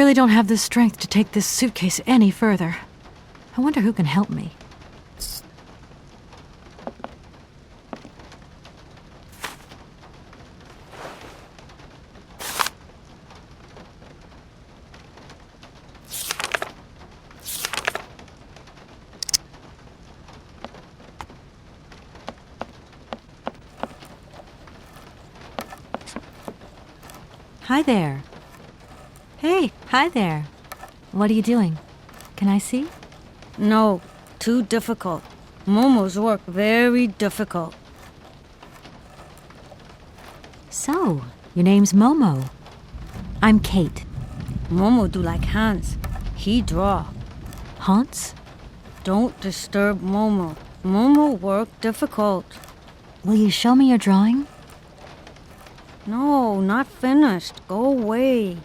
really don't have the strength to take this suitcase any further. I wonder who can help me. Hi there. Hey, hi there. What are you doing? Can I see? No, too difficult. Momo's work very difficult. So, your name's Momo. I'm Kate. Momo do like Hans. He draw. Hans? Don't disturb Momo. Momo work difficult. Will you show me your drawing? No, not finished. Go away.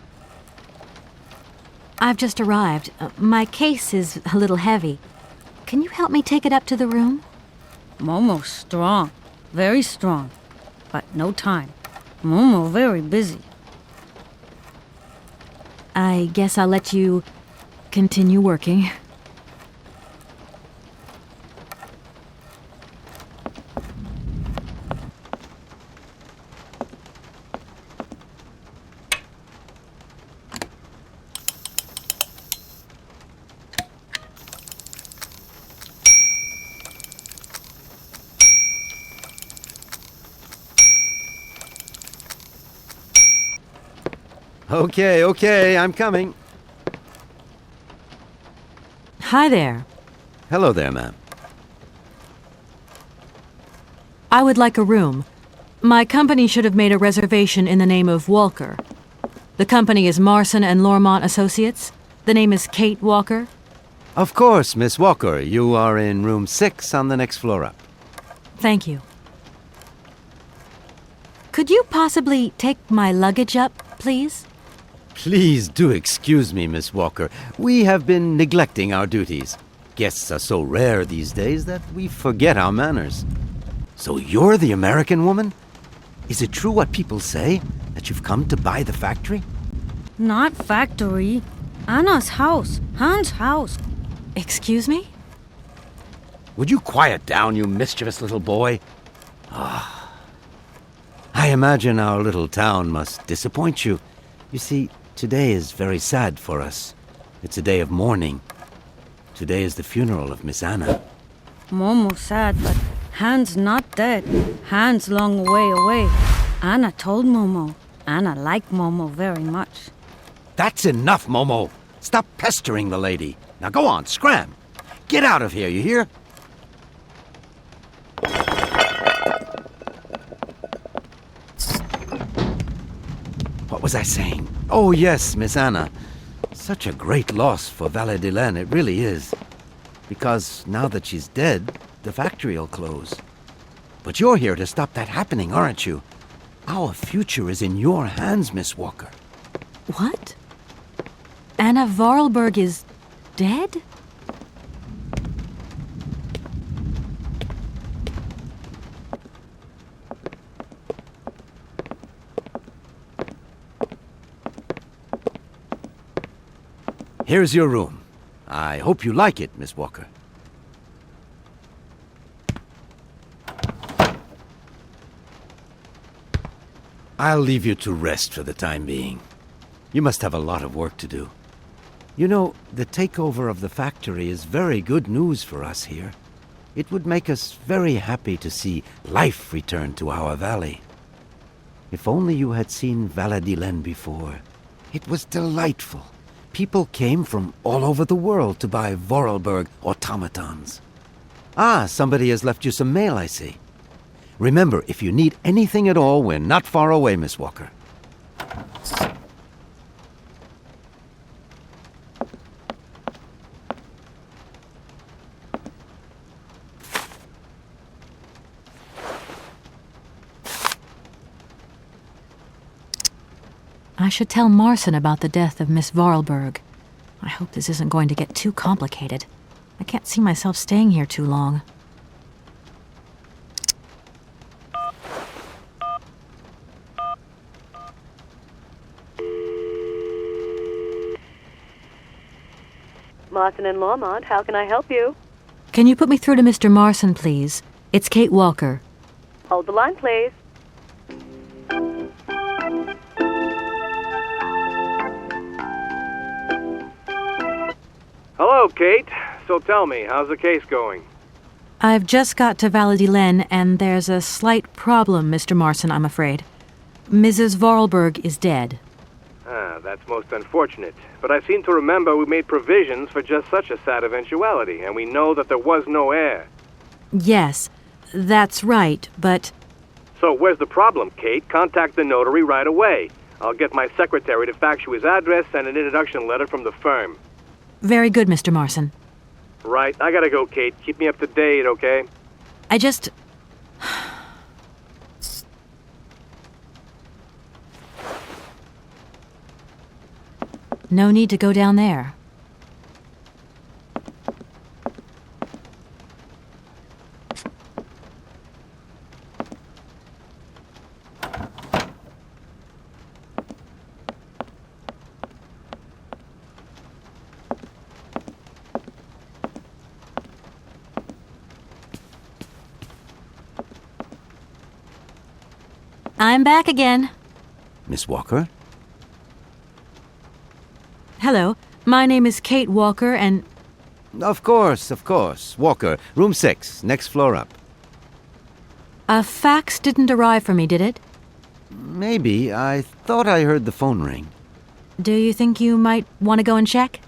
I've just arrived. My case is a little heavy. Can you help me take it up to the room? Momo's strong. Very strong. But no time. Momo very busy. I guess I'll let you continue working. Okay, I'm coming. Hi there. Hello there, ma'am. I would like a room. My company should have made a reservation in the name of Walker. The company is Marson and Lormont Associates. The name is Kate Walker. Of course, Miss Walker. You are in room 6 on the next floor up. Thank you. Could you possibly take my luggage up, please? Please do excuse me, Miss Walker. We have been neglecting our duties. Guests are so rare these days that we forget our manners. So you're the American woman? Is it true what people say, that you've come to buy the factory? Not factory. Anna's house. Hans' house. Excuse me? Would you quiet down, you mischievous little boy? I imagine our little town must disappoint you. You see, today is very sad for us. It's a day of mourning. Today is the funeral of Miss Anna. Momo sad, but Hans not dead. Hans long way away. Anna told Momo. Anna like Momo very much. That's enough, Momo. Stop pestering the lady. Now go on, scram. Get out of here, you hear? What was I saying? Oh, yes, Miss Anna. Such a great loss for Valadilene, it really is. Because now that she's dead, the factory'll close. But you're here to stop that happening, aren't you? Our future is in your hands, Miss Walker. What? Anna Voralberg is dead? Here's your room. I hope you like it, Miss Walker. I'll leave you to rest for the time being. You must have a lot of work to do. You know, the takeover of the factory is very good news for us here. It would make us very happy to see life return to our valley. If only you had seen Valadilene before. It was delightful. People came from all over the world to buy Voralberg automatons. Ah, somebody has left you some mail, I see. Remember, if you need anything at all, we're not far away, Miss Walker. I should tell Marson about the death of Miss Voralberg. I hope this isn't going to get too complicated. I can't see myself staying here too long. Marson and Lormont, how can I help you? Can you put me through to Mr. Marson, please? It's Kate Walker. Hold the line, please. Hello, Kate. So tell me, how's the case going? I've just got to Valadilene, and there's a slight problem, Mr. Marson, I'm afraid. Mrs. Voralberg is dead. That's most unfortunate. But I seem to remember we made provisions for just such a sad eventuality, and we know that there was no heir. Yes, that's right, but... So where's the problem, Kate? Contact the notary right away. I'll get my secretary to fax you his address and an introduction letter from the firm. Very good, Mr. Marson. Right, I gotta go, Kate. Keep me up to date, okay? I just... No need to go down there. I'm back again. Miss Walker? Hello, my name is Kate Walker, and... Of course. Walker, room 6, next floor up. A fax didn't arrive for me, did it? Maybe. I thought I heard the phone ring. Do you think you might want to go and check?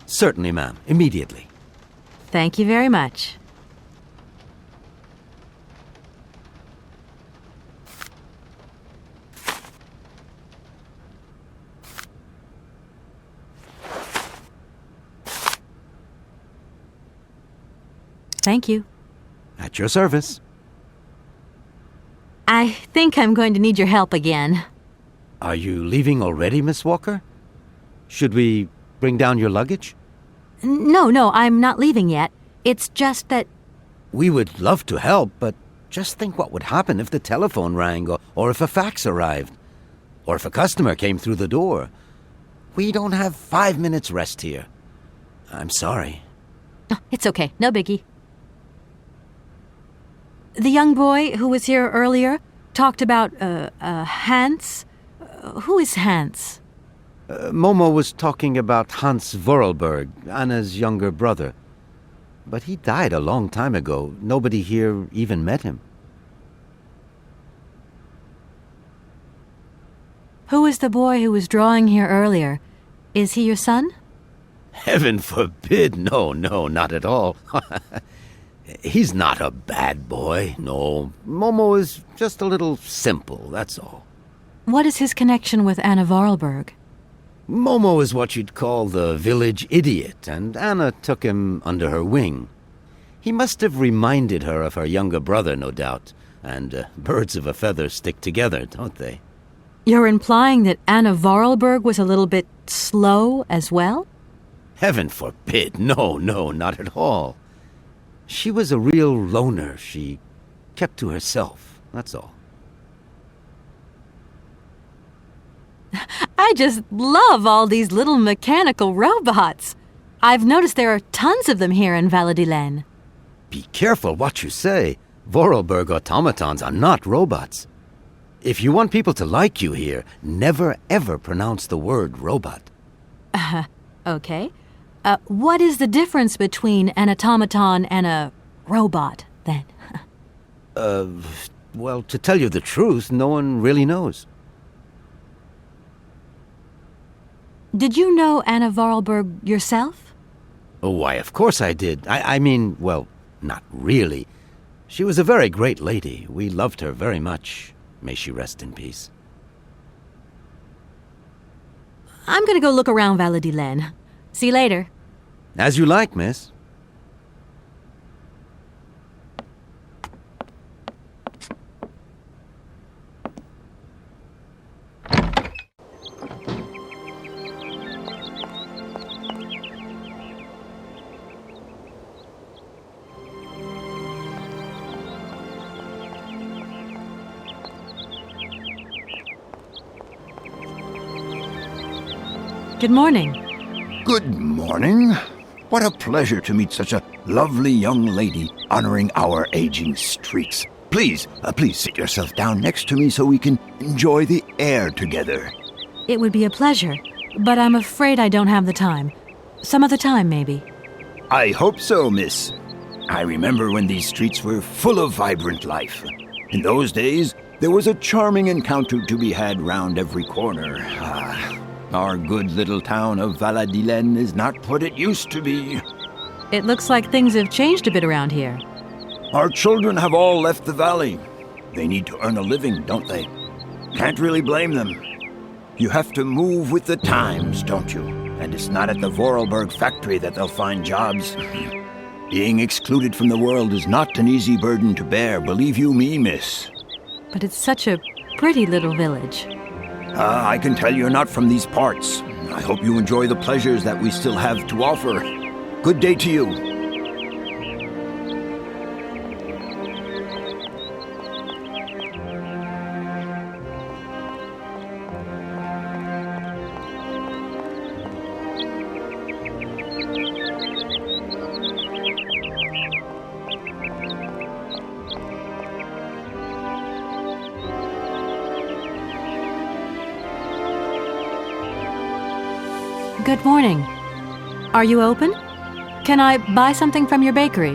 Certainly, ma'am. Immediately. Thank you very much. Thank you. At your service. I think I'm going to need your help again. Are you leaving already, Miss Walker? Should we bring down your luggage? No, I'm not leaving yet. It's just that... We would love to help, but just think what would happen if the telephone rang, or if a fax arrived, or if a customer came through the door. We don't have 5 minutes rest here. I'm sorry. It's okay, no biggie. The young boy who was here earlier talked about, Hans. Who is Hans? Momo was talking about Hans Voralberg, Anna's younger brother. But he died a long time ago. Nobody here even met him. Who is the boy who was drawing here earlier? Is he your son? Heaven forbid, no, not at all. He's not a bad boy, no. Momo is just a little simple, that's all. What is his connection with Anna Voralberg? Momo is what you'd call the village idiot, and Anna took him under her wing. He must have reminded her of her younger brother, no doubt. And birds of a feather stick together, don't they? You're implying that Anna Voralberg was a little bit slow as well? Heaven forbid, no, not at all. She was a real loner. She kept to herself, that's all. I just love all these little mechanical robots. I've noticed there are tons of them here in Valadilene. Be careful what you say. Voralberg automatons are not robots. If you want people to like you here, never ever pronounce the word robot. Okay. What is the difference between an automaton and a robot, then? Well, to tell you the truth, no one really knows. Did you know Anna Voralberg yourself? Oh, why, of course I did. I mean, well, not really. She was a very great lady. We loved her very much. May she rest in peace. I'm gonna go look around Valadilene. See you later. As you like, miss. Good morning. Good morning. What a pleasure to meet such a lovely young lady honoring our aging streets. Please sit yourself down next to me so we can enjoy the air together. It would be a pleasure, but I'm afraid I don't have the time. Some other time, maybe. I hope so, miss. I remember when these streets were full of vibrant life. In those days, there was a charming encounter to be had round every corner. Our good little town of Valadilene is not what it used to be. It looks like things have changed a bit around here. Our children have all left the valley. They need to earn a living, don't they? Can't really blame them. You have to move with the times, don't you? And it's not at the Voralberg factory that they'll find jobs. Being excluded from the world is not an easy burden to bear, believe you me, miss. But it's such a pretty little village. I can tell you're not from these parts. I hope you enjoy the pleasures that we still have to offer. Good day to you. Good morning. Are you open? Can I buy something from your bakery?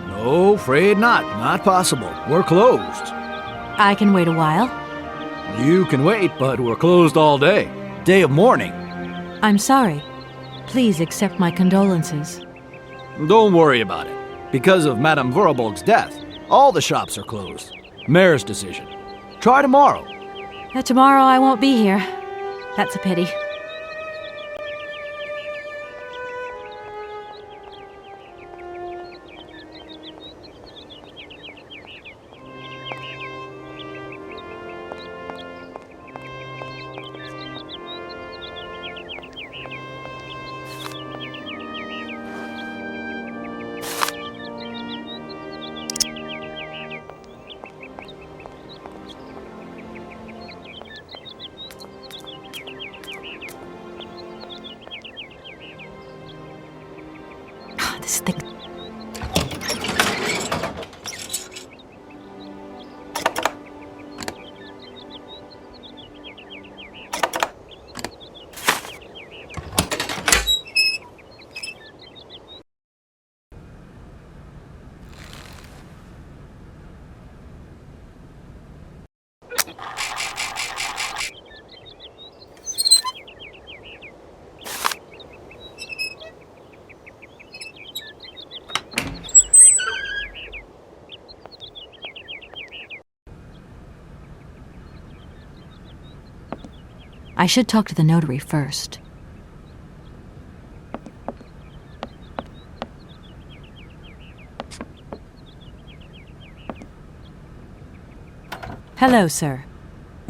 No, afraid not. Not possible. We're closed. I can wait a while. You can wait, but we're closed all day. Day of mourning. I'm sorry. Please accept my condolences. Don't worry about it. Because of Madame Voralberg's death, all the shops are closed. Mayor's decision. Try tomorrow. Tomorrow I won't be here. That's a pity. This thing. I should talk to the notary first. Hello, sir.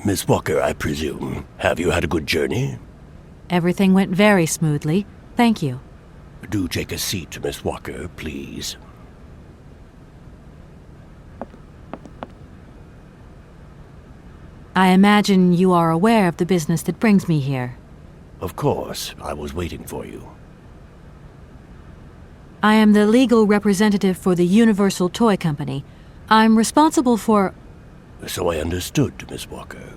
Miss Walker, I presume. Have you had a good journey? Everything went very smoothly. Thank you. Do take a seat, Miss Walker, please. I imagine you are aware of the business that brings me here. Of course. I was waiting for you. I am the legal representative for the Universal Toy Company. I'm responsible for... So I understood, Miss Walker.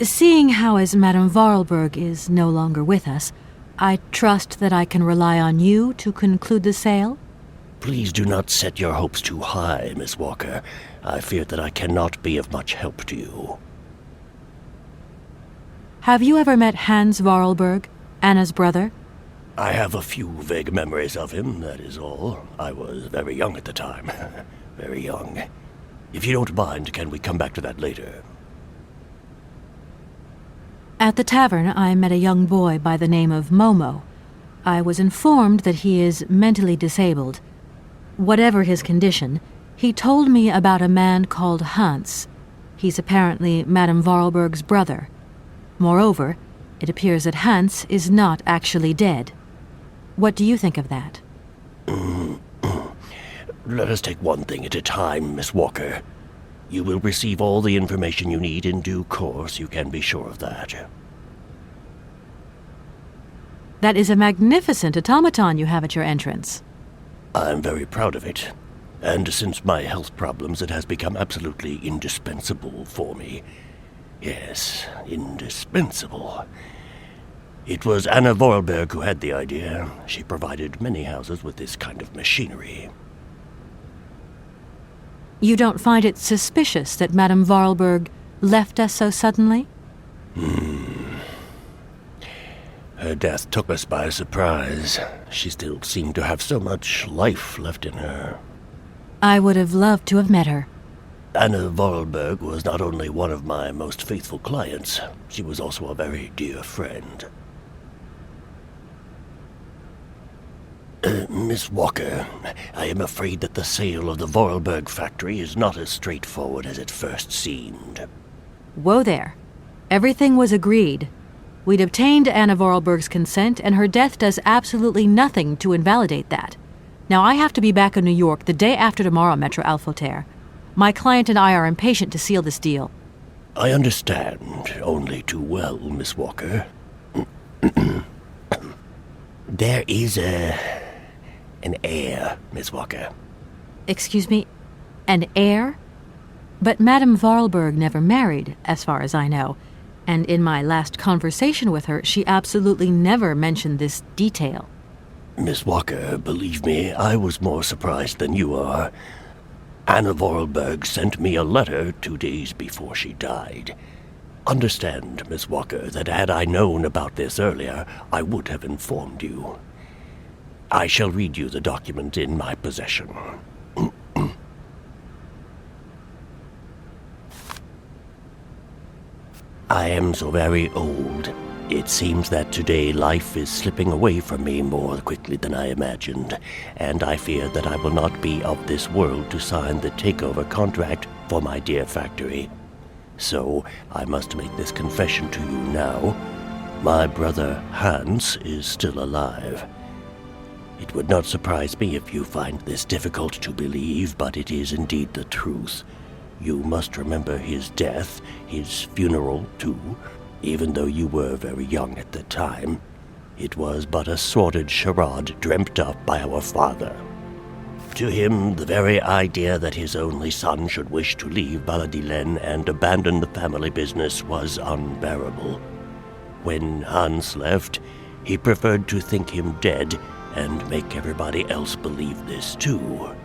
Seeing how as Madame Voralberg is no longer with us, I trust that I can rely on you to conclude the sale? Please do not set your hopes too high, Miss Walker. I fear that I cannot be of much help to you. Have you ever met Hans Voralberg, Anna's brother? I have a few vague memories of him, that is all. I was very young at the time. Very young. If you don't mind, can we come back to that later? At the tavern, I met a young boy by the name of Momo. I was informed that he is mentally disabled. Whatever his condition, he told me about a man called Hans. He's apparently Madame Voralberg's brother. Moreover, it appears that Hans is not actually dead. What do you think of that? Let us take one thing at a time, Miss Walker. You will receive all the information you need in due course, you can be sure of that. That is a magnificent automaton you have at your entrance. I'm very proud of it. And since my health problems, it has become absolutely indispensable for me. Yes, indispensable. It was Anna Voralberg who had the idea. She provided many houses with this kind of machinery. You don't find it suspicious that Madame Voralberg left us so suddenly? Her death took us by surprise. She still seemed to have so much life left in her. I would have loved to have met her. Anna Voralberg was not only one of my most faithful clients, she was also a very dear friend. Miss Walker, I am afraid that the sale of the Voralberg factory is not as straightforward as it first seemed. Whoa there. Everything was agreed. We'd obtained Anna Voralberg's consent, and her death does absolutely nothing to invalidate that. Now, I have to be back in New York the day after tomorrow, Maître Alfotaire. My client and I are impatient to seal this deal. I understand only too well, Miss Walker. There is an heir, Miss Walker. Excuse me, an heir? But Madame Voralberg never married, as far as I know. And in my last conversation with her, she absolutely never mentioned this detail. Miss Walker, believe me, I was more surprised than you are. Anna Voralberg sent me a letter 2 days before she died. Understand, Miss Walker, that had I known about this earlier, I would have informed you. I shall read you the document in my possession. I am so very old. It seems that today life is slipping away from me more quickly than I imagined, and I fear that I will not be of this world to sign the takeover contract for my dear factory. So I must make this confession to you now. My brother Hans is still alive. It would not surprise me if you find this difficult to believe, but it is indeed the truth. You must remember his death, his funeral, too. Even though you were very young at the time, it was but a sordid charade dreamt up by our father. To him, the very idea that his only son should wish to leave Valadilene and abandon the family business was unbearable. When Hans left, he preferred to think him dead and make everybody else believe this too.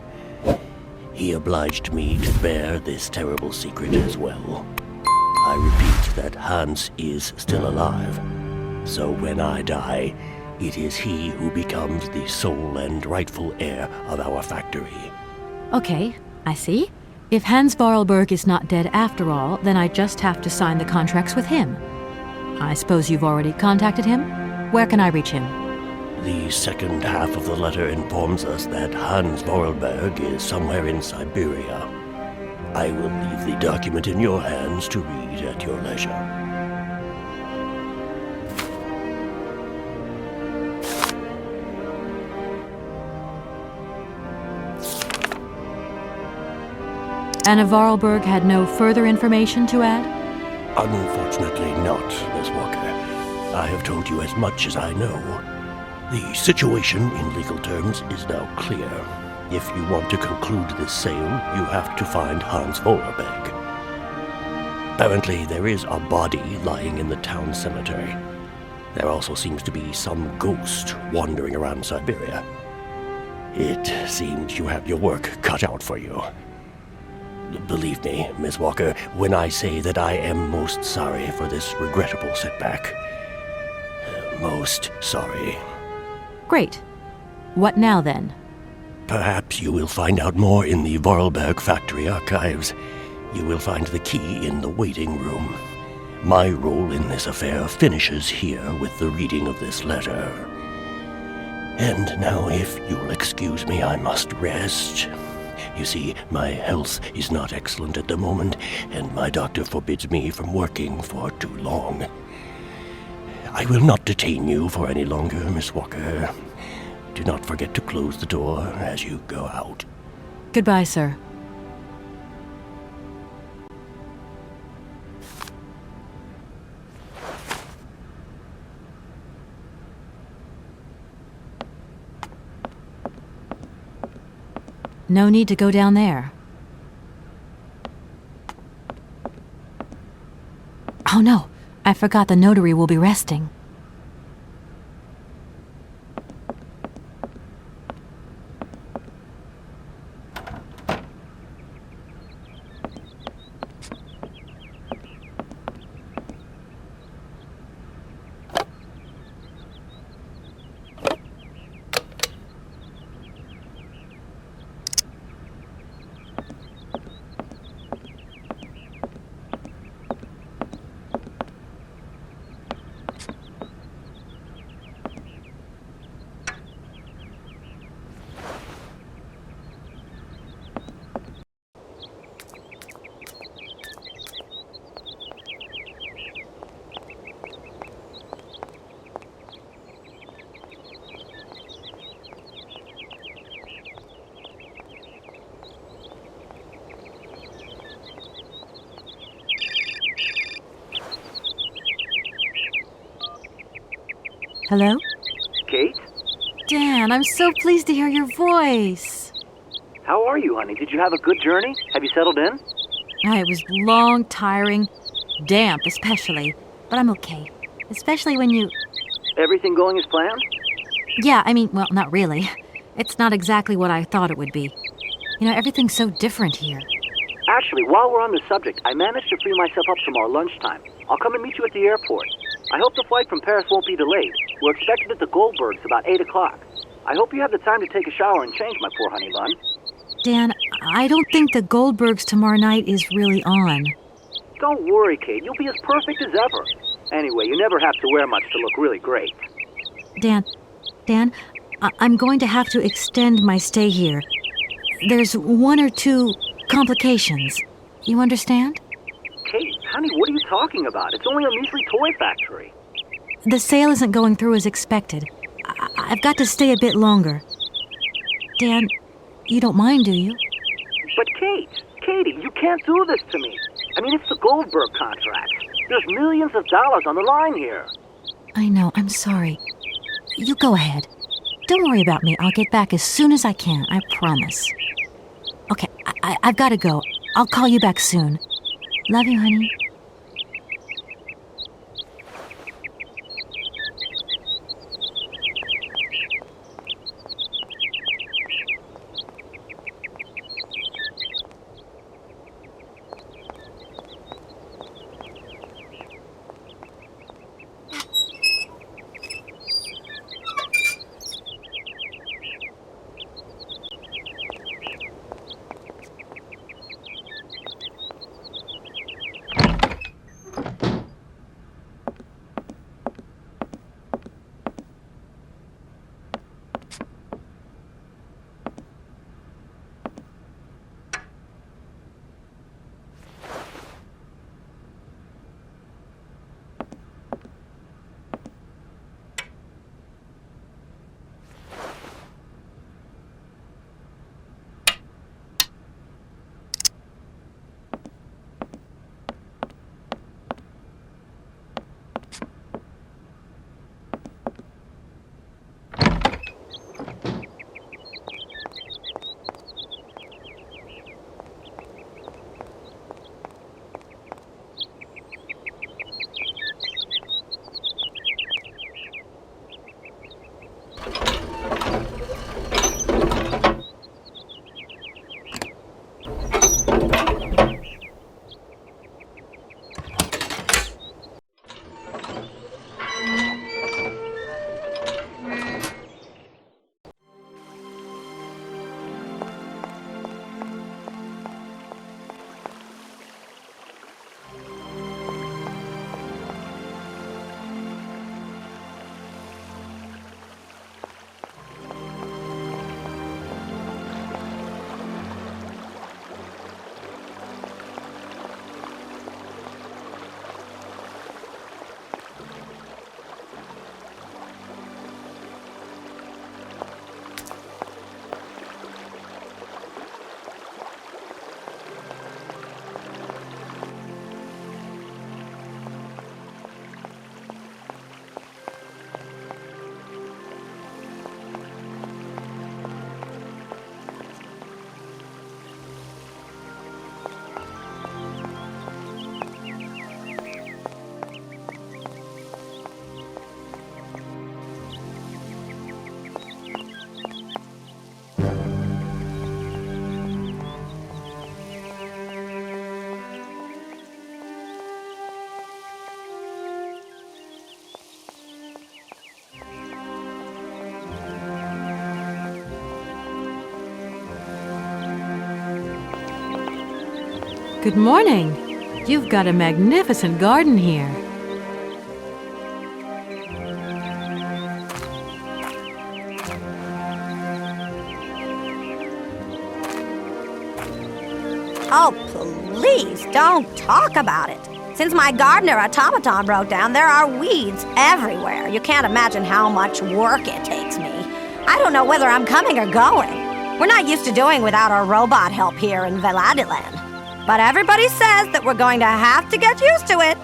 He obliged me to bear this terrible secret as well. I repeat that Hans is still alive, so when I die, it is he who becomes the sole and rightful heir of our factory. Okay, I see. If Hans Voralberg is not dead after all, then I just have to sign the contracts with him. I suppose you've already contacted him? Where can I reach him? The second half of the letter informs us that Hans Voralberg is somewhere in Syberia. I will leave the document in your hands to read at your leisure. Anna Voralberg had no further information to add? Unfortunately not, Miss Walker. I have told you as much as I know. The situation, in legal terms, is now clear. If you want to conclude this sale, you have to find Hans Voralberg. Apparently, there is a body lying in the town cemetery. There also seems to be some ghost wandering around Syberia. It seems you have your work cut out for you. Believe me, Miss Walker, when I say that I am most sorry for this regrettable setback. Most sorry. Great. What now, then? Perhaps you will find out more in the Voralberg factory archives. You will find the key in the waiting room. My role in this affair finishes here with the reading of this letter. And now, if you'll excuse me, I must rest. You see, my health is not excellent at the moment, and my doctor forbids me from working for too long. I will not detain you for any longer, Miss Walker. Do not forget to close the door as you go out. Goodbye, sir. No need to go down there. Oh no, I forgot the notary will be resting. Hello? Kate? Dan, I'm so pleased to hear your voice. How are you, honey? Did you have a good journey? Have you settled in? It was long, tiring, damp especially, but I'm okay. Especially when you... Everything going as planned? Yeah, I mean, well, not really. It's not exactly what I thought it would be. You know, everything's so different here. Actually, while we're on the subject, I managed to free myself up some more lunchtime. I'll come and meet you at the airport. I hope the flight from Paris won't be delayed. We're expected at the Goldbergs about 8 o'clock. I hope you have the time to take a shower and change, my poor honey bun. Dan, I don't think the Goldbergs tomorrow night is really on. Don't worry, Kate. You'll be as perfect as ever. Anyway, you never have to wear much to look really great. Dan, I'm going to have to extend my stay here. There's 1 or 2 complications. You understand? Kate, honey, what are you talking about? It's only a measly toy factory. The sale isn't going through as expected. I've got to stay a bit longer. Dan, you don't mind, do you? But Katie, you can't do this to me. I mean, it's the Goldberg contract. There's millions of dollars on the line here. I know, I'm sorry. You go ahead. Don't worry about me. I'll get back as soon as I can, I promise. Okay, I've got to go. I'll call you back soon. Love you, honey. Good morning. You've got a magnificent garden here. Oh, please don't talk about it. Since my gardener automaton broke down, there are weeds everywhere. You can't imagine how much work it takes me. I don't know whether I'm coming or going. We're not used to doing without our robot help here in Valadilene. But everybody says that we're going to have to get used to it.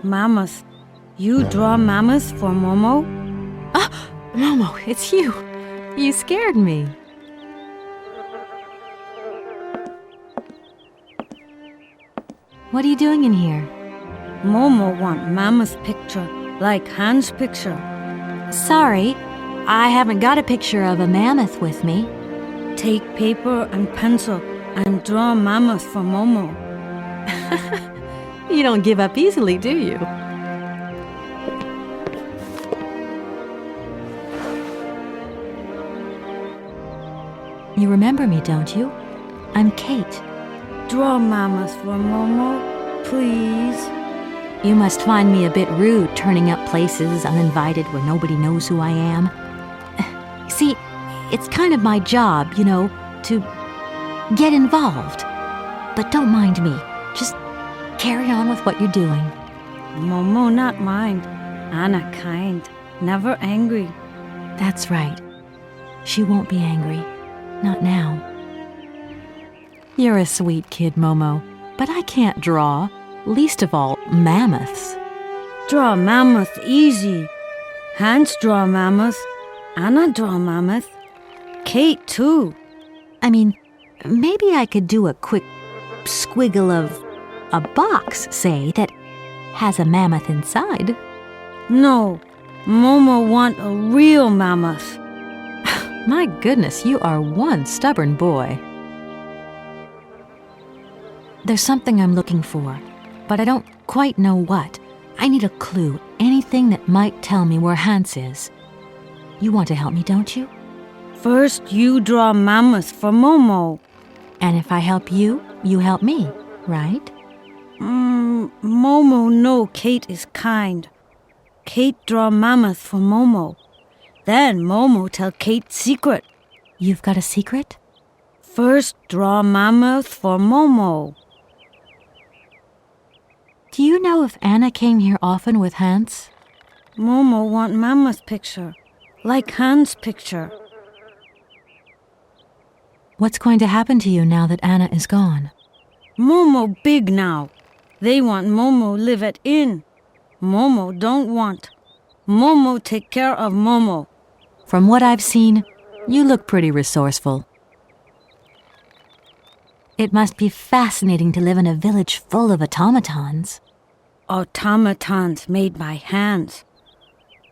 Mammoth. You draw mammoths for Momo? Ah, Momo, it's you. You scared me. What are you doing in here? Momo want mammoth picture, like Hans picture. Sorry, I haven't got a picture of a mammoth with me. Take paper and pencil and draw mammoth for Momo. You don't give up easily, do you? You remember me, don't you? I'm Kate. Draw mammoth for Momo, please. You must find me a bit rude turning up places uninvited where nobody knows who I am. See, it's kind of my job, you know, to get involved. But don't mind me. Just carry on with what you're doing. Momo not mind. Anna kind, never angry. That's right. She won't be angry. Not now. You're a sweet kid, Momo, but I can't draw, least of all mammoths. Draw mammoth easy. Hans draw mammoth. Anna draw mammoth. Kate too. I mean, maybe I could do a quick squiggle of a box, say, that has a mammoth inside. No, Momo want a real mammoth. My goodness, you are one stubborn boy. There's something I'm looking for, but I don't quite know what. I need a clue, anything that might tell me where Hans is. You want to help me, don't you? First, you draw mammoth for Momo. And if I help you, you help me, right? Momo know Kate is kind. Kate draw mammoth for Momo. Then Momo tell Kate secret. You've got a secret? First draw mammoth for Momo. Do you know if Anna came here often with Hans? Momo want mammoth picture, like Hans' picture. What's going to happen to you now that Anna is gone? Momo big now. They want Momo live at inn. Momo don't want. Momo take care of Momo. From what I've seen, you look pretty resourceful. It must be fascinating to live in a village full of automatons. Automatons made by hands.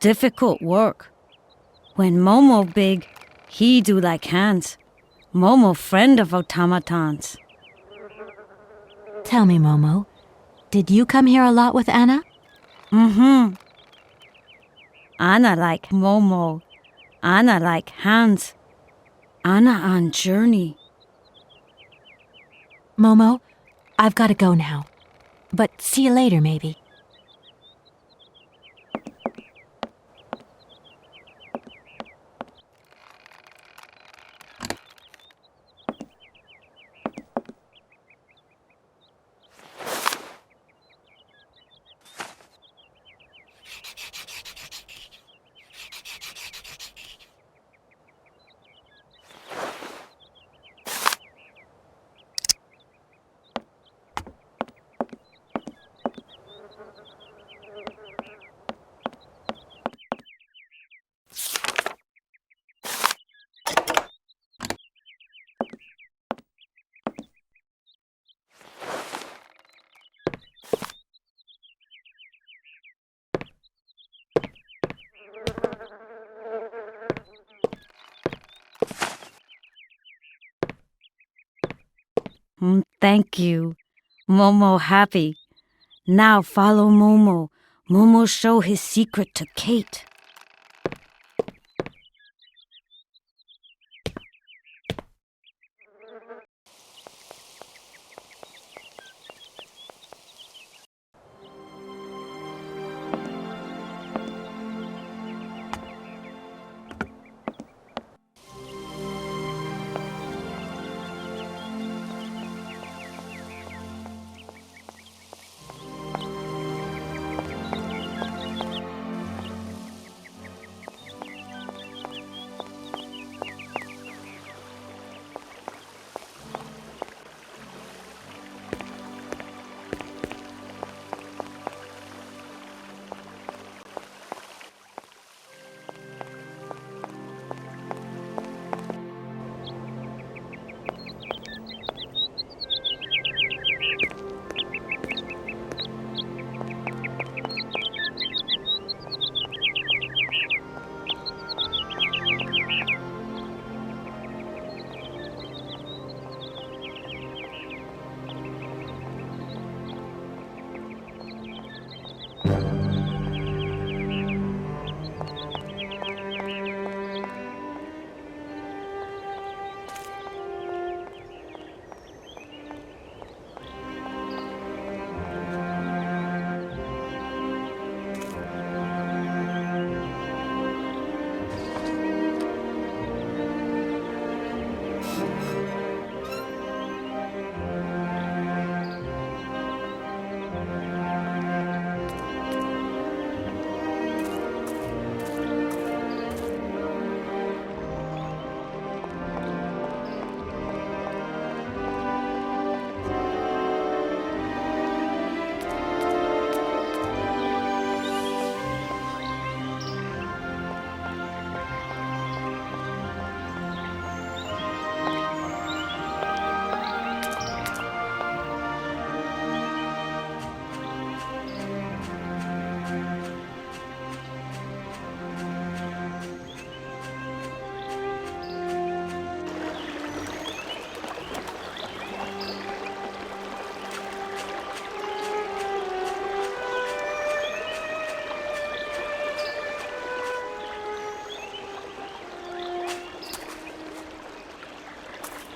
Difficult work. When Momo big, he do like hands. Momo friend of automatons. Tell me, Momo, did you come here a lot with Anna? Mm-hmm. Anna like Momo. Anna like Hans. Anna on journey. Momo, I've got to go now. But see you later, maybe. Thank you. Momo happy. Now follow Momo. Momo show his secret to Kate.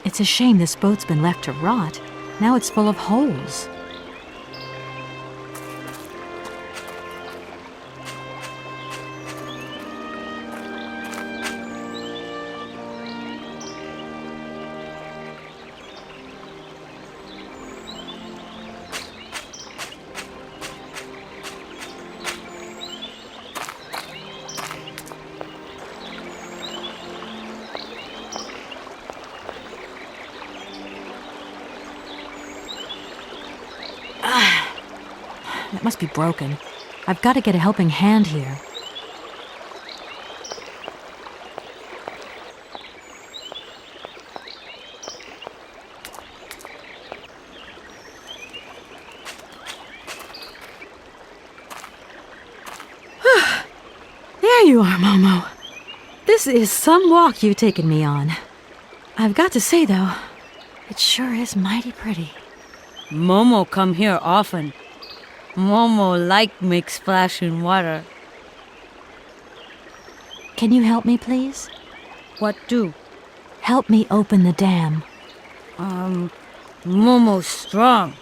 It's a shame this boat's been left to rot. Now it's full of holes. must be broken. I've got to get a helping hand here. There you are, Momo. This is some walk you've taken me on. I've got to say, though, it sure is mighty pretty. Momo come here often. Momo like make splash in water. Can you help me, please? What do? Help me open the dam. Momo's strong.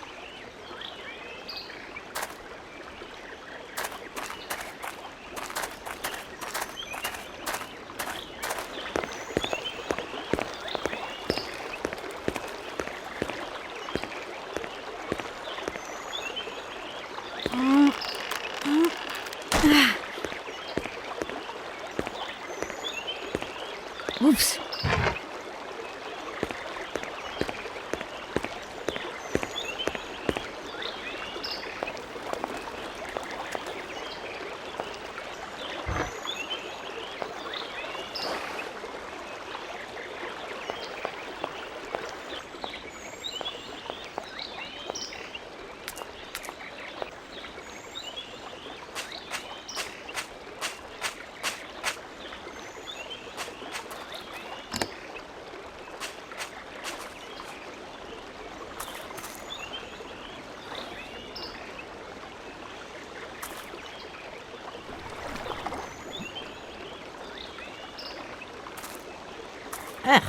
Oops. Ugh,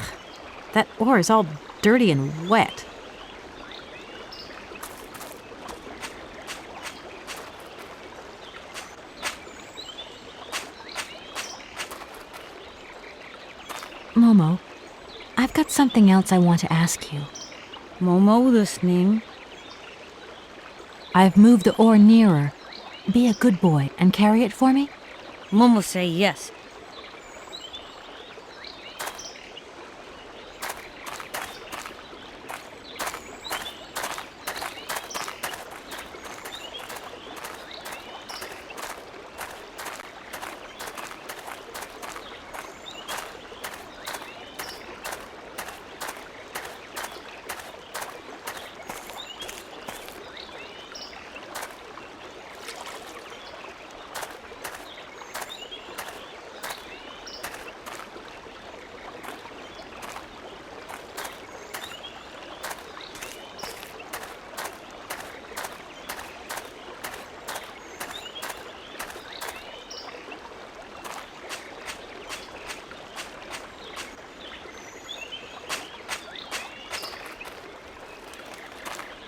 that ore is all dirty and wet. Momo, I've got something else I want to ask you. Momo listening. I've moved the ore nearer. Be a good boy and carry it for me? Momo say yes.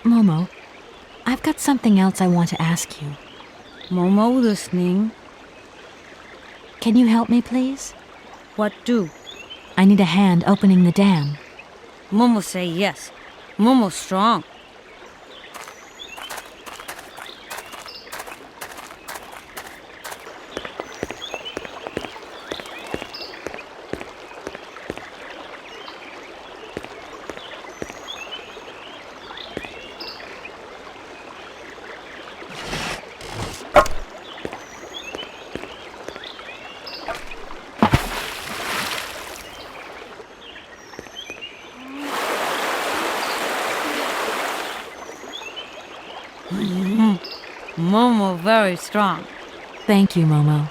Momo, I've got something else I want to ask you. Momo listening. Can you help me, please? What do? I need a hand opening the dam. Momo say yes. Momo strong. Momo very strong. Thank you, Momo.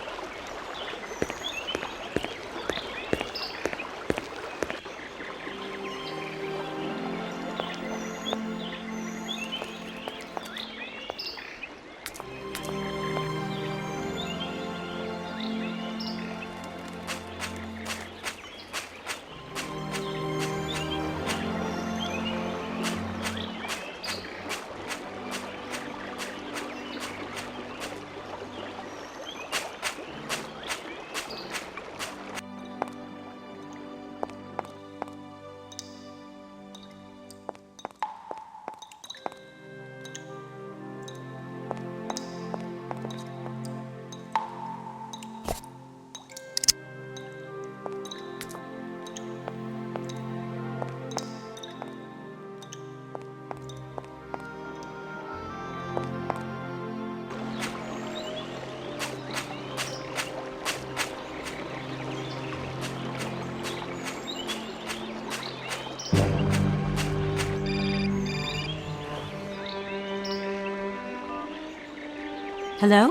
Hello?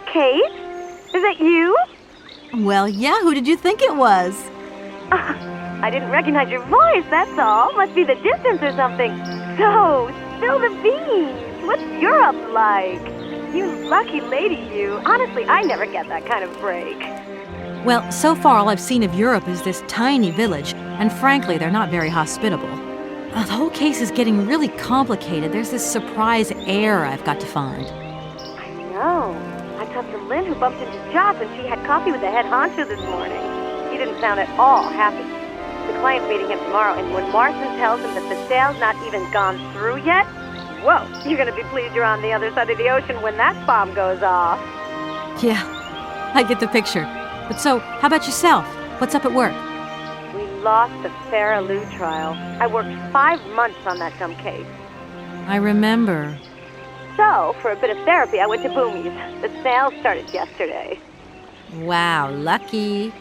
Kate? Is it you? Well, yeah, who did you think it was? I didn't recognize your voice, that's all. Must be the distance or something. So, spill the beans. What's Europe like? You lucky lady, you. Honestly, I never get that kind of break. Well, so far all I've seen of Europe is this tiny village, and frankly, they're not very hospitable. The whole case is getting really complicated. There's this surprise heir I've got to find. I know. I talked to Lynn, who bumped into Joss, and she had coffee with the head honcho this morning. He didn't sound at all happy. The client's meeting him tomorrow, and when Marston tells him that the sale's not even gone through yet, whoa, you're gonna be pleased you're on the other side of the ocean when that bomb goes off. Yeah, I get the picture. But so, how about yourself? What's up at work? We lost the Farah Lou trial. I worked 5 months on that dumb case. I remember. So, for a bit of therapy, I went to Boomy's. The sale started yesterday. Wow, lucky.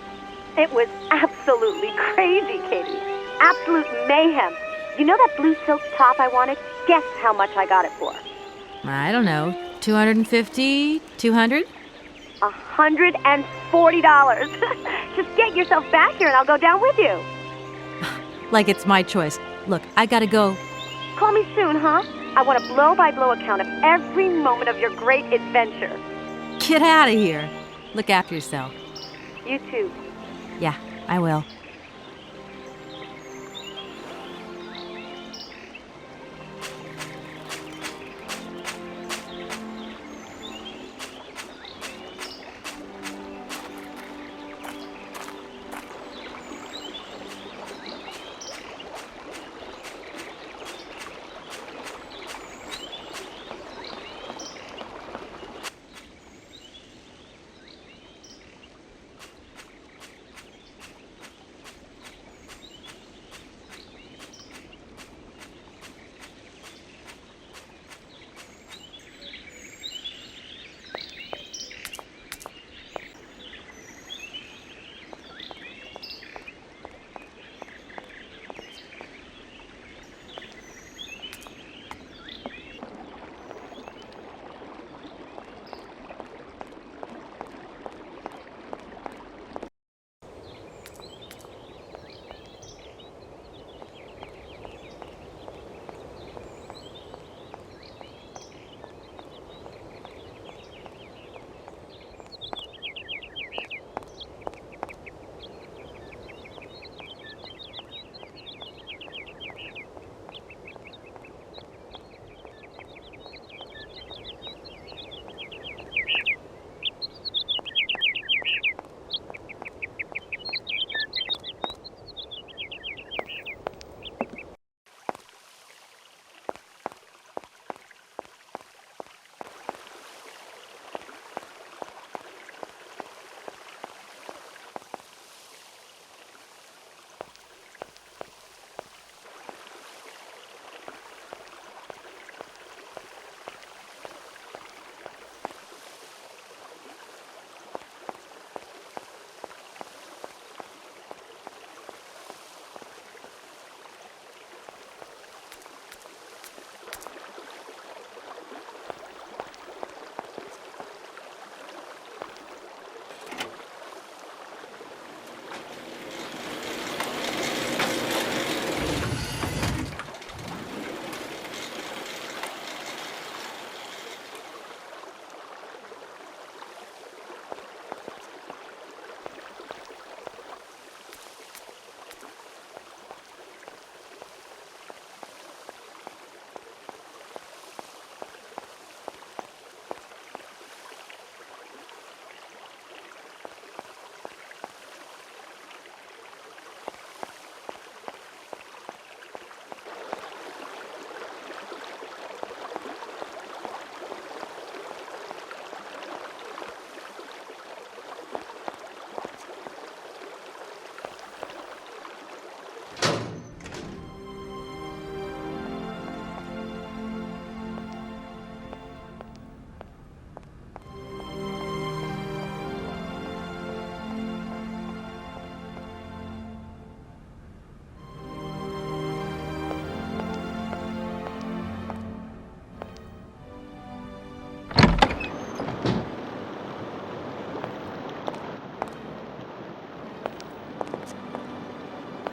It was absolutely crazy, Katie. Absolute mayhem. You know that blue silk top I wanted? Guess how much I got it for? I don't know, 250, 200? $140. Just get yourself back here and I'll go down with you. Like it's my choice. Look, I gotta go. Call me soon, huh? I want a blow-by-blow account of every moment of your great adventure. Get out of here. Look after yourself. You too. Yeah, I will.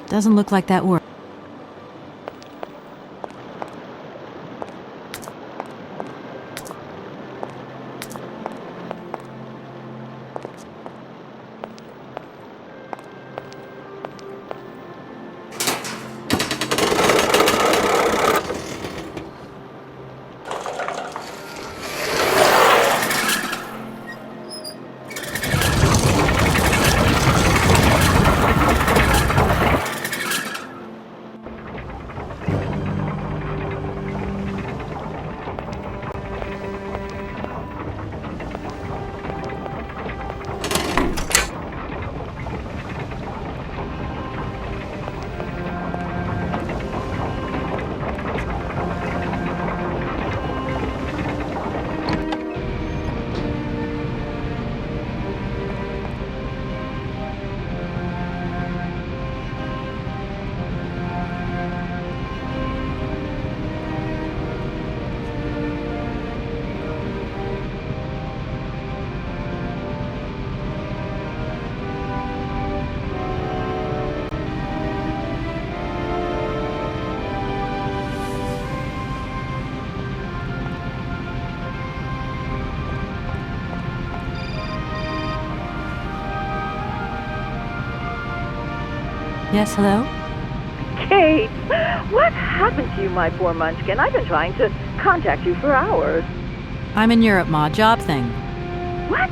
Doesn't look like that worked. Yes, hello? Kate, what happened to you, my poor munchkin? I've been trying to contact you for hours. I'm in Europe, Ma. Job thing. What?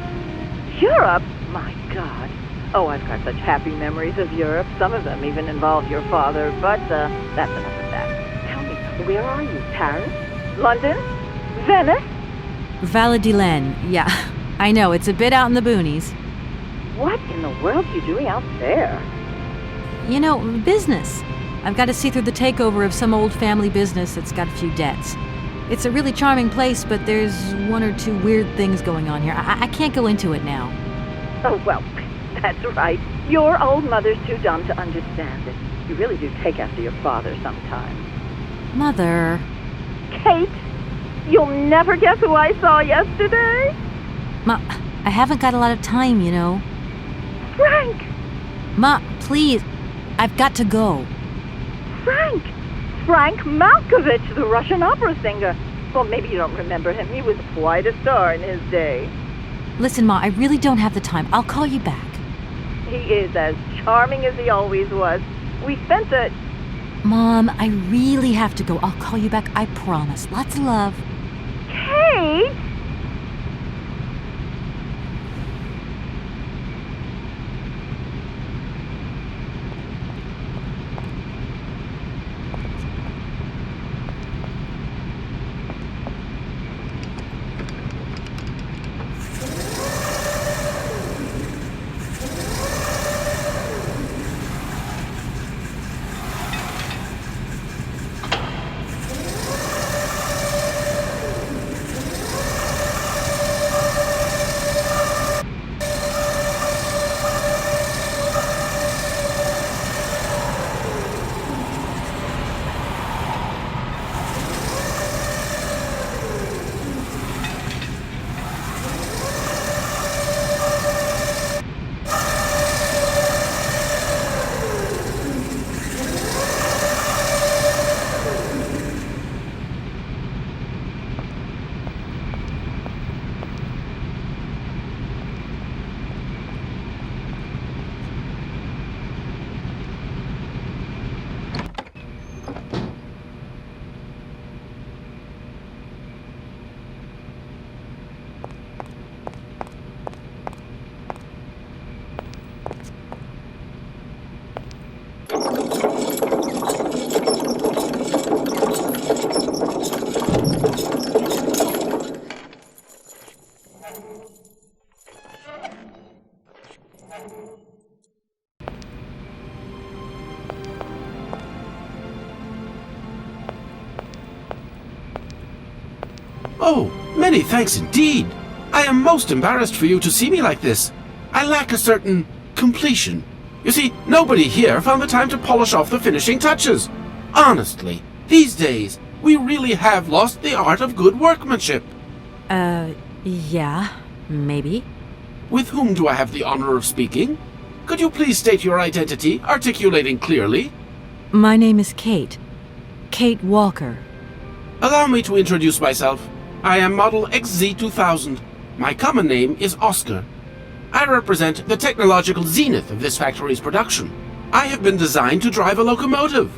Europe? My God. Oh, I've got such happy memories of Europe. Some of them even involve your father, but that's enough of that. Tell me, where are you? Paris? London? Venice? Valadilene, yeah. I know, it's a bit out in the boonies. What in the world are you doing out there? You know, business. I've got to see through the takeover of some old family business that's got a few debts. It's a really charming place, but there's one or two weird things going on here. I can't go into it now. Oh, well, that's right. Your old mother's too dumb to understand it. You really do take after your father sometimes. Mother. Kate, you'll never guess who I saw yesterday? Ma, I haven't got a lot of time, you know. Frank! Ma, please. I've got to go. Frank Malkovich, the Russian opera singer. Well, maybe you don't remember him. He was quite a star in his day. Listen, Ma, I really don't have the time. I'll call you back. He is as charming as he always was. We spent the... Mom, I really have to go. I'll call you back, I promise. Lots of love. Kate! Oh, many thanks indeed. I am most embarrassed for you to see me like this. I lack a certain completion. You see, nobody here found the time to polish off the finishing touches. Honestly, these days, we really have lost the art of good workmanship. Yeah, maybe. With whom do I have the honor of speaking? Could you please state your identity, articulating clearly? My name is Kate. Kate Walker. Allow me to introduce myself. I am Model XZ2000. My common name is Oscar. I represent the technological zenith of this factory's production. I have been designed to drive a locomotive.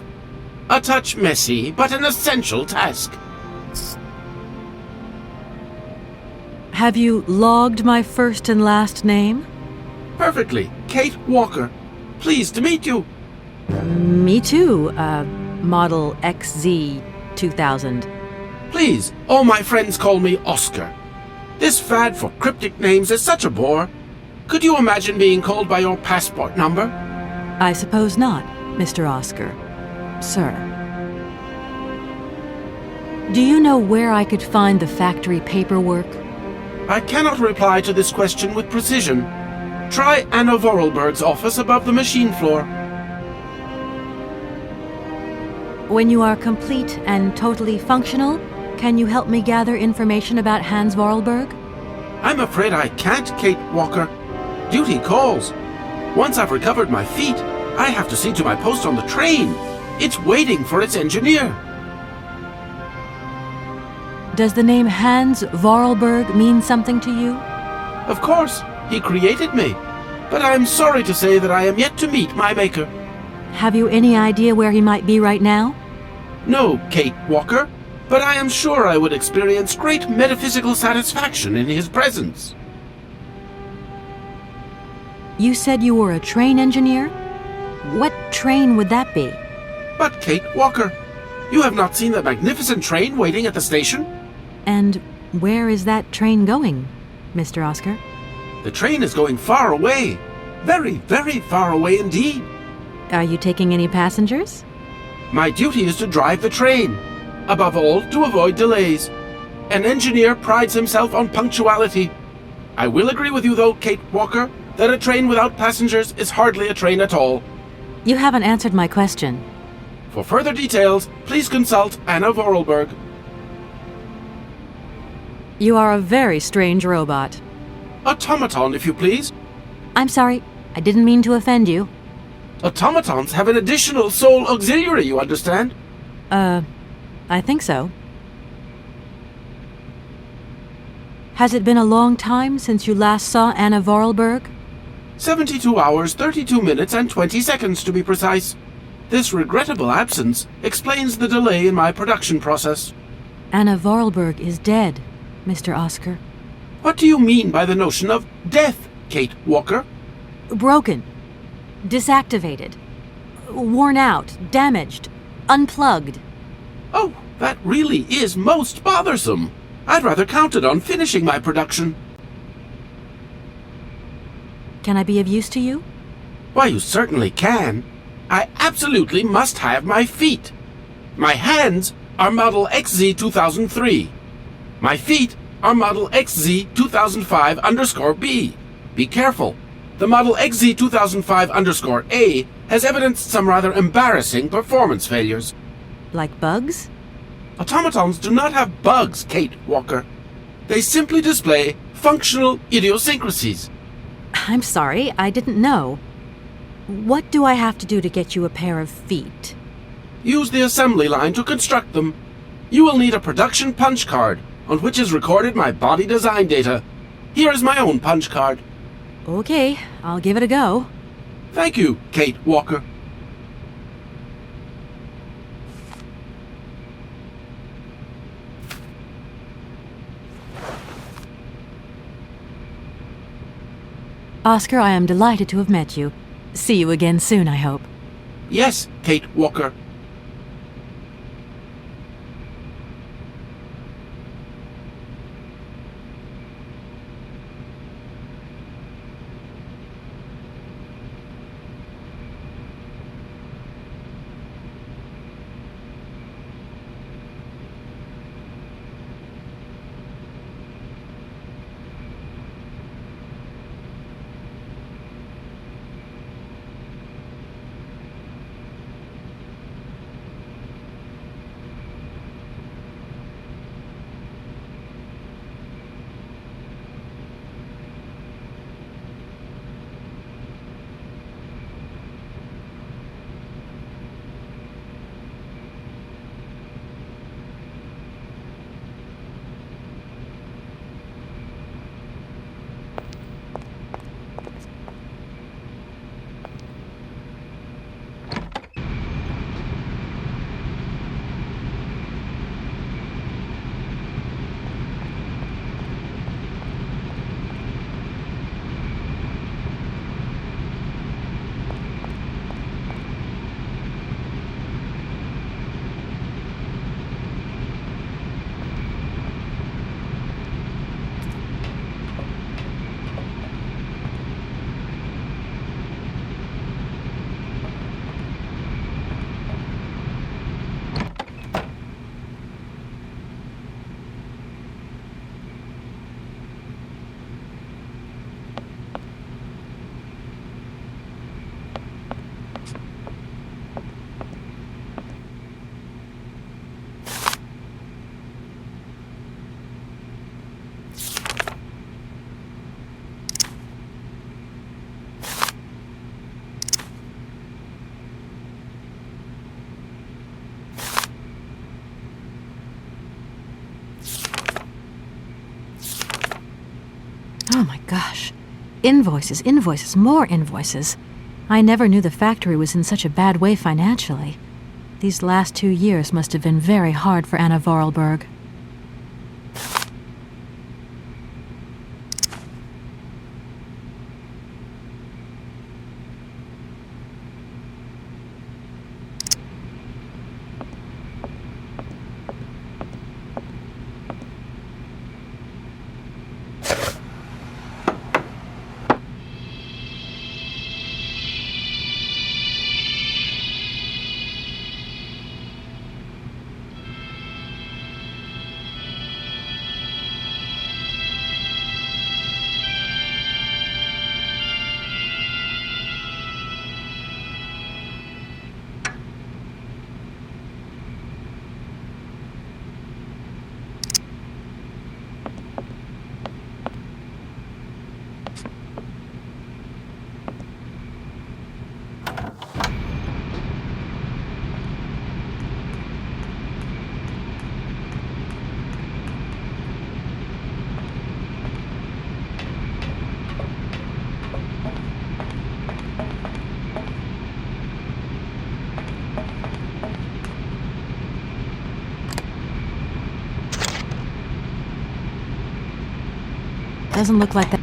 A touch messy, but an essential task. Have you logged my first and last name? Perfectly. Kate Walker. Pleased to meet you. Me too, Model XZ2000. Please, all my friends call me Oscar. This fad for cryptic names is such a bore. Could you imagine being called by your passport number? I suppose not, Mr. Oscar. Sir. Do you know where I could find the factory paperwork? I cannot reply to this question with precision. Try Anna Voralberg's office above the machine floor. When you are complete and totally functional, can you help me gather information about Hans Vorarlberg? I'm afraid I can't, Kate Walker. Duty calls. Once I've recovered my feet, I have to see to my post on the train. It's waiting for its engineer. Does the name Hans Vorarlberg mean something to you? Of course, he created me. But I'm sorry to say that I am yet to meet my maker. Have you any idea where he might be right now? No, Kate Walker, but I am sure I would experience great metaphysical satisfaction in his presence. You said you were a train engineer? What train would that be? But Kate Walker, you have not seen the magnificent train waiting at the station? And where is that train going, Mr. Oscar? The train is going far away. Very, very far away indeed. Are you taking any passengers? My duty is to drive the train. Above all, to avoid delays. An engineer prides himself on punctuality. I will agree with you, though, Kate Walker, that a train without passengers is hardly a train at all. You haven't answered my question. For further details, please consult Anna Vorarlberg. You are a very strange robot. Automaton, if you please. I'm sorry, I didn't mean to offend you. Automatons have an additional soul auxiliary, you understand? I think so. Has it been a long time since you last saw Anna Vorarlberg? 72 hours, 32 minutes, and 20 seconds to be precise. This regrettable absence explains the delay in my production process. Anna Vorarlberg is dead, Mr. Oscar. What do you mean by the notion of death, Kate Walker? Broken. Disactivated. Worn out. Damaged. Unplugged. Oh, that really is most bothersome. I'd rather counted on finishing my production. Can I be of use to you? Why, you certainly can. I absolutely must have my feet. My hands are Model XZ2003. My feet are Model XZ2005_B. Be careful. The Model XZ2005_A has evidenced some rather embarrassing performance failures. Like bugs? Automatons do not have bugs, Kate Walker. They simply display functional idiosyncrasies. I'm sorry, I didn't know. What do I have to do to get you a pair of feet? Use the assembly line to construct them. You will need a production punch card, on which is recorded my body design data. Here is my own punch card. Okay, I'll give it a go. Thank you, Kate Walker. Oscar, I am delighted to have met you. See you again soon, I hope. Yes, Kate Walker. Invoices, invoices, more invoices. I never knew the factory was in such a bad way financially. These last 2 years must have been very hard for Anna Voralberg. Doesn't look like that.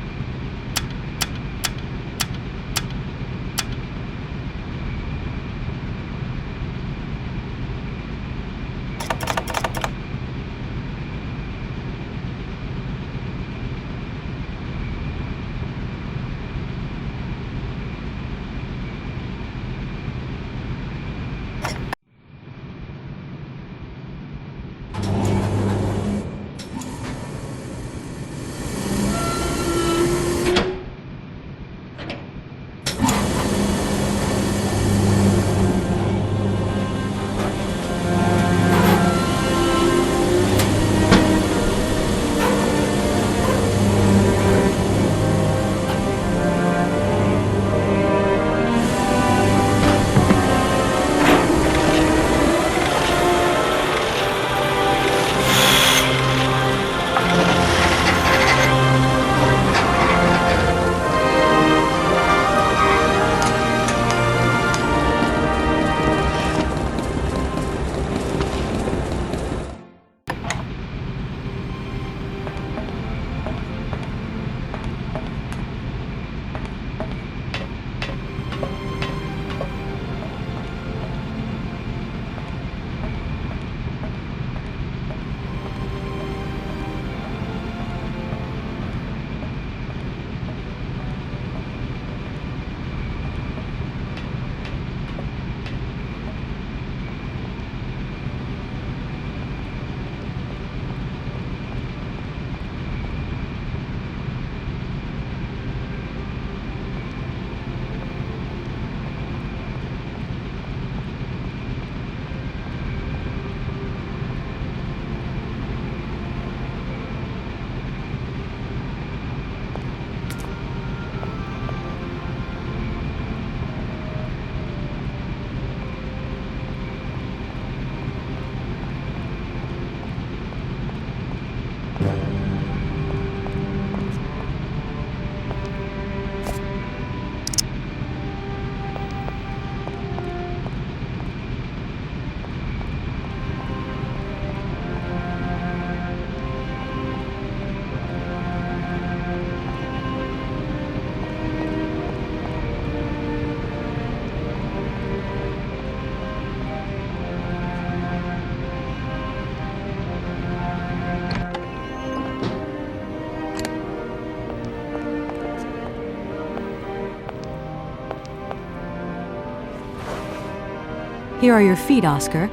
Here are your feet, Oscar.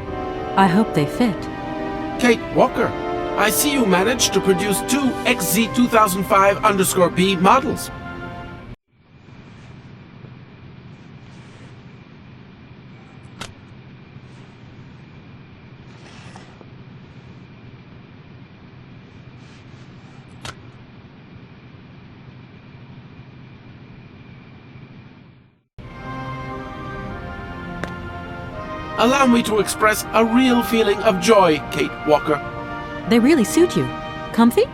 I hope they fit. Kate Walker, I see you managed to produce 2 XZ2005_B models. Allow me to express a real feeling of joy, Kate Walker. They really suit you. Comfy?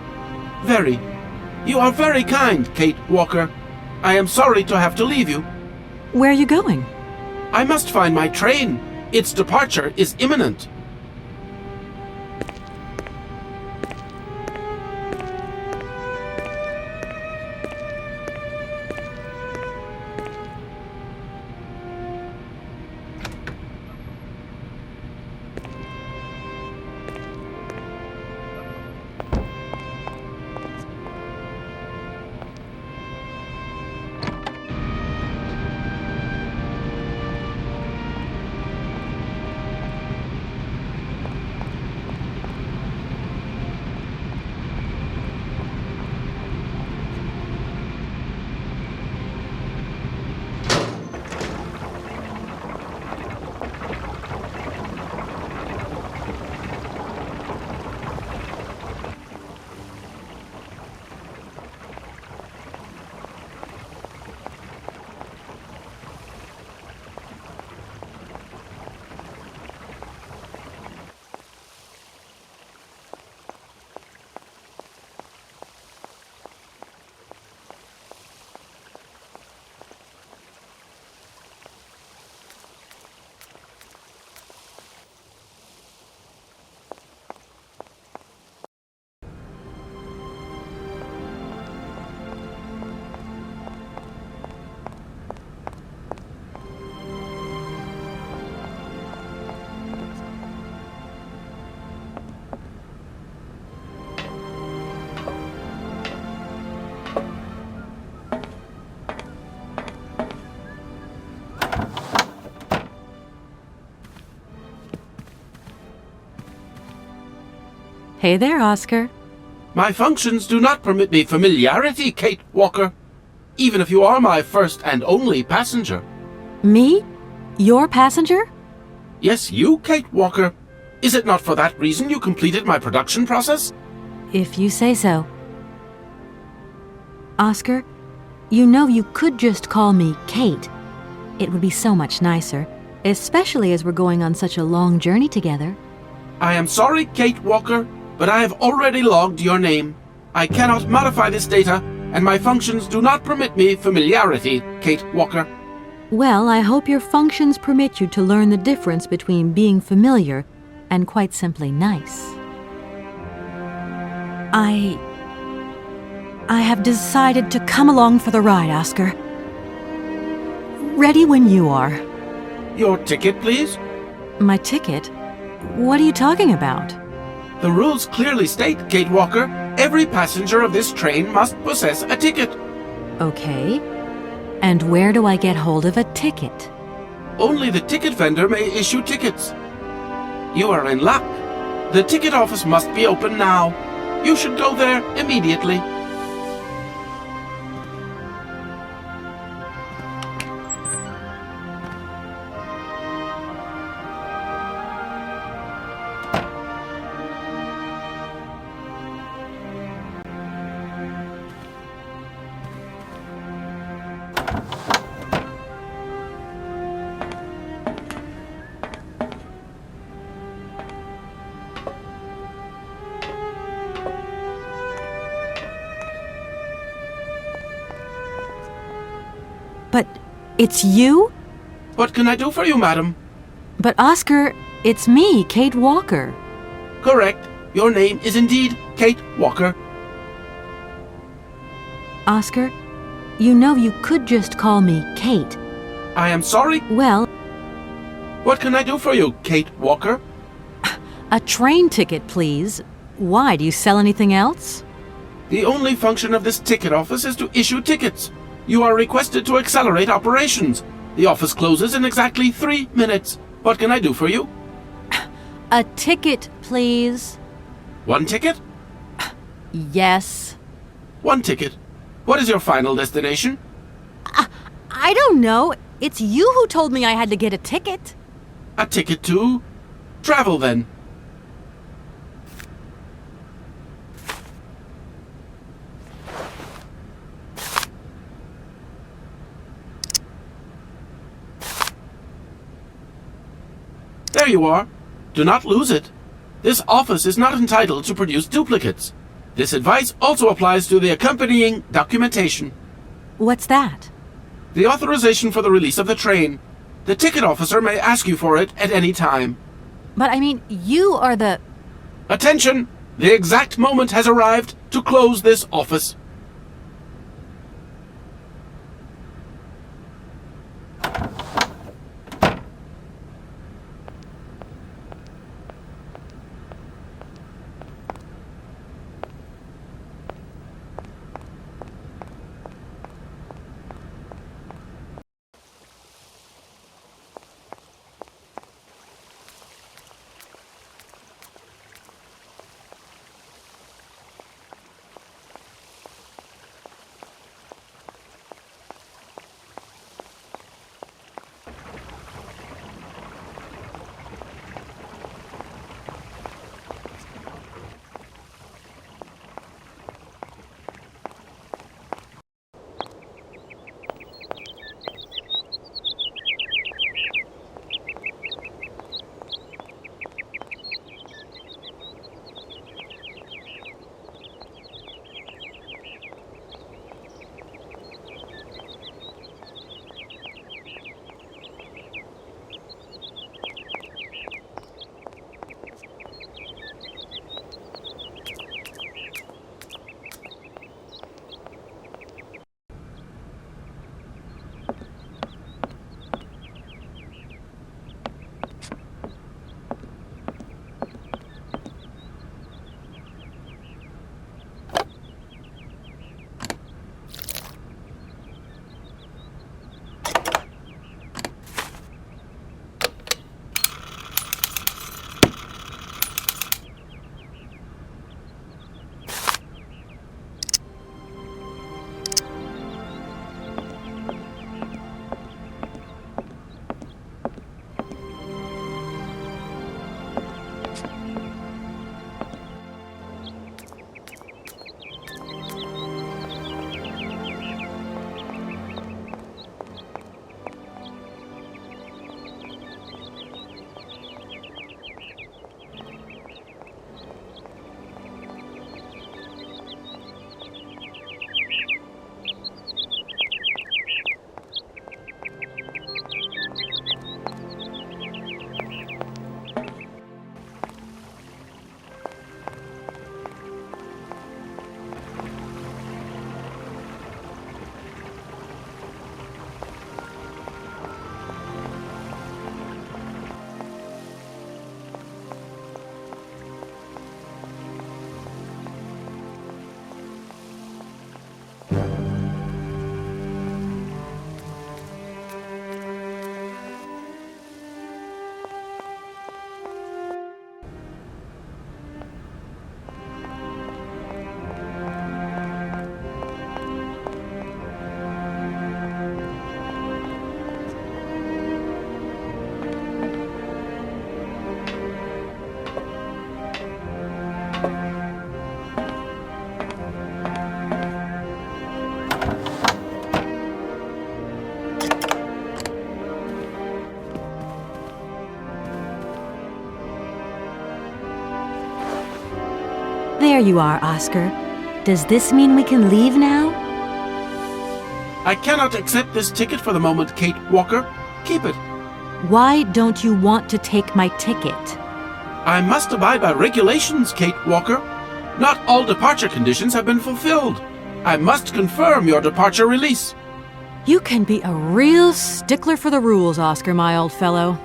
Very. You are very kind, Kate Walker. I am sorry to have to leave you. Where are you going? I must find my train. Its departure is imminent. Hey there, Oscar. My functions do not permit me familiarity, Kate Walker. Even if you are my first and only passenger. Me? Your passenger? Yes, you, Kate Walker. Is it not for that reason you completed my production process? If you say so. Oscar, you know you could just call me Kate. It would be so much nicer, especially as we're going on such a long journey together. I am sorry, Kate Walker, but I have already logged your name. I cannot modify this data, and my functions do not permit me familiarity, Kate Walker. Well, I hope your functions permit you to learn the difference between being familiar and quite simply nice. I have decided to come along for the ride, Oscar. Ready when you are. Your ticket, please? My ticket? What are you talking about? The rules clearly state, Kate Walker, every passenger of this train must possess a ticket. Okay. And where do I get hold of a ticket? Only the ticket vendor may issue tickets. You are in luck. The ticket office must be open now. You should go there immediately. But it's you? What can I do for you, madam? But Oscar, it's me, Kate Walker. Correct. Your name is indeed Kate Walker. Oscar, you know you could just call me Kate. I am sorry. Well, what can I do for you, Kate Walker? A train ticket, please. Why, do you sell anything else? The only function of this ticket office is to issue tickets. You are requested to accelerate operations. The office closes in exactly 3 minutes. What can I do for you? A ticket, please. 1 ticket? Yes. 1 ticket. What is your final destination? I don't know. It's you who told me I had to get a ticket. A ticket to travel, then. There you are. Do not lose it. This office is not entitled to produce duplicates. This advice also applies to the accompanying documentation. What's that? The authorization for the release of the train. The ticket officer may ask you for it at any time. But I mean, you are the... Attention! The exact moment has arrived to close this office. There you are, Oscar. Does this mean we can leave now? I cannot accept this ticket for the moment, Kate Walker. Keep it. Why don't you want to take my ticket? I must abide by regulations, Kate Walker. Not all departure conditions have been fulfilled. I must confirm your departure release. You can be a real stickler for the rules, Oscar, my old fellow.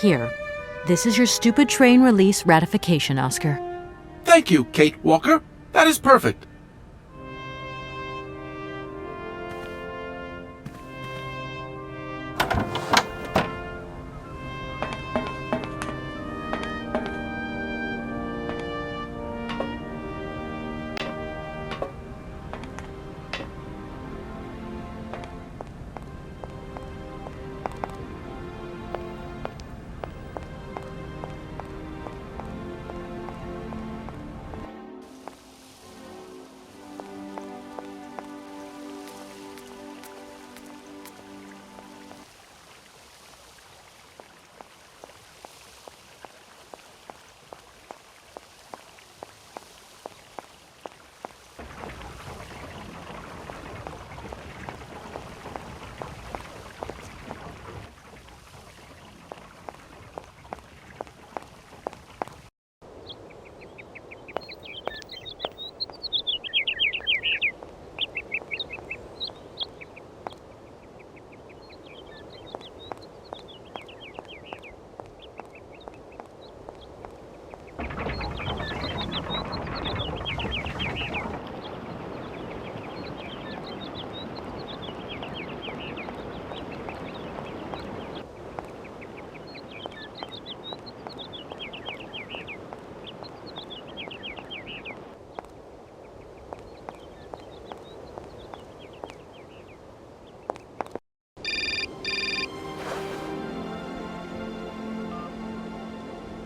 Here, this is your stupid train release ratification, Oscar. Thank you, Kate Walker. That is perfect.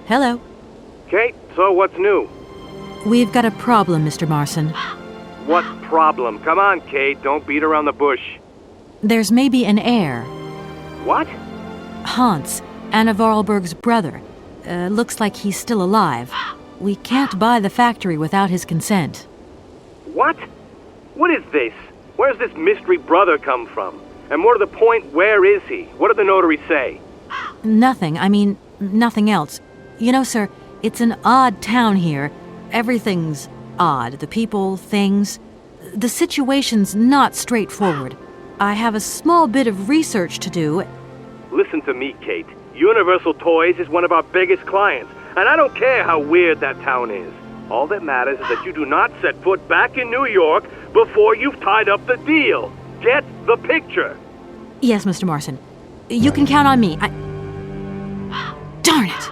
Hello. Kate, so what's new? We've got a problem, Mr. Marson. What problem? Come on, Kate, don't beat around the bush. There's maybe an heir. What? Hans, Anna Voralberg's brother. Looks like he's still alive. We can't buy the factory without his consent. What? What is this? Where's this mystery brother come from? And more to the point, where is he? What did the notary say? Nothing. I mean, nothing else. You know, sir, it's an odd town here. Everything's odd. The people, things. The situation's not straightforward. I have a small bit of research to do. Listen to me, Kate. Universal Toys is one of our biggest clients, and I don't care how weird that town is. All that matters is that you do not set foot back in New York before you've tied up the deal. Get the picture? Yes, Mr. Marson. You can count on me. Darn it!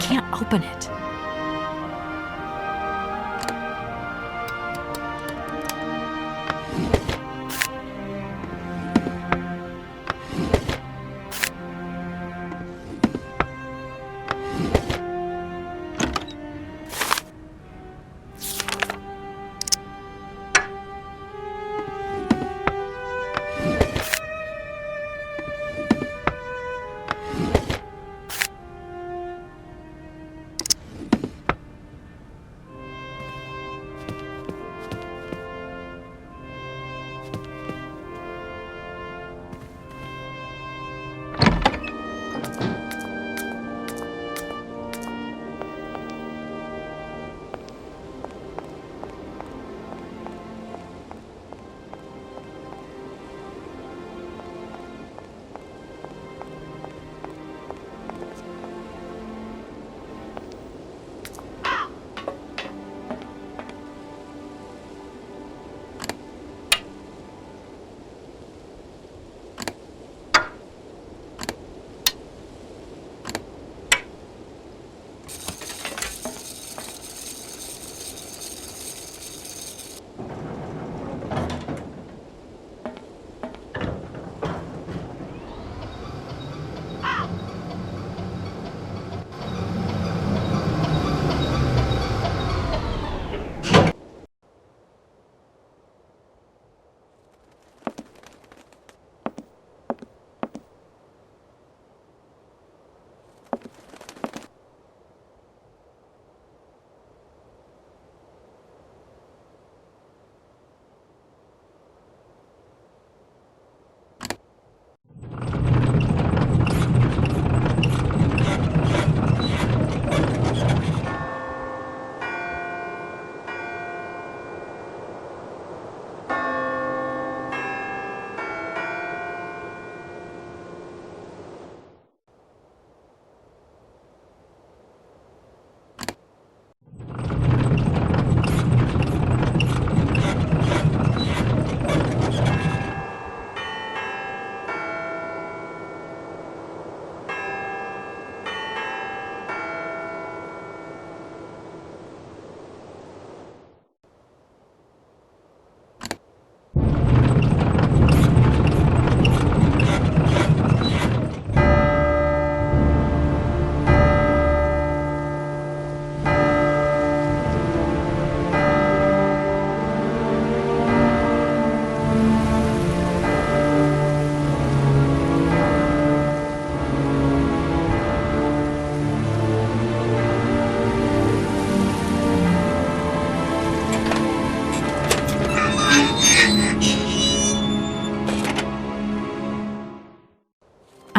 Can't open it.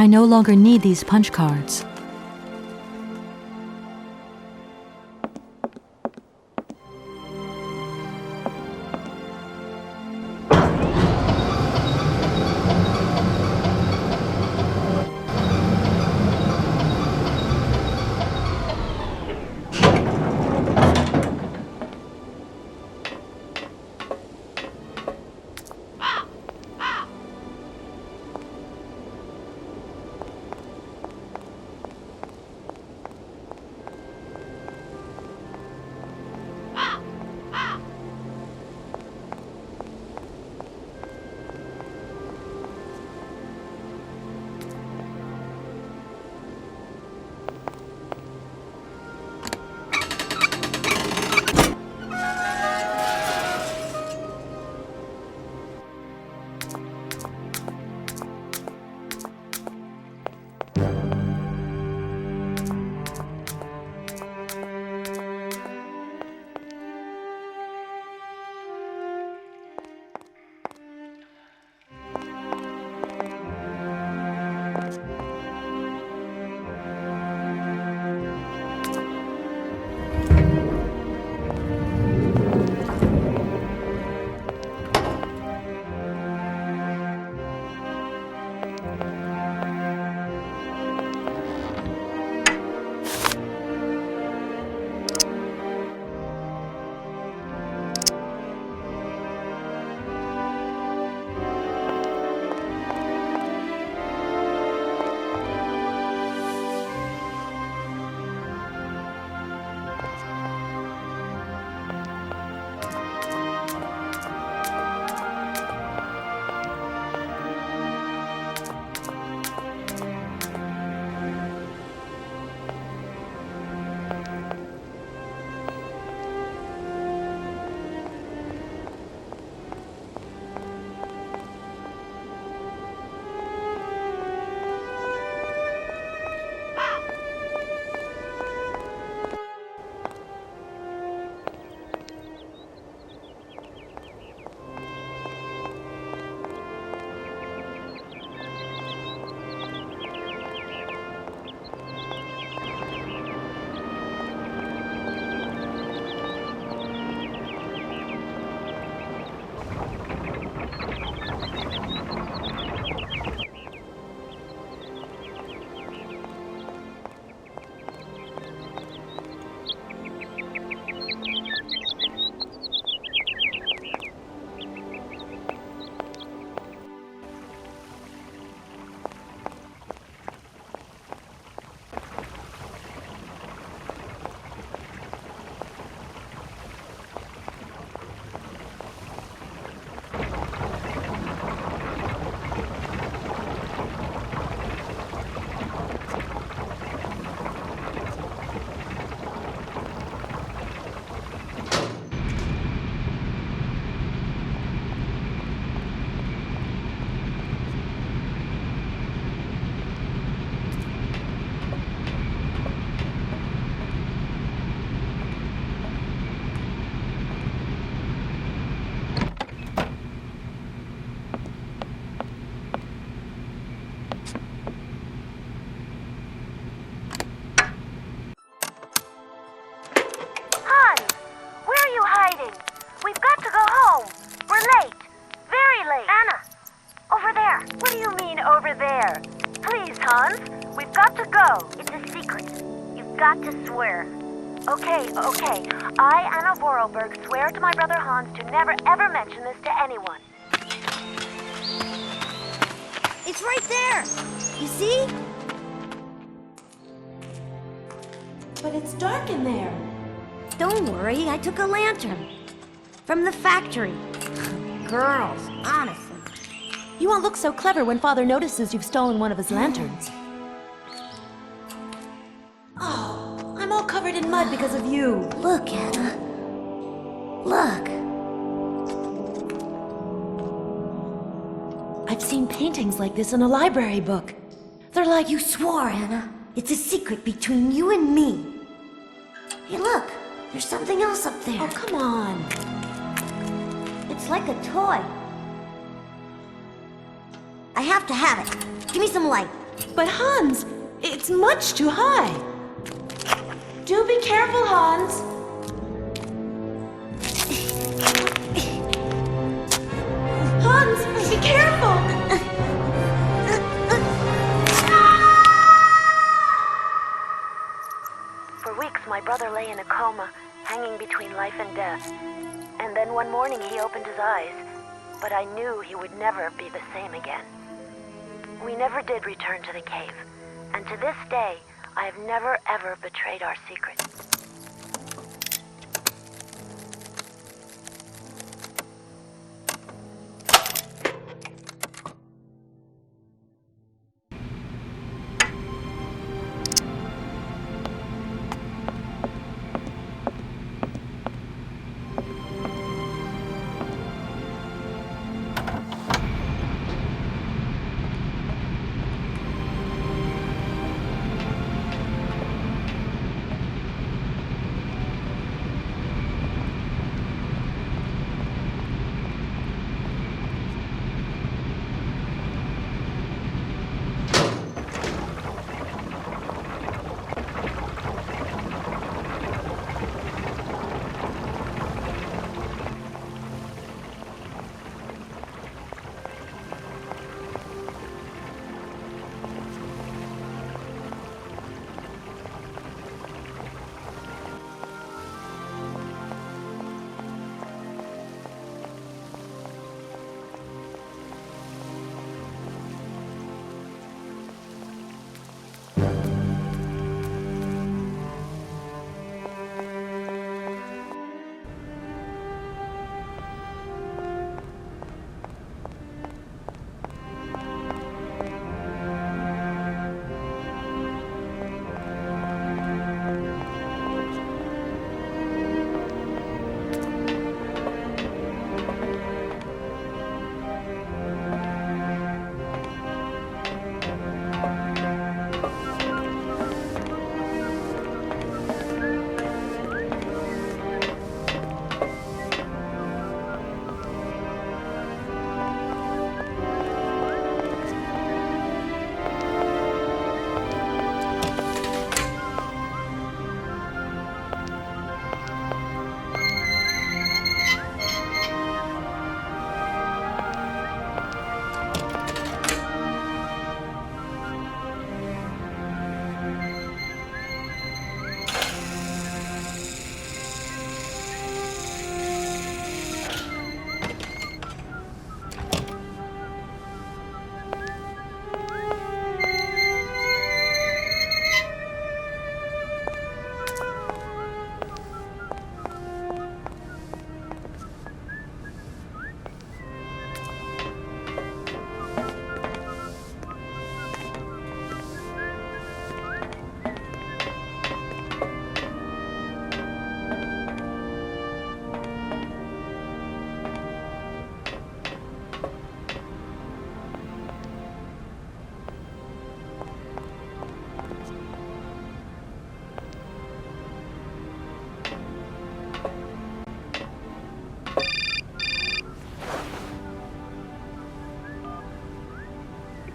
no longer need these punch cards. Okay. I, Anna Voralberg, swear to my brother Hans to never ever mention this to anyone. It's right there! You see? But it's dark in there. Don't worry, I took a lantern. From the factory. Girls, honestly. You won't look so clever when Father notices you've stolen one of his lanterns. Oh, I'm all covered in mud because of you. Look, Anna. Look. I've seen paintings like this in a library book. They're like... You swore, Anna. It's a secret between you and me. Hey, look. There's something else up there. Oh, come on. It's like a toy. I have to have it. Give me some light. But Hans, it's much too high. Do be careful, Hans. Hans, be careful! For weeks, my brother lay in a coma, hanging between life and death. And then one morning he opened his eyes, but I knew he would never be the same again. We never did return to the cave, and to this day, I have never ever betrayed our secret.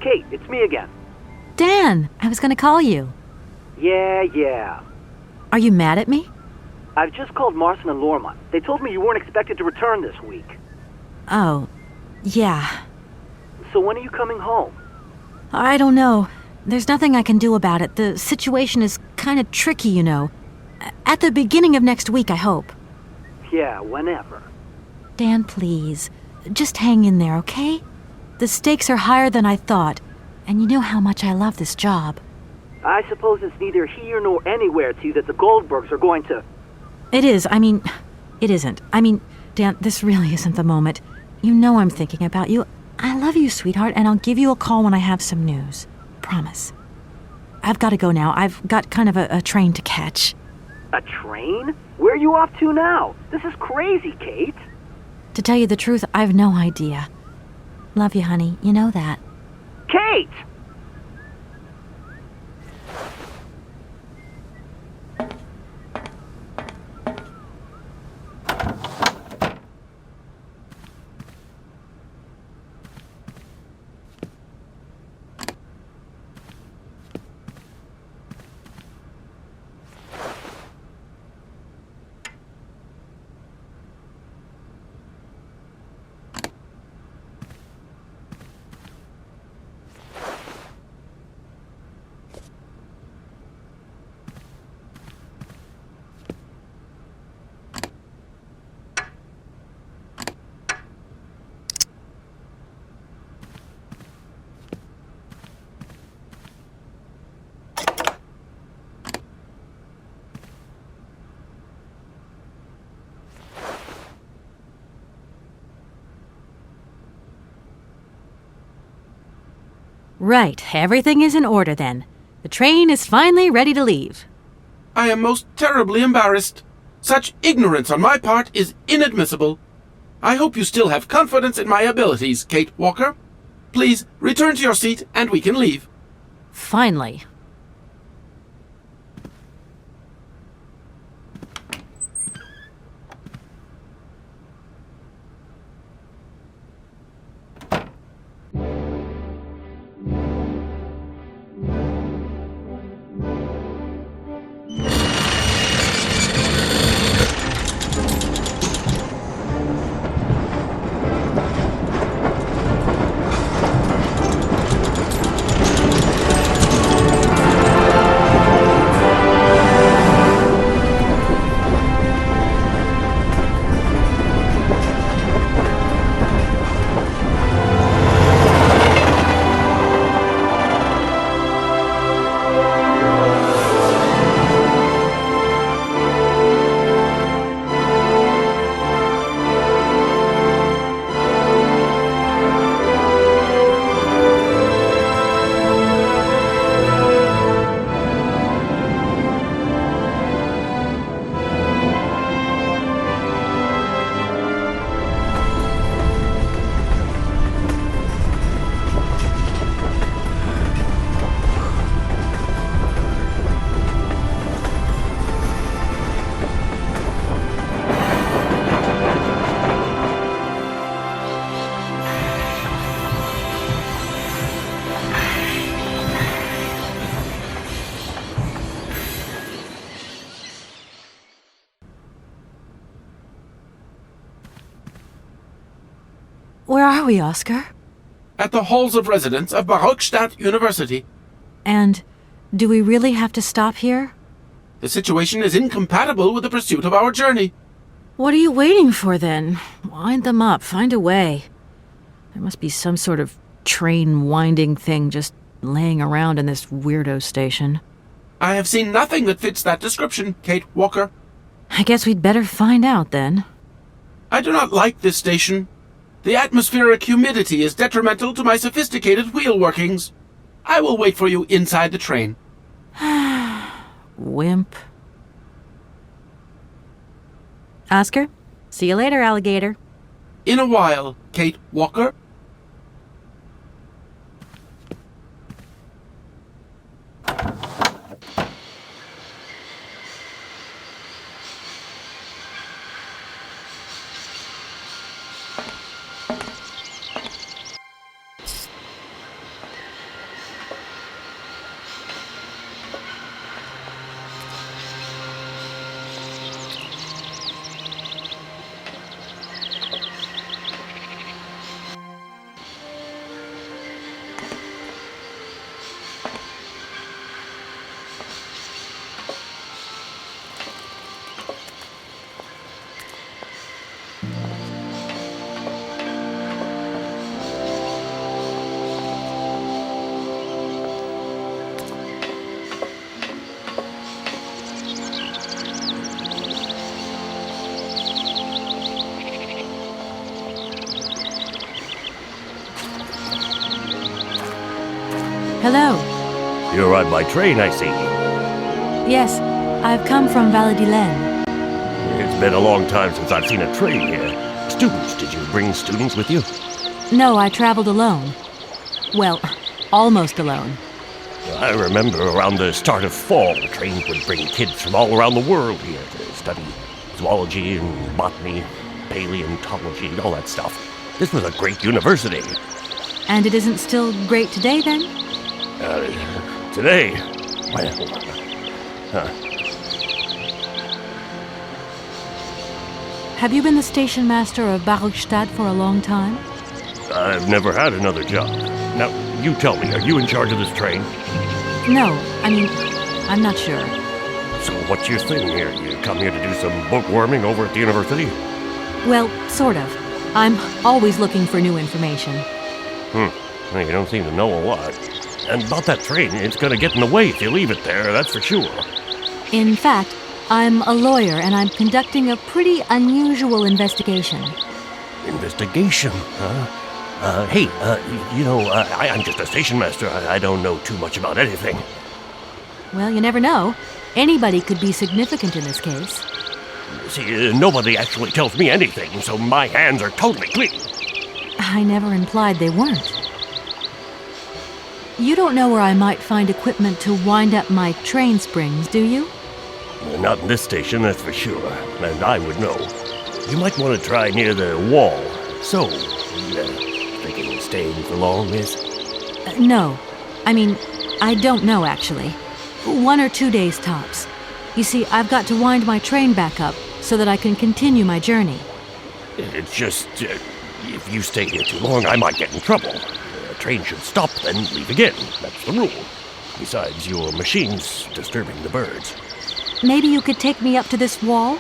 Kate, it's me again. Dan, I was going to call you. Yeah. Are you mad at me? I've just called Marson and Lormont. They told me you weren't expected to return this week. Oh, yeah. So when are you coming home? I don't know. There's nothing I can do about it. The situation is kind of tricky, you know. At the beginning of next week, I hope. Yeah, whenever. Dan, please. Just hang in there, okay? The stakes are higher than I thought, and you know how much I love this job. I suppose it's neither here nor anywhere to you that the Goldbergs are going to... It is. It isn't. Dan, this really isn't the moment. You know I'm thinking about you. I love you, sweetheart, and I'll give you a call when I have some news. Promise. I've got to go now. I've got kind of a train to catch. A train? Where are you off to now? This is crazy, Kate. To tell you the truth, I've no idea. Love you, honey. You know that. Kate! Right, everything is in order then. The train is finally ready to leave. I am most terribly embarrassed. Such ignorance on my part is inadmissible. I hope you still have confidence in my abilities, Kate Walker. Please return to your seat and we can leave. Finally. Where are we, Oscar? At the halls of residence of Barrockstadt University. And do we really have to stop here? The situation is incompatible with the pursuit of our journey. What are you waiting for, then? Wind them up. Find a way. There must be some sort of train-winding thing just laying around in this weirdo station. I have seen nothing that fits that description, Kate Walker. I guess we'd better find out, then. I do not like this station. The atmospheric humidity is detrimental to my sophisticated wheel workings. I will wait for you inside the train. Wimp. Oscar, see you later, alligator. In a while, Kate Walker. Hello. You arrived by train, I see. Yes, I've come from Valadilene. It's been a long time since I've seen a train here. Students, did you bring students with you? No, I traveled alone. Well, almost alone. I remember around the start of fall, the trains would bring kids from all around the world here to study zoology and botany, paleontology, and all that stuff. This was a great university. And it isn't still great today, then? Today? Well, Have you been the station master of Barrockstadt for a long time? I've never had another job. Now, you tell me, are you in charge of this train? No, I mean, I'm not sure. So what's your thing here? You come here to do some bookworming over at the university? Well, sort of. I'm always looking for new information. Well, you don't seem to know a lot. And about that train, it's gonna get in the way if you leave it there, that's for sure. In fact, I'm a lawyer and I'm conducting a pretty unusual investigation. Investigation, huh? Hey, I'm just a station master. I don't know too much about anything. Well, you never know. Anybody could be significant in this case. See, nobody actually tells me anything, so my hands are totally clean. I never implied they weren't. You don't know where I might find equipment to wind up my train springs, do you? Not in this station, that's for sure. And I would know. You might want to try near the wall. So, thinking of staying for long, miss? No. I don't know, actually. 1 or 2 days tops. You see, I've got to wind my train back up so that I can continue my journey. It's just, if you stay here too long, I might get in trouble. The train should stop, then leave again. That's the rule. Besides, your machine's disturbing the birds. Maybe you could take me up to this wall?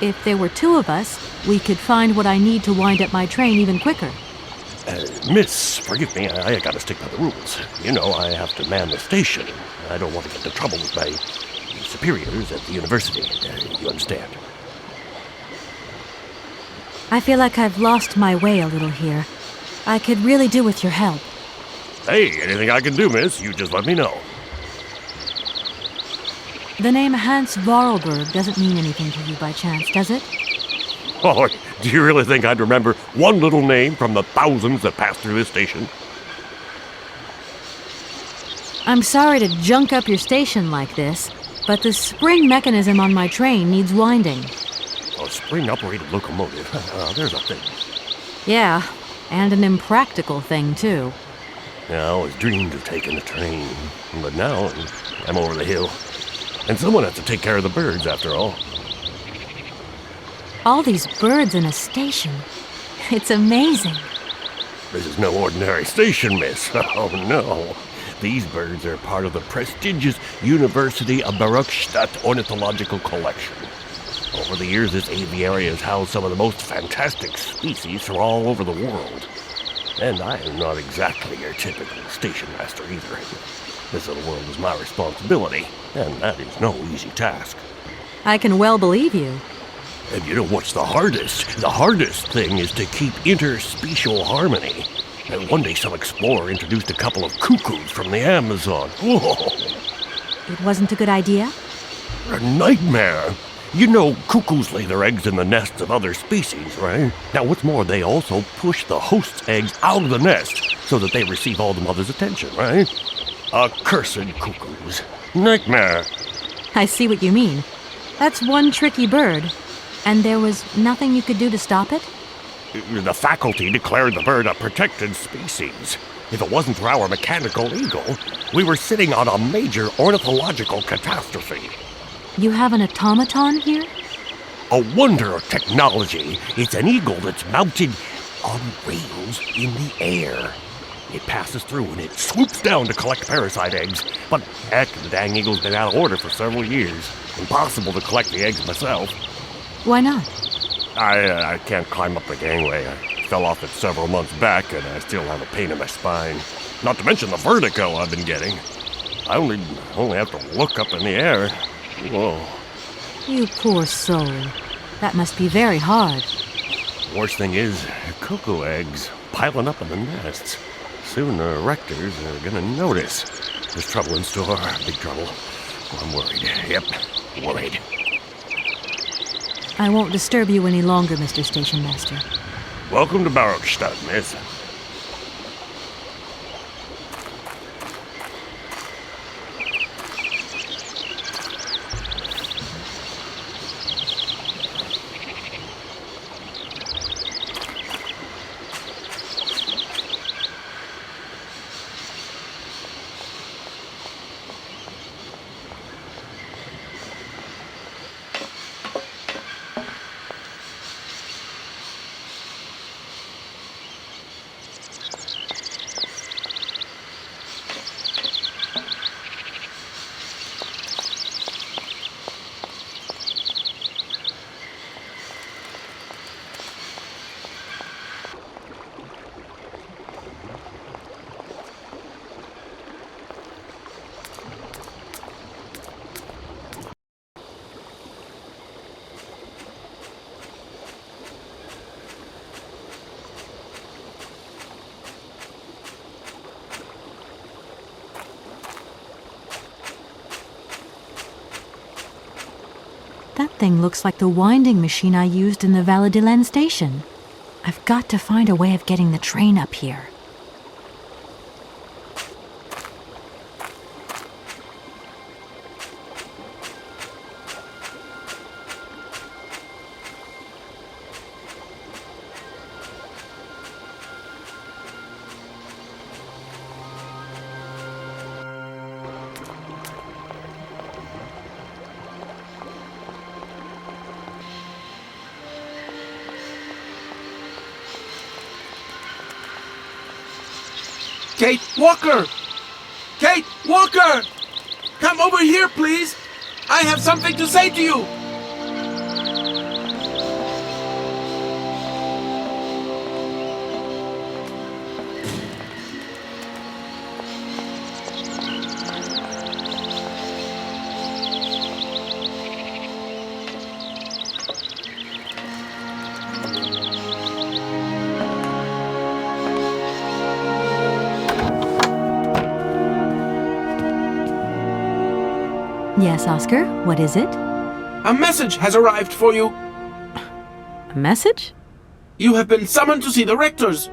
If there were 2 of us, we could find what I need to wind up my train even quicker. Miss, forgive me, I gotta stick by the rules. You know, I have to man the station. I don't want to get into trouble with my superiors at the university. You understand? I feel like I've lost my way a little here. I could really do with your help. Hey, anything I can do, miss, you just let me know. The name Hans Voralberg doesn't mean anything to you by chance, does it? Oh, do you really think I'd remember one little name from the thousands that pass through this station? I'm sorry to junk up your station like this, but the spring mechanism on my train needs winding. A spring-operated locomotive? There's a thing. Yeah, and an impractical thing, too. Yeah, I always dreamed of taking a train, but now I'm over the hill. And someone has to take care of the birds, after all. All these birds in a station. It's amazing. This is no ordinary station, miss. Oh, no. These birds are part of the prestigious University of Barrockstadt Ornithological Collection. Over the years, this aviary has housed some of the most fantastic species from all over the world. And I am not exactly your typical station master either. This little world is my responsibility, and that is no easy task. I can well believe you. And you know what's the hardest? The hardest thing is to keep interspecial harmony. And one day some explorer introduced a couple of cuckoos from the Amazon. Whoa! It wasn't a good idea? A nightmare! You know, cuckoos lay their eggs in the nests of other species, right? Now, what's more, they also push the host's eggs out of the nest so that they receive all the mother's attention, right? Accursed cuckoos. Nightmare. I see what you mean. That's one tricky bird. And there was nothing you could do to stop it? The faculty declared the bird a protected species. If it wasn't for our mechanical eagle, we were sitting on a major ornithological catastrophe. You have an automaton here? A wonder of technology. It's an eagle that's mounted on rails in the air. It passes through and it swoops down to collect parasite eggs. But heck, the dang eagle's been out of order for several years. Impossible to collect the eggs myself. Why not? I can't climb up the gangway. I fell off it several months back, and I still have a pain in my spine. Not to mention the vertigo I've been getting. I only have to look up in the air. Whoa. You poor soul. That must be very hard. Worst thing is, cuckoo eggs piling up in the nests. Soon the rectors are gonna notice. There's trouble in store, big trouble. I'm worried. Yep, worried. I won't disturb you any longer, Mr. Station Master. Welcome to Barrockstadt, miss. That thing looks like the winding machine I used in the Valadilene station. I've got to find a way of getting the train up here. Kate Walker! Kate Walker! Come over here, please! I have something to say to you! Yes, Oscar, what is it? A message has arrived for you. A message? You have been summoned to see the rectors.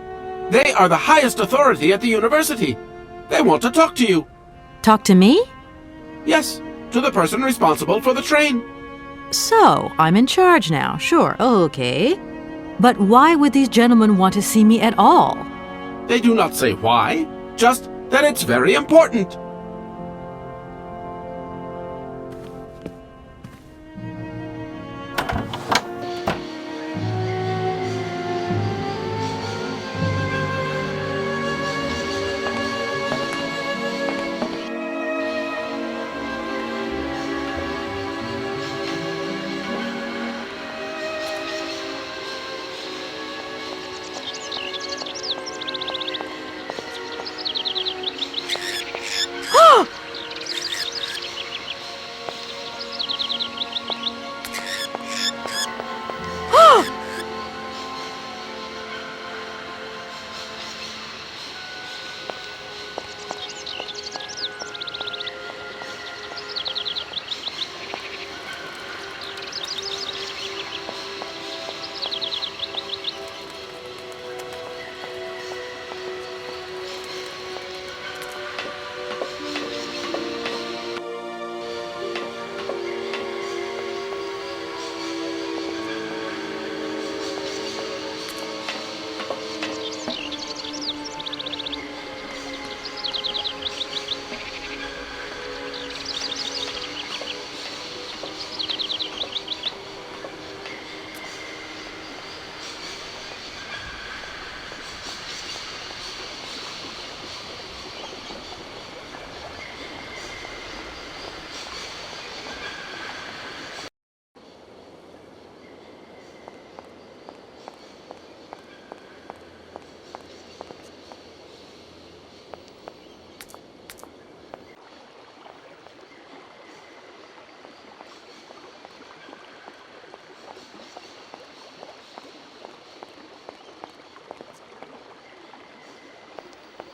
They are the highest authority at the university. They want to talk to you. Talk to me? Yes, to the person responsible for the train. So, I'm in charge now, sure, okay. But why would these gentlemen want to see me at all? They do not say why, just that it's very important.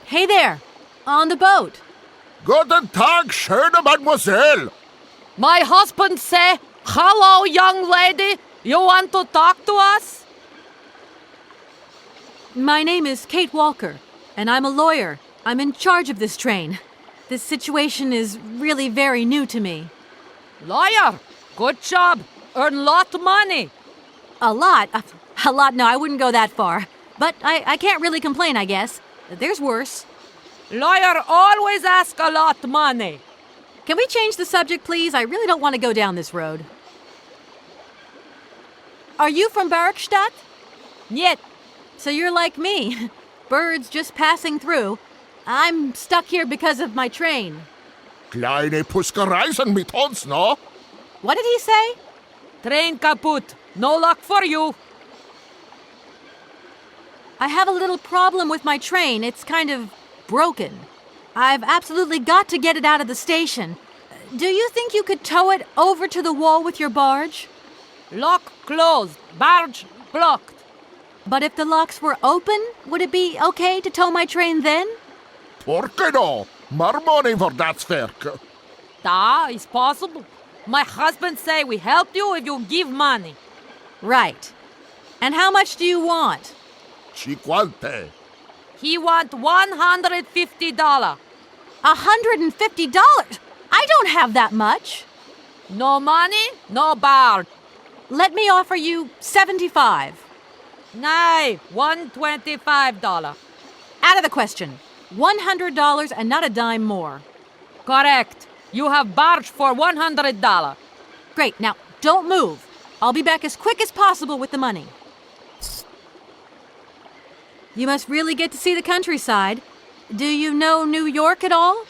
Hey there! On the boat! Guten Tag, schöne Mademoiselle! My husband say, hello, young lady. You want to talk to us? My name is Kate Walker, and I'm a lawyer. I'm in charge of this train. This situation is really very new to me. Lawyer, good job. Earn lot of money. A lot? A lot? No, I wouldn't go that far. But I can't really complain, I guess. There's worse. Lawyer always ask a lot of money. Can we change the subject, please? I really don't want to go down this road. Are you from Barrockstadt? Niet. So you're like me. Birds just passing through. I'm stuck here because of my train. Kleine Puskereisen mit uns, no? What did he say? Train kaput. No luck for you. I have a little problem with my train. It's kind of broken. I've absolutely got to get it out of the station. Do you think you could tow it over to the wall with your barge? Lock closed. Barge blocked. But if the locks were open, would it be okay to tow my train then? Porke no? More money for that werk. Da is possible. My husband say we help you if you give money. Right. And how much do you want? Chiquante. He want $150. $150? I don't have that much. No money, no barge. Let me offer you 75. Nay, $125. Out of the question. $100 and not a dime more. Correct. You have barge for $100. Great. Now, don't move. I'll be back as quick as possible with the money. You must really get to see the countryside. Do you know New York at all?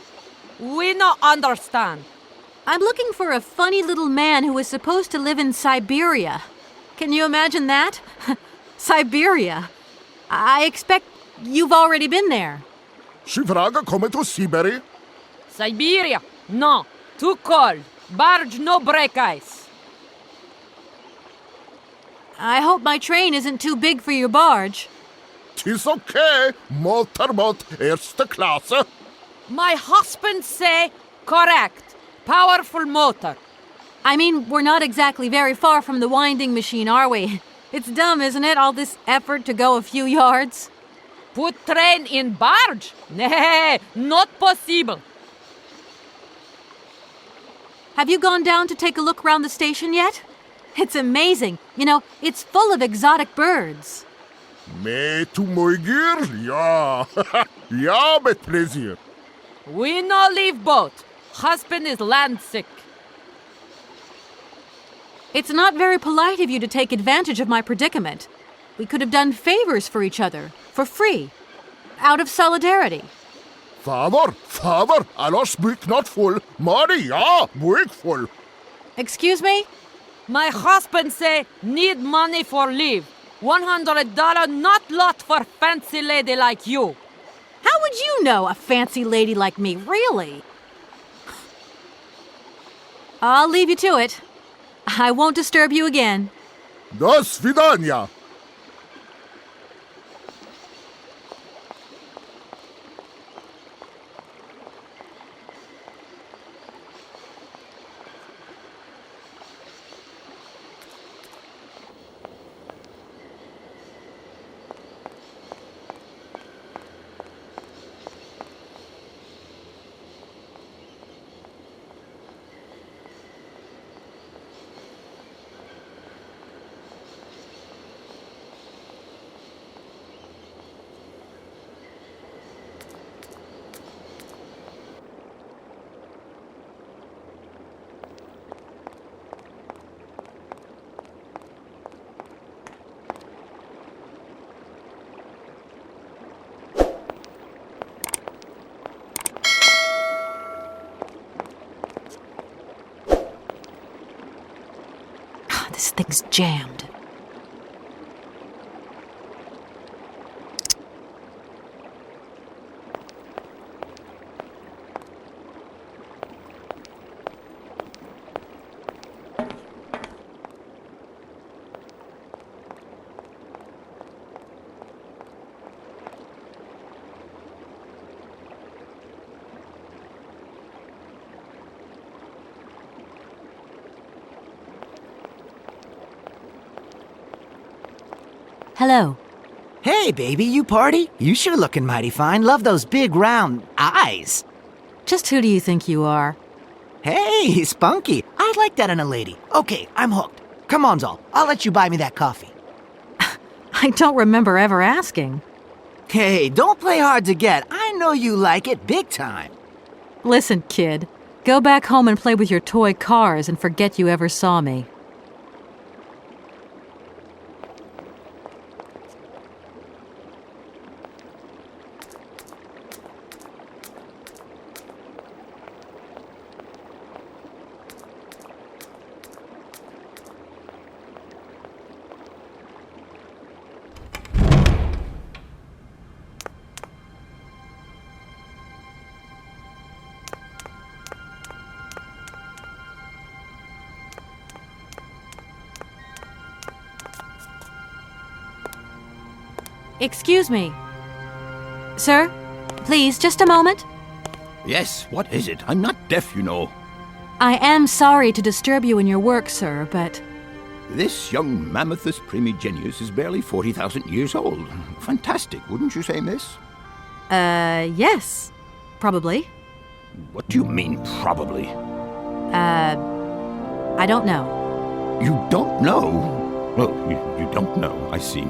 We no understand. I'm looking for a funny little man who is supposed to live in Syberia. Can you imagine that? Syberia. I expect you've already been there. She vraga come to Syberia? Syberia? No. Too cold. Barge no break ice. I hope my train isn't too big for your barge. Tis okay. Motorboat erste Klasse. My husband say correct. Powerful motor. I mean, we're not exactly very far from the winding machine, are we? It's dumb, isn't it, all this effort to go a few yards? Put train in barge? Nay, not possible. Have you gone down to take a look around the station yet? It's amazing. You know, it's full of exotic birds. Me to my girl? Ja. Ja, met plezier. We no leave boat. Husband is land sick. It's not very polite of you to take advantage of my predicament. We could have done favors for each other, for free, out of solidarity. Father, Allah speak not full. Money, ja, break full. Excuse me? My husband say need money for leave. $100 not lot for fancy lady like you. How would you know a fancy lady like me, really? I'll leave you to it. I won't disturb you again. До свидания. This thing's jammed. Hello. Hey, baby, you party? You sure looking mighty fine. Love those big, round eyes. Just who do you think you are? Hey, spunky. I'd like that in a lady. Okay, I'm hooked. Come on, Zol. I'll let you buy me that coffee. I don't remember ever asking. Hey, don't play hard to get. I know you like it big time. Listen, kid. Go back home and play with your toy cars and forget you ever saw me. Excuse me. Sir, please, just a moment. Yes, what is it? I'm not deaf, you know. I am sorry to disturb you in your work, sir, but... This young Mammothus primigenius is barely 40,000 years old. Fantastic, wouldn't you say, miss? Yes. Probably. What do you mean, probably? I don't know. You don't know? Oh, you don't know, I see.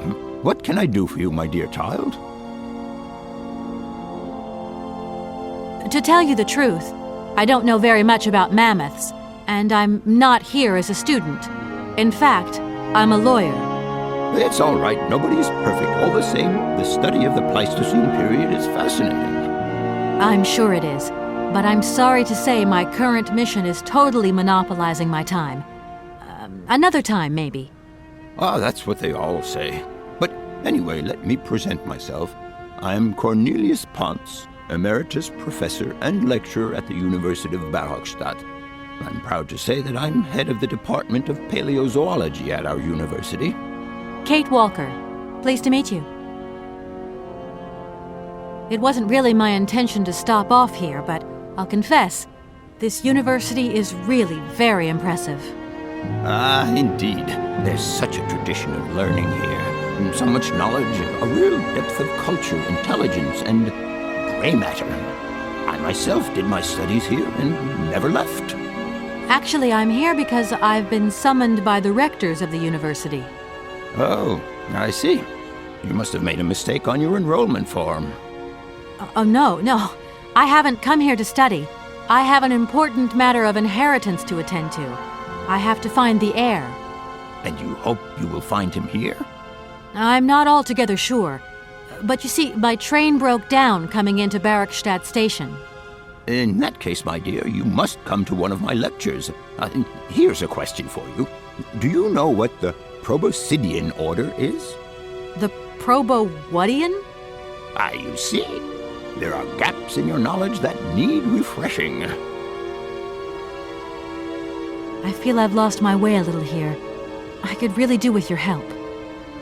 What can I do for you, my dear child? To tell you the truth, I don't know very much about mammoths, and I'm not here as a student. In fact, I'm a lawyer. It's all right. Nobody's perfect. All the same, the study of the Pleistocene period is fascinating. I'm sure it is, but I'm sorry to say my current mission is totally monopolizing my time. Another time, maybe. Ah, that's what they all say. But anyway, let me present myself. I'm Cornelius Ponce, Emeritus Professor and Lecturer at the University of Barrockstadt. I'm proud to say that I'm head of the Department of Paleozoology at our university. Kate Walker. Pleased to meet you. It wasn't really my intention to stop off here, but I'll confess, this university is really very impressive. Ah, indeed. There's such a tradition of learning here. And so much knowledge, a real depth of culture, intelligence, and gray matter. I myself did my studies here and never left. Actually, I'm here because I've been summoned by the rectors of the university. Oh, I see. You must have made a mistake on your enrollment form. Oh, no. I haven't come here to study. I have an important matter of inheritance to attend to. I have to find the heir. And you hope you will find him here? I'm not altogether sure. But you see, my train broke down coming into Barrockstadt Station. In that case, my dear, you must come to one of my lectures. Here's a question for you. Do you know what the Proboscidean order is? The Probo-whatian? Ah, you see. There are gaps in your knowledge that need refreshing. I feel I've lost my way a little here. I could really do with your help.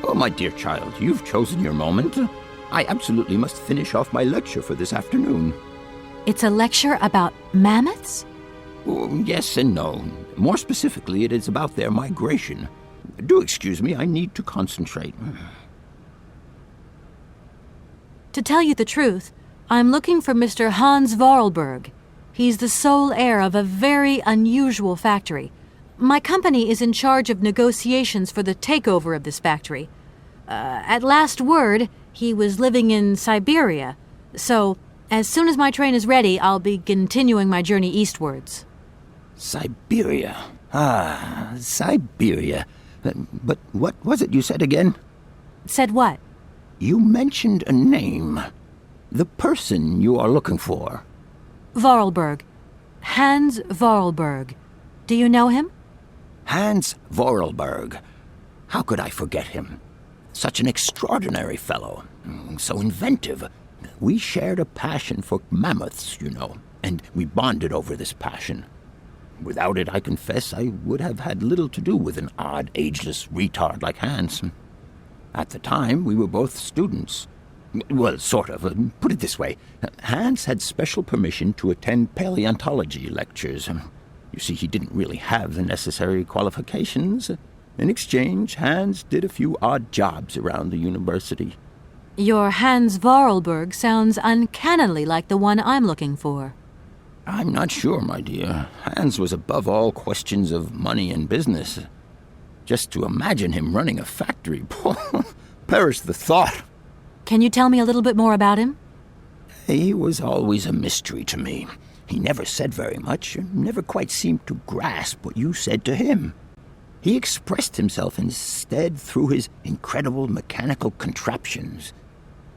Oh, my dear child, you've chosen your moment. I absolutely must finish off my lecture for this afternoon. It's a lecture about mammoths? Oh, yes and no. More specifically, it is about their migration. Do excuse me, I need to concentrate. To tell you the truth, I'm looking for Mr. Hans Voralberg. He's the sole heir of a very unusual factory. My company is in charge of negotiations for the takeover of this factory. At last word, he was living in Syberia. So, as soon as my train is ready, I'll be continuing my journey eastwards. Syberia. Ah, Syberia. But what was it you said again? Said what? You mentioned a name. The person you are looking for. Voralberg. Hans Voralberg. Do you know him? Hans Voralberg. How could I forget him? Such an extraordinary fellow. So inventive. We shared a passion for mammoths, you know, and we bonded over this passion. Without it, I confess, I would have had little to do with an odd, ageless retard like Hans. At the time, we were both students. Well, sort of. Put it this way. Hans had special permission to attend paleontology lectures. You see, he didn't really have the necessary qualifications. In exchange, Hans did a few odd jobs around the university. Your Hans Voralberg sounds uncannily like the one I'm looking for. I'm not sure, my dear. Hans was above all questions of money and business. Just to imagine him running a factory, perish the thought. Can you tell me a little bit more about him? He was always a mystery to me. He never said very much, never quite seemed to grasp what you said to him. He expressed himself instead through his incredible mechanical contraptions.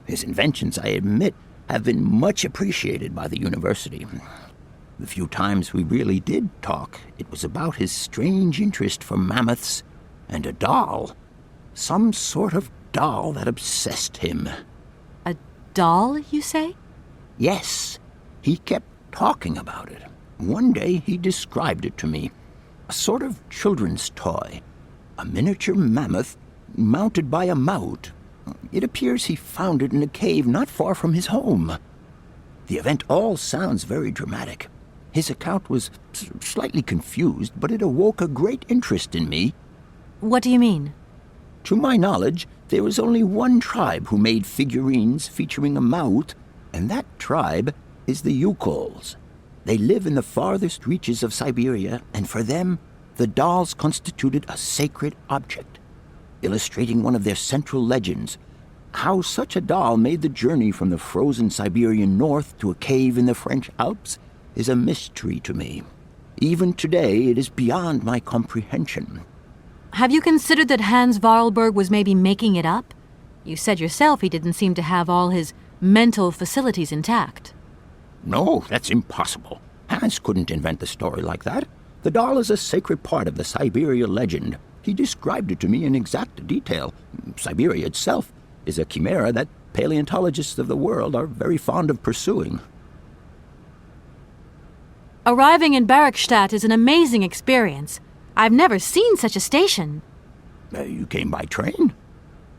His inventions, I admit, have been much appreciated by the university. The few times we really did talk, it was about his strange interest for mammoths and a doll. Some sort of doll that obsessed him. A doll, you say? Yes. He kept talking about it. One day he described it to me. A sort of children's toy. A miniature mammoth mounted by a maut. It appears he found it in a cave not far from his home. The event all sounds very dramatic. His account was slightly confused, but it awoke a great interest in me. What do you mean? To my knowledge, there is only one tribe who made figurines featuring a mammoth, and that tribe is the Yukols. They live in the farthest reaches of Syberia, and for them, the dolls constituted a sacred object, illustrating one of their central legends. How such a doll made the journey from the frozen Siberian north to a cave in the French Alps is a mystery to me. Even today, it is beyond my comprehension. Have you considered that Hans Voralberg was maybe making it up? You said yourself he didn't seem to have all his mental facilities intact. No, that's impossible. Hans couldn't invent a story like that. The doll is a sacred part of the Syberia legend. He described it to me in exact detail. Syberia itself is a chimera that paleontologists of the world are very fond of pursuing. Arriving in Barrockstadt is an amazing experience. I've never seen such a station. You came by train?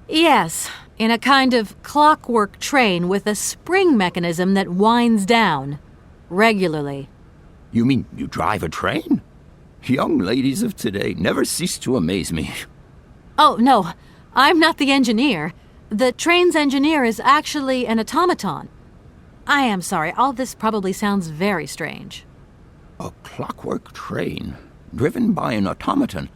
Yes, in a kind of clockwork train with a spring mechanism that winds down regularly. You mean you drive a train? Young ladies of today never cease to amaze me. Oh, no, I'm not the engineer. The train's engineer is actually an automaton. I am sorry, all this probably sounds very strange. A clockwork train, driven by an automaton.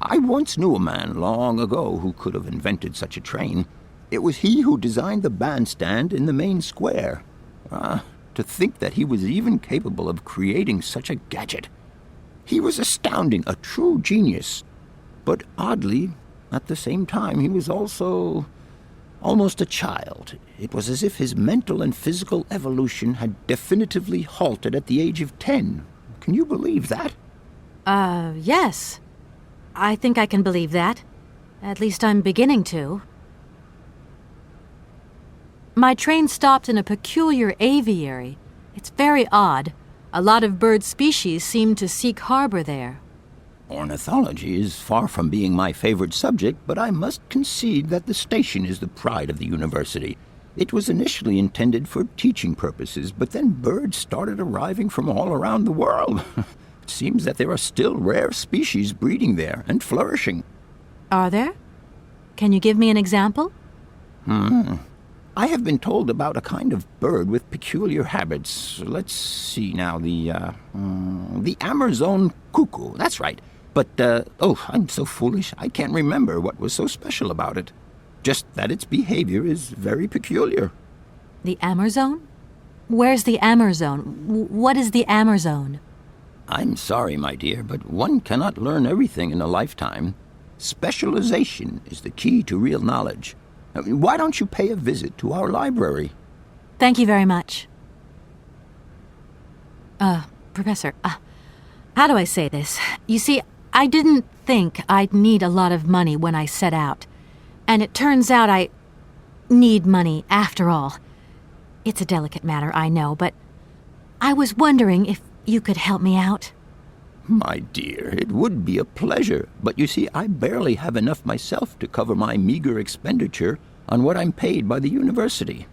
I once knew a man long ago who could have invented such a train. It was he who designed the bandstand in the main square. To think that he was even capable of creating such a gadget. He was astounding, a true genius. But oddly, at the same time, he was also almost a child. It was as if his mental and physical evolution had definitively halted at the age of 10. Can you believe that? Yes. I think I can believe that. At least I'm beginning to. My train stopped in a peculiar aviary. It's very odd. A lot of bird species seem to seek harbor there. Ornithology is far from being my favorite subject, but I must concede that the station is the pride of the university. It was initially intended for teaching purposes, but then birds started arriving from all around the world. It seems that there are still rare species breeding there and flourishing. Are there? Can you give me an example? I have been told about a kind of bird with peculiar habits. Let's see now, the Amazon cuckoo, that's right. But, I'm so foolish, I can't remember what was so special about it. Just that its behavior is very peculiar. The Amazon? Where's the Amazon? What is the Amazon? I'm sorry, my dear, but one cannot learn everything in a lifetime. Specialization is the key to real knowledge. Why don't you pay a visit to our library? Thank you very much. Professor, how do I say this? You see, I didn't think I'd need a lot of money when I set out. And it turns out I need money after all. It's a delicate matter, I know, but I was wondering if you could help me out. My dear, it would be a pleasure, but you see, I barely have enough myself to cover my meager expenditure on what I'm paid by the university.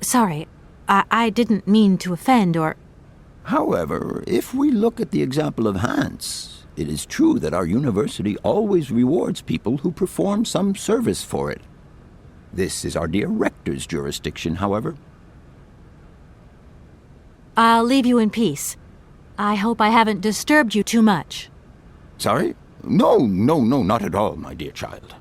Sorry, I didn't mean to offend or... However, if we look at the example of Hans, it is true that our university always rewards people who perform some service for it. This is our dear rector's jurisdiction, however. I'll leave you in peace. I hope I haven't disturbed you too much. Sorry? No, not at all, my dear child.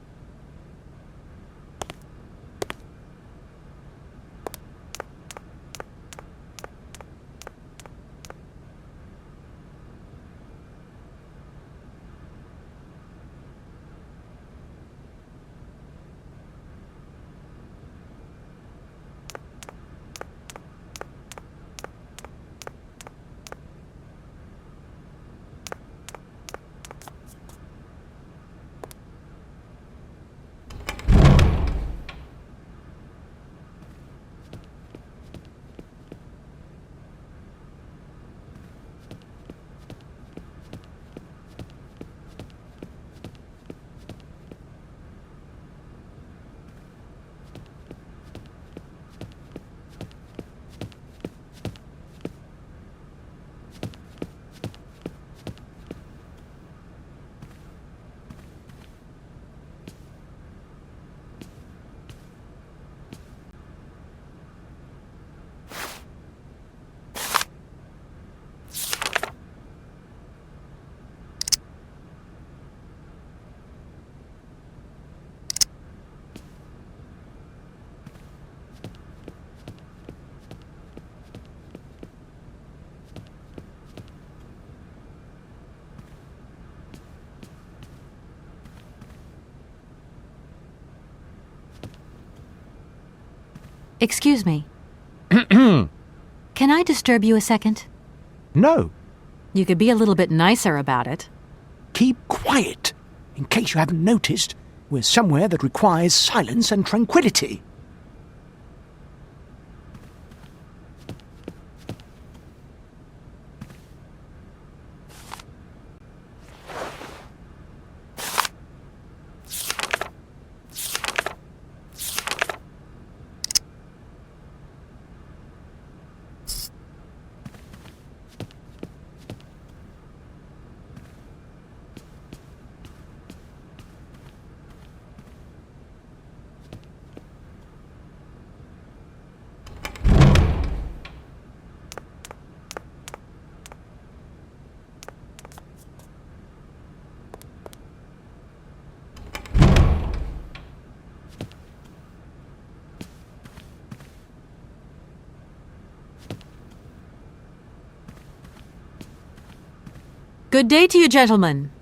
Excuse me. Can I disturb you a second? No. You could be a little bit nicer about it. Keep quiet. In case you haven't noticed, we're somewhere that requires silence and tranquility. Good day to you, gentlemen.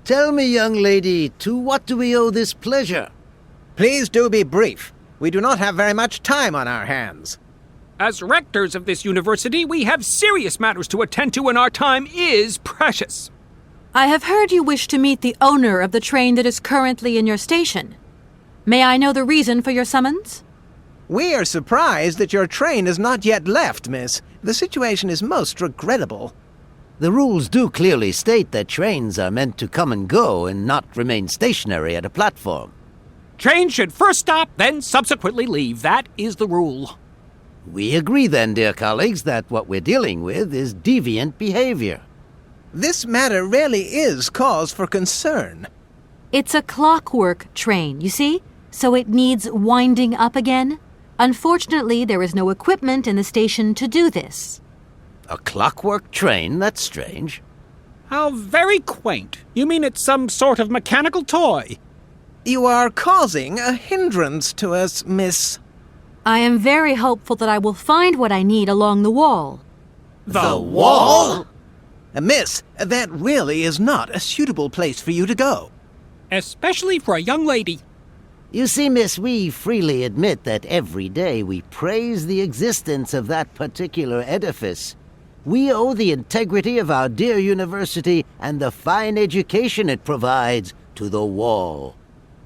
Tell me, young lady, to what do we owe this pleasure? Please do be brief. We do not have very much time on our hands. As rectors of this university, we have serious matters to attend to, and our time is precious. I have heard you wish to meet the owner of the train that is currently in your station. May I know the reason for your summons? We are surprised that your train has not yet left, miss. The situation is most regrettable. The rules do clearly state that trains are meant to come and go and not remain stationary at a platform. Trains should first stop, then subsequently leave. That is the rule. We agree then, dear colleagues, that what we're dealing with is deviant behavior. This matter really is cause for concern. It's a clockwork train, you see? So it needs winding up again. Unfortunately, there is no equipment in the station to do this. A clockwork train? That's strange. How very quaint. You mean it's some sort of mechanical toy? You are causing a hindrance to us, miss. I am very hopeful that I will find what I need along the wall. The wall? Miss, that really is not a suitable place for you to go. Especially for a young lady. You see, miss, we freely admit that every day we praise the existence of that particular edifice. We owe the integrity of our dear university and the fine education it provides to the wall.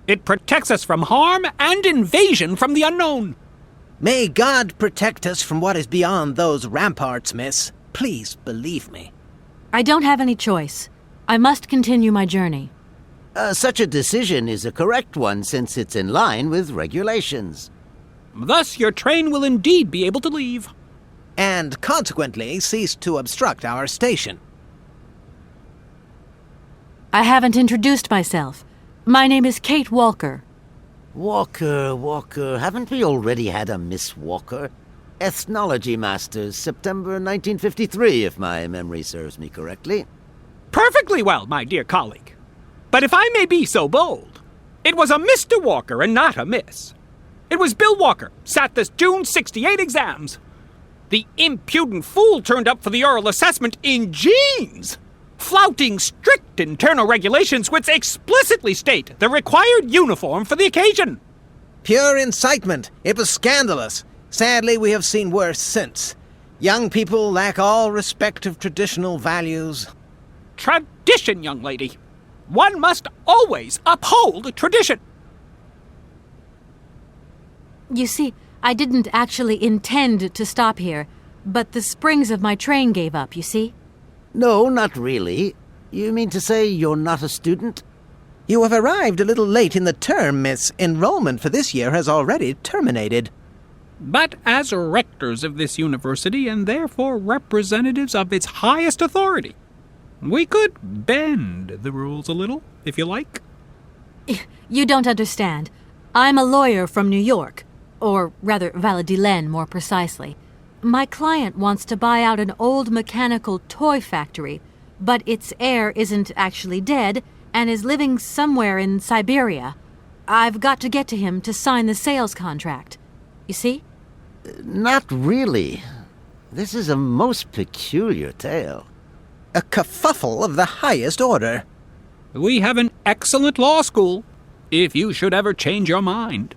It protects us from harm and invasion from the unknown. May God protect us from what is beyond those ramparts, miss. Please believe me. I don't have any choice. I must continue my journey. Such a decision is a correct one since it's in line with regulations. Thus, your train will indeed be able to leave. And consequently cease to obstruct our station. I haven't introduced myself. My name is Kate Walker. Walker. Haven't we already had a Miss Walker? Ethnology Masters, September 1953, if my memory serves me correctly. Perfectly well, my dear colleague. But if I may be so bold, it was a Mr. Walker and not a Miss. It was Bill Walker, sat this June 68 exams. The impudent fool turned up for the oral assessment in jeans, flouting strict internal regulations which explicitly state the required uniform for the occasion. Pure incitement. It was scandalous. Sadly, we have seen worse since. Young people lack all respect of traditional values. Tradition, young lady. One must always uphold tradition. You see, I didn't actually intend to stop here, but the springs of my train gave up, you see? No, not really. You mean to say you're not a student? You have arrived a little late in the term, miss. Enrollment for this year has already terminated. But as rectors of this university, and therefore representatives of its highest authority, we could bend the rules a little, if you like. You don't understand. I'm a lawyer from New York. Or rather, Valadilene, more precisely. My client wants to buy out an old mechanical toy factory, but its heir isn't actually dead and is living somewhere in Syberia. I've got to get to him to sign the sales contract. You see? Not really. This is a most peculiar tale. A kerfuffle of the highest order. We have an excellent law school, if you should ever change your mind.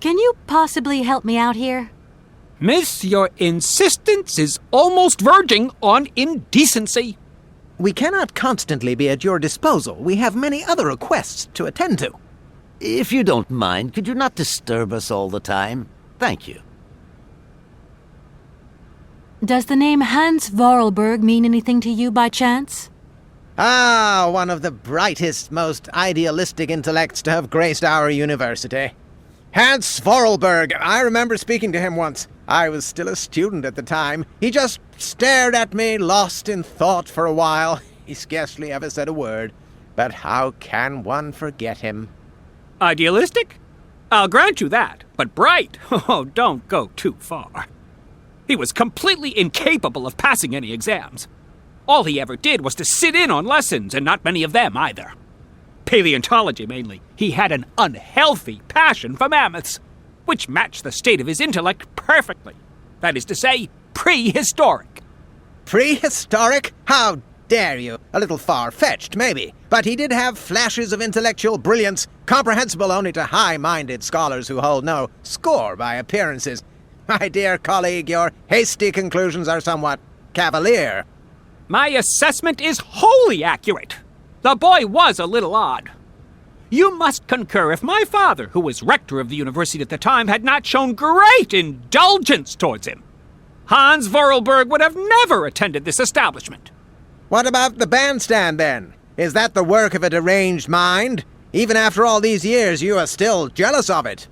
Can you possibly help me out here? Miss, your insistence is almost verging on indecency. We cannot constantly be at your disposal. We have many other requests to attend to. If you don't mind, could you not disturb us all the time? Thank you. Does the name Hans Voralberg mean anything to you by chance? Ah, one of the brightest, most idealistic intellects to have graced our university. Hans Voralberg. I remember speaking to him once. I was still a student at the time. He just stared at me, lost in thought for a while. He scarcely ever said a word. But how can one forget him? Idealistic? I'll grant you that. But bright? Oh, don't go too far. He was completely incapable of passing any exams. All he ever did was to sit in on lessons, and not many of them either. Paleontology, mainly. He had an unhealthy passion for mammoths, which matched the state of his intellect perfectly. That is to say, prehistoric. Prehistoric? How dare you? A little far-fetched, maybe. But he did have flashes of intellectual brilliance, comprehensible only to high-minded scholars who hold no score by appearances. My dear colleague, your hasty conclusions are somewhat cavalier. My assessment is wholly accurate. The boy was a little odd. You must concur if my father, who was rector of the university at the time, had not shown great indulgence towards him. Hans Voralberg would have never attended this establishment. What about the bandstand, then? Is that the work of a deranged mind? Even after all these years, you are still jealous of it.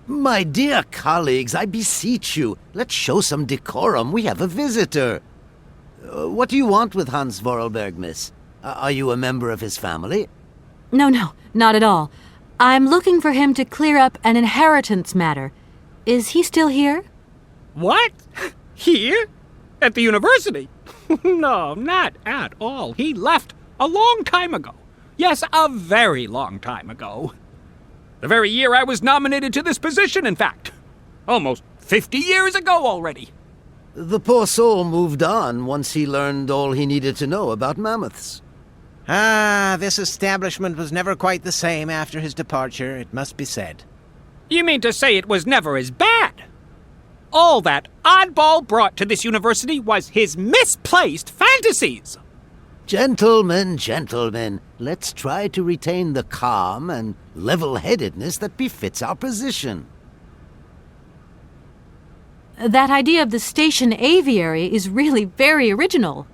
My dear colleagues, I beseech you, let's show some decorum. We have a visitor. What do you want with Hans Voralberg, miss? Are you a member of his family? No, not at all. I'm looking for him to clear up an inheritance matter. Is he still here? What? Here? At the university? No, not at all. He left a long time ago. Yes, a very long time ago. The very year I was nominated to this position, in fact. Almost 50 years ago already. The poor soul moved on once he learned all he needed to know about mammoths. Ah, this establishment was never quite the same after his departure, it must be said. You mean to say it was never as bad? All that oddball brought to this university was his misplaced fantasies. Gentlemen, let's try to retain the calm and level-headedness that befits our position. That idea of the station aviary is really very original.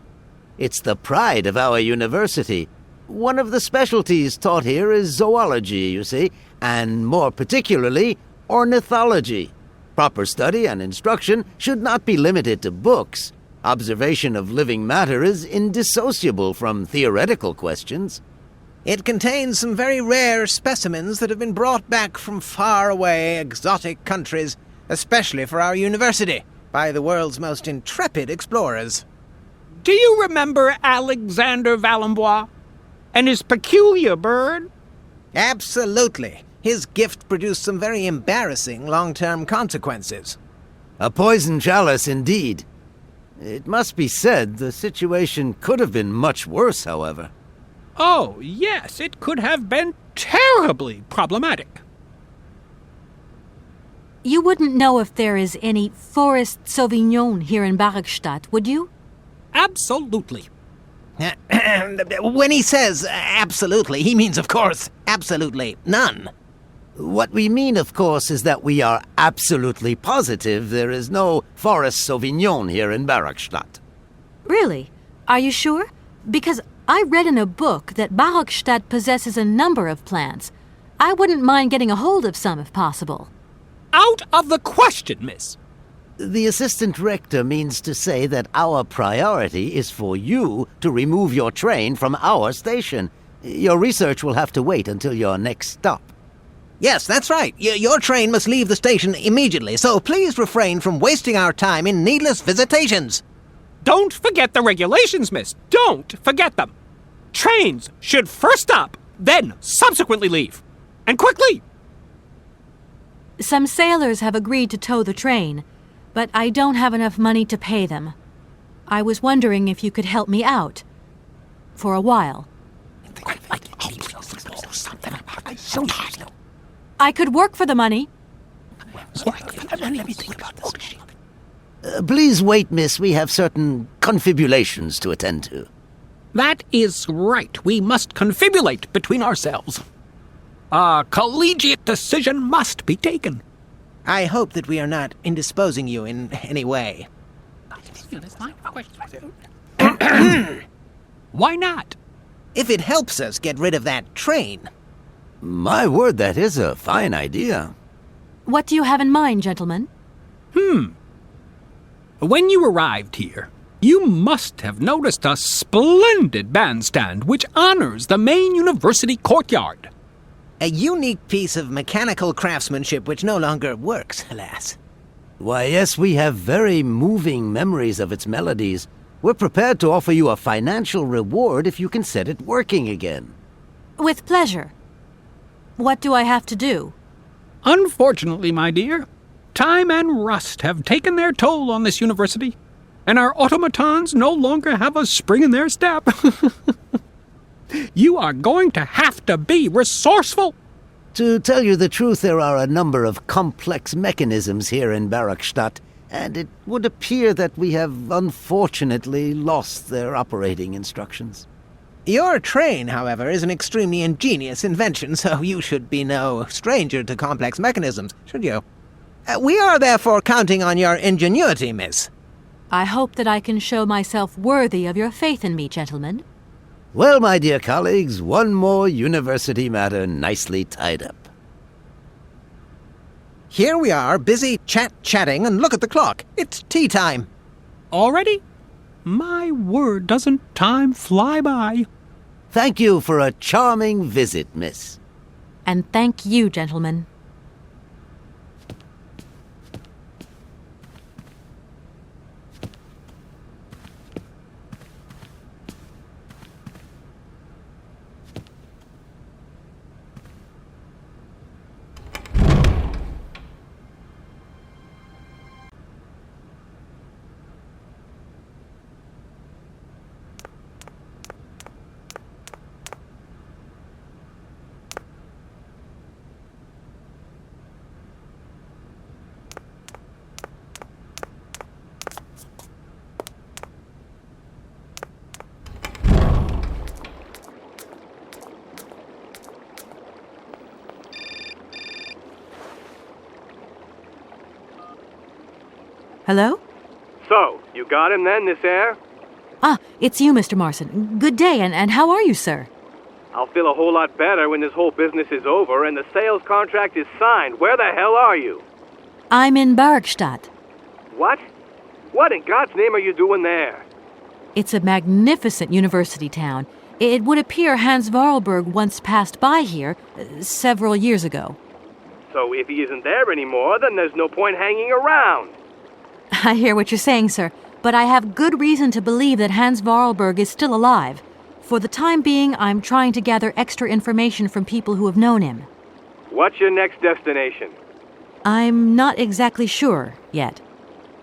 It's the pride of our university. One of the specialties taught here is zoology, you see, and more particularly, ornithology. Proper study and instruction should not be limited to books. Observation of living matter is indissociable from theoretical questions. It contains some very rare specimens that have been brought back from far-away, exotic countries, especially for our university, by the world's most intrepid explorers. Do you remember Alexander Valenbois and his peculiar bird? Absolutely. His gift produced some very embarrassing long-term consequences. A poison chalice, indeed. It must be said the situation could have been much worse, however. Oh, yes, it could have been terribly problematic. You wouldn't know if there is any forest Sauvignon here in Barrockstadt, would you? Absolutely. When he says absolutely, he means, of course, absolutely none. What we mean, of course, is that we are absolutely positive there is no forest Sauvignon here in Barrockstadt. Really? Are you sure? Because I read in a book that Barrockstadt possesses a number of plants. I wouldn't mind getting a hold of some if possible. Out of the question, miss. The assistant rector means to say that our priority is for you to remove your train from our station. Your research will have to wait until your next stop. Yes, that's right. Your train must leave the station immediately, so please refrain from wasting our time in needless visitations. Don't forget the regulations, miss. Don't forget them. Trains should first stop, then subsequently leave. And quickly. Some sailors have agreed to tow the train, but I don't have enough money to pay them. I was wondering if you could help me out. For a while. I could work for the money. Let me think about this. Please wait, miss. We have certain confibulations to attend to. That is right. We must confibulate between ourselves. A collegiate decision must be taken. I hope that we are not indisposing you in any way. Why not? If it helps us get rid of that train. My word, that is a fine idea. What do you have in mind, gentlemen? When you arrived here, you must have noticed a splendid bandstand which honors the main university courtyard. A unique piece of mechanical craftsmanship which no longer works, alas. Why, yes, we have very moving memories of its melodies. We're prepared to offer you a financial reward if you can set it working again. With pleasure. What do I have to do? Unfortunately, my dear, time and rust have taken their toll on this university, and our automatons no longer have a spring in their step. You are going to have to be resourceful. To tell you the truth, there are a number of complex mechanisms here in Barrockstadt, and it would appear that we have unfortunately lost their operating instructions. Your train, however, is an extremely ingenious invention, so you should be no stranger to complex mechanisms, should you? We are therefore counting on your ingenuity, miss. I hope that I can show myself worthy of your faith in me, gentlemen. Well, my dear colleagues, one more university matter nicely tied up. Here we are, busy chatting, and look at the clock. It's tea time. Already? My word, doesn't time fly by? Thank you for a charming visit, miss. And thank you, gentlemen. Hello? So, you got him then, this air? Ah, it's you, Mr. Marson. Good day, and how are you, sir? I'll feel a whole lot better when this whole business is over and the sales contract is signed. Where the hell are you? I'm in Barrockstadt. What? What in God's name are you doing there? It's a magnificent university town. It would appear Hans Voralberg once passed by here several years ago. So if he isn't there anymore, then there's no point hanging around. I hear what you're saying, sir, but I have good reason to believe that Hans Voralberg is still alive. For the time being, I'm trying to gather extra information from people who have known him. What's your next destination? I'm not exactly sure yet.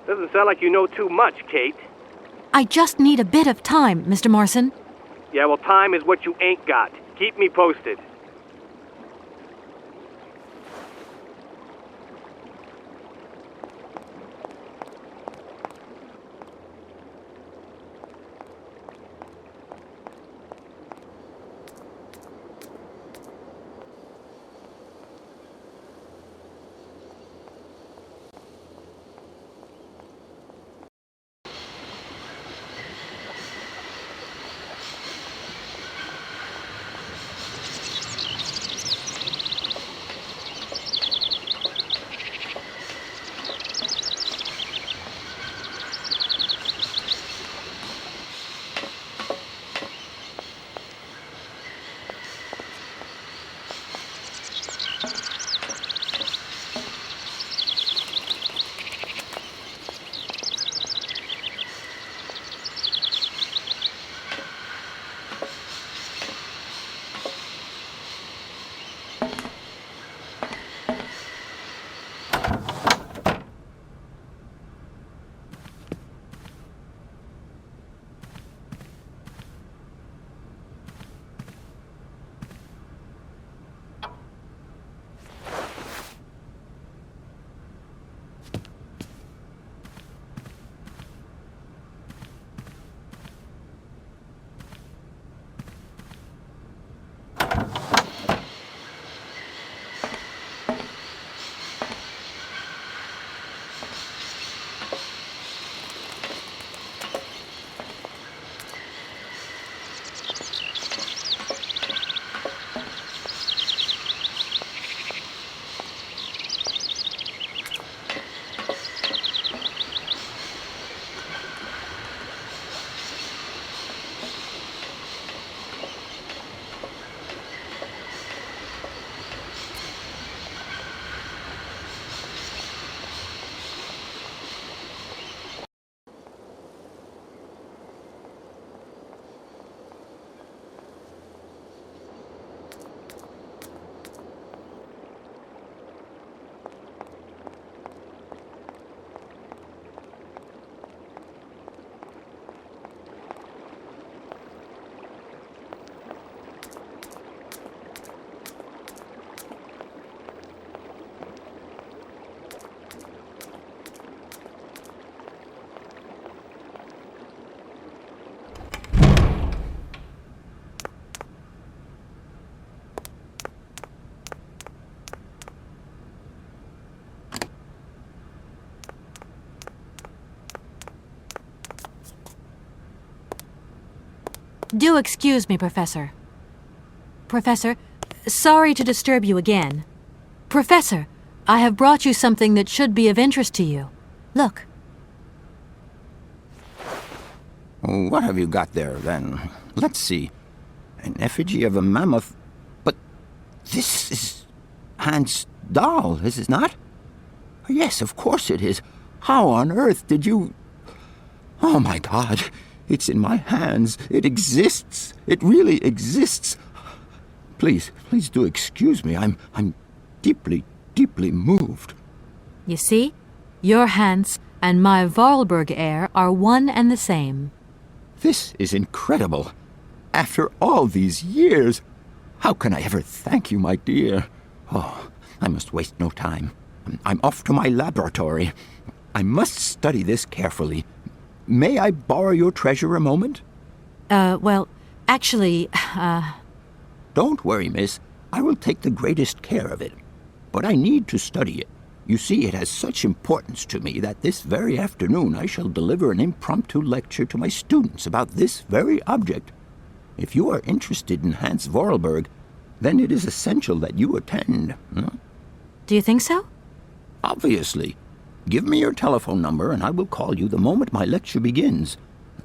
Doesn't sound like you know too much, Kate. I just need a bit of time, Mr. Marson. Yeah, well, time is what you ain't got. Keep me posted. Do excuse me, Professor. Professor, sorry to disturb you again. Professor, I have brought you something that should be of interest to you. Look. What have you got there, then? Let's see. An effigy of a mammoth. But this is Hans' doll, is it not? Yes, of course it is. How on earth did you... Oh, my God. It's in my hands. It exists. It really exists. Please do excuse me. I'm deeply, deeply moved. You see? Your Hans and my Voralberg heir are one and the same. This is incredible. After all these years, how can I ever thank you, my dear? Oh, I must waste no time. I'm off to my laboratory. I must study this carefully. May I borrow your treasure a moment? Well, actually, Don't worry, miss. I will take the greatest care of it. But I need to study it. You see, it has such importance to me that this very afternoon I shall deliver an impromptu lecture to my students about this very object. If you are interested in Hans Voralberg, then it is essential that you attend. Do you think so? Obviously. Give me your telephone number and I will call you the moment my lecture begins.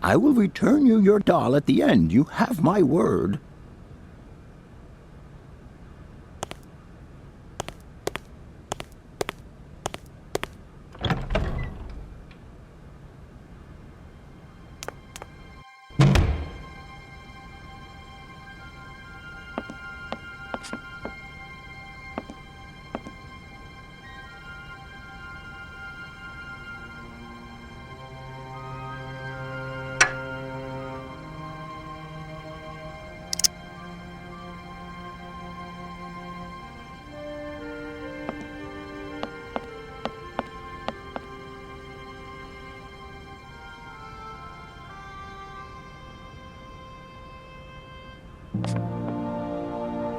I will return you your doll at the end. You have my word.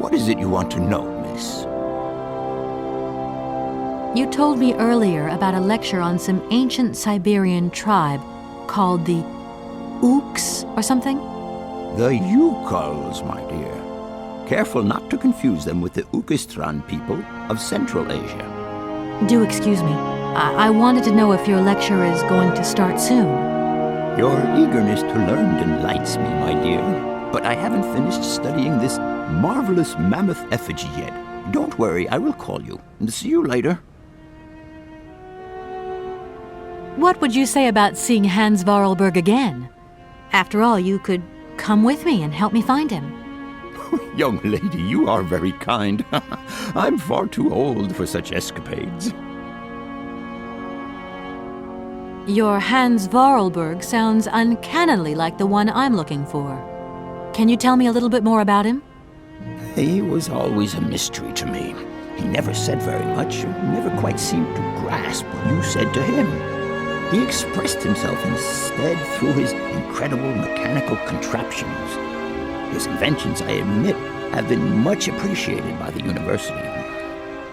What is it you want to know, miss? You told me earlier about a lecture on some ancient Siberian tribe called the Ooks or something? The Yukuls, my dear. Careful not to confuse them with the Ukistran people of Central Asia. Do excuse me. I wanted to know if your lecture is going to start soon. Your eagerness to learn delights me, my dear. But I haven't finished studying this marvelous mammoth effigy yet. Don't worry, I will call you. See you later. What would you say about seeing Hans Voralberg again? After all, you could come with me and help me find him. Young lady, you are very kind. I'm far too old for such escapades. Your Hans Voralberg sounds uncannily like the one I'm looking for. Can you tell me a little bit more about him? He was always a mystery to me. He never said very much, never quite seemed to grasp what you said to him. He expressed himself instead through his incredible mechanical contraptions. His inventions, I admit, have been much appreciated by the university.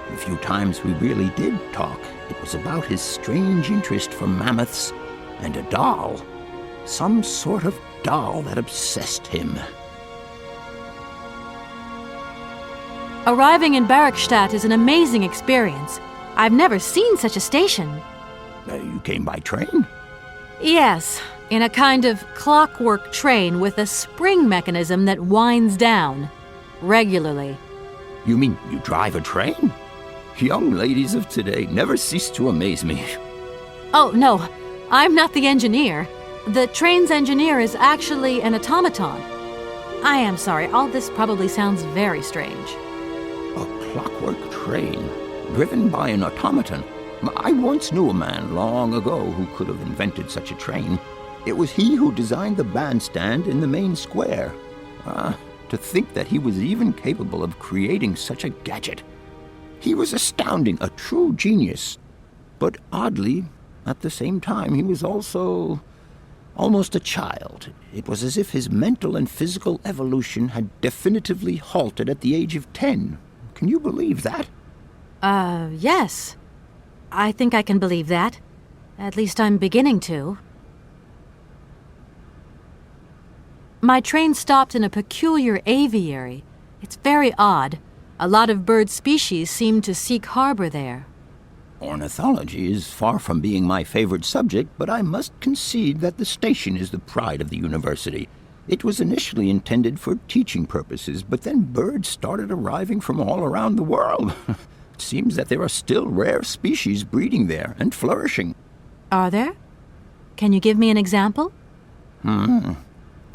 The few times we really did talk, it was about his strange interest for mammoths and a doll. Some sort of doll that obsessed him. Arriving in Barrockstadt is an amazing experience. I've never seen such a station. You came by train? Yes, in a kind of clockwork train with a spring mechanism that winds down regularly. You mean you drive a train? Young ladies of today never cease to amaze me. Oh, no, I'm not the engineer. The train's engineer is actually an automaton. I am sorry, all this probably sounds very strange. A clockwork train, driven by an automaton. I once knew a man long ago who could have invented such a train. It was he who designed the bandstand in the main square. To think that he was even capable of creating such a gadget. He was astounding, a true genius. But oddly, at the same time, he was also almost a child. It was as if his mental and physical evolution had definitively halted at the age of 10. Can you believe that? Yes. I think I can believe that. At least I'm beginning to. My train stopped in a peculiar aviary. It's very odd. A lot of bird species seem to seek harbor there. Ornithology is far from being my favorite subject, but I must concede that the station is the pride of the university. It was initially intended for teaching purposes, but then birds started arriving from all around the world. It seems that there are still rare species breeding there and flourishing. Are there? Can you give me an example?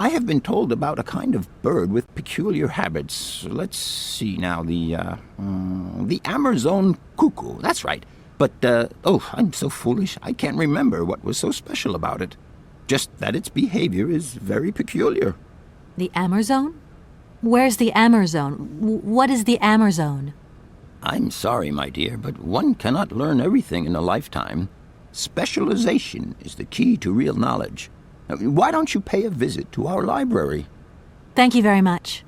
I have been told about a kind of bird with peculiar habits. Let's see now, the Amazon cuckoo, that's right. But, I'm so foolish, I can't remember what was so special about it. Just that its behavior is very peculiar. The Amazon? Where's the Amazon? What is the Amazon? I'm sorry, my dear, but one cannot learn everything in a lifetime. Specialization is the key to real knowledge. Why don't you pay a visit to our library? Thank you very much.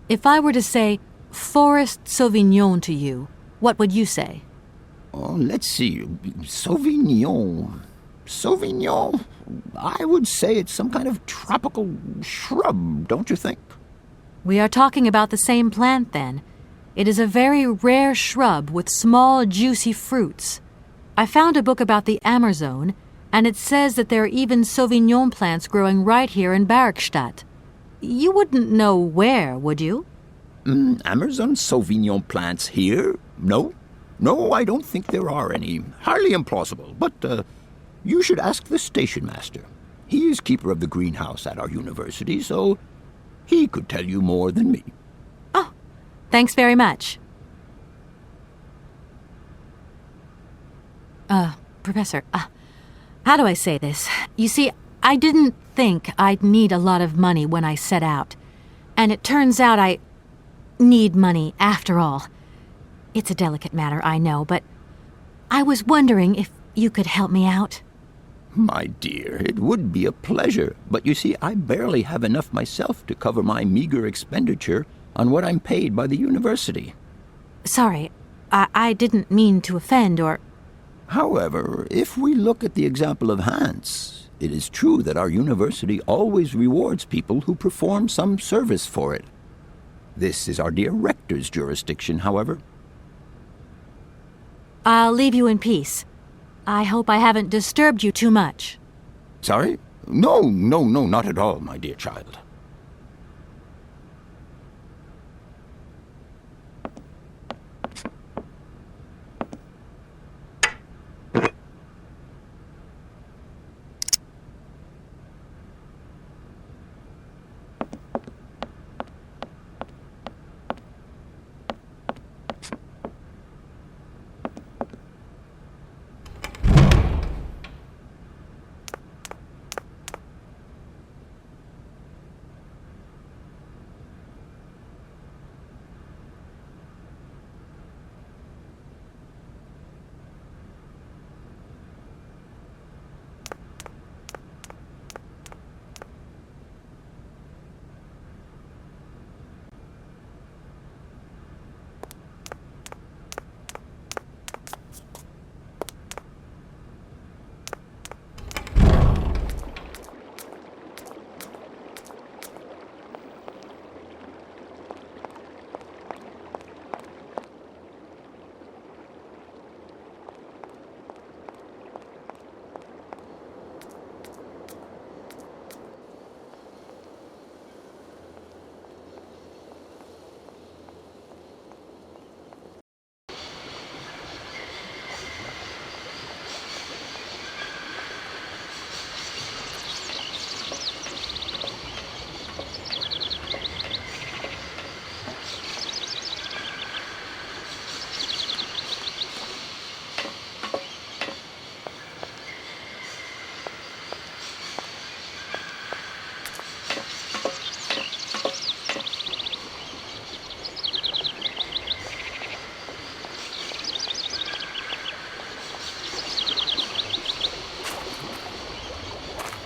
If I were to say Forest Sauvignon to you, what would you say? Oh, let's see. Sauvignon. Sauvignon? I would say it's some kind of tropical shrub, don't you think? We are talking about the same plant, then. It is a very rare shrub with small, juicy fruits. I found a book about the Amazon, and it says that there are even Sauvignon plants growing right here in Barrockstadt. You wouldn't know where, would you? Amazon Sauvignon plants here? No, I don't think there are any. Highly implausible, but you should ask the station master. He is keeper of the greenhouse at our university, so he could tell you more than me. Oh, thanks very much. Professor, how do I say this? You see, I didn't think I'd need a lot of money when I set out. And it turns out I need money after all. It's a delicate matter, I know, but I was wondering if you could help me out. My dear, it would be a pleasure, but you see, I barely have enough myself to cover my meager expenditure on what I'm paid by the university. Sorry, I didn't mean to offend or... However, if we look at the example of Hans, it is true that our university always rewards people who perform some service for it. This is our dear rector's jurisdiction, however. I'll leave you in peace. I hope I haven't disturbed you too much. Sorry? No, not at all, my dear child.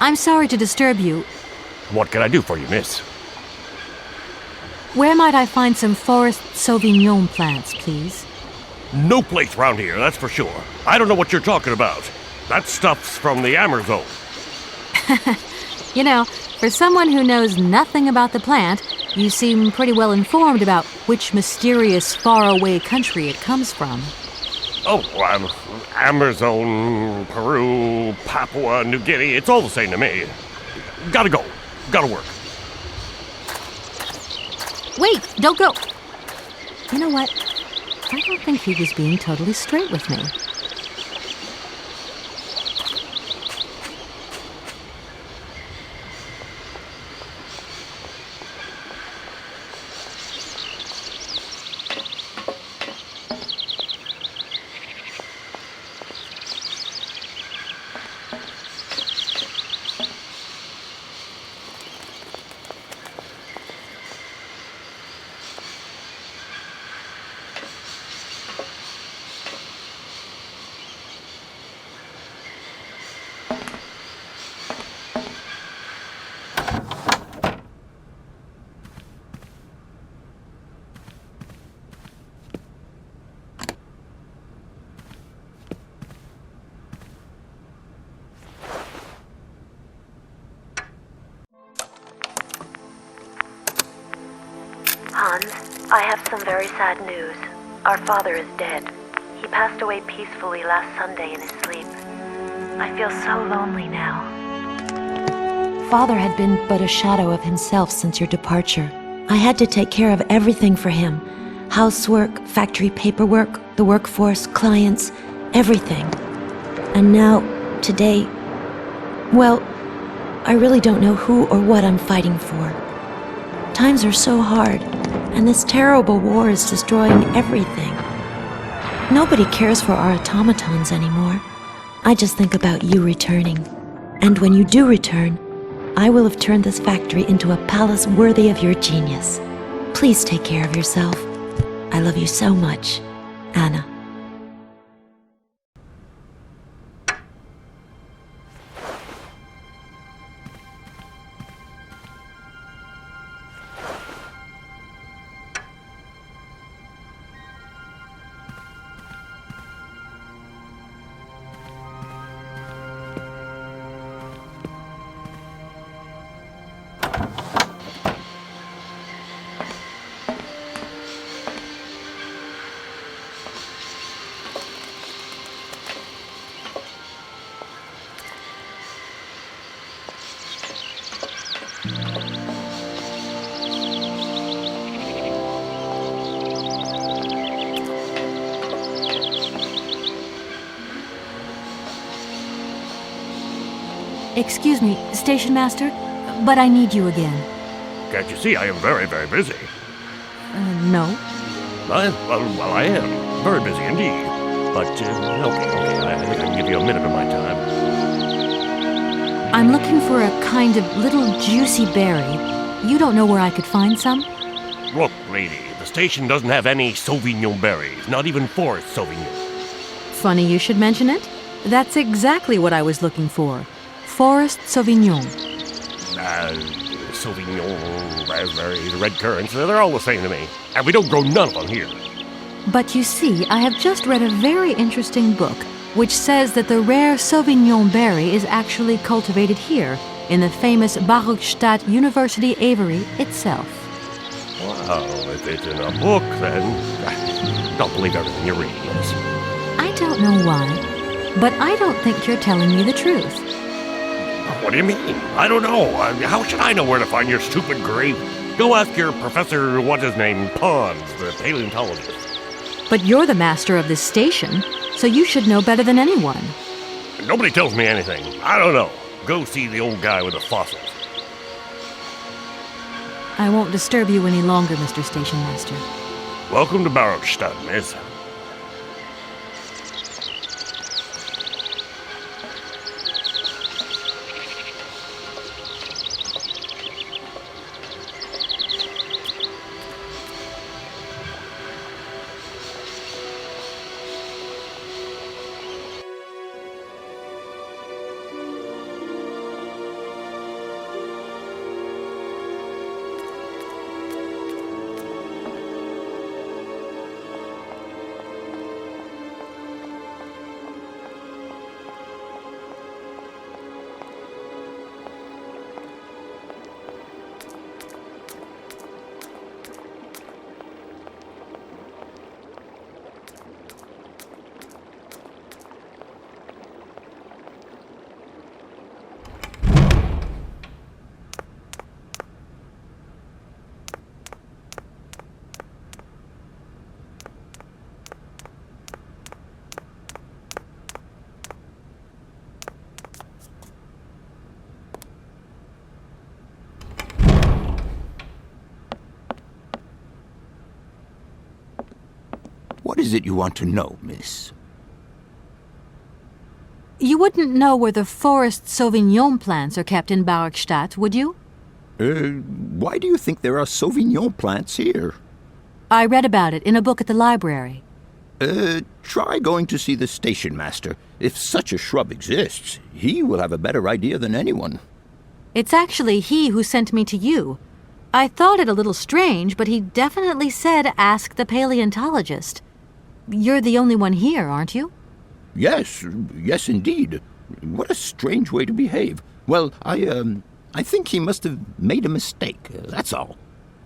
I'm sorry to disturb you. What can I do for you, miss? Where might I find some forest Sauvignon plants, please? No place round here, that's for sure. I don't know what you're talking about. That stuff's from the Amazon. You know, for someone who knows nothing about the plant, you seem pretty well informed about which mysterious faraway country it comes from. Oh, Amazon, Peru, Papua New Guinea, it's all the same to me. Gotta go. Gotta work. Wait, don't go. You know what? I don't think he was being totally straight with me. Hans, I have some very sad news. Our father is dead. He passed away peacefully last Sunday in his sleep. I feel so lonely now. Father had been but a shadow of himself since your departure. I had to take care of everything for him. Housework, factory paperwork, the workforce, clients, everything. And now, today, well, I really don't know who or what I'm fighting for. Times are so hard, and this terrible war is destroying everything. Nobody cares for our automatons anymore. I just think about you returning. And when you do return, I will have turned this factory into a palace worthy of your genius. Please take care of yourself. I love you so much, Anna. Excuse me, Station Master, but I need you again. Can't you see I am very, very busy? No. Well, I am. Very busy indeed. But, okay, I think I can give you a minute of my time. I'm looking for a kind of little juicy berry. You don't know where I could find some? Look, lady, the station doesn't have any Sauvignon berries, not even forest Sauvignon. Funny you should mention it. That's exactly what I was looking for. Forest Sauvignon. Sauvignon, raspberries, red currants, they're all the same to me. And we don't grow none of them here. But you see, I have just read a very interesting book which says that the rare Sauvignon berry is actually cultivated here, in the famous Barrockstadt University aviary itself. Wow, if it's in a book, then don't believe everything you read. I don't know why, but I don't think you're telling me the truth. What do you mean? I don't know. How should I know where to find your stupid grape? Go ask your Professor, what's-his-name, Pons, the paleontologist. But you're the master of this station, so you should know better than anyone. Nobody tells me anything. I don't know. Go see the old guy with the fossils. I won't disturb you any longer, Mr. Station Master. Welcome to Barrockstadt, miss. is it you want to know, miss? You wouldn't know where the forest Sauvignon plants are kept in Barrockstadt, would you? Why do you think there are Sauvignon plants here? I read about it in a book at the library. Try going to see the station master. If such a shrub exists, he will have a better idea than anyone. It's actually he who sent me to you. I thought it a little strange, but he definitely said ask the paleontologist. You're the only one here, aren't you? Yes indeed. What a strange way to behave. Well, I think he must have made a mistake, that's all.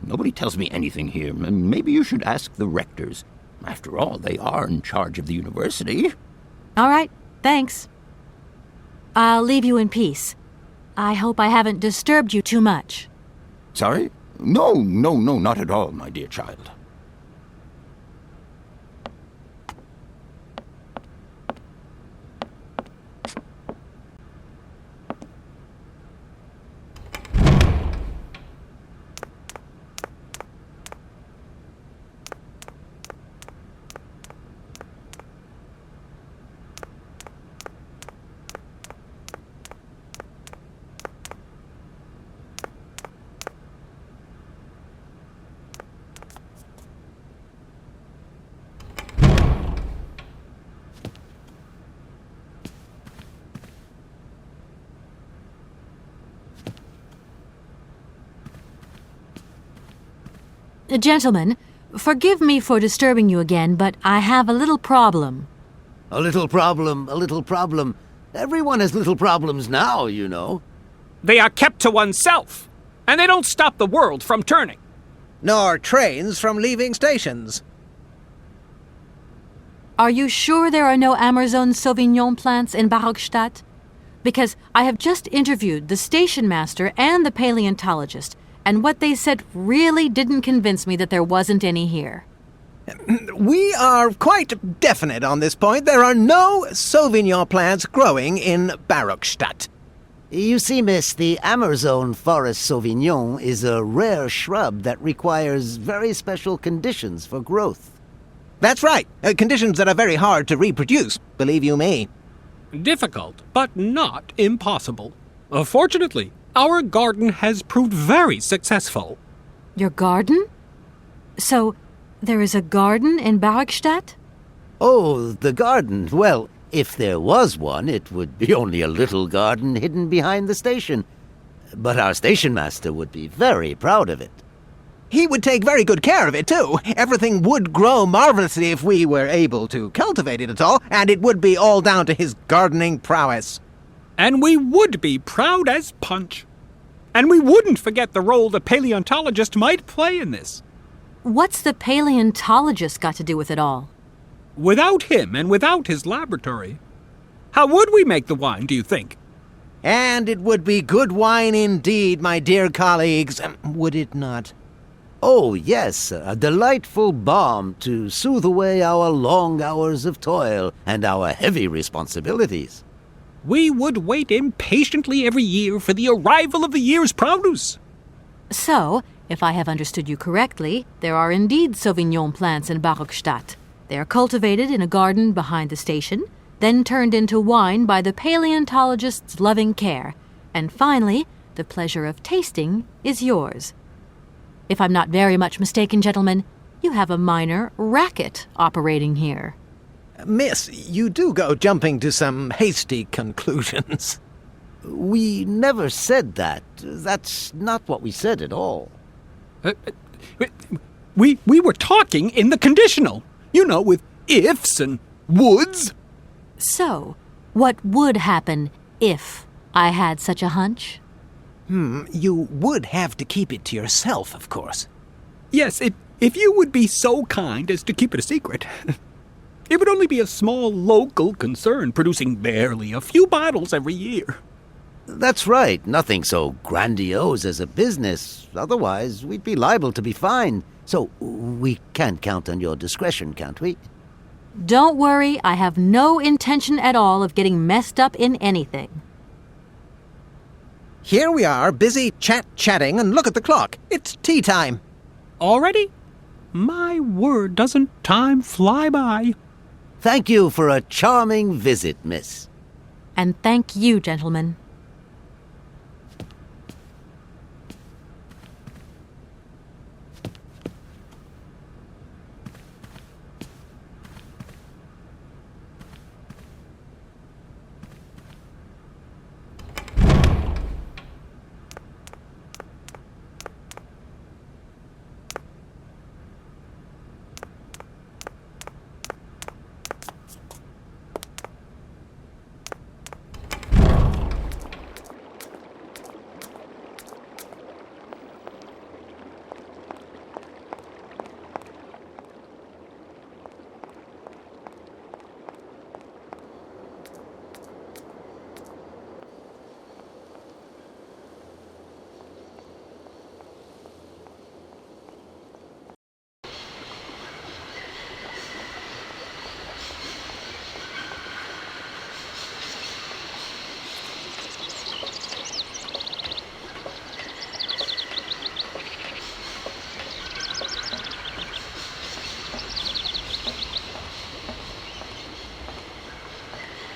Nobody tells me anything here, and maybe you should ask the rectors. After all, they are in charge of the university. All right, thanks. I'll leave you in peace. I hope I haven't disturbed you too much. Sorry? No, not at all, my dear child. Gentlemen, forgive me for disturbing you again, but I have a little problem. A little problem. Everyone has little problems now, you know. They are kept to oneself, and they don't stop the world from turning. Nor trains from leaving stations. Are you sure there are no Amazon Sauvignon plants in Barrockstadt? Because I have just interviewed the station master and the paleontologist, and what they said really didn't convince me that there wasn't any here. We are quite definite on this point. There are no Sauvignon plants growing in Barrockstadt. You see, miss, the Amazon forest Sauvignon is a rare shrub that requires very special conditions for growth. That's right. Conditions that are very hard to reproduce, believe you me. Difficult, but not impossible. Fortunately, our garden has proved very successful. Your garden? So, there is a garden in Barrockstadt? Oh, the garden. Well, if there was one, it would be only a little garden hidden behind the station. But our station master would be very proud of it. He would take very good care of it, too. Everything would grow marvelously if we were able to cultivate it at all, and it would be all down to his gardening prowess. And we would be proud as punch. And we wouldn't forget the role the paleontologist might play in this. What's the paleontologist got to do with it all? Without him and without his laboratory, how would we make the wine, do you think? And it would be good wine indeed, my dear colleagues, would it not? Oh, yes, a delightful balm to soothe away our long hours of toil and our heavy responsibilities. We would wait impatiently every year for the arrival of the year's produce. So, if I have understood you correctly, there are indeed Sauvignon plants in Barrockstadt. They are cultivated in a garden behind the station, then turned into wine by the paleontologist's loving care, and finally, the pleasure of tasting is yours. If I'm not very much mistaken, gentlemen, you have a minor racket operating here. Miss, you do go jumping to some hasty conclusions. We never said that. That's not what we said at all. We were talking in the conditional. You know, with ifs and woulds. So, what would happen if I had such a hunch? You would have to keep it to yourself, of course. Yes, if you would be so kind as to keep it a secret. It would only be a small local concern, producing barely a few bottles every year. That's right. Nothing so grandiose as a business. Otherwise, we'd be liable to be fined. So, we can count on your discretion, can't we? Don't worry, I have no intention at all of getting messed up in anything. Here we are, busy chatting, and look at the clock. It's tea time. Already? My word, doesn't time fly by? Thank you for a charming visit, miss. And thank you, gentlemen.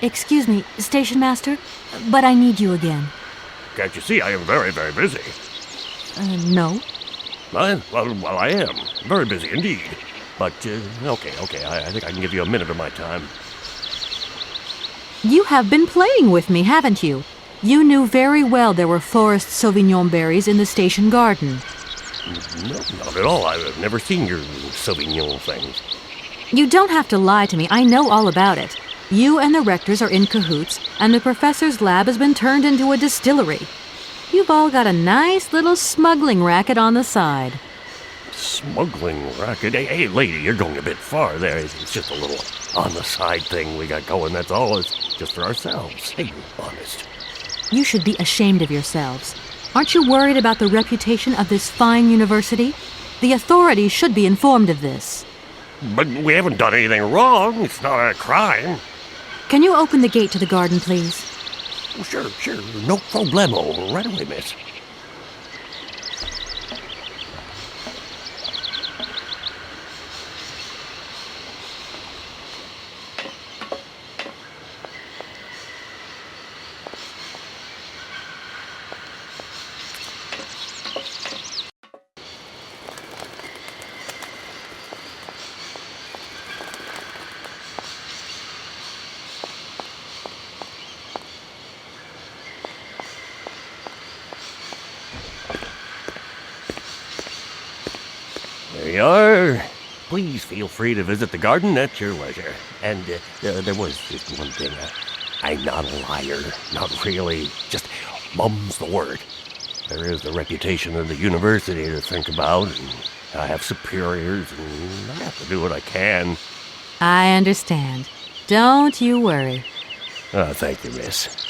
Excuse me, Station Master, but I need you again. Can't you see I am very, very busy? No. Well, I am. Very busy indeed. But, okay, I think I can give you a minute of my time. You have been playing with me, haven't you? You knew very well there were forest Sauvignon berries in the station garden. No, not at all. I've never seen your Sauvignon things. You don't have to lie to me. I know all about it. You and the rectors are in cahoots, and the professor's lab has been turned into a distillery. You've all got a nice little smuggling racket on the side. Smuggling racket? Hey, lady, you're going a bit far there. It's just a little on-the-side thing we got going, that's all. It's just for ourselves. Hey, honest. You should be ashamed of yourselves. Aren't you worried about the reputation of this fine university? The authorities should be informed of this. But we haven't done anything wrong. It's not a crime. Can you open the gate to the garden, please? Sure. No problemo. Right away, miss. There you are. Please feel free to visit the garden at your leisure. And there was just one thing. I'm not a liar. Not really. Just mum's the word. There is the reputation of the university to think about, and I have superiors, and I have to do what I can. I understand. Don't you worry. Thank you, miss.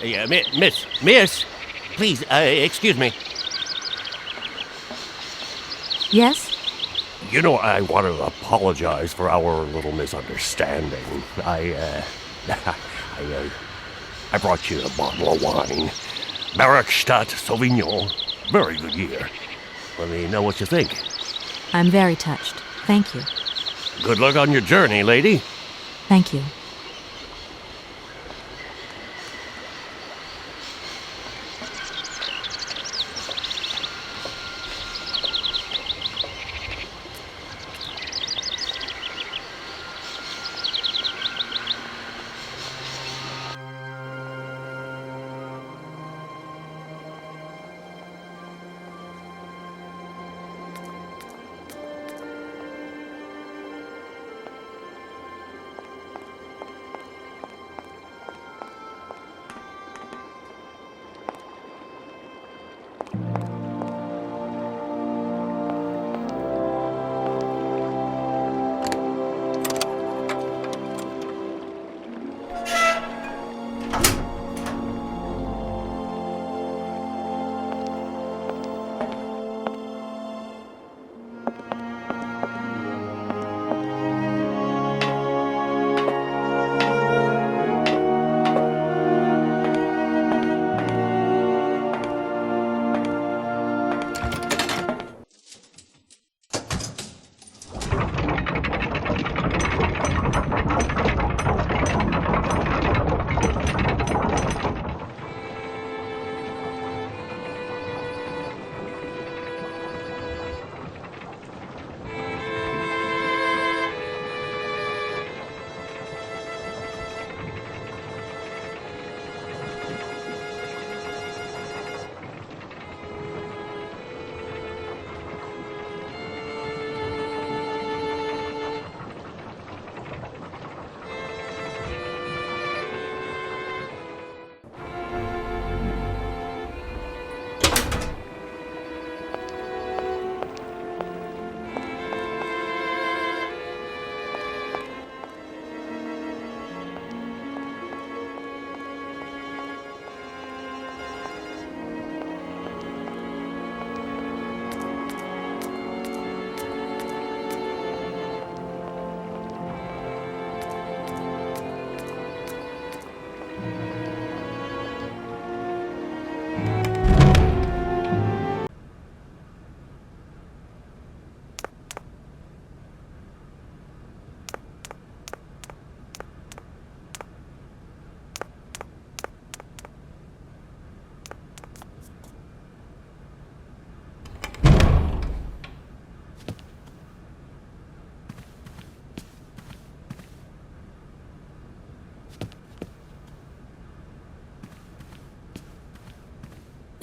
Yeah, miss, please, excuse me. Yes? You know, I want to apologize for our little misunderstanding. I brought you a bottle of wine. Barrockstadt Sauvignon. Very good year. Let me know what you think. I'm very touched. Thank you. Good luck on your journey, lady. Thank you.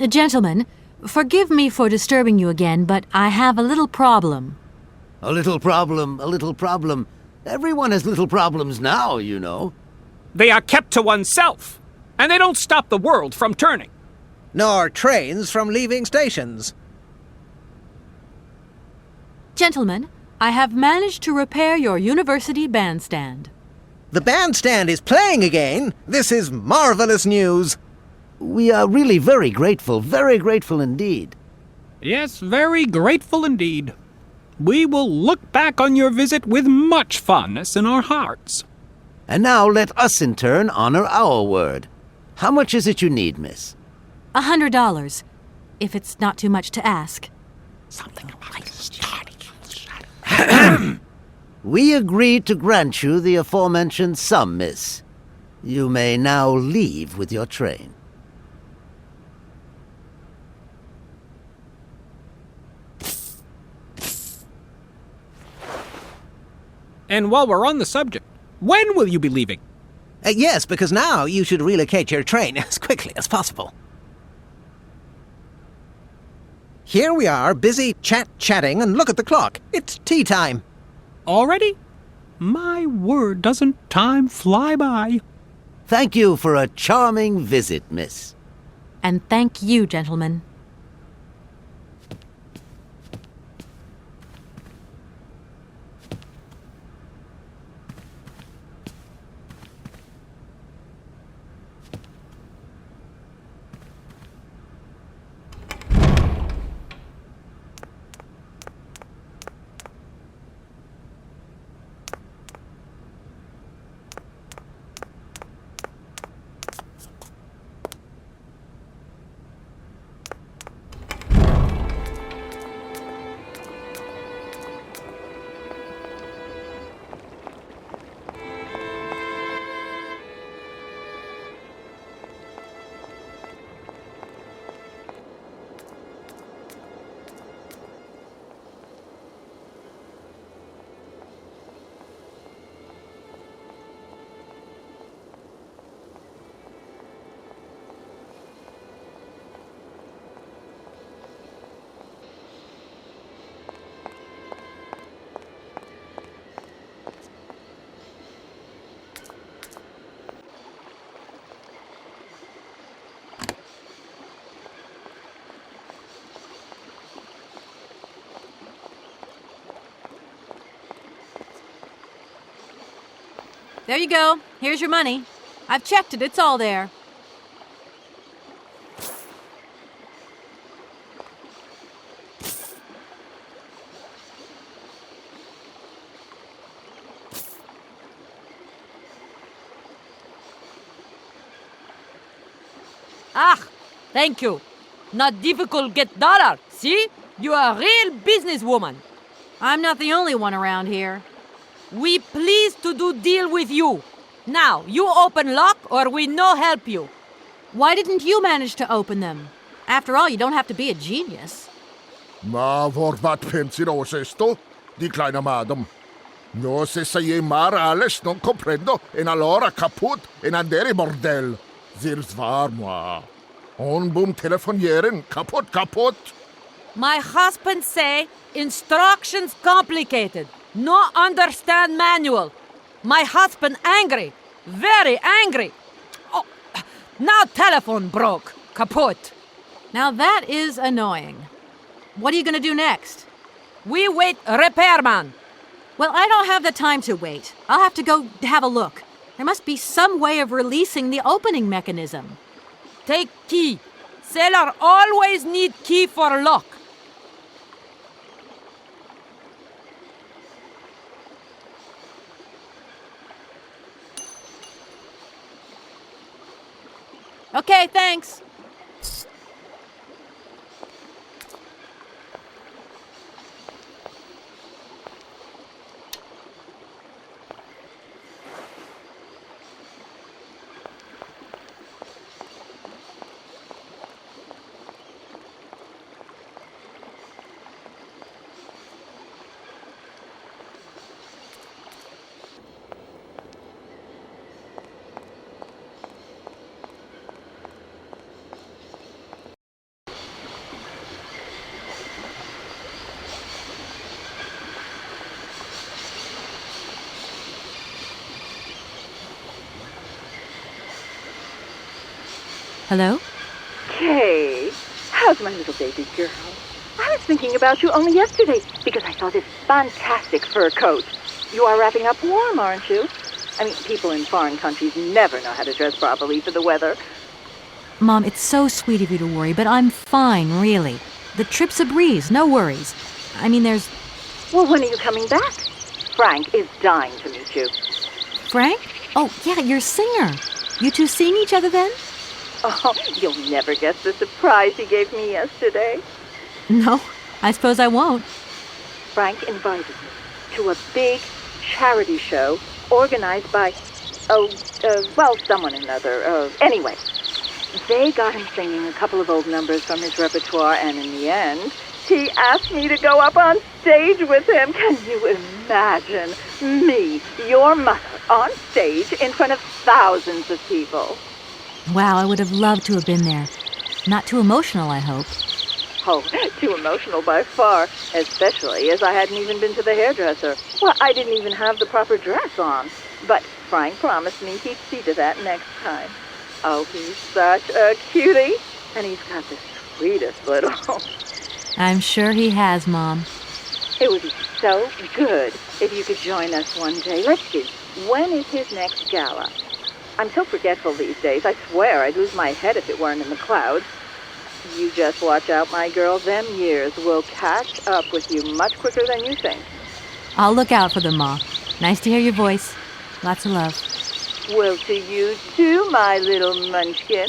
Gentlemen, forgive me for disturbing you again, but I have a little problem. A little problem, a little problem. Everyone has little problems now, you know. They are kept to oneself, and they don't stop the world from turning. Nor trains from leaving stations. Gentlemen, I have managed to repair your university bandstand. The bandstand is playing again? This is marvelous news. We are really very grateful indeed. Yes, very grateful indeed. We will look back on your visit with much fondness in our hearts. And now let us in turn honor our word. How much is it you need, miss? $100, if it's not too much to ask. Something like We agree to grant you the aforementioned sum, miss. You may now leave with your train. And while we're on the subject, when will you be leaving? Yes, because now you should relocate your train as quickly as possible. Here we are, busy chatting, and look at the clock. It's tea time. Already? My word, doesn't time fly by? Thank you for a charming visit, miss. And thank you, gentlemen. There you go. Here's your money. I've checked it. It's all there. Ah, thank you. Not difficult get dollar. See? You are a real businesswoman. I'm not the only one around here. We pleased to do deal with you. Now, you open lock or we no help you. Why didn't you manage to open them? After all, you don't have to be a genius. Ma vad pensinos esto? Di kleine madam. No se sei mar alles non comprendo en allora kaput en andere bordel. Zirs var moi. On boom telefonieren kaput. My husband say instructions complicated. No understand manual. My husband angry. Very angry. Oh, now telephone broke. Kaput. Now that is annoying. What are you going to do next? We wait repairman. Well, I don't have the time to wait. I'll have to go have a look. There must be some way of releasing the opening mechanism. Take key. Sailor always need key for lock. Okay, thanks. Hello? Kate, how's my little baby girl? I was thinking about you only yesterday because I saw this fantastic fur coat. You are wrapping up warm, aren't you? I mean, people in foreign countries never know how to dress properly for the weather. Mom, it's so sweet of you to worry, but I'm fine, really. The trip's a breeze, no worries. I mean, there's... Well, when are you coming back? Frank is dying to meet you. Frank? Oh, yeah, your singer. You two seeing each other then? Oh, you'll never guess the surprise he gave me yesterday. No, I suppose I won't. Frank invited me to a big charity show organized by, someone or another. Anyway, they got him singing a couple of old numbers from his repertoire, and in the end, he asked me to go up on stage with him. Can you imagine me, your mother, on stage in front of thousands of people? Wow, I would have loved to have been there. Not too emotional, I hope. Oh, too emotional by far, especially as I hadn't even been to the hairdresser. Well, I didn't even have the proper dress on. But Frank promised me he'd see to that next time. Oh, he's such a cutie. And he's got the sweetest little... I'm sure he has, Mom. It would be so good if you could join us one day. Let's see, when is his next gala? I'm so forgetful these days. I swear I'd lose my head if it weren't in the clouds. You just watch out, my girl. Them years will catch up with you much quicker than you think. I'll look out for them, Ma. Nice to hear your voice. Lots of love. Well, to you too, my little munchkin.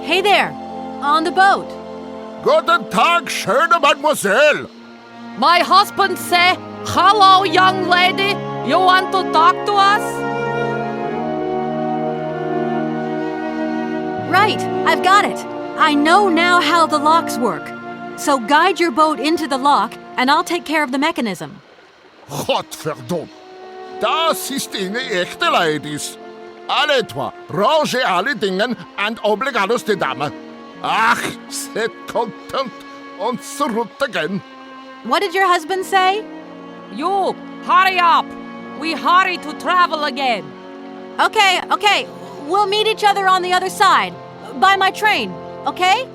Hey there! On the boat! Guten Tag, schöne Mademoiselle! My husband say, hello, young lady. You want to talk to us? Right, I've got it. I know now how the locks work. So guide your boat into the lock, and I'll take care of the mechanism. Gottverdummt! Das ist eine echte Ladies. Alle etwa, range alle Dingen and obligados de dame. Ach, set content und zurück again. What did your husband say? You, hurry up. We hurry to travel again. Okay. We'll meet each other on the other side. By my train, okay?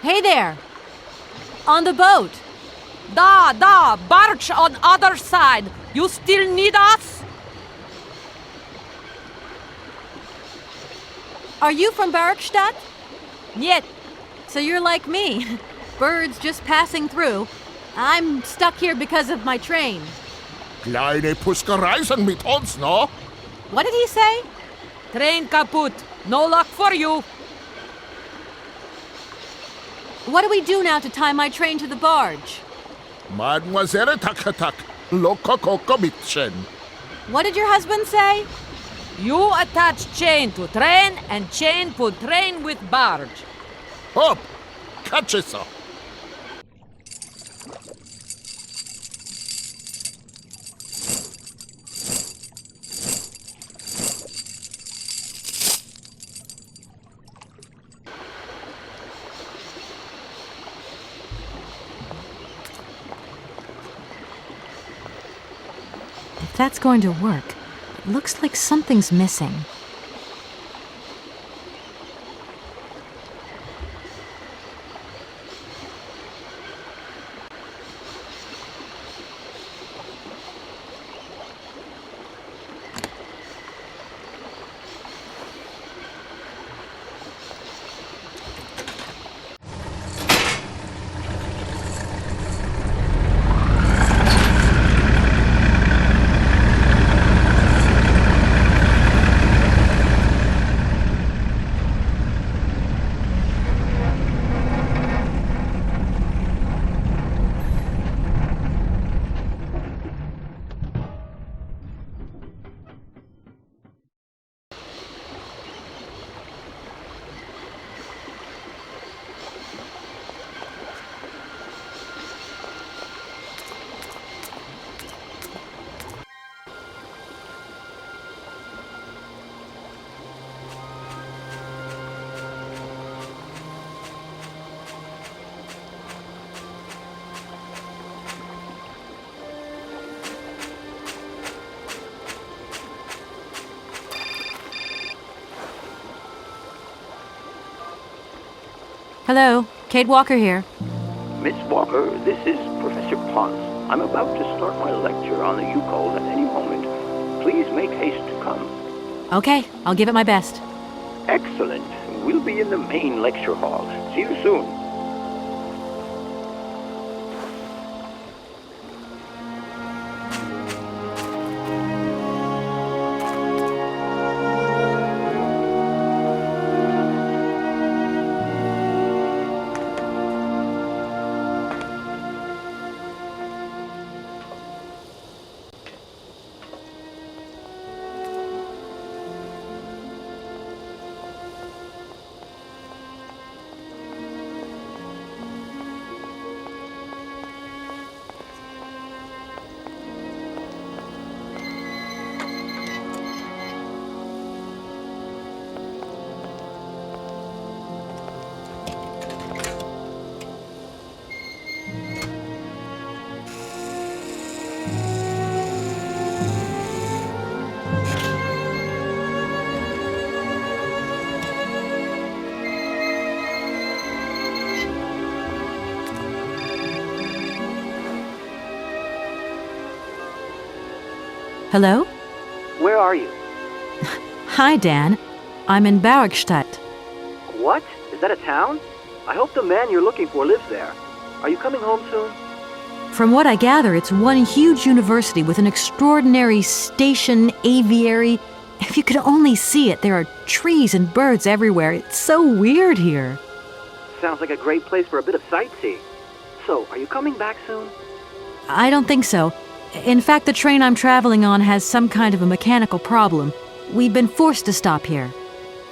Hey there! On the boat! Da, barge on other side. You still need us? Are you from Barrockstadt? Niet. So you're like me. Birds just passing through. I'm stuck here because of my train. Kleine Puskereisen mit uns, no? What did he say? Train kaput. No luck for you. What do we do now to tie my train to the barge? Mademoiselle Takatak, loco coco mitchen. What did your husband say? You attach chain to train and chain put train with barge. Hop! Catch it, sir. If that's going to work, it looks like something's missing. Hello, Kate Walker here. Miss Walker, this is Professor Ponce. I'm about to start my lecture on the Yukols at any moment. Please make haste to come. Okay, I'll give it my best. Excellent. We'll be in the main lecture hall. See you soon. Hello? Where are you? Hi, Dan. I'm in Barrockstadt. What? Is that a town? I hope the man you're looking for lives there. Are you coming home soon? From what I gather, it's one huge university with an extraordinary station aviary. If you could only see it, there are trees and birds everywhere. It's so weird here. Sounds like a great place for a bit of sightseeing. So, are you coming back soon? I don't think so. In fact, the train I'm traveling on has some kind of a mechanical problem. We've been forced to stop here.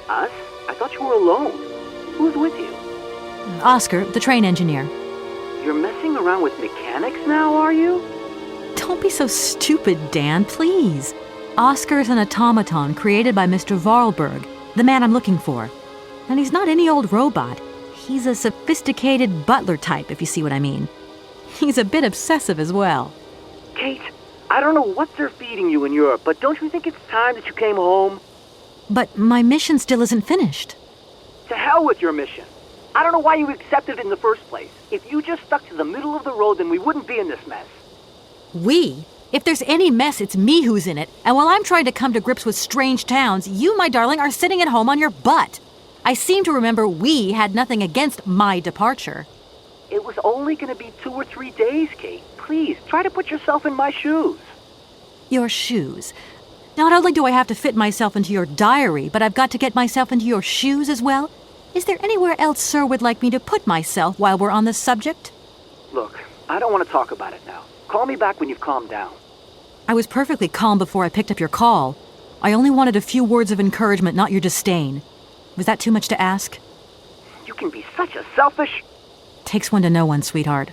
Us? I thought you were alone. Who's with you? Oscar, the train engineer. You're messing around with mechanics now, are you? Don't be so stupid, Dan, please. Oscar's an automaton created by Mr. Voralberg, the man I'm looking for. And he's not any old robot. He's a sophisticated butler type, if you see what I mean. He's a bit obsessive as well. Kate, I don't know what they're feeding you in Europe, but don't you think it's time that you came home? But my mission still isn't finished. To hell with your mission. I don't know why you accepted it in the first place. If you just stuck to the middle of the road, then we wouldn't be in this mess. We? If there's any mess, it's me who's in it. And while I'm trying to come to grips with strange towns, you, my darling, are sitting at home on your butt. I seem to remember we had nothing against my departure. It was only going to be 2 or 3 days, Kate. Please, try to put yourself in my shoes. Your shoes. Not only do I have to fit myself into your diary, but I've got to get myself into your shoes as well? Is there anywhere else Sir would like me to put myself while we're on this subject? Look, I don't want to talk about it now. Call me back when you've calmed down. I was perfectly calm before I picked up your call. I only wanted a few words of encouragement, not your disdain. Was that too much to ask? You can be such a selfish... Takes one to know one, sweetheart.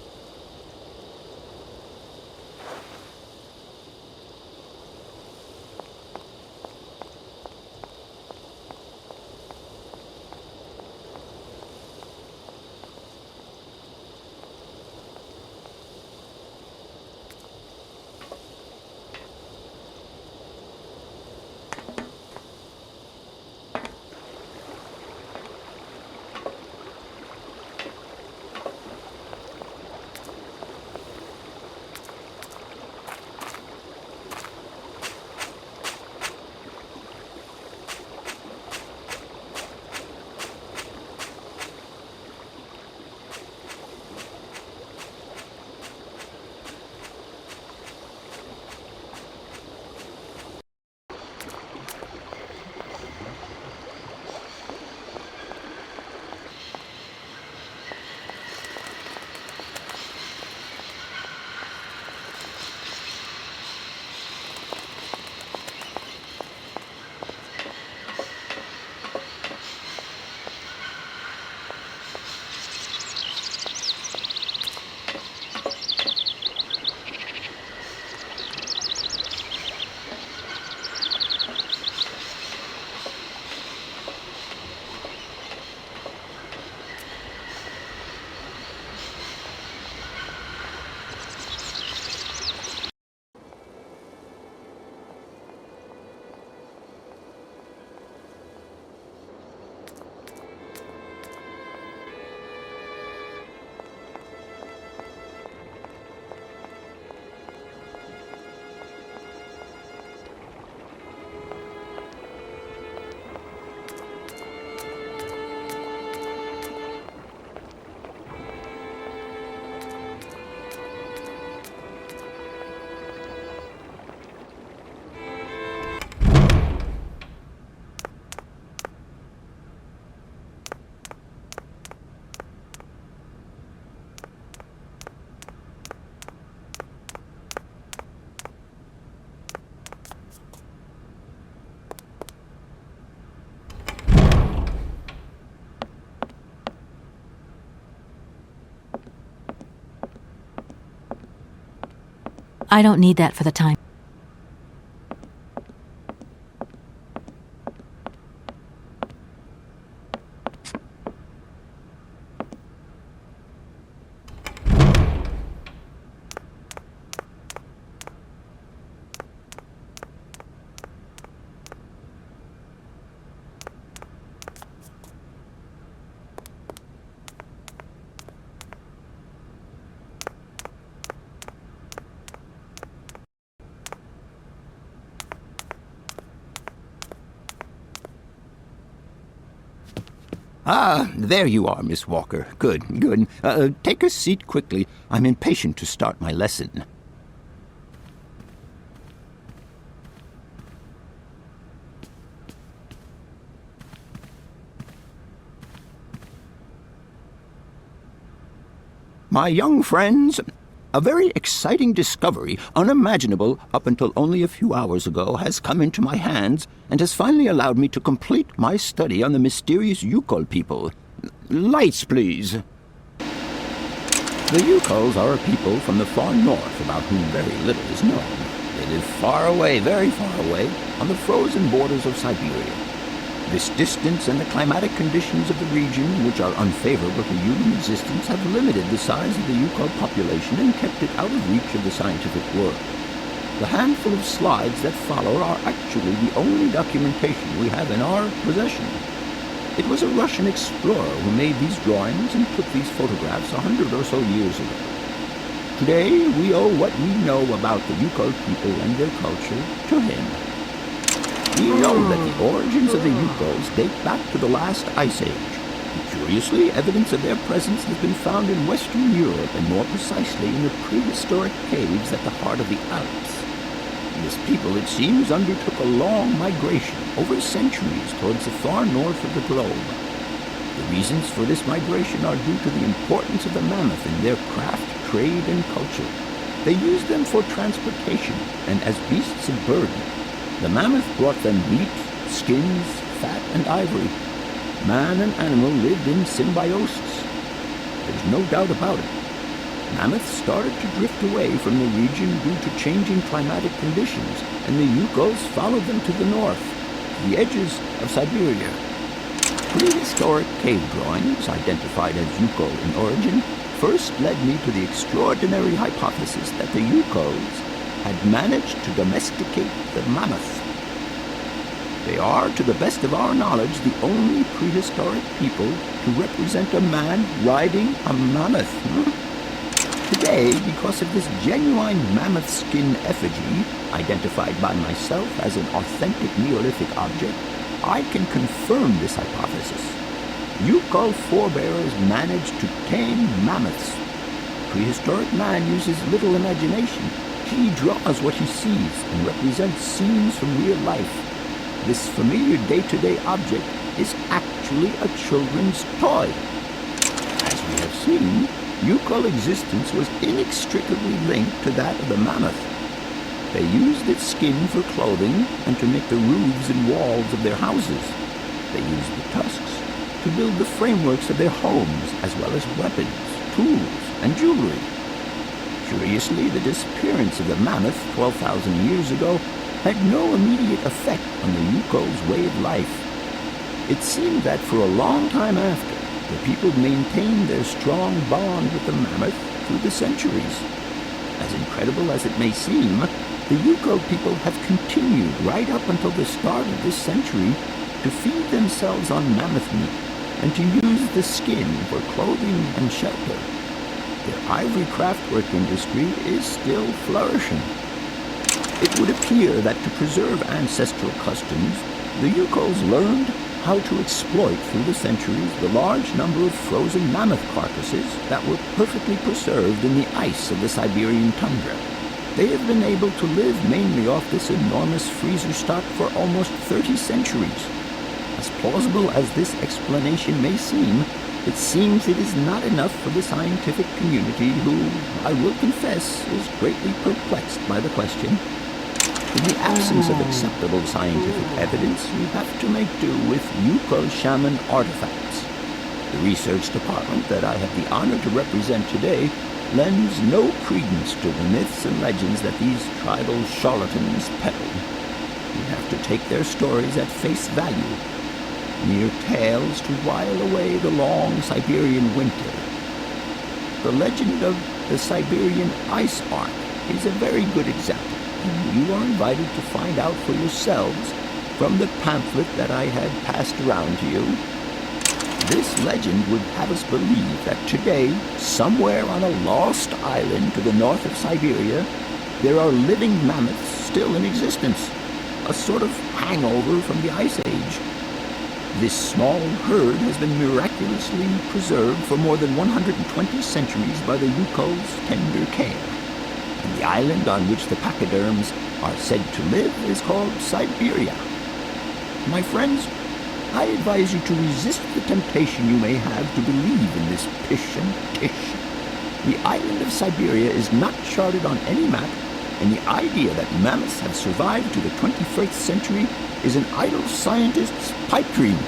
I don't need that for the time. Ah, there you are, Miss Walker. Good, good. Take a seat quickly. I'm impatient to start my lesson. My young friends, a very exciting discovery, unimaginable up until only a few hours ago, has come into my hands and has finally allowed me to complete my study on the mysterious Yukol people. Lights, please. The Yukols are a people from the far north about whom very little is known. They live far away, very far away, on the frozen borders of Syberia. This distance and the climatic conditions of the region, which are unfavorable to human existence, have limited the size of the Yukol population and kept it out of reach of the scientific world. The handful of slides that follow are actually the only documentation we have in our possession. It was a Russian explorer who made these drawings and took these photographs 100 or so years ago. Today, we owe what we know about the Yukol people and their culture to him. We know that the origins of the Yukols date back to the last ice age. Curiously, evidence of their presence has been found in Western Europe, and more precisely in the prehistoric caves at the heart of the Alps. This people, it seems, undertook a long migration over centuries towards the far north of the globe. The reasons for this migration are due to the importance of the mammoth in their craft, trade, and culture. They used them for transportation and as beasts of burden. The mammoth brought them meat, skins, fat, and ivory. Man and animal lived in symbiosis. There's no doubt about it. Mammoths started to drift away from the region due to changing climatic conditions, and the Yukols followed them to the north, to the edges of Syberia. Prehistoric cave drawings, identified as Yukol in origin, first led me to the extraordinary hypothesis that the Yukols had managed to domesticate the mammoth. They are, to the best of our knowledge, the only prehistoric people to represent a man riding a mammoth. Today, because of this genuine mammoth skin effigy, identified by myself as an authentic Neolithic object, I can confirm this hypothesis. Yukol forebears managed to tame mammoths. Prehistoric man uses little imagination. He draws what he sees and represents scenes from real life. This familiar day-to-day object is actually a children's toy. As we have seen, Yukol existence was inextricably linked to that of the mammoth. They used its skin for clothing and to make the roofs and walls of their houses. They used the tusks to build the frameworks of their homes, as well as weapons, tools, and jewelry. Curiously, the disappearance of the mammoth 12,000 years ago had no immediate effect on the Yukol's way of life. It seemed that for a long time after, the people maintained their strong bond with the mammoth through the centuries. As incredible as it may seem, the Yukol people have continued right up until the start of this century to feed themselves on mammoth meat and to use the skin for clothing and shelter. Their ivory craftwork industry is still flourishing. It would appear that to preserve ancestral customs, the Yukols learned how to exploit through the centuries the large number of frozen mammoth carcasses that were perfectly preserved in the ice of the Siberian tundra. They have been able to live mainly off this enormous freezer stock for almost 30 centuries. As plausible as this explanation may seem, it seems it is not enough for the scientific community who, I will confess, is greatly perplexed by the question. In the absence of acceptable scientific evidence, we have to make do with Yukol shaman artifacts. The research department that I have the honor to represent today lends no credence to the myths and legends that these tribal charlatans peddle. You have to take their stories at face value, mere tales to while away the long Siberian winter. The legend of the Siberian Ice Ark is a very good example, and you are invited to find out for yourselves from the pamphlet that I had passed around to you. This legend would have us believe that today, somewhere on a lost island to the north of Syberia, there are living mammoths still in existence, a sort of hangover from the Ice Age. This small herd has been miraculously preserved for more than 120 centuries by the Yukol's tender care. And the island on which the pachyderms are said to live is called Syberia. My friends, I advise you to resist the temptation you may have to believe in this pish and tish. The island of Syberia is not charted on any map, and the idea that mammoths have survived to the 21st century is an idle scientist's pipe dream.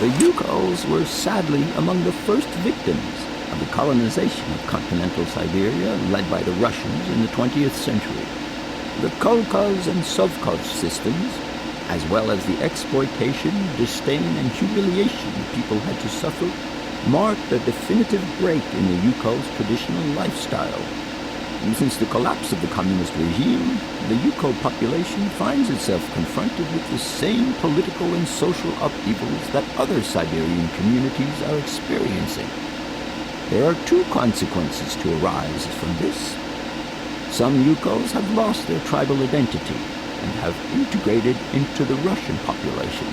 The Yukols were sadly among the first victims of the colonization of continental Siberia led by the Russians in the 20th century. The Kolkhoz and Sovkhoz systems, as well as the exploitation, disdain, and humiliation people had to suffer, marked a definitive break in the Yukol's traditional lifestyle. And since the collapse of the communist regime, the Yuko population finds itself confronted with the same political and social upheavals that other Siberian communities are experiencing. There are two consequences to arise from this. Some Yukos have lost their tribal identity and have integrated into the Russian population.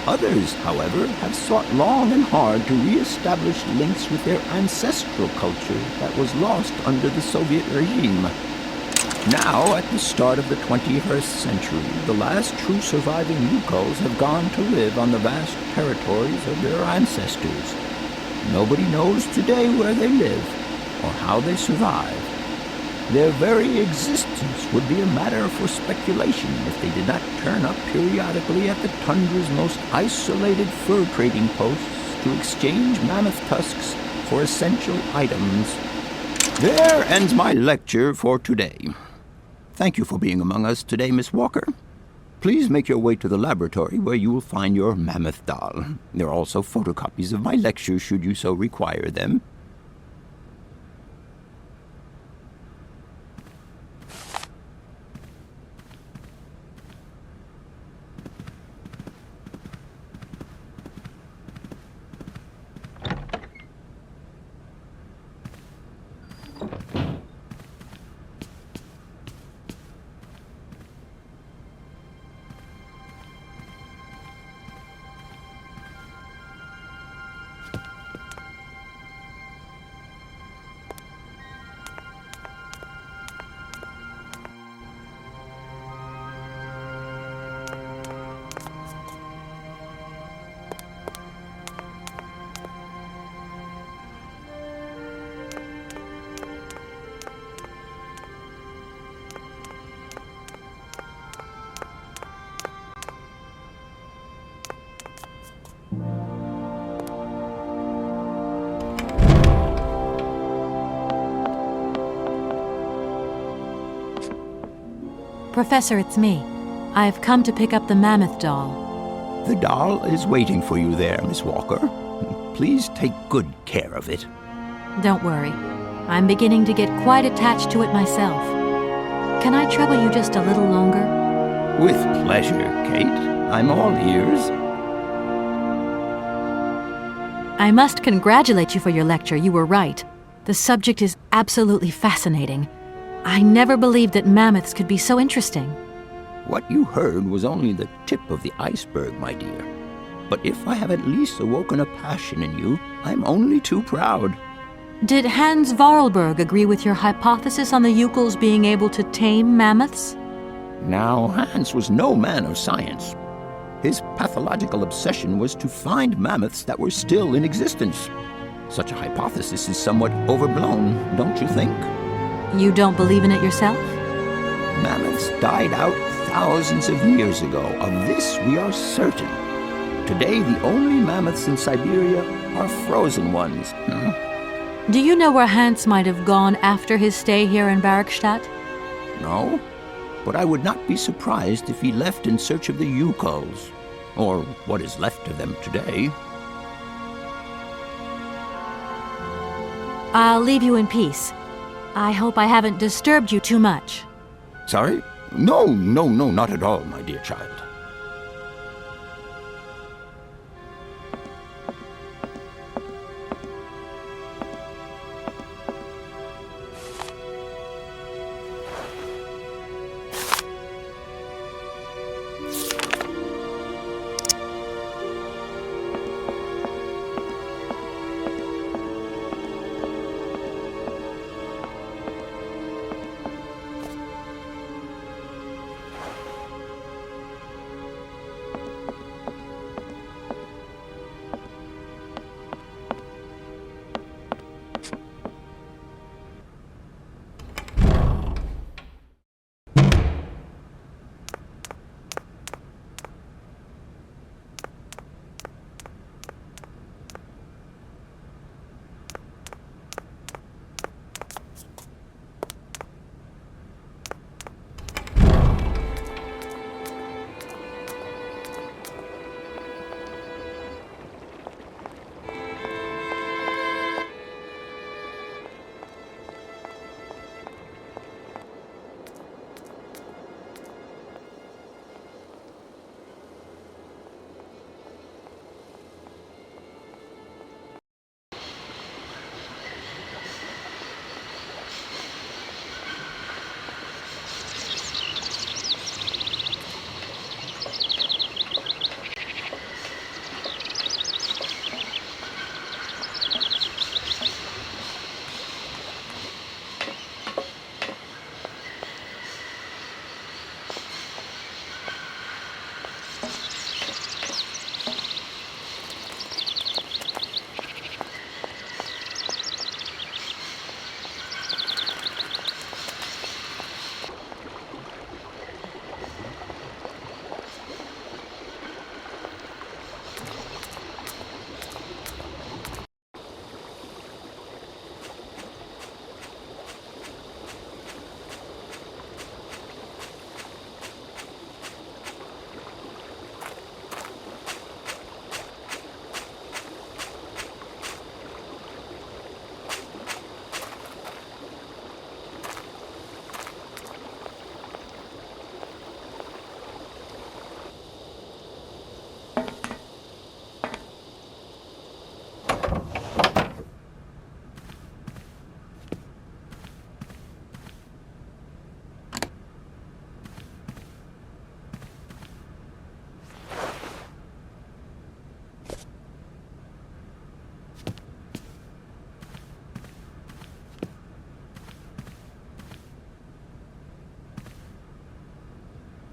Others, however, have sought long and hard to re-establish links with their ancestral culture that was lost under the Soviet regime. Now, at the start of the 21st century, the last true surviving Yukos have gone to live on the vast territories of their ancestors. Nobody knows today where they live or how they survived. Their very existence would be a matter for speculation if they did not turn up periodically at the tundra's most isolated fur trading posts to exchange mammoth tusks for essential items. There ends my lecture for today. Thank you for being among us today, Miss Walker. Please make your way to the laboratory where you will find your mammoth doll. There are also photocopies of my lectures should you so require them. Professor, it's me. I've come to pick up the mammoth doll. The doll is waiting for you there, Miss Walker. Please take good care of it. Don't worry. I'm beginning to get quite attached to it myself. Can I trouble you just a little longer? With pleasure, Kate. I'm all ears. I must congratulate you for your lecture. You were right. The subject is absolutely fascinating. I never believed that mammoths could be so interesting. What you heard was only the tip of the iceberg, my dear. But if I have at least awoken a passion in you, I'm only too proud. Did Hans Voralberg agree with your hypothesis on the Yukols being able to tame mammoths? Now, Hans was no man of science. His pathological obsession was to find mammoths that were still in existence. Such a hypothesis is somewhat overblown, don't you think? You don't believe in it yourself? Mammoths died out thousands of years ago. Of this we are certain. Today, the only mammoths in Syberia are frozen ones. Do you know where Hans might have gone after his stay here in Barrockstadt? No, but I would not be surprised if he left in search of the Yukols, or what is left of them today. I'll leave you in peace. I hope I haven't disturbed you too much. Sorry? No, not at all, my dear child.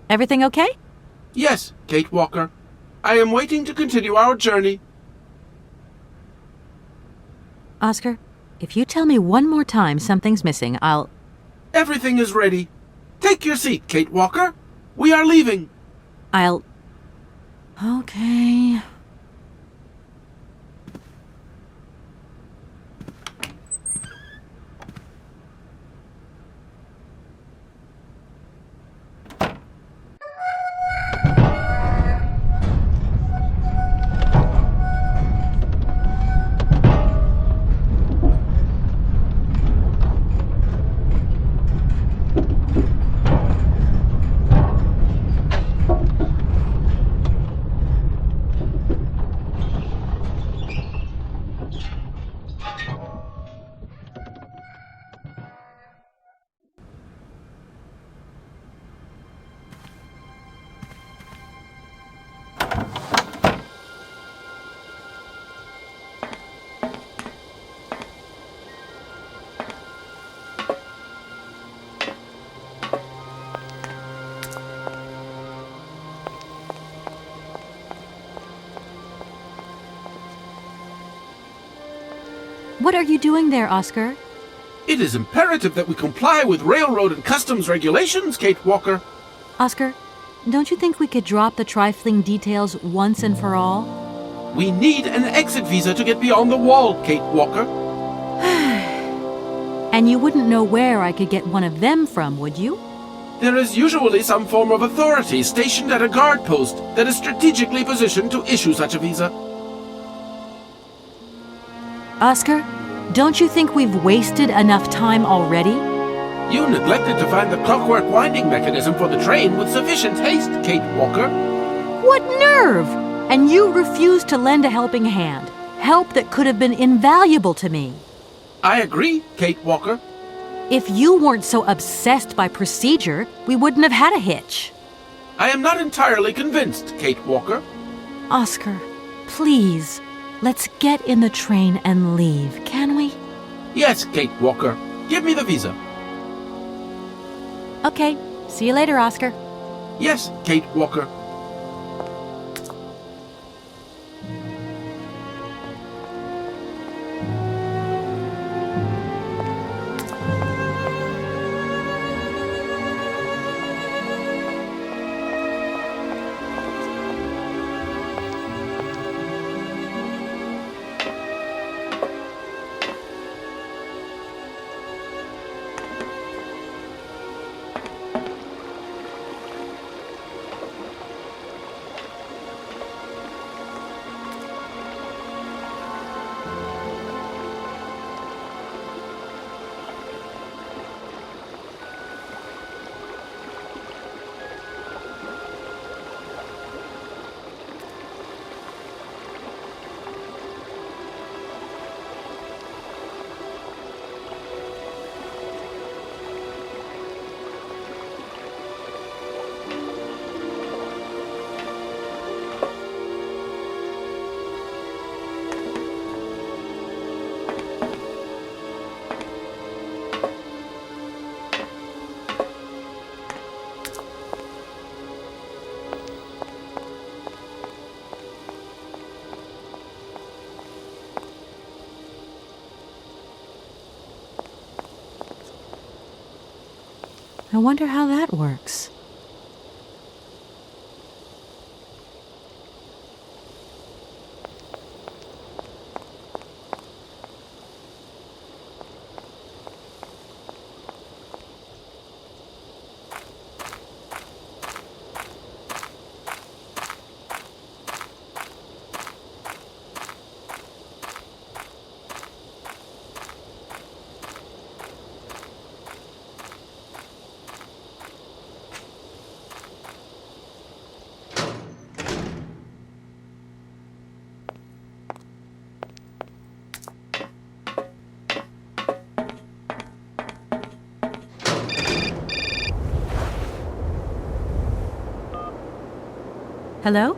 Everything okay? Yes, Kate Walker. I am waiting to continue our journey. Oscar, if you tell me one more time something's missing, I'll... Everything is ready. Take your seat, Kate Walker. We are leaving. I'll... Okay... What are you doing there, Oscar? It is imperative that we comply with railroad and customs regulations, Kate Walker. Oscar, don't you think we could drop the trifling details once and for all? We need an exit visa to get beyond the wall, Kate Walker. And you wouldn't know where I could get one of them from, would you? There is usually some form of authority stationed at a guard post that is strategically positioned to issue such a visa. Oscar, don't you think we've wasted enough time already? You neglected to find the clockwork winding mechanism for the train with sufficient haste, Kate Walker. What nerve! And you refused to lend a helping hand. Help that could have been invaluable to me. I agree, Kate Walker. If you weren't so obsessed by procedure, we wouldn't have had a hitch. I am not entirely convinced, Kate Walker. Oscar, please, let's get in the train and leave, can we? Yes, Kate Walker. Give me the visa. Okay, see you later, Oscar. Yes, Kate Walker. I wonder how that works. Hello?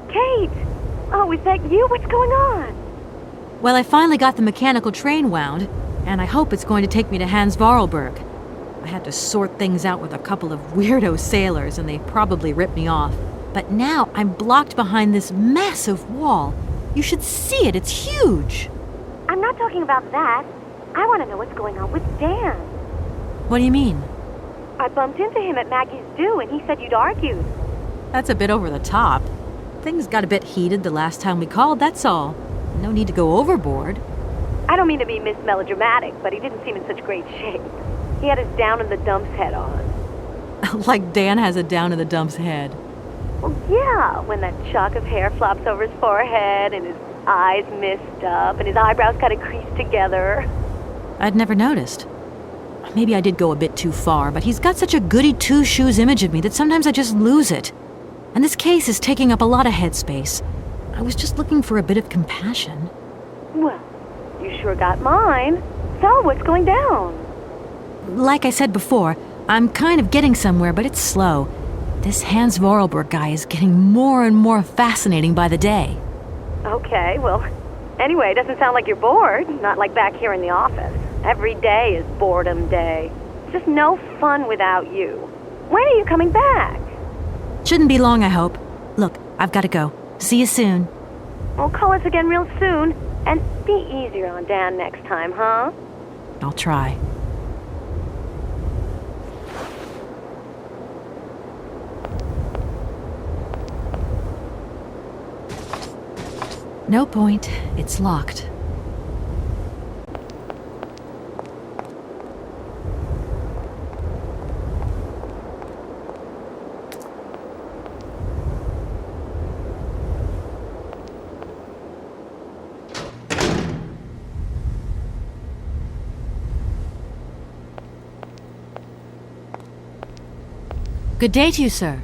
Kate! Oh, is that you? What's going on? Well, I finally got the mechanical train wound, and I hope it's going to take me to Hans Voralberg. I had to sort things out with a couple of weirdo sailors, and they probably ripped me off. But now I'm blocked behind this massive wall. You should see it, it's huge. I'm not talking about that. I want to know what's going on with Dan. What do you mean? I bumped into him at Maggie's do, and he said you'd argued. That's a bit over the top. Things got a bit heated the last time we called, that's all. No need to go overboard. I don't mean to be Miss Melodramatic, but he didn't seem in such great shape. He had his down-in-the-dumps head on. Like Dan has a down-in-the-dumps head. Well, yeah, when that shock of hair flops over his forehead, and his eyes mist up, and his eyebrows kind of creased together. I'd never noticed. Maybe I did go a bit too far, but he's got such a goody two-shoes image of me that sometimes I just lose it. And this case is taking up a lot of headspace. I was just looking for a bit of compassion. Well, you sure got mine. So, what's going down? Like I said before, I'm kind of getting somewhere, but it's slow. This Hans Voralberg guy is getting more and more fascinating by the day. Okay, well, anyway, it doesn't sound like you're bored. Not like back here in the office. Every day is boredom day. Just no fun without you. When are you coming back? Shouldn't be long, I hope. Look, I've got to go. See you soon. Well, call us again real soon. And be easier on Dan next time, huh? I'll try. No point. It's locked. Good day to you, sir.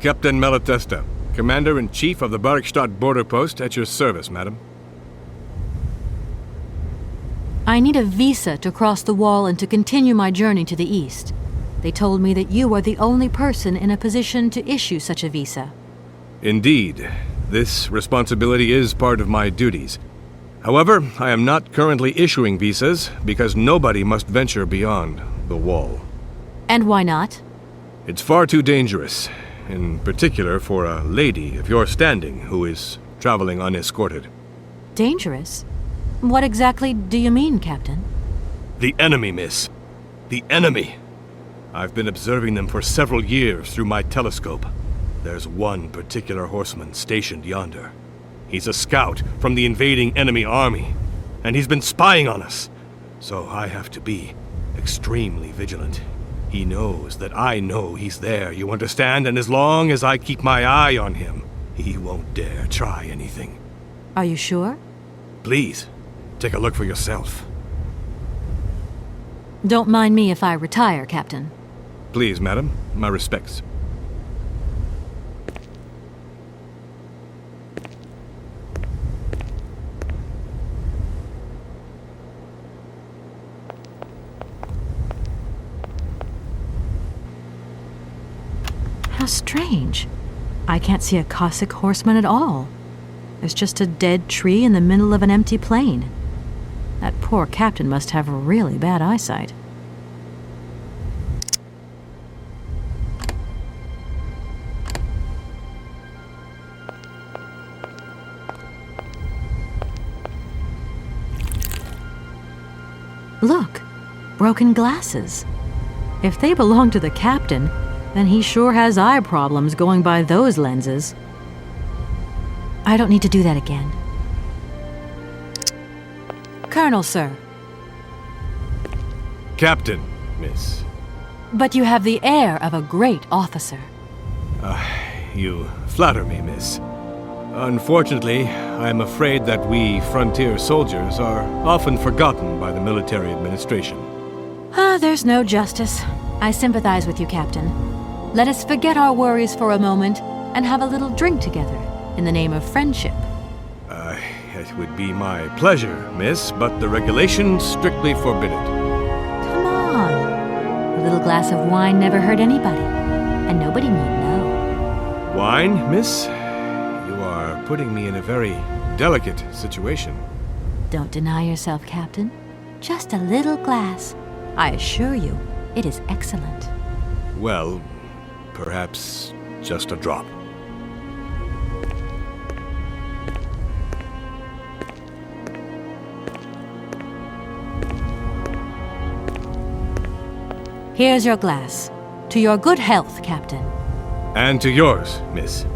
Captain Malatesta, Commander-in-Chief of the Barrockstadt border post, at your service, madam. I need a visa to cross the wall and to continue my journey to the east. They told me that you are the only person in a position to issue such a visa. Indeed. This responsibility is part of my duties. However, I am not currently issuing visas because nobody must venture beyond the wall. And why not? It's far too dangerous, in particular for a lady of your standing who is traveling unescorted. Dangerous? What exactly do you mean, Captain? The enemy, miss. The enemy. I've been observing them for several years through my telescope. There's one particular horseman stationed yonder. He's a scout from the invading enemy army, and he's been spying on us. So I have to be extremely vigilant. He knows that I know he's there, you understand? And as long as I keep my eye on him, he won't dare try anything. Are you sure? Please, take a look for yourself. Don't mind me if I retire, Captain. Please, madam. My respects. How strange. I can't see a Cossack horseman at all. There's just a dead tree in the middle of an empty plain. That poor captain must have really bad eyesight. Look, broken glasses. If they belong to the captain, then he sure has eye problems going by those lenses. I don't need to do that again. Colonel, sir. Captain, miss. But you have the air of a great officer. You flatter me, miss. Unfortunately, I am afraid that we frontier soldiers are often forgotten by the military administration. There's no justice. I sympathize with you, Captain. Let us forget our worries for a moment and have a little drink together in the name of friendship. It would be my pleasure, miss, but the regulations strictly forbid it. Come on. A little glass of wine never hurt anybody, and nobody need know. Wine, miss? You are putting me in a very delicate situation. Don't deny yourself, Captain. Just a little glass. I assure you, it is excellent. Well, perhaps just a drop. Here's your glass. To your good health, Captain. And to yours, miss.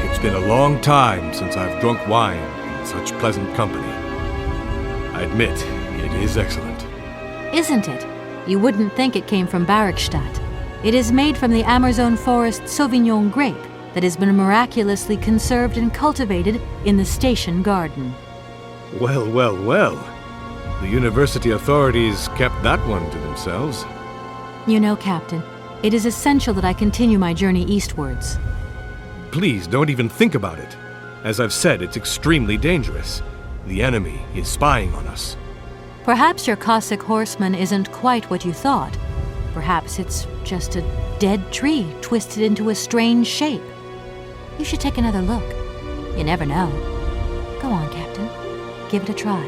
It's been a long time since I've drunk wine in such pleasant company. I admit, it is excellent. Isn't it? You wouldn't think it came from Barrockstadt. It is made from the Amazon forest Sauvignon grape that has been miraculously conserved and cultivated in the station garden. Well, well, well. The university authorities kept that one to themselves. You know, Captain, it is essential that I continue my journey eastwards. Please don't even think about it. As I've said, it's extremely dangerous. The enemy is spying on us. Perhaps your Cossack horseman isn't quite what you thought. Perhaps it's just a dead tree twisted into a strange shape. You should take another look. You never know. Go on, Captain. Give it a try.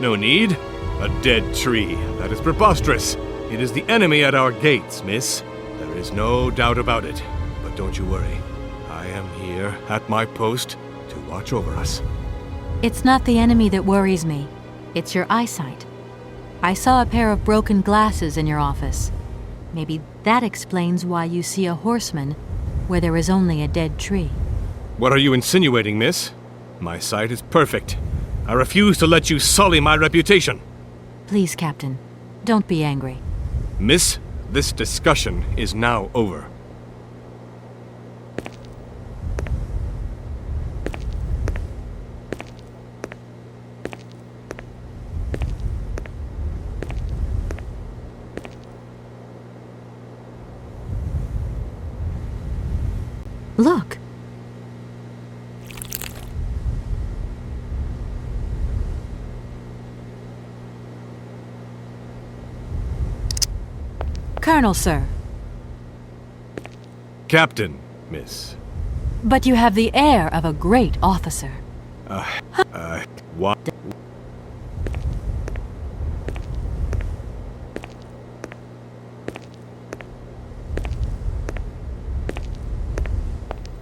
No need. A dead tree. That is preposterous. It is the enemy at our gates, miss. There is no doubt about it. But don't you worry. I am here at my post to watch over us. It's not the enemy that worries me. It's your eyesight. I saw a pair of broken glasses in your office. Maybe that explains why you see a horseman where there is only a dead tree. What are you insinuating, miss? My sight is perfect. I refuse to let you sully my reputation. Please, Captain, don't be angry. Miss, This discussion is now over. Look. Colonel, sir. Captain, miss. But you have the air of a great officer. What?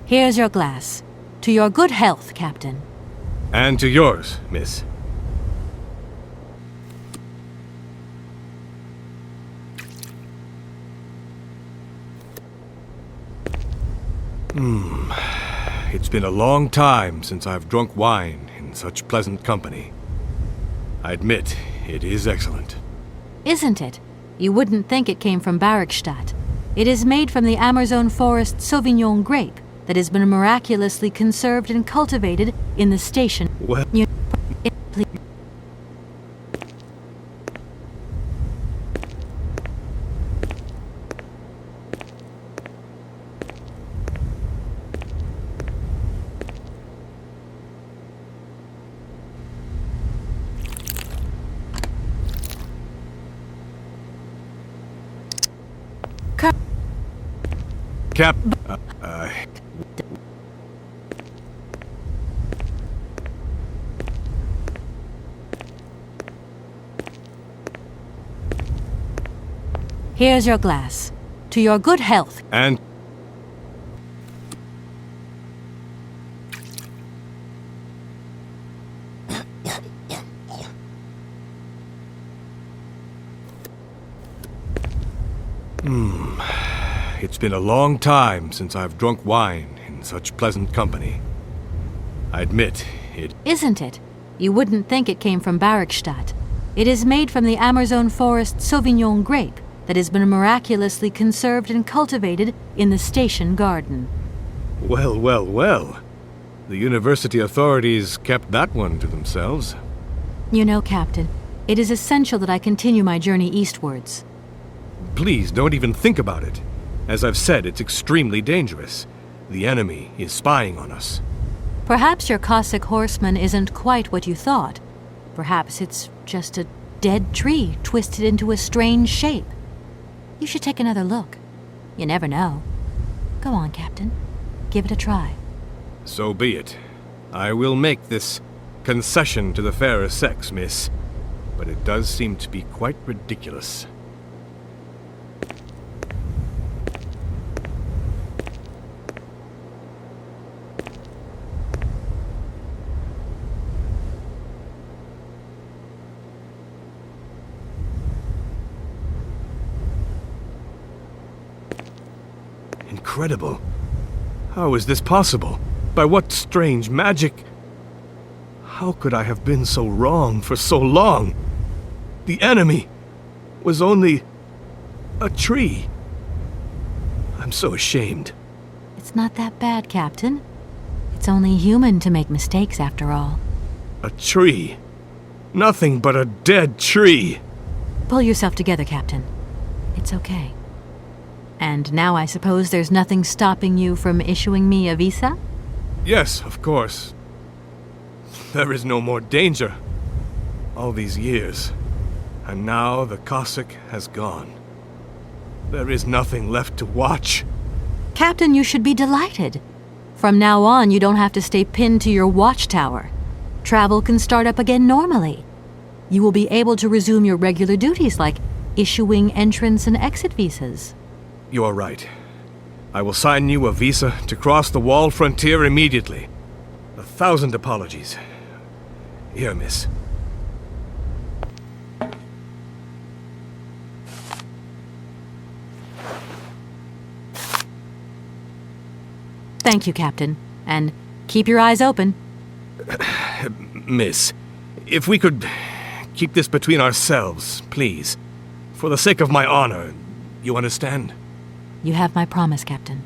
Here's your glass. To your good health, Captain. And to yours, miss. It's been a long time since I've drunk wine in such pleasant company. I admit, it is excellent. Isn't it? You wouldn't think it came from Barrockstadt. It is made from the Amazon forest Sauvignon grape that has been miraculously conserved and cultivated in the station. Well... Here's your glass. To your good health. And... It's been a long time since I've drunk wine in such pleasant company. I admit, it... Isn't it? You wouldn't think it came from Barrockstadt. It is made from the Amazon forest Sauvignon grape that has been miraculously conserved and cultivated in the station garden. Well, well, well. The university authorities kept that one to themselves. You know, Captain, it is essential that I continue my journey eastwards. Please, don't even think about it. As I've said, it's extremely dangerous. The enemy is spying on us. Perhaps your Cossack horseman isn't quite what you thought. Perhaps it's just a dead tree twisted into a strange shape. You should take another look. You never know. Go on, Captain. Give it a try. So be it. I will make this concession to the fairer sex, miss. But it does seem to be quite ridiculous. Incredible. How is this possible? By what strange magic? How could I have been so wrong for so long? The enemy was only a tree. I'm so ashamed. It's not that bad, Captain. It's only human to make mistakes, after all. A tree. Nothing but a dead tree. Pull yourself together, Captain. It's okay. And now I suppose there's nothing stopping you from issuing me a visa? Yes, of course. There is no more danger. All these years. And now the Cossack has gone. There is nothing left to watch. Captain, you should be delighted. From now on, you don't have to stay pinned to your watchtower. Travel can start up again normally. You will be able to resume your regular duties like issuing entrance and exit visas. You are right. I will sign you a visa to cross the wall frontier immediately. 1,000 apologies. Here, miss. Thank you, Captain. And keep your eyes open. Miss, if we could keep this between ourselves, please. For the sake of my honor, You understand? You have my promise, Captain.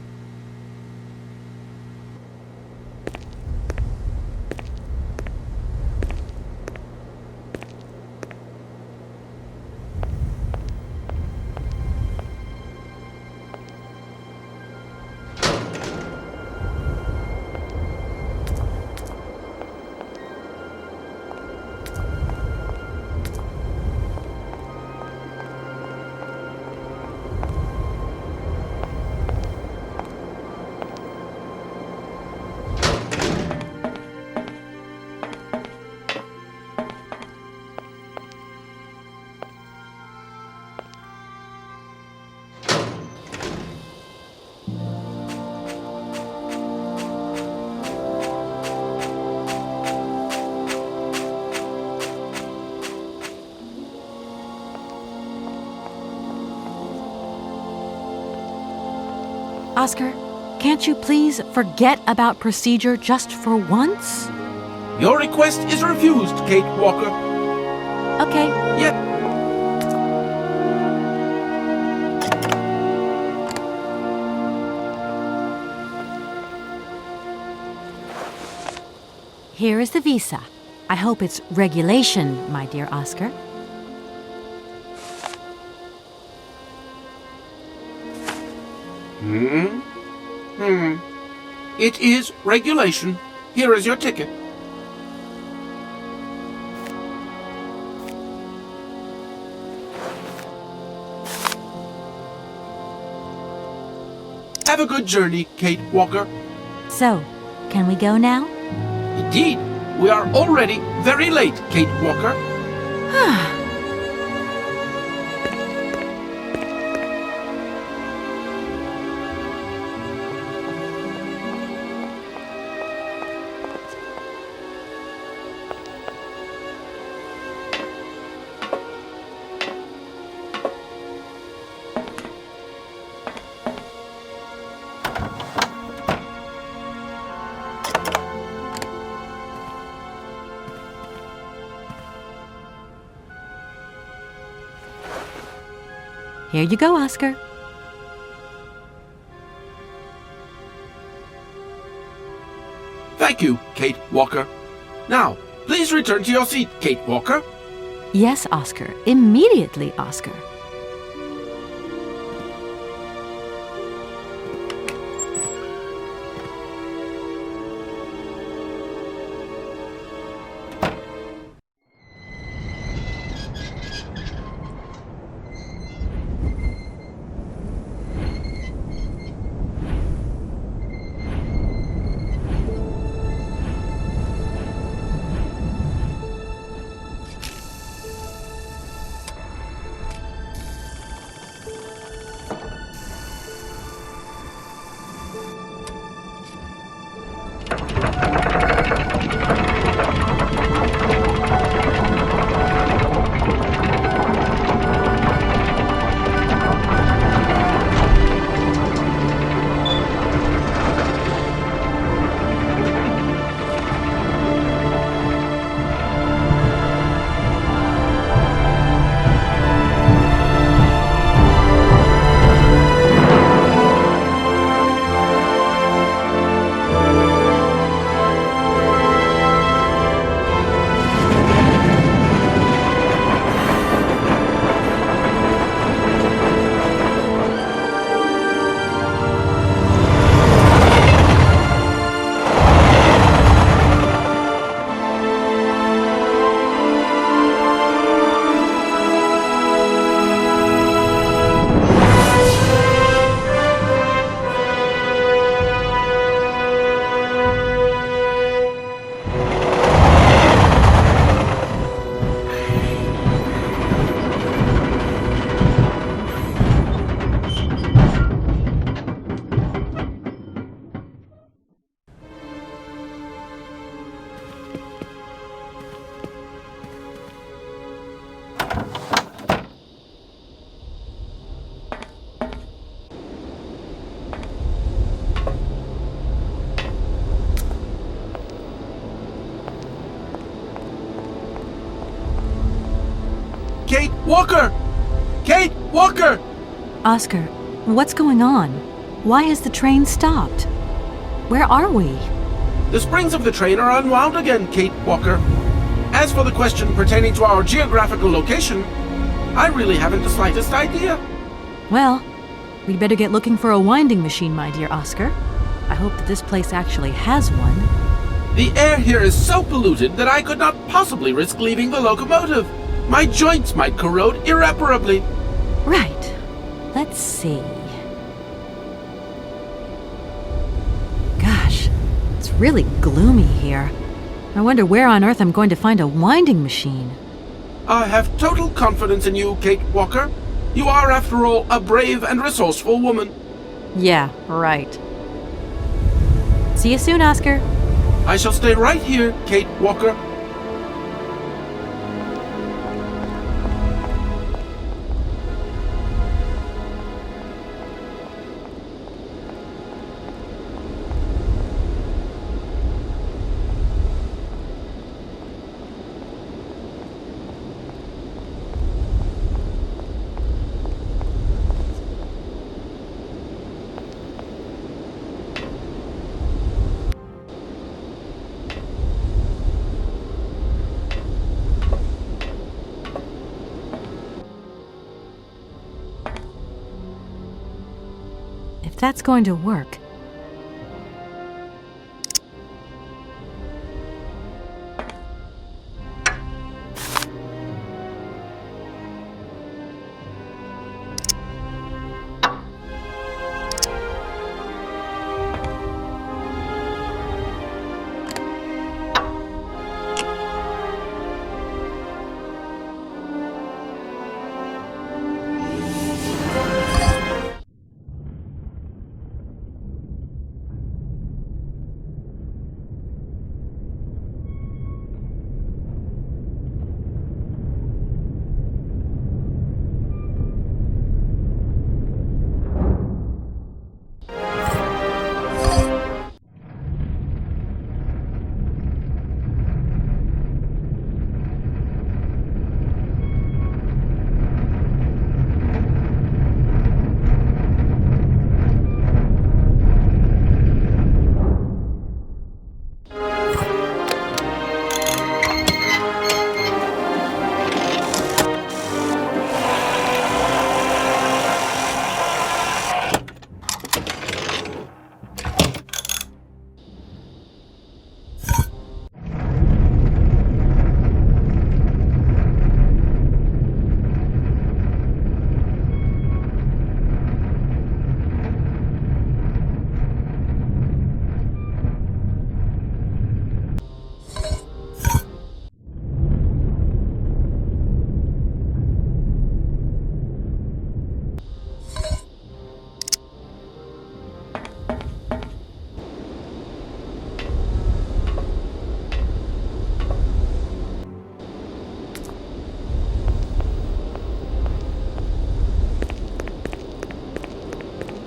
Oscar, can't you please forget about procedure just for once? Your request is refused, Kate Walker. Okay. Yep. Here is the visa. I hope it's regulation, my dear Oscar. It is regulation. Here is your ticket. Have a good journey, Kate Walker. So, can we go now? Indeed. We are already very late, Kate Walker. Here you go, Oscar. Thank you, Kate Walker. Now, please return to your seat, Kate Walker. Yes, Oscar. Immediately, Oscar. Kate Walker! Kate Walker! Oscar, what's going on? Why has the train stopped? Where are we? The springs of the train are unwound again, Kate Walker. As for the question pertaining to our geographical location, I really haven't the slightest idea. Well, we'd better get looking for a winding machine, my dear Oscar. I hope that this place actually has one. The air here is so polluted that I could not possibly risk leaving the locomotive. My joints might corrode irreparably. Right. Let's see. Gosh, it's really gloomy here. I wonder where on earth I'm going to find a winding machine. I have total confidence in you, Kate Walker. You are, after all, a brave and resourceful woman. Yeah, right. See you soon, Oscar. I shall stay right here, Kate Walker. If that's going to work.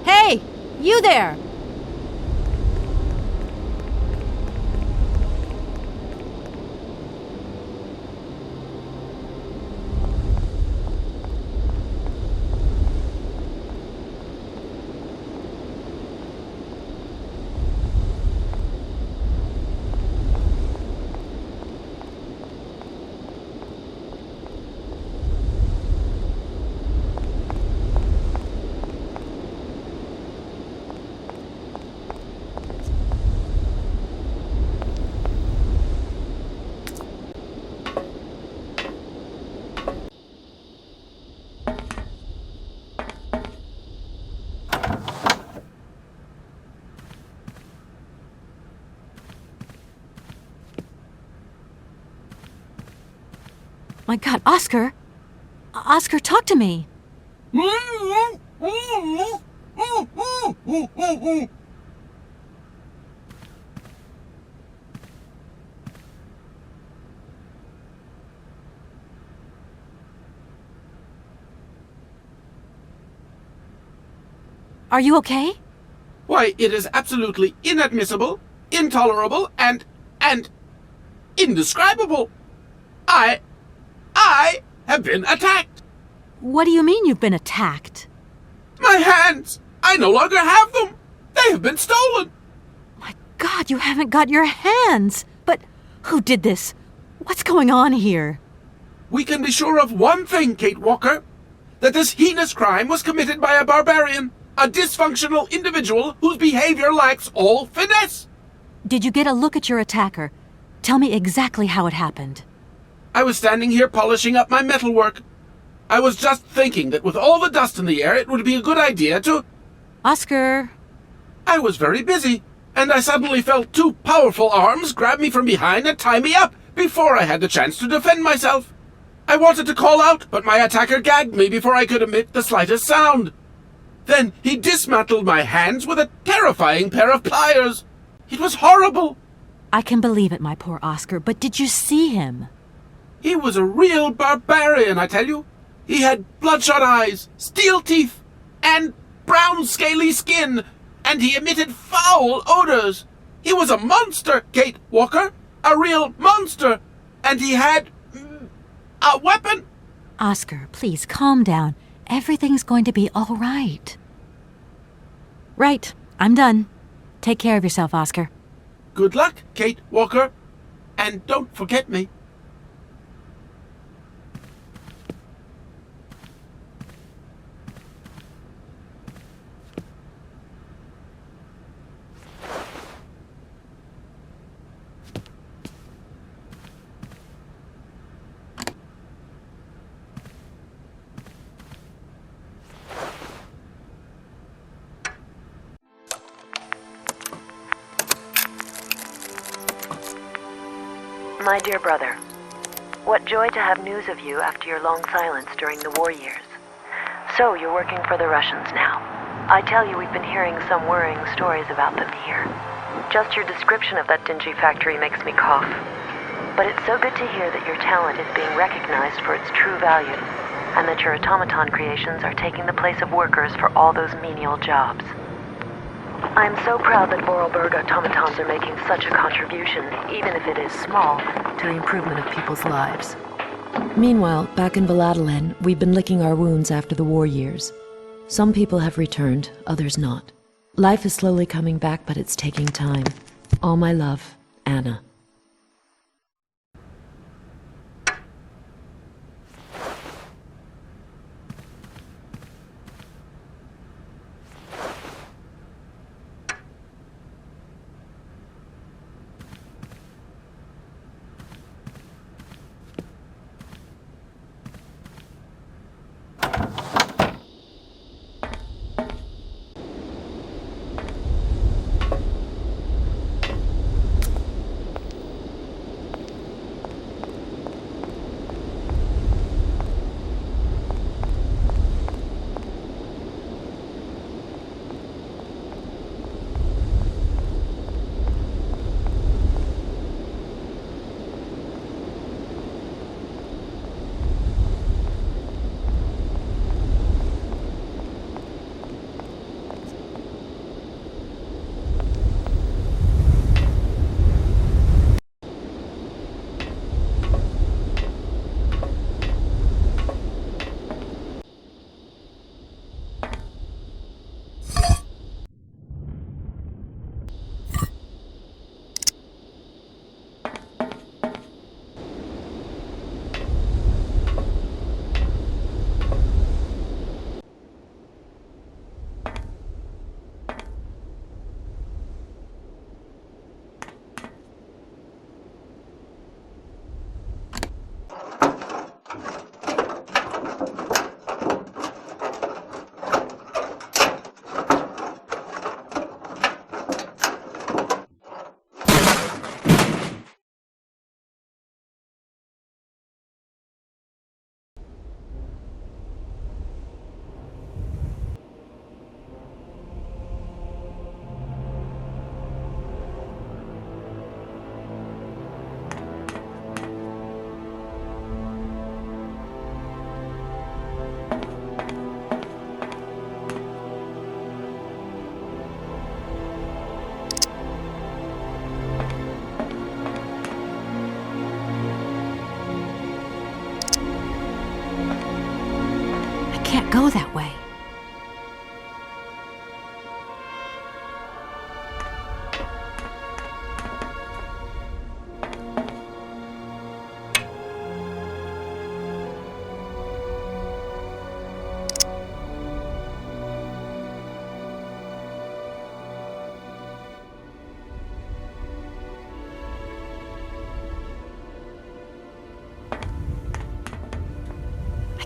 Hey, you there! My God, Oscar! Oscar, talk to me! Are you okay? Why, it is absolutely inadmissible, intolerable, and indescribable. I have been attacked. What do you mean you've been attacked? My hands! I no longer have them! They have been stolen! God, you haven't got your hands! But who did this? What's going on here? We can be sure of one thing, Kate Walker. That this heinous crime was committed by a barbarian. A dysfunctional individual whose behavior lacks all finesse. Did you get a look at your attacker? Tell me exactly how it happened. I was standing here polishing up my metalwork. I was just thinking that with all the dust in the air, it would be a good idea to... Oscar! I was very busy, and I suddenly felt two powerful arms grab me from behind and tie me up before I had the chance to defend myself. I wanted to call out, but my attacker gagged me before I could emit the slightest sound. Then he dismantled my hands with a terrifying pair of pliers. It was horrible. I can believe it, my poor Oscar, but did you see him? He was a real barbarian, I tell you. He had bloodshot eyes, steel teeth, and brown scaly skin, and he emitted foul odors. He was a monster, Kate Walker, a real monster, and he had a weapon. Oscar, please calm down. Everything's going to be all right. Right, I'm done. Take care of yourself, Oscar. Good luck, Kate Walker, and don't forget me. My dear brother, what joy to have news of you after your long silence during the war years. So, you're working for the Russians now. I tell you, we've been hearing some worrying stories about them here. Just your description of that dingy factory makes me cough. But it's so good to hear that your talent is being recognized for its true value, and that your automaton creations are taking the place of workers for all those menial jobs. I'm so proud that Voralberg automatons are making such a contribution, even if it is small, to the improvement of people's lives. Meanwhile, back in Valadilene, we've been licking our wounds after the war years. Some people have returned, others not. Life is slowly coming back, but it's taking time. All my love, Anna. Go that way.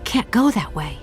can't go that way.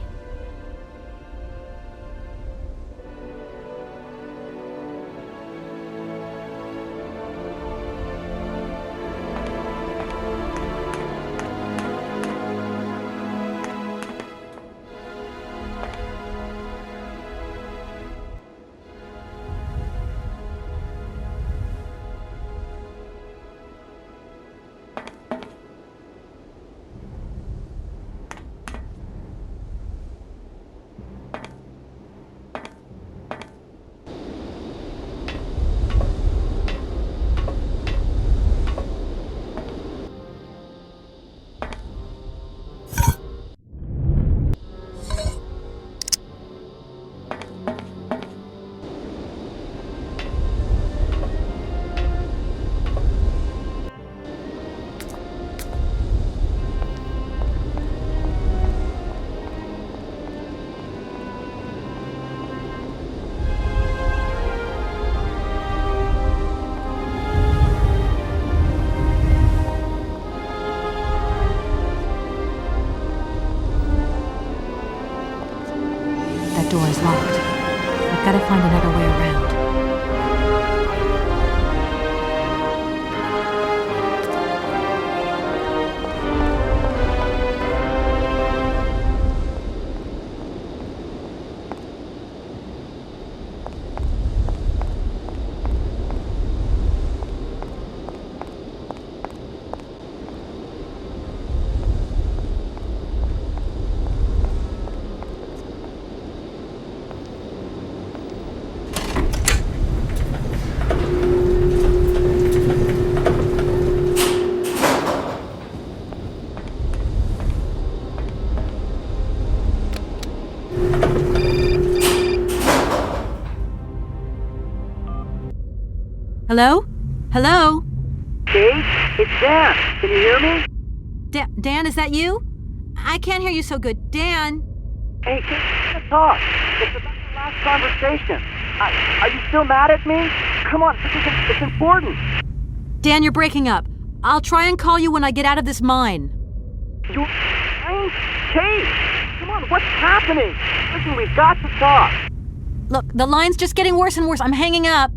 That door is locked. I've got to find another way around. Hello? Hello? Kate? It's Dan. Can you hear me? Dan, is that you? I can't hear you so good. Dan? Hey, Kate, let's talk. It's about the last conversation. Are you still mad at me? Come on, it's important. Dan, you're breaking up. I'll try and call you when I get out of this mine. You're lying? Kate! Come on, what's happening? Listen, we've got to talk. Look, the line's just getting worse and worse. I'm hanging up.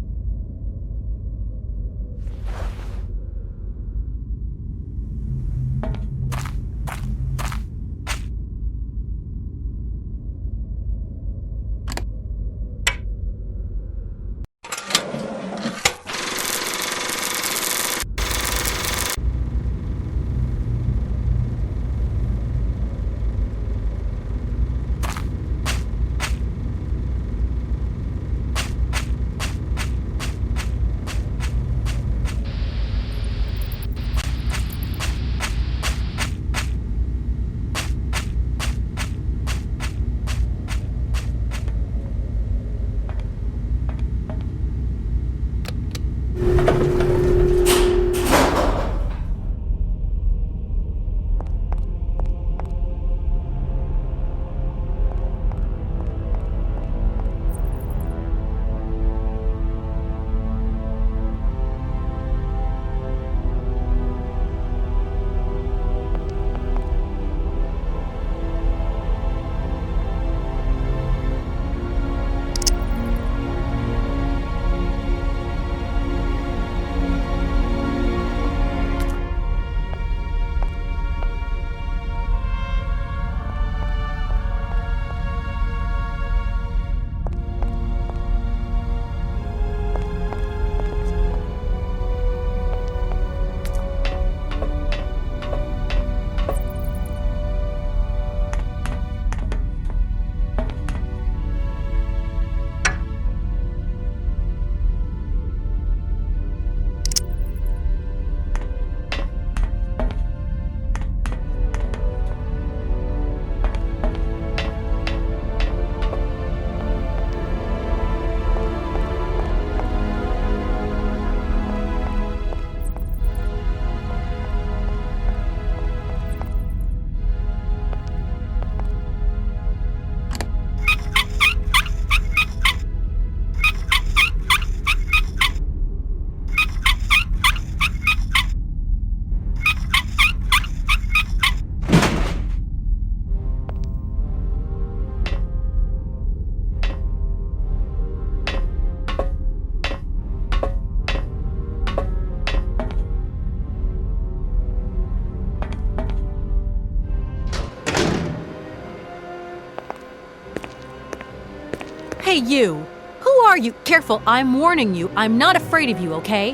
Hey, you! Who are you? Careful, I'm warning you. I'm not afraid of you, okay?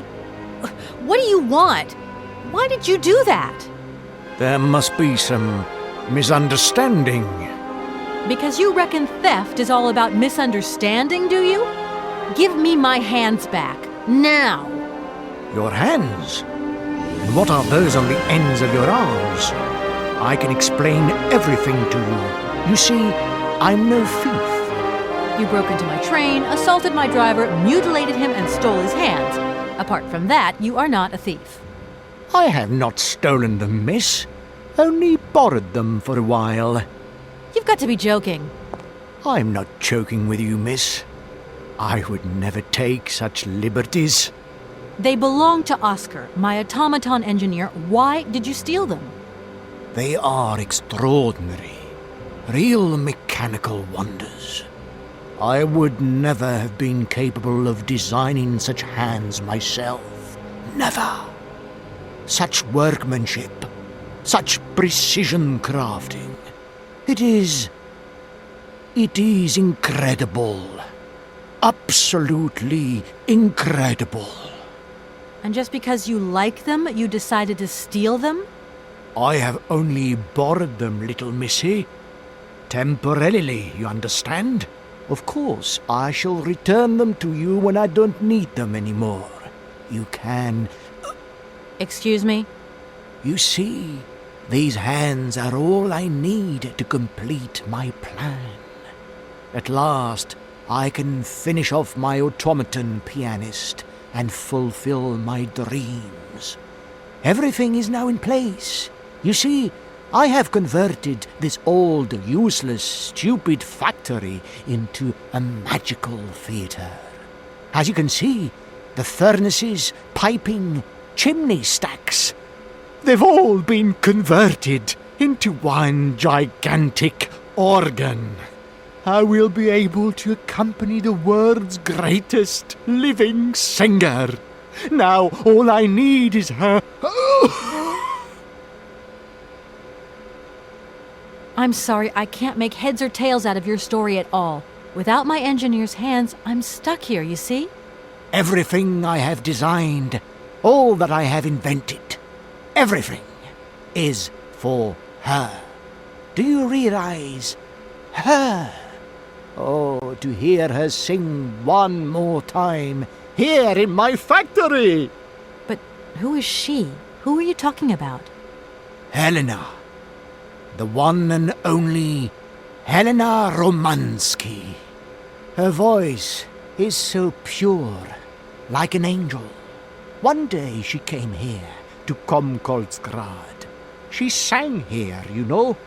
What do you want? Why did you do that? There must be some misunderstanding. Because you reckon theft is all about misunderstanding, do you? Give me my hands back, now! Your hands? And what are those on the ends of your arms? I can explain everything to you. You see, I'm no thief. You broke into my train, assaulted my driver, mutilated him, and stole his hands. Apart from that, you are not a thief. I have not stolen them, miss. Only borrowed them for a while. You've got to be joking. I'm not joking with you, miss. I would never take such liberties. They belong to Oscar, my automaton engineer. Why did you steal them? They are extraordinary. Real mechanical wonders. I would never have been capable of designing such hands myself. Never. Such workmanship. Such precision crafting. It is incredible. Absolutely incredible. And just because you like them, you decided to steal them? I have only borrowed them, little missy. Temporarily, you understand? Of course, I shall return them to you when I don't need them anymore. You can... Excuse me? You see, these hands are all I need to complete my plan. At last, I can finish off my automaton pianist and fulfill my dreams. Everything is now in place. You see, I have converted this old, useless, stupid factory into a magical theatre. As you can see, the furnaces, piping, chimney stacks, they've all been converted into one gigantic organ. I will be able to accompany the world's greatest living singer. Now all I need is her... I'm sorry, I can't make heads or tails out of your story at all. Without my engineer's hands, I'm stuck here, you see? Everything I have designed, all that I have invented, everything is for her. Do you realize? Her. Oh, to hear her sing one more time, here in my factory! But who is she? Who are you talking about? Helena. The one and only Helena Romansky. Her voice is so pure, like an angel. One day she came here to Komkolzgrad. She sang here, you know,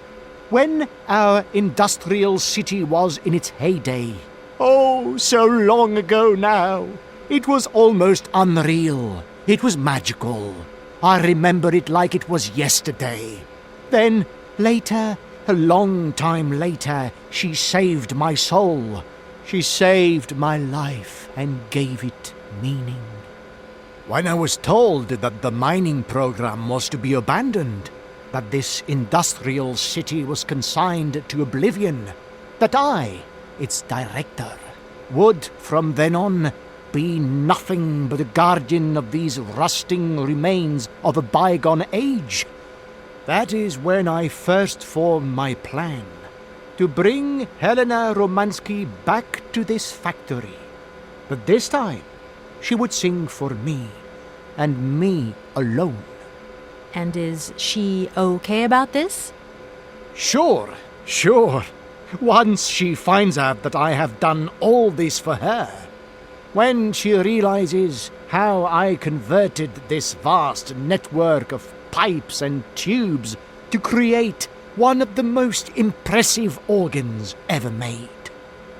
when our industrial city was in its heyday. Oh, so long ago now. It was almost unreal. It was magical. I remember it like it was yesterday. Then, later, a long time later, she saved my soul. She saved my life and gave it meaning. When I was told that the mining program was to be abandoned, that this industrial city was consigned to oblivion, that I, its director, would from then on be nothing but a guardian of these rusting remains of a bygone age, that is when I first formed my plan, to bring Helena Romansky back to this factory. But this time, she would sing for me, and me alone. And is she okay about this? Sure. Once she finds out that I have done all this for her, when she realizes how I converted this vast network of pipes and tubes to create one of the most impressive organs ever made,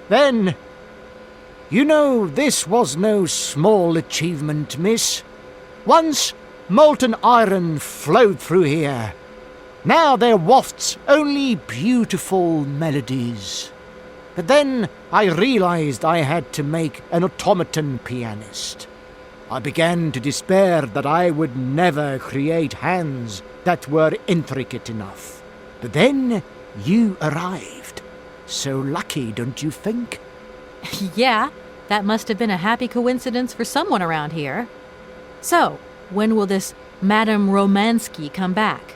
then, you know, this was no small achievement, miss. Once molten iron flowed through here. Now there wafts only beautiful melodies. But then I realized I had to make an automaton pianist. I began to despair that I would never create hands that were intricate enough. But then you arrived. So lucky, don't you think? Yeah, that must have been a happy coincidence for someone around here. So, when will this Madame Romansky come back?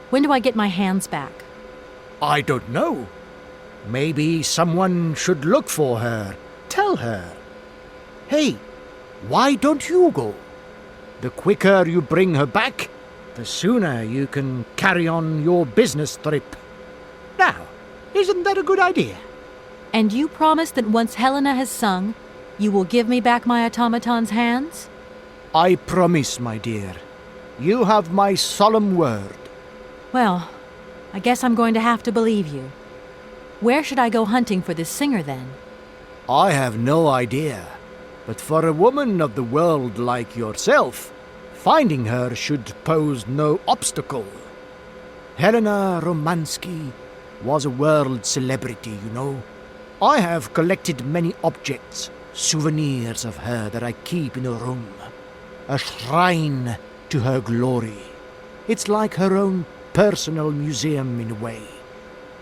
When do I get my hands back? I don't know. Maybe someone should look for her. Tell her. Hey, why don't you go? The quicker you bring her back, the sooner you can carry on your business trip. Now, isn't that a good idea? And you promise that once Helena has sung, you will give me back my automaton's hands? I promise, my dear. You have my solemn word. Well, I guess I'm going to have to believe you. Where should I go hunting for this singer, then? I have no idea. But for a woman of the world like yourself, finding her should pose no obstacle. Helena Romansky was a world celebrity, you know. I have collected many objects, souvenirs of her that I keep in a room. A shrine to her glory. It's like her own personal museum in a way.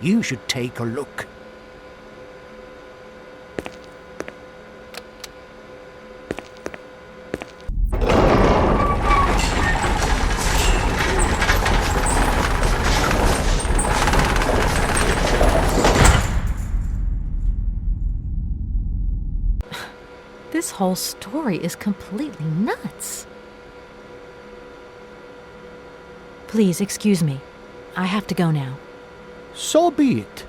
You should take a look. This whole story is completely nuts. Please, excuse me. I have to go now. So be it.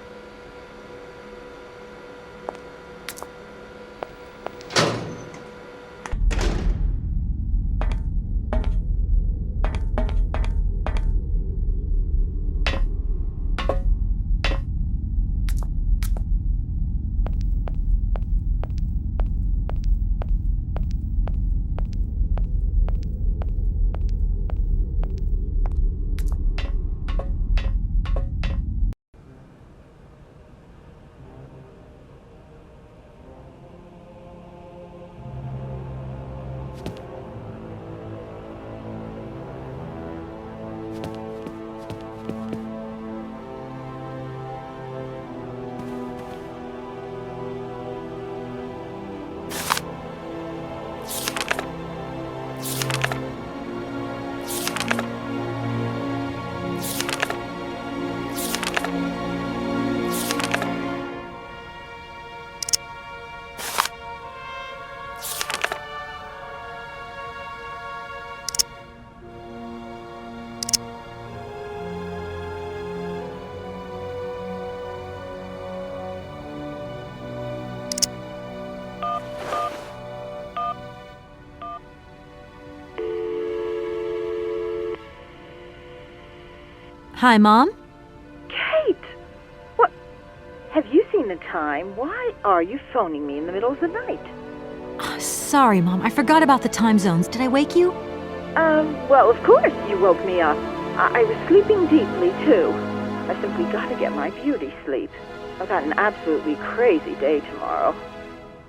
Hi, Mom? Kate! What? Have you seen the time? Why are you phoning me in the middle of the night? Sorry, Mom. I forgot about the time zones. Did I wake you? Well, of course you woke me up. I was sleeping deeply, too. I simply got to get my beauty sleep. I've got an absolutely crazy day tomorrow.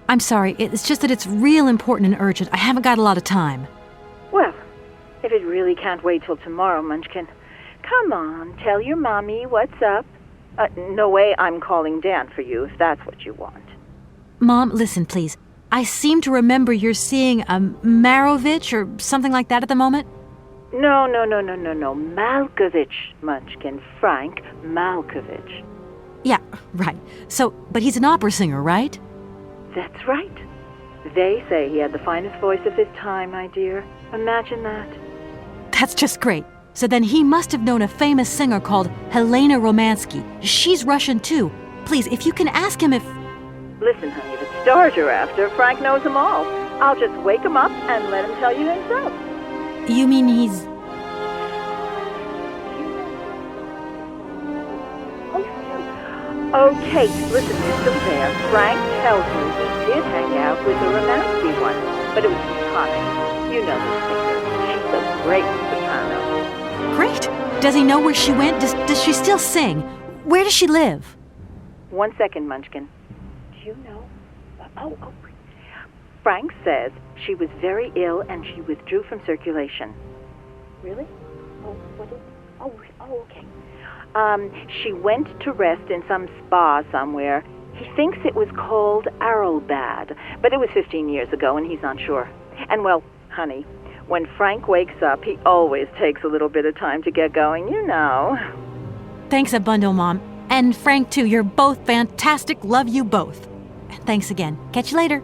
I'm sorry. It's just that it's real important and urgent. I haven't got a lot of time. Well, if it really can't wait till tomorrow, Munchkin, come on, tell your mommy what's up. No way I'm calling Dan for you, if that's what you want. Mom, listen, please. I seem to remember you're seeing a Marovich or something like that at the moment. No. Malkovich, Munchkin. Frank Malkovich. Yeah, right. So, but he's an opera singer, right? That's right. They say he had the finest voice of his time, my dear. Imagine that. That's just great. So then he must have known a famous singer called Helena Romansky. She's Russian, too. Please, if you can ask him if... Listen, honey, if it's stars you're after, Frank knows them all. I'll just wake him up and let him tell you himself. You mean he's... Oh, Kate, listen, you're still there. Frank tells me he did hang out with the Romansky one, but it was platonic. You know this singer. She's a great soprano. Great. Does he know where she went? Does she still sing? Where does she live? 1 second, Munchkin. Do you know? Oh. Frank says she was very ill and she withdrew from circulation. Really? Oh, okay. She went to rest in some spa somewhere. He thinks it was called Aralbad, but it was 15 years ago and he's not sure. And well, honey, when Frank wakes up, he always takes a little bit of time to get going, you know. Thanks a bundle, Mom. And Frank, too. You're both fantastic. Love you both. And thanks again. Catch you later.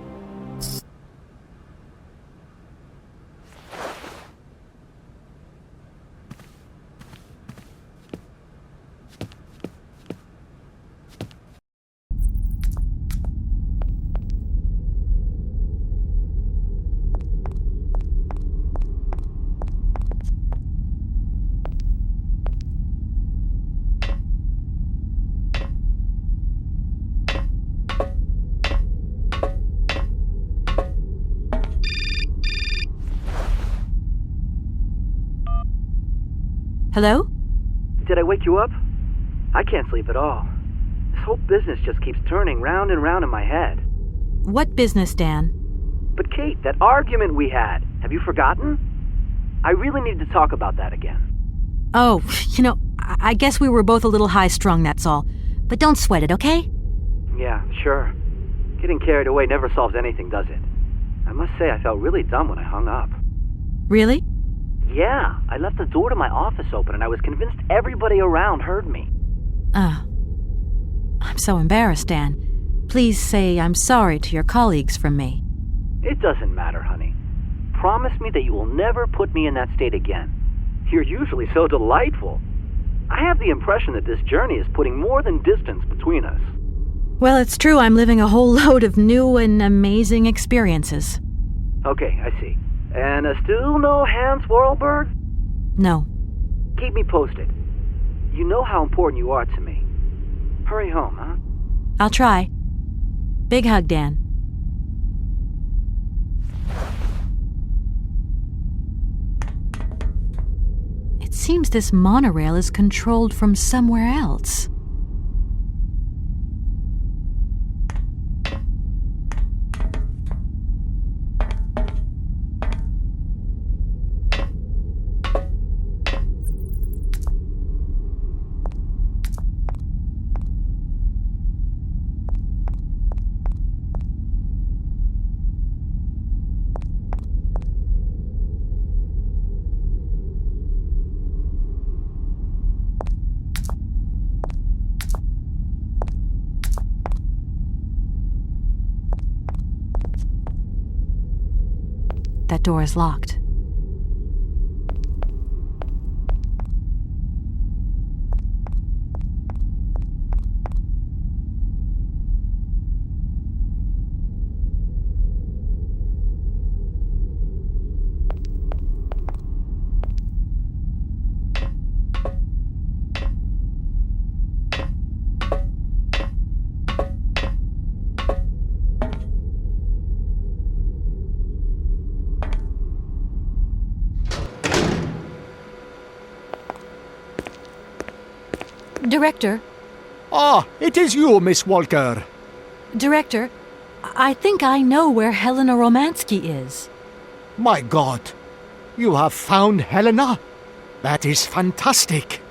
Hello? Did I wake you up? I can't sleep at all. This whole business just keeps turning round and round in my head. What business, Dan? But Kate, that argument we had, have you forgotten? I really need to talk about that again. Oh, I guess we were both a little high-strung, that's all. But don't sweat it, okay? Yeah, sure. Getting carried away never solves anything, does it? I must say I felt really dumb when I hung up. Really? Yeah, I left the door to my office open and I was convinced everybody around heard me. Oh. I'm so embarrassed, Dan. Please say I'm sorry to your colleagues from me. It doesn't matter, honey. Promise me that you will never put me in that state again. You're usually so delightful. I have the impression that this journey is putting more than distance between us. Well, it's true I'm living a whole load of new and amazing experiences. Okay, I see. And still no Hans Voralberg? No. Keep me posted. You know how important you are to me. Hurry home, huh? I'll try. Big hug, Dan. It seems this monorail is controlled from somewhere else. That door is locked. Director? Ah, it is you, Miss Walker. Director, I think I know where Helena Romansky is. My God, you have found Helena? That is fantastic.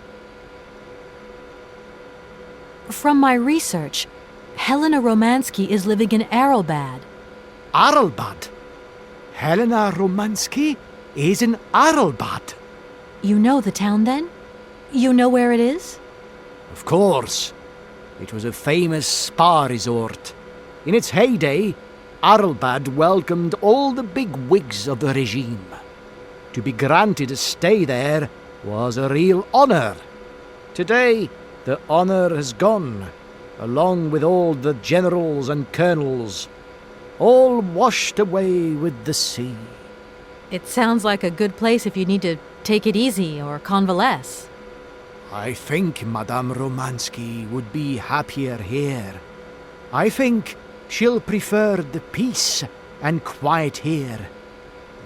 From my research, Helena Romansky is living in Aralbad. Aralbad? Helena Romansky is in Aralbad. You know the town, then? You know where it is? Of course. It was a famous spa resort. In its heyday, Aralbad welcomed all the big wigs of the regime. To be granted a stay there was a real honor. Today, the honor has gone, along with all the generals and colonels, all washed away with the sea. It sounds like a good place if you need to take it easy or convalesce. I think Madame Romansky would be happier here. I think she'll prefer the peace and quiet here,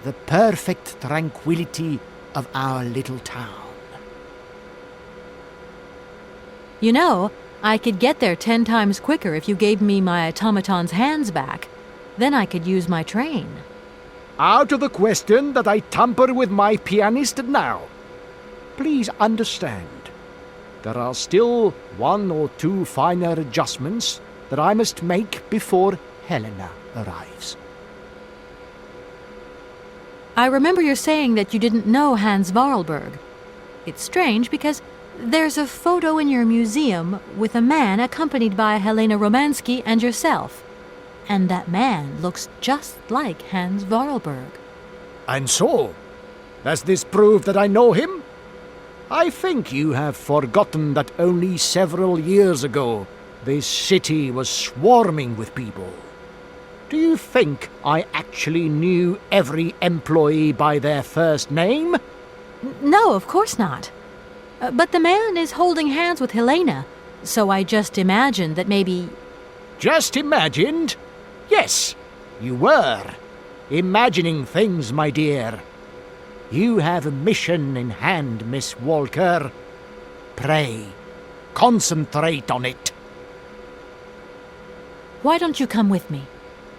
the perfect tranquility of our little town. You know, I could get there 10 times quicker if you gave me my automaton's hands back. Then I could use my train. Out of the question that I tamper with my pianist now. Please understand, there are still 1 or 2 finer adjustments that I must make before Helena arrives. I remember you saying that you didn't know Hans Voralberg. It's strange because there's a photo in your museum with a man accompanied by Helena Romansky and yourself. And that man looks just like Hans Voralberg. And so, does this prove that I know him? I think you have forgotten that only several years ago this city was swarming with people. Do you think I actually knew every employee by their first name? No, of course not. But the man is holding hands with Helena, so I just imagined that maybe... Just imagined? Yes, you were. Imagining things, my dear. You have a mission in hand, Miss Walker. Pray, concentrate on it. Why don't you come with me?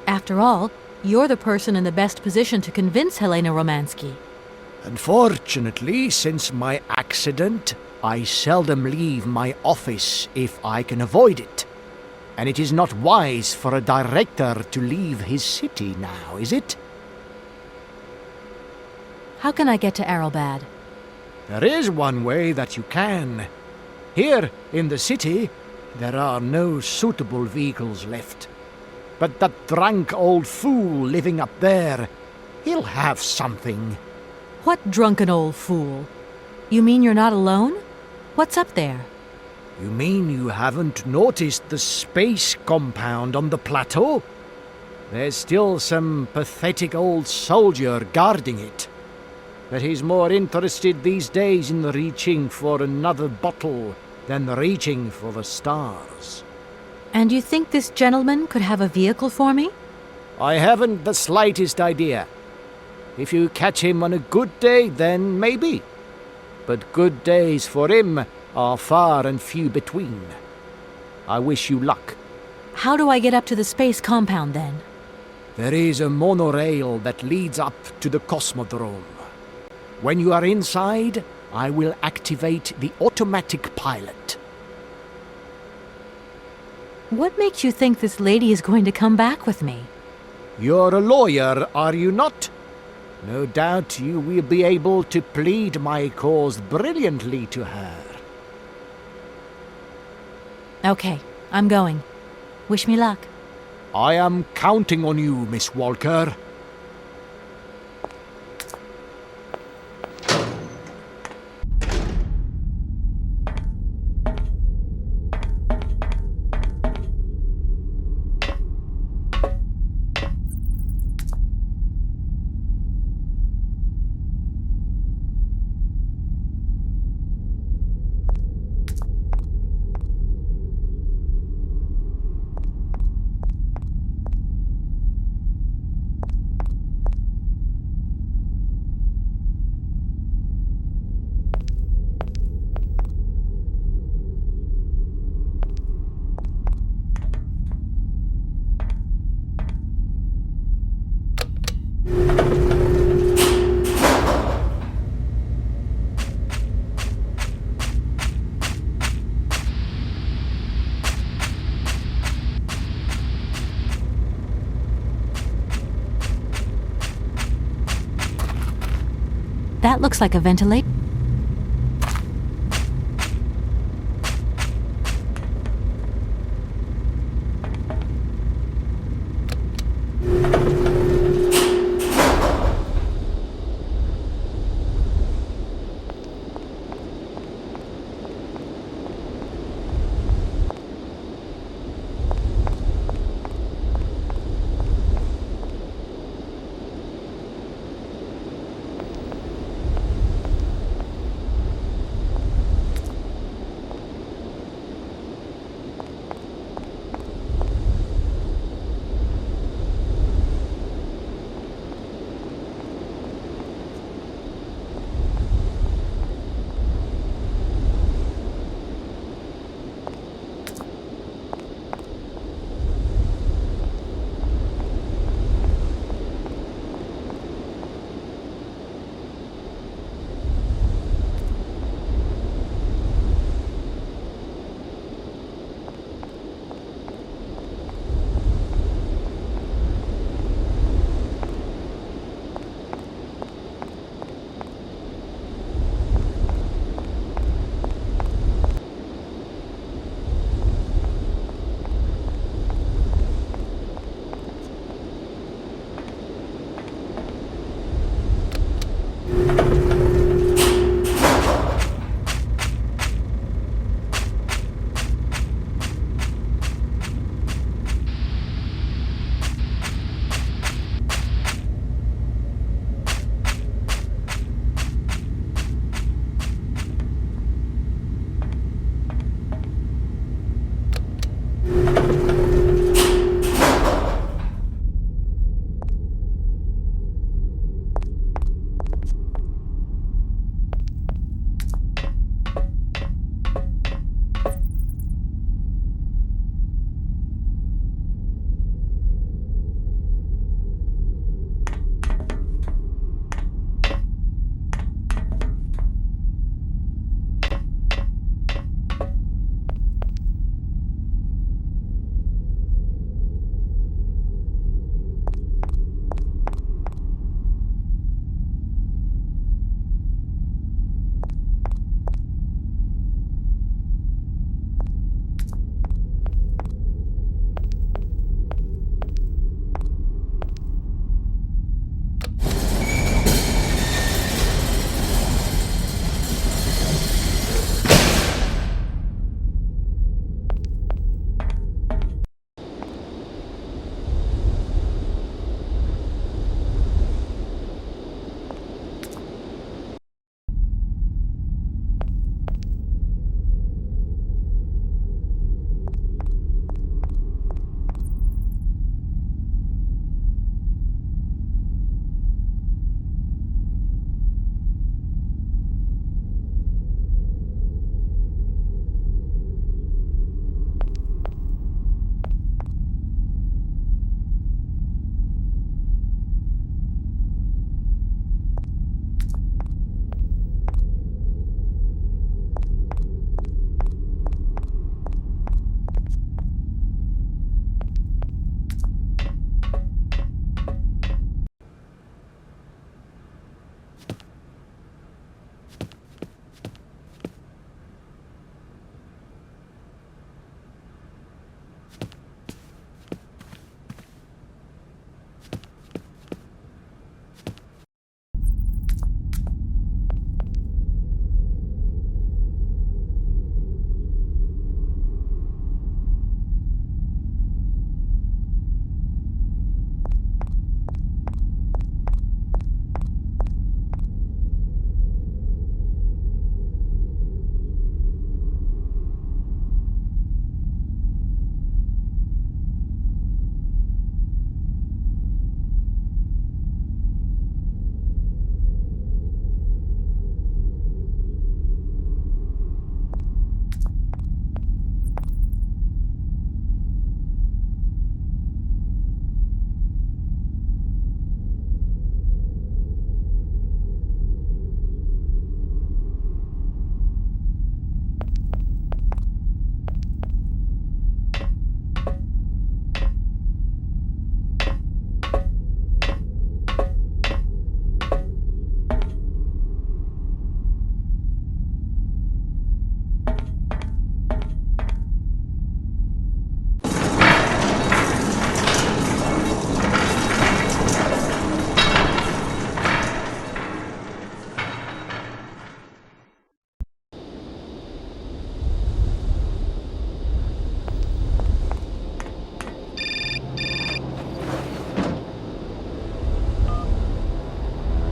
After all, you're the person in the best position to convince Helena Romansky. Unfortunately, since my accident, I seldom leave my office if I can avoid it. And it is not wise for a director to leave his city now, is it? How can I get to Aralbad? There is one way that you can. Here, in the city, there are no suitable vehicles left. But that drunk old fool living up there, he'll have something. What drunken old fool? You mean you're not alone? What's up there? You mean you haven't noticed the space compound on the plateau? There's still some pathetic old soldier guarding it. But he's more interested these days in reaching for another bottle than reaching for the stars. And you think this gentleman could have a vehicle for me? I haven't the slightest idea. If you catch him on a good day, then maybe. But good days for him are far and few between. I wish you luck. How do I get up to the space compound, then? There is a monorail that leads up to the Cosmodrome. When you are inside, I will activate the automatic pilot. What makes you think this lady is going to come back with me? You're a lawyer, are you not? No doubt you will be able to plead my cause brilliantly to her. Okay, I'm going. Wish me luck. I am counting on you, Miss Walker. That looks like a ventilator.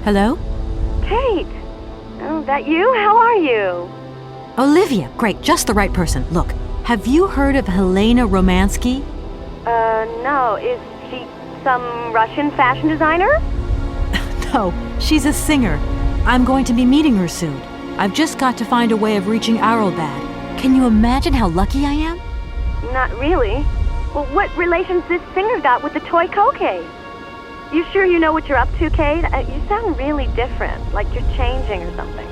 Hello? Kate! Oh, that you? How are you? Olivia, great, just the right person. Look, have you heard of Helena Romansky? No. Is she some Russian fashion designer? No, she's a singer. I'm going to be meeting her soon. I've just got to find a way of reaching Aralbad. Can you imagine how lucky I am? Not really. Well, what relation's this singer got with the toy case? You sure you know what you're up to, Kate? You sound really different, like you're changing or something.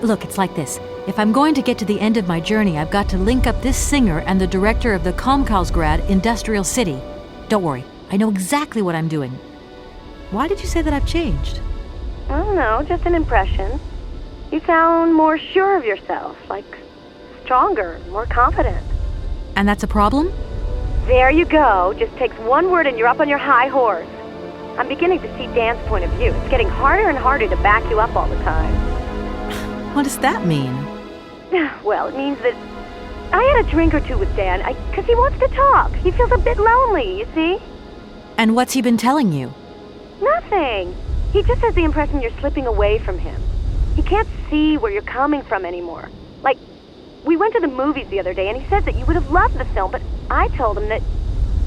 Look, it's like this. If I'm going to get to the end of my journey, I've got to link up this singer and the director of the Komkolzgrad Industrial City. Don't worry, I know exactly what I'm doing. Why did you say that I've changed? I don't know, just an impression. You sound more sure of yourself, like stronger, more confident. And that's a problem? There you go. Just takes one word and you're up on your high horse. I'm beginning to see Dan's point of view. It's getting harder and harder to back you up all the time. What does that mean? Well, it means that I had a drink or two with Dan, because he wants to talk. He feels a bit lonely, you see? And what's he been telling you? Nothing. He just has the impression you're slipping away from him. He can't see where you're coming from anymore. Like, we went to the movies the other day, and he said that you would have loved the film, but I told him that...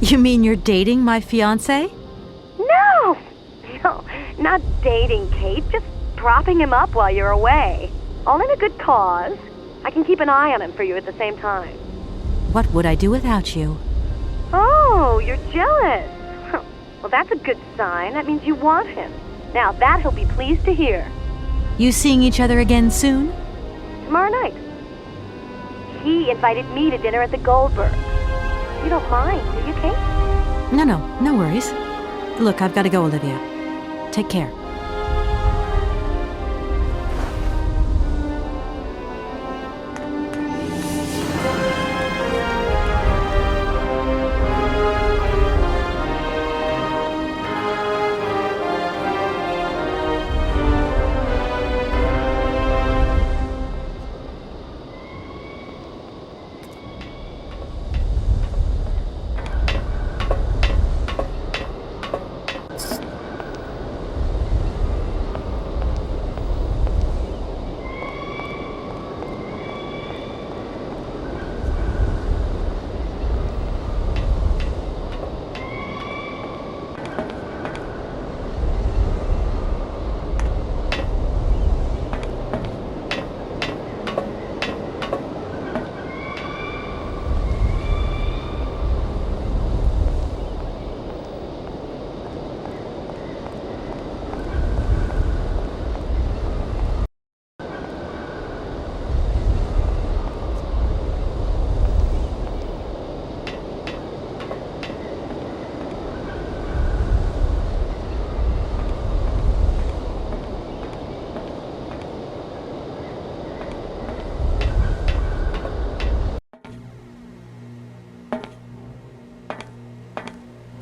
You mean you're dating my fiancé? No! No, not dating, Kate. Just propping him up while you're away. All in a good cause. I can keep an eye on him for you at the same time. What would I do without you? Oh, you're jealous. Well, that's a good sign. That means you want him. Now, that he'll be pleased to hear. You seeing each other again soon? Tomorrow night. He invited me to dinner at the Goldberg. You don't mind, do you, Kate? No worries. Look, I've got to go, Olivia. Take care.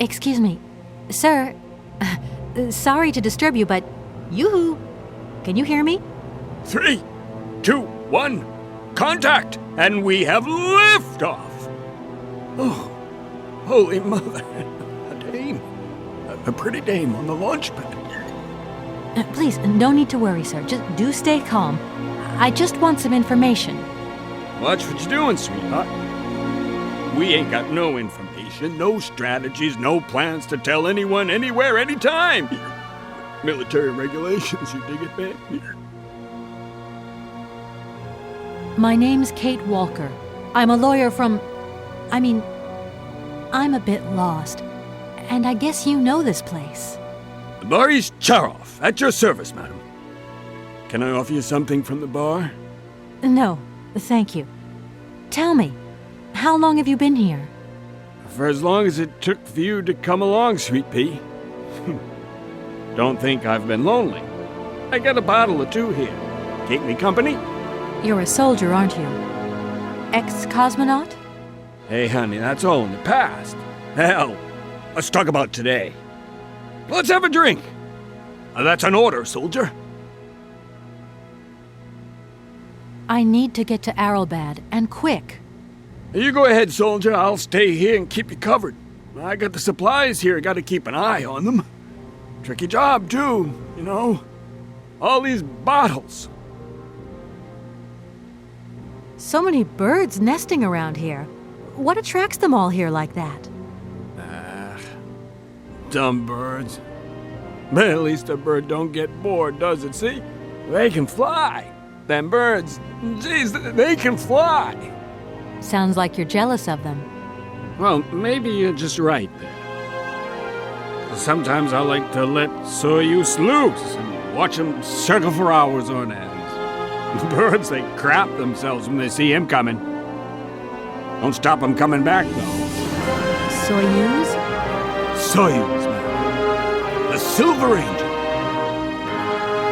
Excuse me. Sir, sorry to disturb you, but yoo-hoo! Can you hear me? 3, 2, 1, contact! And we have liftoff! Oh, holy mother. A dame. A pretty dame on the launch pad. Please, no need to worry, sir. Just do stay calm. I just want some information. Watch what you're doing, sweetheart. We ain't got no information, no strategies, no plans to tell anyone, anywhere, anytime. Military regulations, you dig it, man? My name's Kate Walker. I'm a lawyer from... I'm a bit lost. And I guess you know this place. Boris Charov, at your service, madam. Can I offer you something from the bar? No, thank you. Tell me, how long have you been here? For as long as it took for you to come along, sweet pea. Don't think I've been lonely. I got a bottle or two here. Keep me company? You're a soldier, aren't you? Ex-cosmonaut? Hey, honey, that's all in the past. Hell, let's talk about today. Let's have a drink. That's an order, soldier. I need to get to Aralbad, and quick. You go ahead, soldier. I'll stay here and keep you covered. I got the supplies here. Got to keep an eye on them. Tricky job, too, you know. All these bottles. So many birds nesting around here. What attracts them all here like that? Dumb birds. But at least a bird don't get bored, does it? See? They can fly. Them birds, geez, they can fly. Sounds like you're jealous of them. Well, maybe you're just right there. 'Cause sometimes I like to let Soyuz loose and watch them circle for hours on end. The birds, they crap themselves when they see him coming. Don't stop them coming back, though. Soyuz? Soyuz, man. The Silver Angel.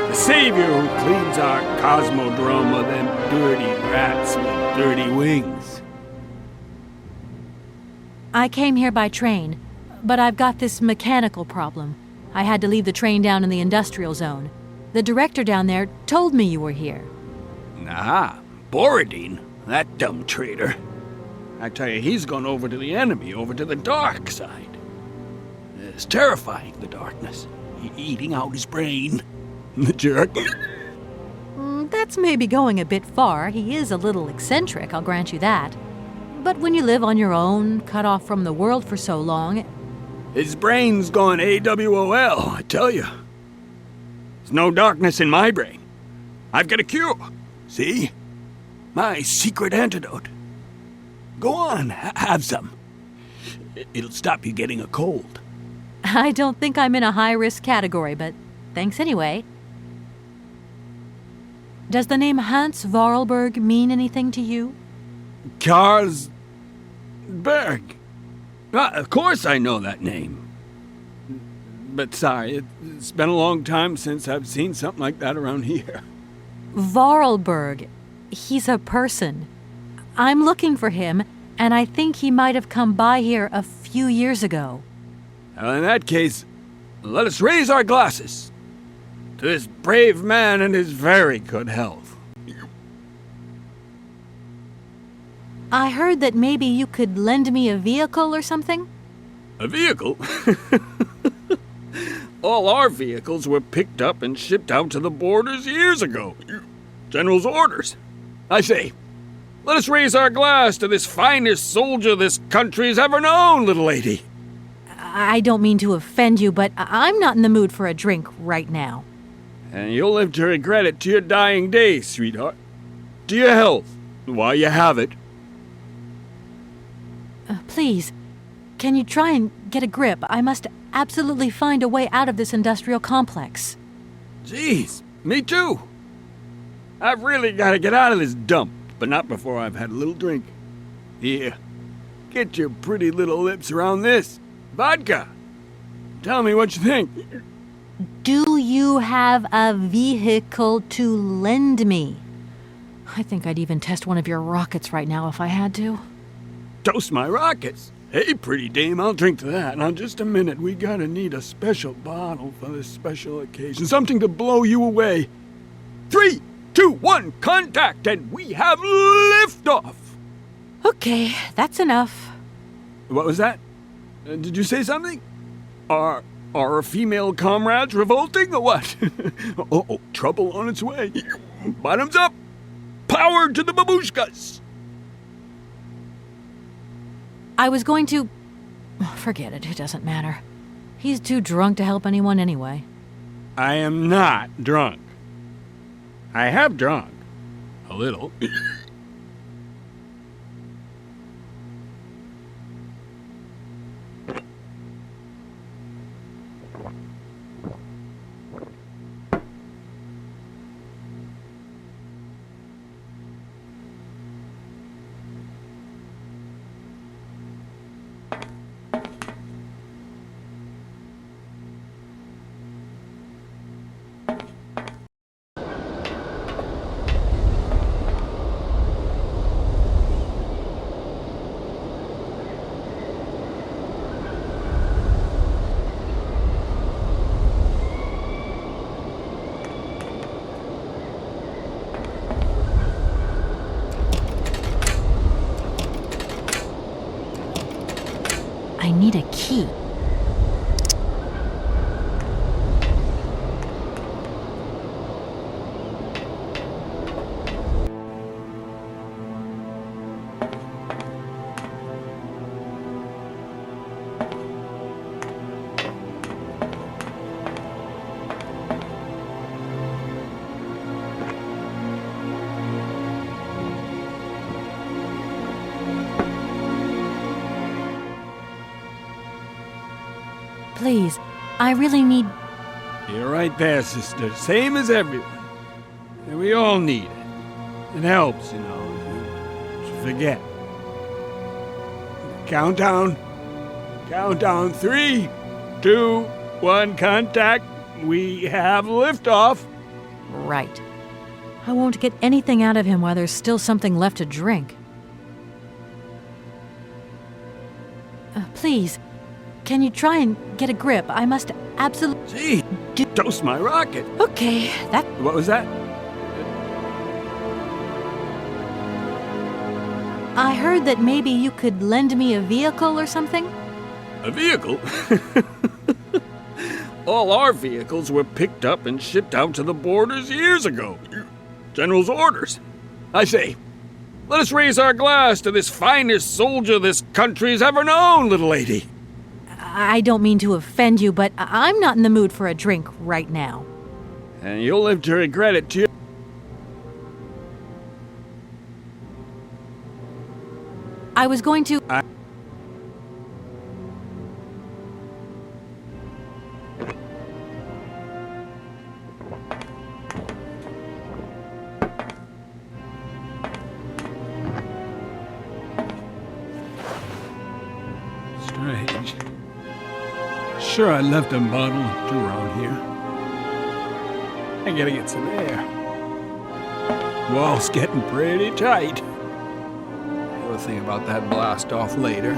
The savior who cleans our Cosmodrome of them dirty rats with dirty wings. I came here by train, but I've got this mechanical problem. I had to leave the train down in the industrial zone. The director down there told me you were here. Ah, Borodine, that dumb traitor. I tell you, he's gone over to the enemy, over to the dark side. It's terrifying, the darkness. Eating out his brain. The jerk. That's maybe going a bit far. He is a little eccentric, I'll grant you that. But when you live on your own, cut off from the world for so long... His brain's gone AWOL, I tell you. There's no darkness in my brain. I've got a cure. See? My secret antidote. Go on, have some. It'll stop you getting a cold. I don't think I'm in a high-risk category, but thanks anyway. Does the name Hans Voralberg mean anything to you? Karlsberg. Of course I know that name. But sorry, it's been a long time since I've seen something like that around here. Voralberg. He's a person. I'm looking for him, and I think he might have come by here a few years ago. Well, in that case, let us raise our glasses to this brave man and his very good health. I heard that maybe you could lend me a vehicle or something? A vehicle? All our vehicles were picked up and shipped out to the borders years ago. General's orders. I say, let us raise our glass to this finest soldier this country's ever known, little lady. I don't mean to offend you, but I'm not in the mood for a drink right now. And you'll live to regret it to your dying days, sweetheart. To your health, while you have it. Please, can you try and get a grip? I must absolutely find a way out of this industrial complex. Jeez, me too. I've really got to get out of this dump, but not before I've had a little drink. Here, get your pretty little lips around this. Vodka. Tell me what you think. Do you have a vehicle to lend me? I think I'd even test one of your rockets right now if I had to. Toast my rockets. Hey, pretty dame, I'll drink to that. Now, just a minute. We gotta need a special bottle for this special occasion. Something to blow you away. 3, 2, 1, contact, and we have liftoff. Okay, that's enough. What was that? Did you say something? Are our female comrades revolting or what? Oh, trouble on its way. Bottoms up. Power to the babushkas. I was going to... Forget it, it doesn't matter. He's too drunk to help anyone anyway. I am not drunk. I have drunk. A little. please. I really need... You're right there, sister. Same as everyone. And we all need it. It helps, you know, to forget. Countdown. Countdown. 3, 2, 1, contact. We have liftoff. Right. I won't get anything out of him while there's still something left to drink. Please, can you try and get a grip? I must absolutely... Gee, toast my rocket. Okay, that... What was that? I heard that maybe you could lend me a vehicle or something? A vehicle? All our vehicles were picked up and shipped out to the borders years ago. General's orders. I say, let us raise our glass to this finest soldier this country's ever known, little lady. I don't mean to offend you, but I'm not in the mood for a drink right now. And you'll live to regret it, too. I was going to... Strange. Sure, I left a bottle or two around here. I gotta get some air. Wall's getting pretty tight. We'll think about that blast off later.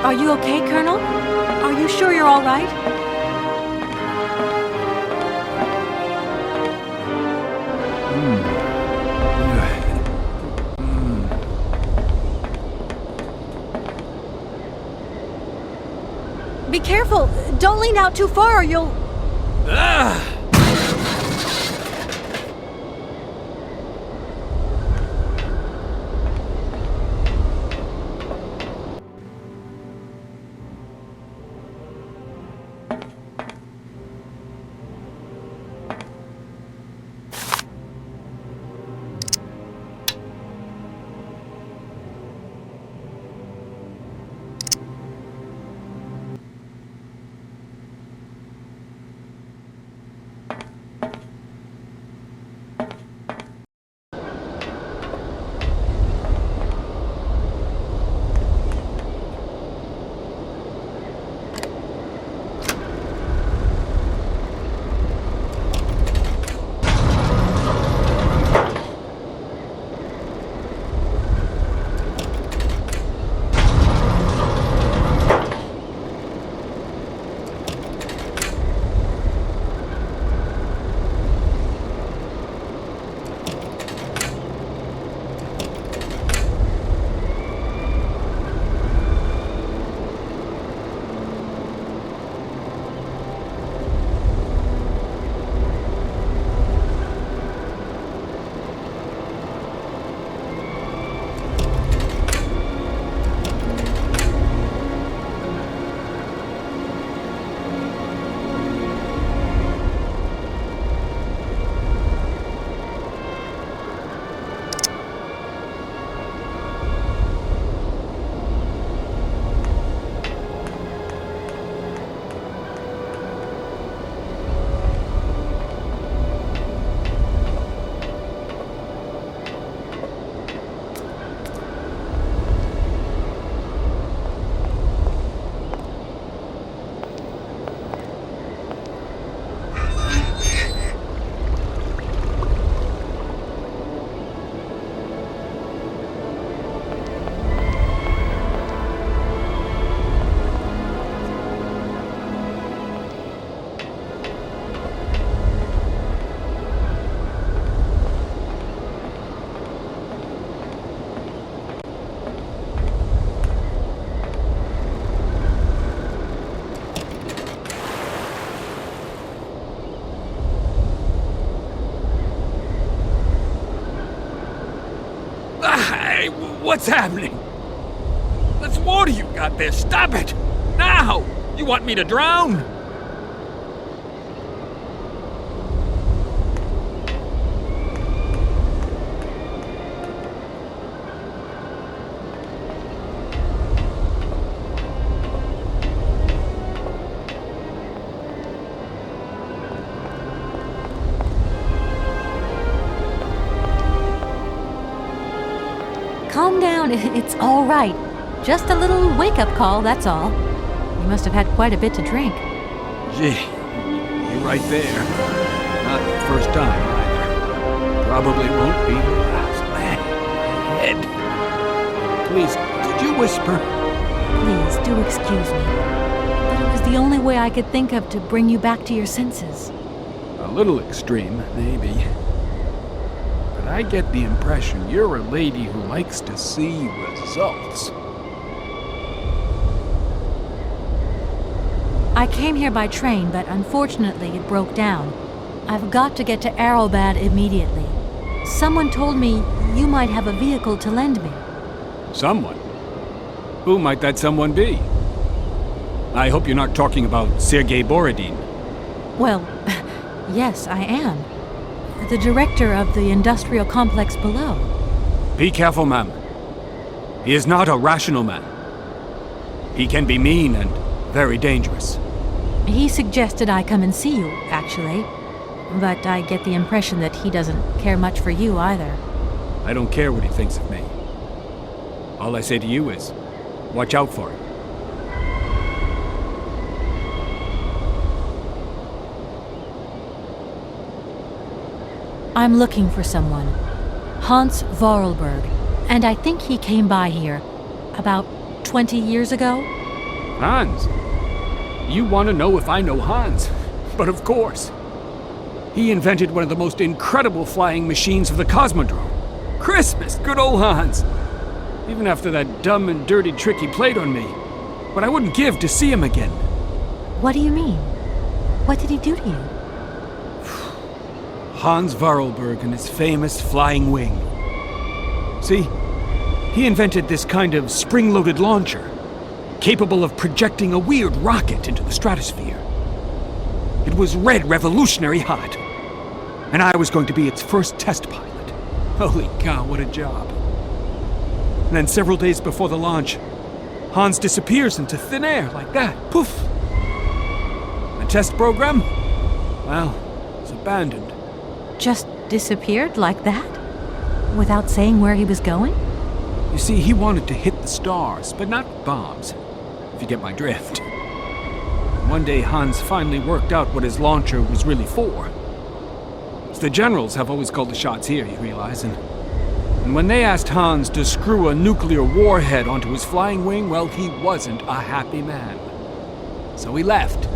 Are you okay, Colonel? Are you sure you're all right? Be careful! Don't lean out too far or you'll... Ah! What's happening? That's water you got there. Stop it! Now! You want me to drown? It's all right. Just a little wake-up call, that's all. You must have had quite a bit to drink. Gee, you're right there. Not the first time, either. Probably won't be the last. Head. Please, could you whisper? Please, do excuse me. But it was the only way I could think of to bring you back to your senses. A little extreme, maybe. But I get the impression you're a lady who likes to see results. I came here by train, but unfortunately it broke down. I've got to get to Aralbad immediately. Someone told me you might have a vehicle to lend me. Someone? Who might that someone be? I hope you're not talking about Sergei Borodin. Well, yes, I am. The director of the industrial complex below. Be careful, ma'am. He is not a rational man. He can be mean and very dangerous. He suggested I come and see you, actually. But I get the impression that he doesn't care much for you either. I don't care what he thinks of me. All I say to you is, watch out for him. I'm looking for someone. Hans Voralberg. And I think he came by here about 20 years ago. Hans? You want to know if I know Hans? But of course. He invented one of the most incredible flying machines of the Cosmodrome. Christmas, good old Hans. Even after that dumb and dirty trick he played on me. But I wouldn't give to see him again. What do you mean? What did he do to you? Hans Voralberg and his famous flying wing. See, he invented this kind of spring-loaded launcher, capable of projecting a weird rocket into the stratosphere. It was red revolutionary hot, and I was going to be its first test pilot. Holy cow, what a job. And then several days before the launch, Hans disappears into thin air like that. Poof! The test program? Well, it's abandoned. Just disappeared like that? Without saying where he was going? You see, he wanted to hit the stars, but not bombs, if you get my drift. One day, Hans finally worked out what his launcher was really for. So the generals have always called the shots here, you realize, and when they asked Hans to screw a nuclear warhead onto his flying wing, well, he wasn't a happy man. So he left,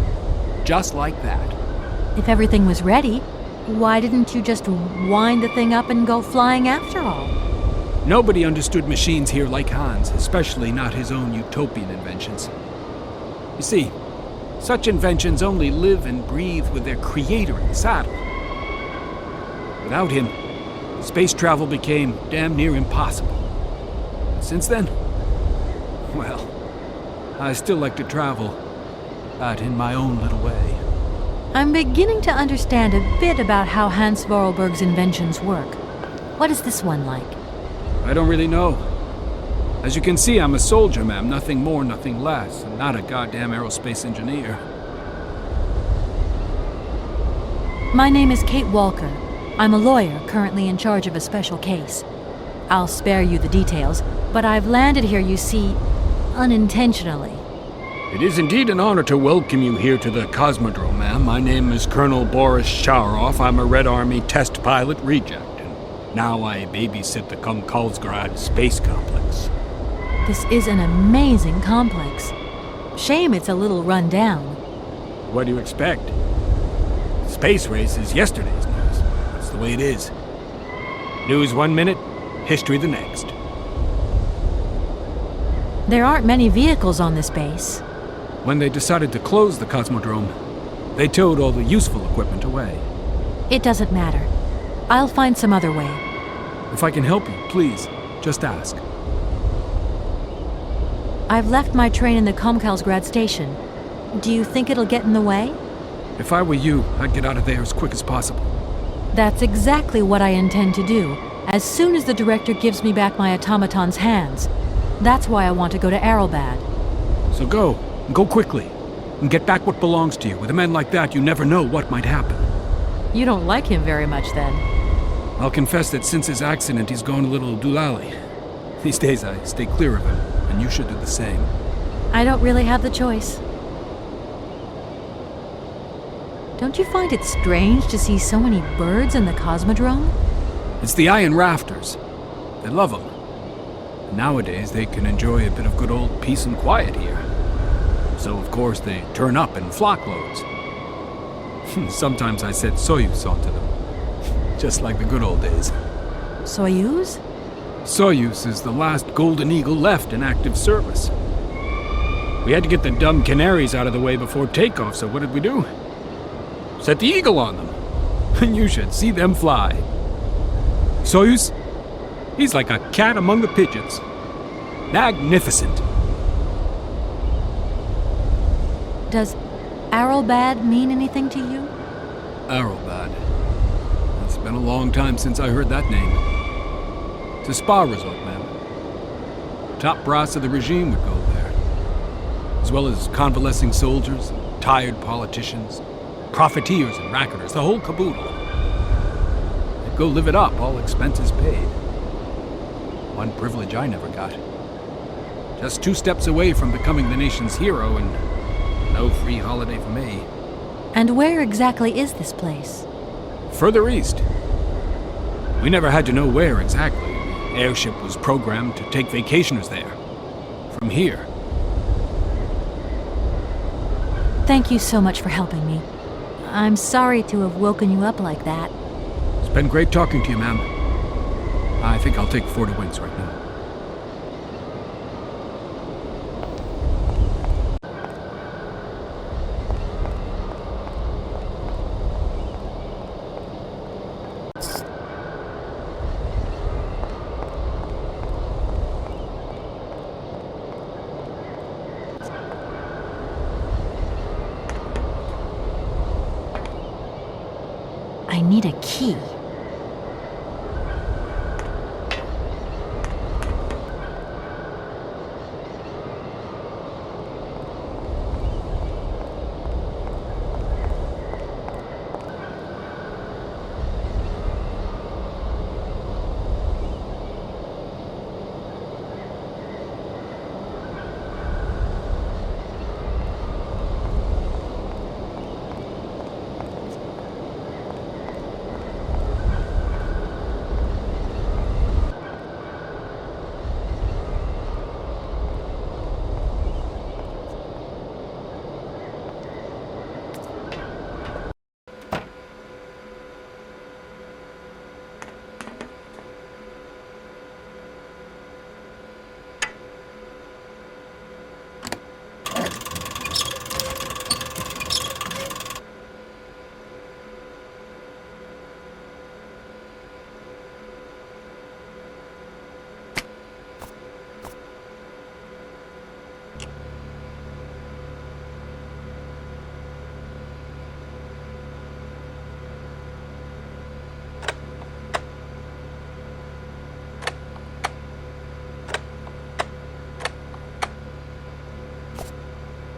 just like that. If everything was ready, why didn't you just wind the thing up and go flying after all? Nobody understood machines here like Hans, especially not his own utopian inventions. You see, such inventions only live and breathe with their creator in the saddle. Without him, space travel became damn near impossible. And since then, well, I still like to travel, but in my own little way. I'm beginning to understand a bit about how Hans Voralberg's inventions work. What is this one like? I don't really know. As you can see, I'm a soldier, ma'am. Nothing more, nothing less. And not a goddamn aerospace engineer. My name is Kate Walker. I'm a lawyer currently in charge of a special case. I'll spare you the details, but I've landed here, you see, unintentionally. It is indeed an honor to welcome you here to the Cosmodrome, ma'am. My name is Colonel Boris Sharoff. I'm a Red Army test pilot reject. Now I babysit the Komkolzgrad Space Complex. This is an amazing complex. Shame it's a little run down. What do you expect? Space race is yesterday's news. That's the way it is. News 1 minute, history the next. There aren't many vehicles on this base. When they decided to close the Cosmodrome, they towed all the useful equipment away. It doesn't matter. I'll find some other way. If I can help you, please, just ask. I've left my train in the Komkolzgrad station. Do you think it'll get in the way? If I were you, I'd get out of there as quick as possible. That's exactly what I intend to do, as soon as the director gives me back my automaton's hands. That's why I want to go to Aralbad. So go, and go quickly, and get back what belongs to you. With a man like that, you never know what might happen. You don't like him very much, then? I'll confess that since his accident, he's gone a little doolally. These days I stay clear of him, and you should do the same. I don't really have the choice. Don't you find it strange to see so many birds in the Cosmodrome? It's the iron rafters. They love them. Nowadays they can enjoy a bit of good old peace and quiet here. So of course they turn up in flock loads. Sometimes I set Soyuz onto them. Just like the good old days. Soyuz? Soyuz is the last Golden Eagle left in active service. We had to get the dumb canaries out of the way before takeoff, so what did we do? Set the Eagle on them. And you should see them fly. Soyuz, he's like a cat among the pigeons. Magnificent. Does Aralbad mean anything to you? Aralbad. It's been a long time since I heard that name. It's a spa resort, ma'am. Top brass of the regime would go there. As well as convalescing soldiers, tired politicians, profiteers and racketers, the whole caboodle. They'd go live it up, all expenses paid. One privilege I never got. Just 2 steps away from becoming the nation's hero, and no free holiday for me. And where exactly is this place? Further east. We never had to know where exactly. The airship was programmed to take vacationers there. From here. Thank you so much for helping me. I'm sorry to have woken you up like that. It's been great talking to you, ma'am. I think I'll take 40 wings right now. I need a key.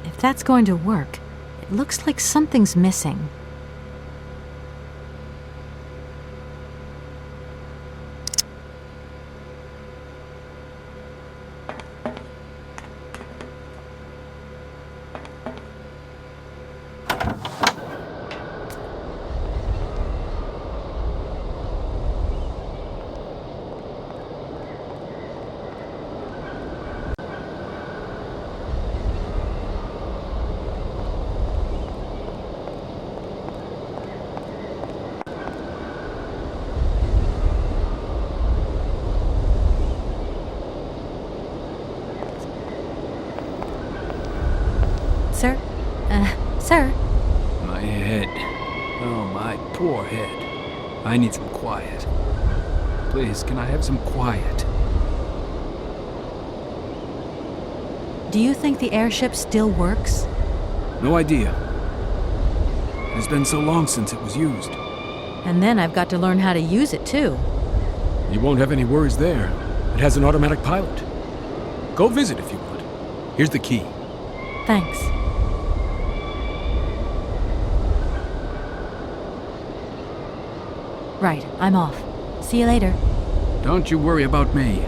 If that's going to work, it looks like something's missing. Sir? Sir? My head. Oh, my poor head. I need some quiet. Please, can I have some quiet? Do you think the airship still works? No idea. It has been so long since it was used. And then I've got to learn how to use it, too. You won't have any worries there. It has an automatic pilot. Go visit if you want. Here's the key. Thanks. Right, I'm off. See you later. Don't you worry about me.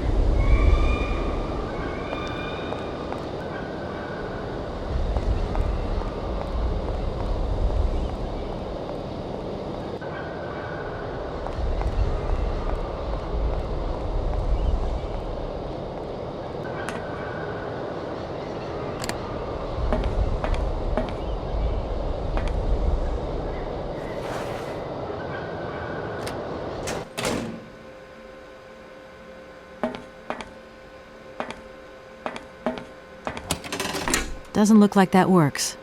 Doesn't look like that works.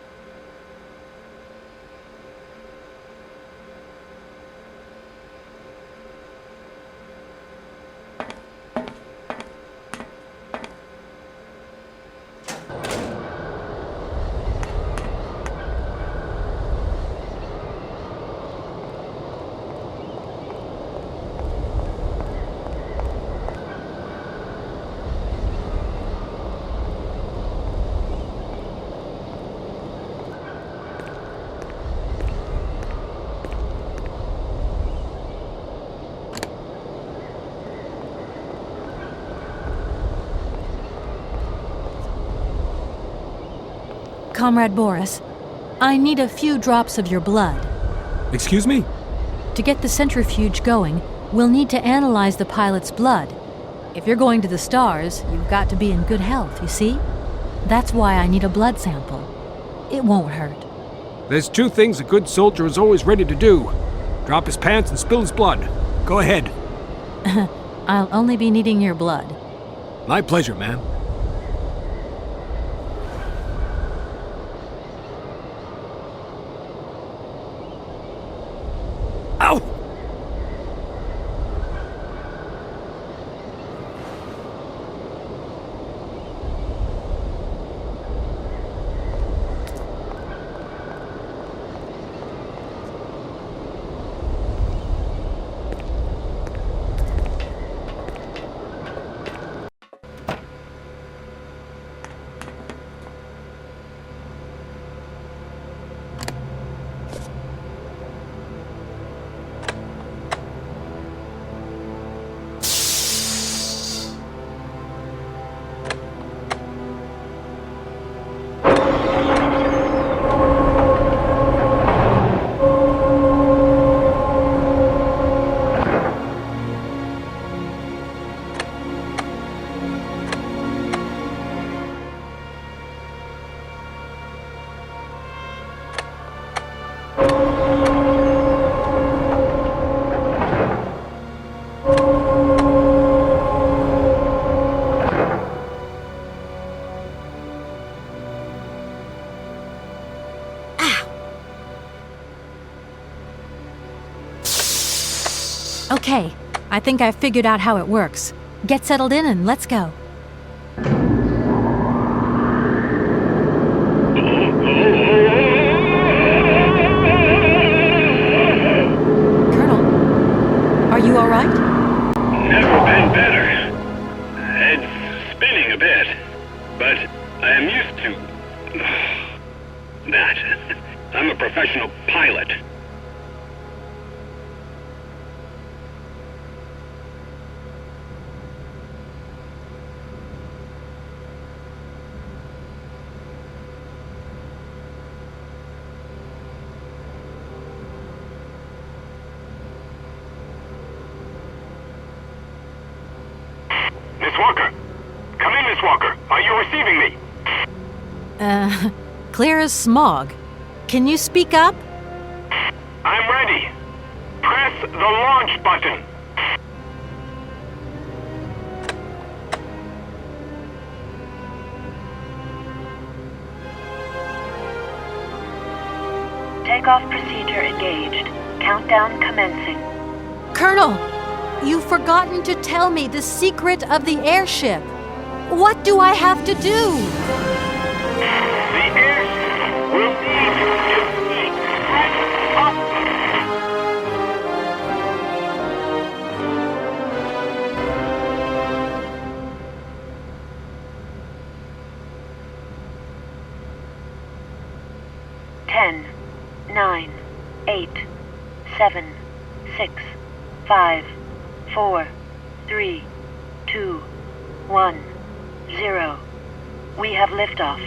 Comrade Boris, I need a few drops of your blood. Excuse me? To get the centrifuge going, we'll need to analyze the pilot's blood. If you're going to the stars, you've got to be in good health, you see? That's why I need a blood sample. It won't hurt. There's two things a good soldier is always ready to do. Drop his pants and spill his blood. Go ahead. I'll only be needing your blood. My pleasure, ma'am. Ow! Okay, I think I've figured out how it works. Get settled in and let's go. Colonel, are you all right? Never been better. It's spinning a bit, but I am used to that. I'm a professional pilot. Miss Walker! Come in, Miss Walker! Are you receiving me? Clear as smog. Can you speak up? I'm ready. Press the launch button. Takeoff procedure engaged. Countdown commencing. Colonel, you've forgotten to tell me the secret of the airship. What do I have to do? The airship will need to be pressed up. Ten, 9, 8, 7, 6, 5, 4, 3, 2, 1, 0. We have liftoff.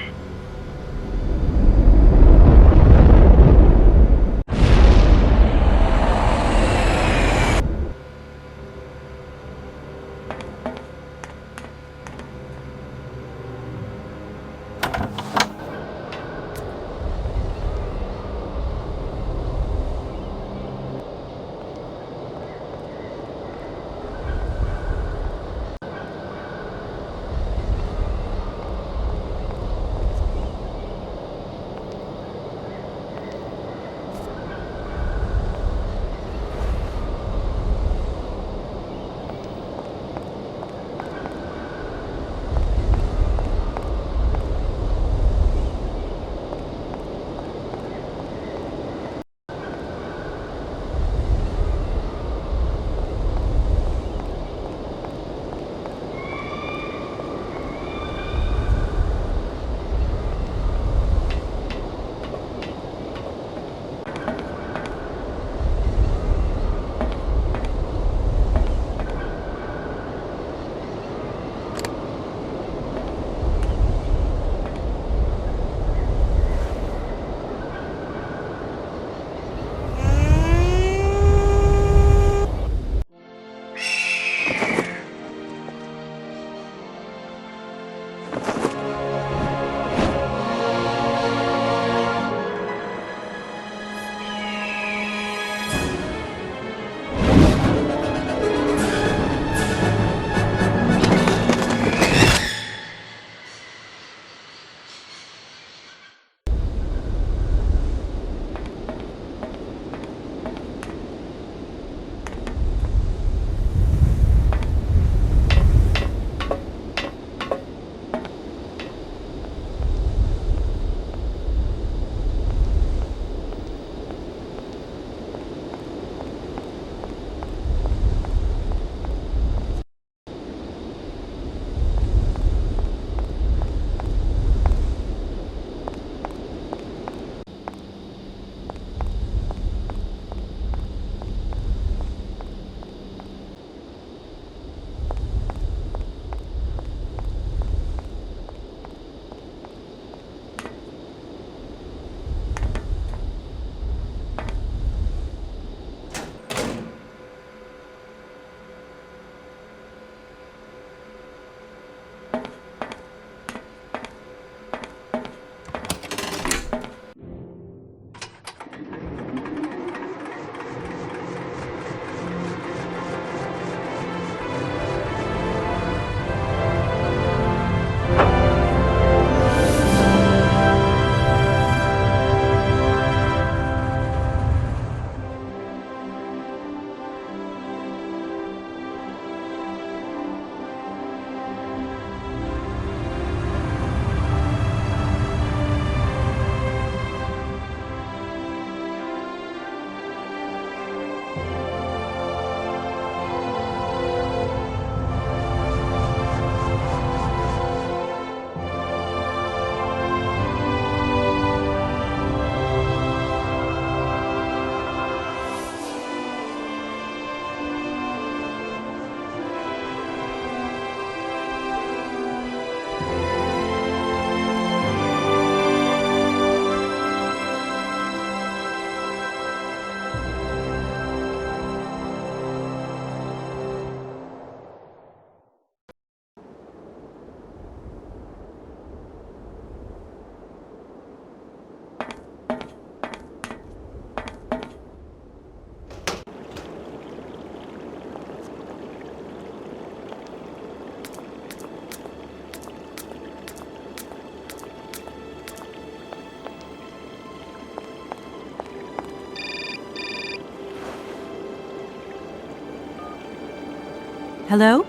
Hello?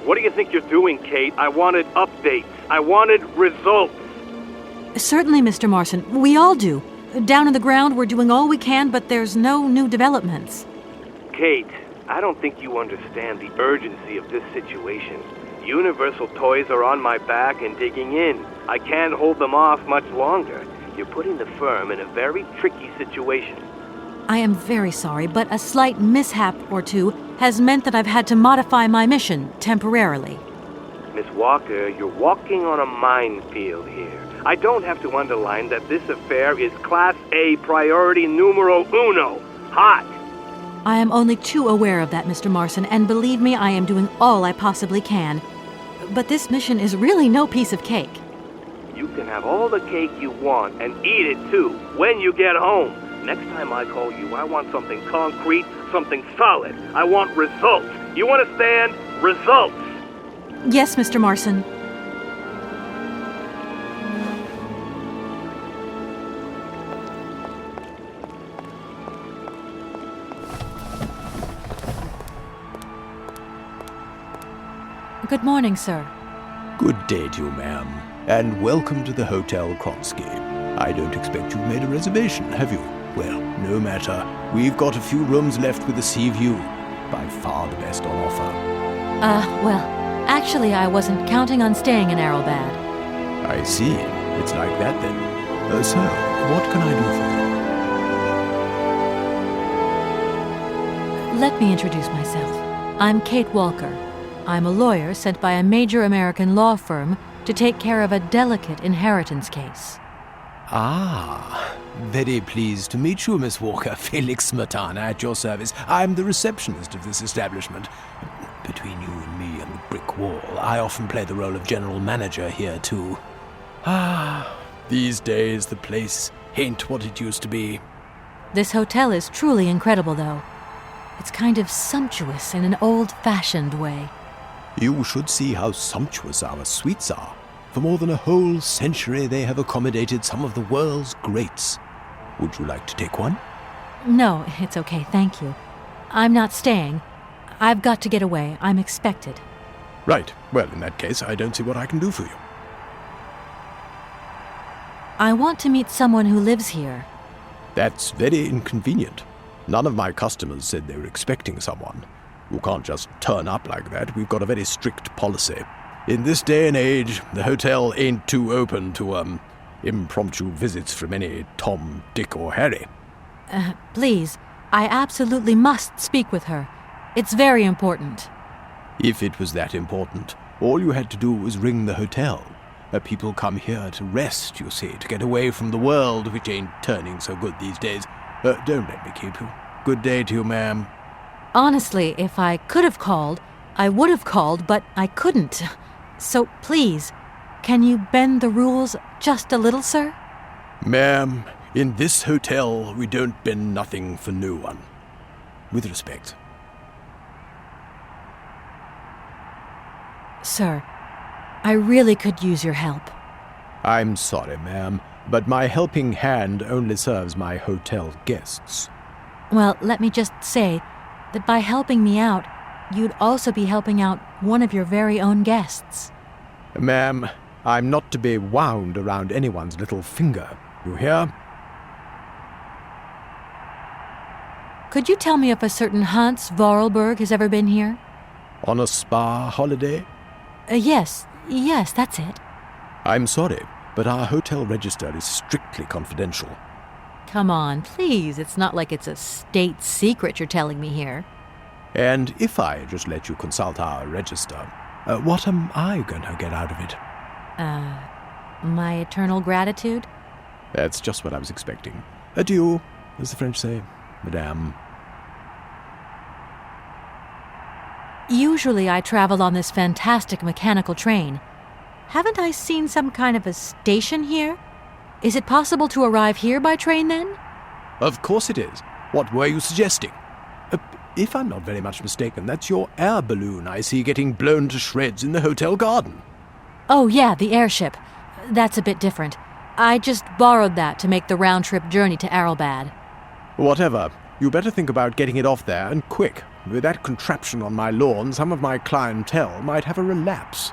What do you think you're doing, Kate? I wanted updates. I wanted results. Certainly, Mr. Marson. We all do. Down on the ground, we're doing all we can, but there's no new developments. Kate, I don't think you understand the urgency of this situation. Universal Toys are on my back and digging in. I can't hold them off much longer. You're putting the firm in a very tricky situation. I am very sorry, but a slight mishap or two has meant that I've had to modify my mission temporarily. Miss Walker, you're walking on a minefield here. I don't have to underline that this affair is Class A priority numero uno. Hot! I am only too aware of that, Mr. Marson, and believe me, I am doing all I possibly can. But this mission is really no piece of cake. You can have all the cake you want and eat it too when you get home. Next time I call you, I want something concrete, something solid. I want results. You understand? Results! Yes, Mr. Marson. Good morning, sir. Good day to you, ma'am, and welcome to the Hotel Kronsky. I don't expect you've made a reservation, have you? Well, no matter. We've got a few rooms left with a sea view. By far the best on offer. Well, actually I wasn't counting on staying in Aralbad. I see. It's like that then. Sir, what can I do for you? Let me introduce myself. I'm Kate Walker. I'm a lawyer sent by a major American law firm to take care of a delicate inheritance case. Ah, very pleased to meet you, Miss Walker. Felix Smetana at your service. I'm the receptionist of this establishment. Between you and me and the brick wall, I often play the role of general manager here, too. Ah, these days the place ain't what it used to be. This hotel is truly incredible, though. It's kind of sumptuous in an old-fashioned way. You should see how sumptuous our suites are. For more than a whole century, they have accommodated some of the world's greats. Would you like to take one? No, it's okay, thank you. I'm not staying. I've got to get away. I'm expected. Right. Well, in that case, I don't see what I can do for you. I want to meet someone who lives here. That's very inconvenient. None of my customers said they were expecting someone. You can't just turn up like that. We've got a very strict policy. In this day and age, the hotel ain't too open to, impromptu visits from any Tom, Dick, or Harry. Please, I absolutely must speak with her. It's very important. If it was that important, all you had to do was ring the hotel. People come here to rest, you see, to get away from the world, which ain't turning so good these days. Don't let me keep you. Good day to you, ma'am. Honestly, if I could have called, I would have called, but I couldn't. So please, can you bend the rules just a little, sir? Ma'am, in this hotel, we don't bend nothing for no one. With respect. Sir, I really could use your help. I'm sorry, ma'am, but my helping hand only serves my hotel guests. Well, let me just say that by helping me out, you'd also be helping out one of your very own guests. Ma'am, I'm not to be wound around anyone's little finger. You hear? Could you tell me if a certain Hans Voralberg has ever been here? On a spa holiday? Yes, that's it. I'm sorry, but our hotel register is strictly confidential. Come on, please. It's not like it's a state secret you're telling me here. And if I just let you consult our register, what am I going to get out of it? My eternal gratitude? That's just what I was expecting. Adieu, as the French say, madame. Usually I travel on this fantastic mechanical train. Haven't I seen some kind of a station here? Is it possible to arrive here by train, then? Of course it is. What were you suggesting? If I'm not very much mistaken, that's your air balloon I see getting blown to shreds in the hotel garden. Oh, yeah, the airship. That's a bit different. I just borrowed that to make the round-trip journey to Aralbad. Whatever. You better think about getting it off there, and quick. With that contraption on my lawn, some of my clientele might have a relapse.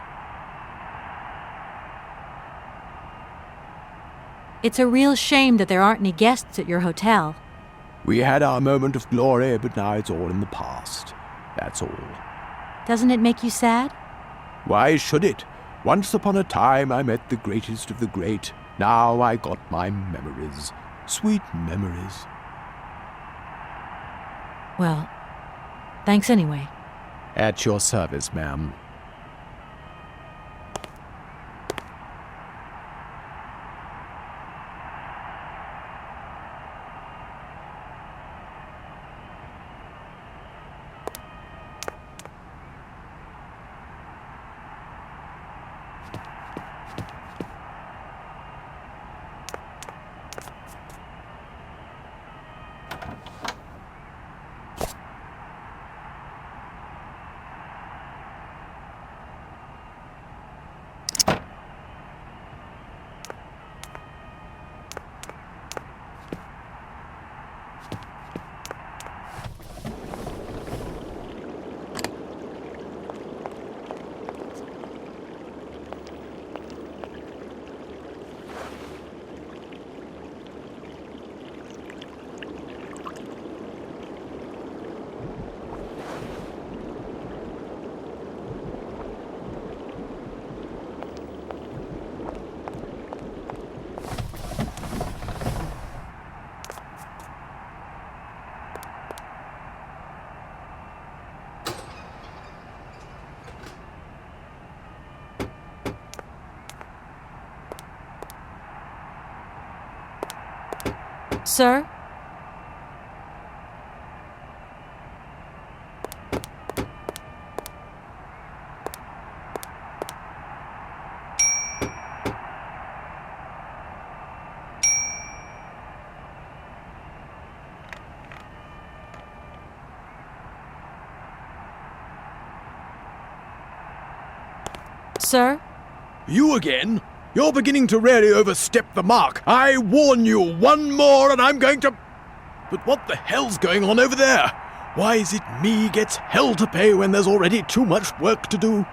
It's a real shame that there aren't any guests at your hotel. We had our moment of glory, but now it's all in the past. That's all. Doesn't it make you sad? Why should it? Once upon a time I met the greatest of the great. Now I got my memories. Sweet memories. Well, thanks anyway. At your service, ma'am. Sir? Sir? You again? You're beginning to really overstep the mark. I warn you, one more and I'm going to... But what the hell's going on over there? Why is it me gets hell to pay when there's already too much work to do?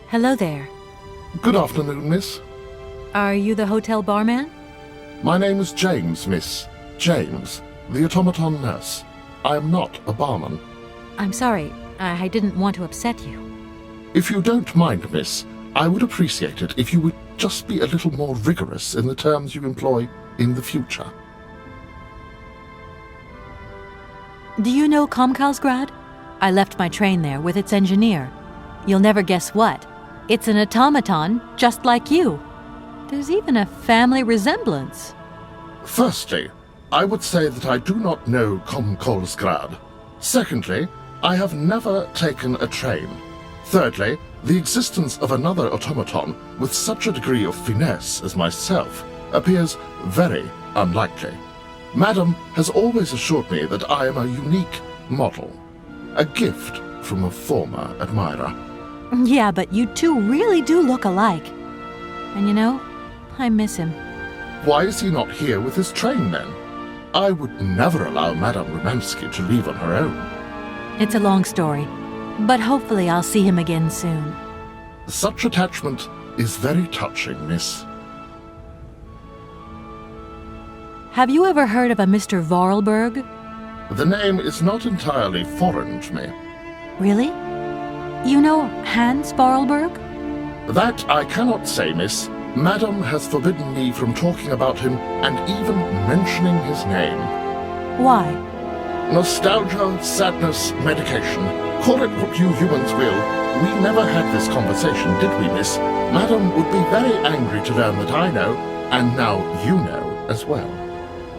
Hello there. Good afternoon, miss. Are you the hotel barman? My name is James, miss. James, the automaton nurse. I am not a barman. I'm sorry. I didn't want to upset you. If you don't mind, miss, I would appreciate it if you would just be a little more rigorous in the terms you employ in the future. Do you know Komkolzgrad? I left my train there with its engineer. You'll never guess what. It's an automaton just like you. There's even a family resemblance. Firstly, I would say that I do not know Komkolzgrad. Secondly, I have never taken a train. Thirdly, the existence of another automaton with such a degree of finesse as myself appears very unlikely. Madam has always assured me that I am a unique model, a gift from a former admirer. Yeah, but you two really do look alike. And you know, I miss him. Why is he not here with his train, then? I would never allow Madame Romansky to leave on her own. It's a long story, but hopefully I'll see him again soon. Such attachment is very touching, miss. Have you ever heard of a Mr. Voralberg? The name is not entirely foreign to me. Really? You know Hans Voralberg? That I cannot say, miss. Madam has forbidden me from talking about him and even mentioning his name. Why? Nostalgia, sadness, medication. Call it what you humans will. We never had this conversation, did we, miss? Madam would be very angry to learn that I know, and now you know as well.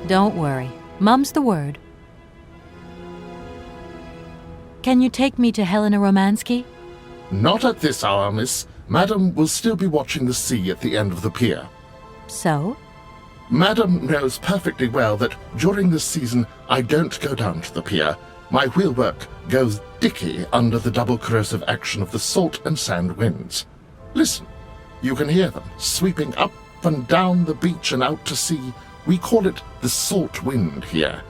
Don't worry. Mum's the word. Can you take me to Helena Romansky? Not at this hour, miss. Madam will still be watching the sea at the end of the pier. So? Madam knows perfectly well that during this season I don't go down to the pier. My wheelwork goes dicky under the double corrosive action of the salt and sand winds. Listen, you can hear them sweeping up and down the beach and out to sea. We call it the salt wind here.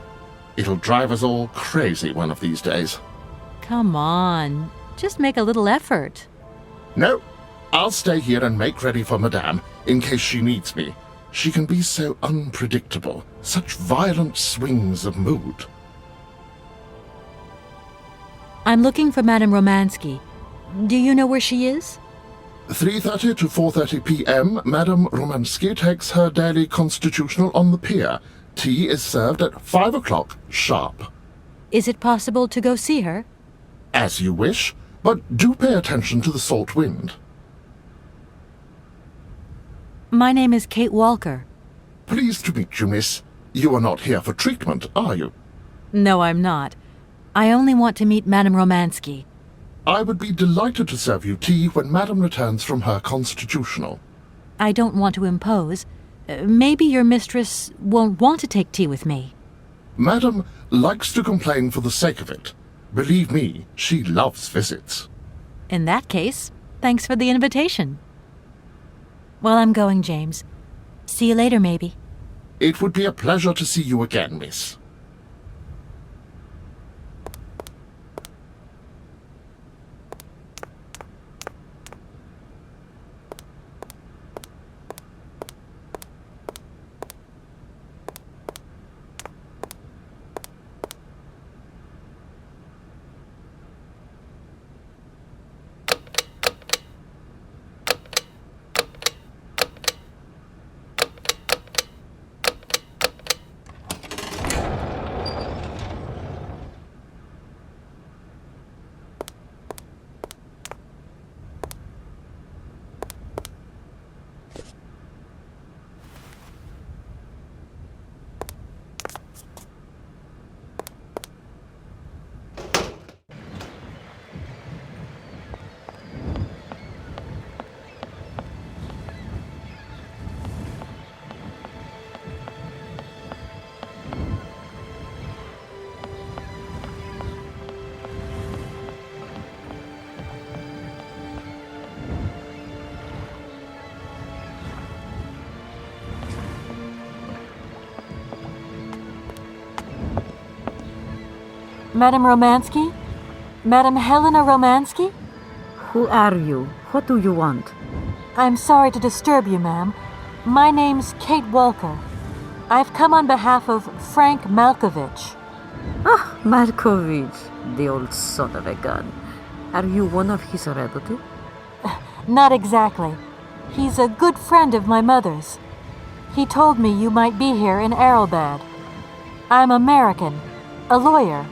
It'll drive us all crazy one of these days. Come on, just make a little effort. No, I'll stay here and make ready for Madame in case she needs me. She can be so unpredictable, such violent swings of mood. I'm looking for Madame Romansky. Do you know where she is? 3:30 to 4:30 p.m., Madame Romansky takes her daily constitutional on the pier. Tea is served at 5 o'clock sharp. Is it possible to go see her? As you wish, but do pay attention to the salt wind. My name is Kate Walker. Pleased to meet you, miss. You are not here for treatment, are you? No, I'm not. I only want to meet Madame Romansky. I would be delighted to serve you tea when Madame returns from her constitutional. I don't want to impose. Maybe your mistress won't want to take tea with me. Madame likes to complain for the sake of it. Believe me, she loves visits. In that case, thanks for the invitation. Well, I'm going, James. See you later, maybe. It would be a pleasure to see you again, miss. Madame Romansky? Madame Helena Romansky? Who are you? What do you want? I'm sorry to disturb you, ma'am. My name's Kate Walker. I've come on behalf of Frank Malkovich. Ah, Malkovich, the old son of a gun. Are you one of his relatives? Not exactly. He's a good friend of my mother's. He told me you might be here in Aralbad. I'm American, a lawyer.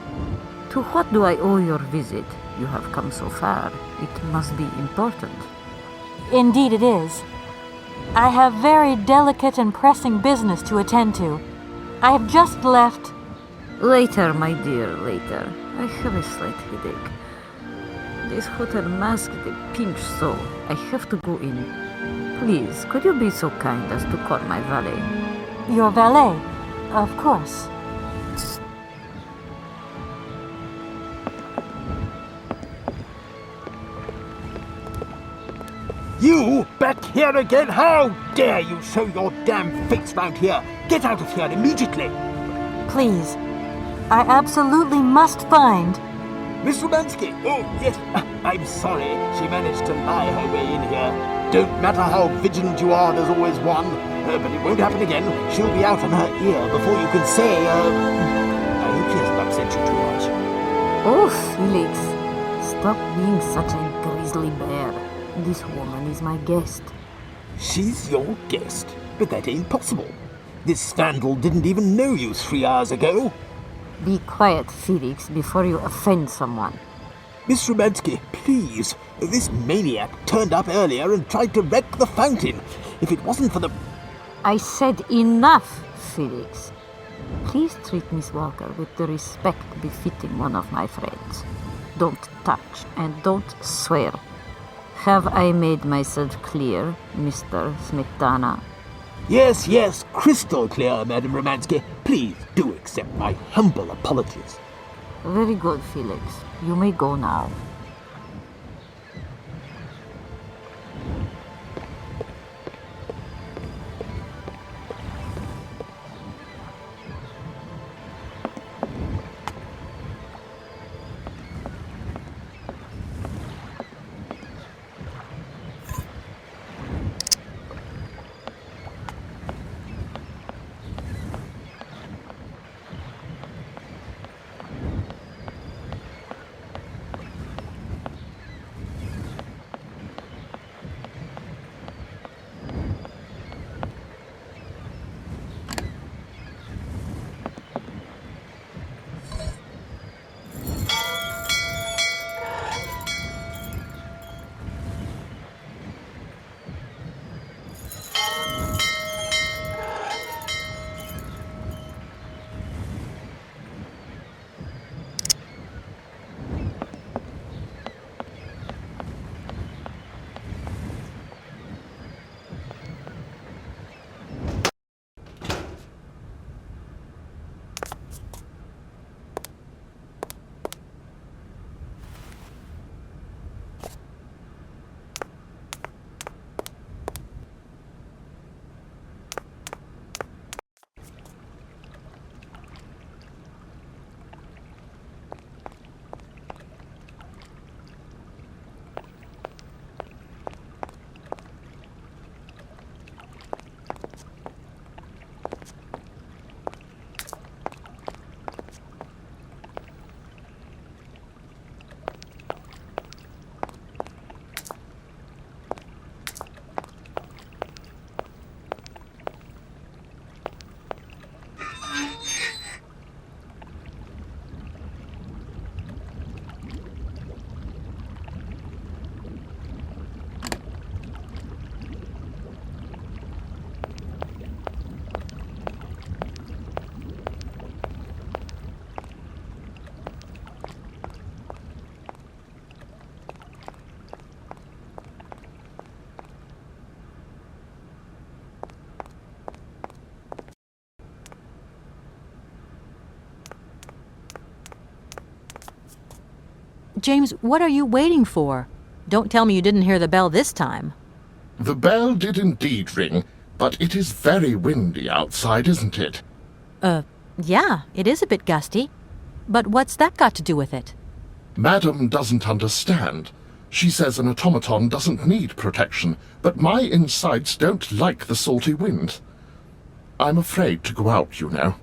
To what do I owe your visit? You have come so far. It must be important. Indeed it is. I have very delicate and pressing business to attend to. I have just left... Later, my dear, later. I have a slight headache. This hotel mask they pinch so. I have to go in. Please, could you be so kind as to call my valet? Your valet? Of course. You back here again? How dare you show your damn face round here? Get out of here immediately! Please. I absolutely must find... Miss Romansky! Oh, yes. I'm sorry. She managed to lie her way in here. Don't matter how vigilant you are, there's always one. But it won't happen again. She'll be out on her ear before you can say, I hope she hasn't upset you too much. Oh, Felix. Stop being such a grizzly bear. This woman is my guest. She's your guest? But that ain't possible. This vandal didn't even know you 3 hours ago. Be quiet, Felix, before you offend someone. Miss Romansky, please. This maniac turned up earlier and tried to wreck the fountain. If it wasn't for the... I said enough, Felix. Please treat Miss Walker with the respect befitting one of my friends. Don't touch and don't swear. Have I made myself clear, Mr. Smetana? Yes, yes, crystal clear, Madam Romansky. Please do accept my humble apologies. Very good, Felix. You may go now. James, what are you waiting for? Don't tell me you didn't hear the bell this time. The bell did indeed ring, but it is very windy outside, isn't it? Yeah, it is a bit gusty. But what's that got to do with it? Madam doesn't understand. She says an automaton doesn't need protection, but my insides don't like the salty wind. I'm afraid to go out, you know.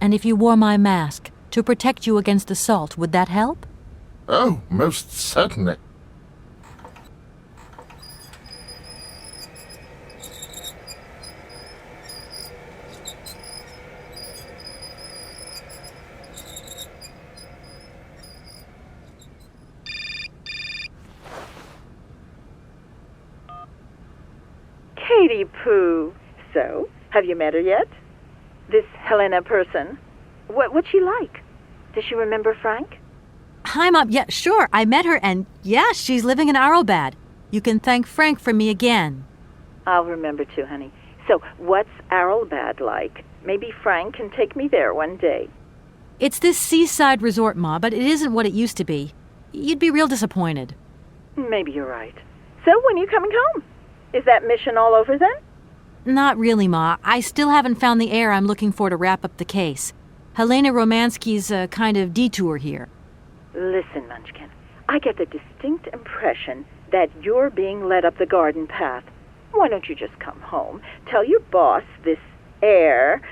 And if you wore my mask to protect you against the salt, would that help? Oh, most certainly. Katie Pooh. So, have you met her yet? This Helena person? What's she like? Does she remember Frank? Hi, Mom. Yeah, sure. I met her, and yeah, she's living in Aralbad. You can thank Frank for me again. I'll remember to, honey. So, what's Aralbad like? Maybe Frank can take me there one day. It's this seaside resort, Ma, but it isn't what it used to be. You'd be real disappointed. Maybe you're right. So, when are you coming home? Is that mission all over then? Not really, Ma. I still haven't found the heir I'm looking for to wrap up the case. Helena Romansky's a kind of detour here. Listen, Munchkin, I get the distinct impression that you're being led up the garden path. Why don't you just come home, tell your boss this heir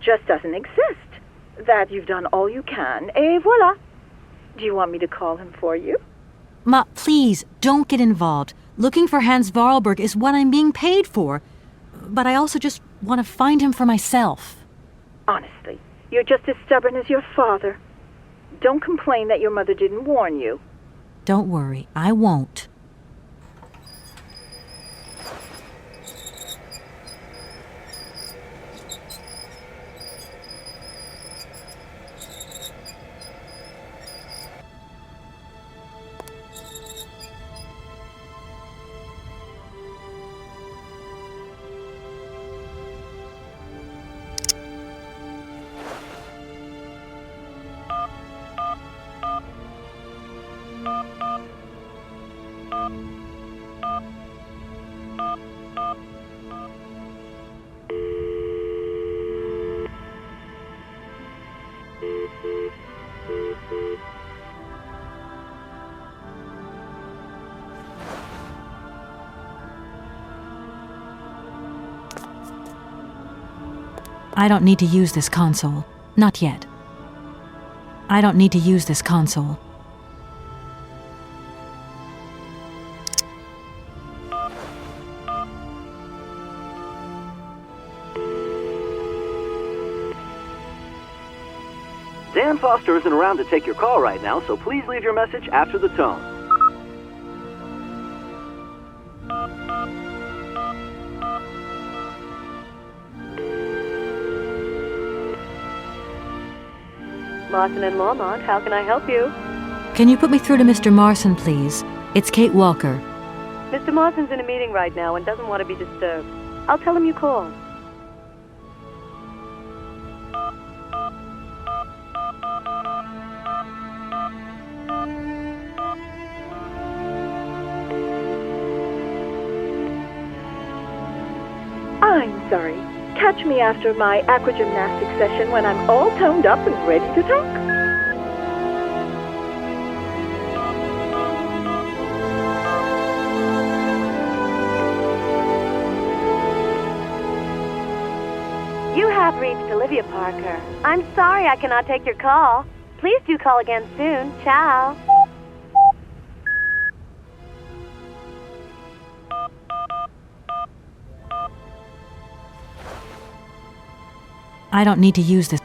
just doesn't exist, that you've done all you can, et voila. Do you want me to call him for you? Ma, please, don't get involved. Looking for Hans Voralberg is what I'm being paid for. But I also just want to find him for myself. Honestly, you're just as stubborn as your father. Don't complain that your mother didn't warn you. Don't worry, I won't. I don't need to use this console. Not yet. I don't need to use this console. Dan Foster isn't around to take your call right now, so please leave your message after the tone. Marson and Lormont, how can I help you? Can you put me through to Mr. Marson, please? It's Kate Walker. Mr. Marson's in a meeting right now and doesn't want to be disturbed. I'll tell him you called. I'm sorry. Catch me after my aquagymnastic session when I'm all toned up and ready to talk. You have reached Olivia Parker. I'm sorry I cannot take your call. Please do call again soon. Ciao. I don't need to use this.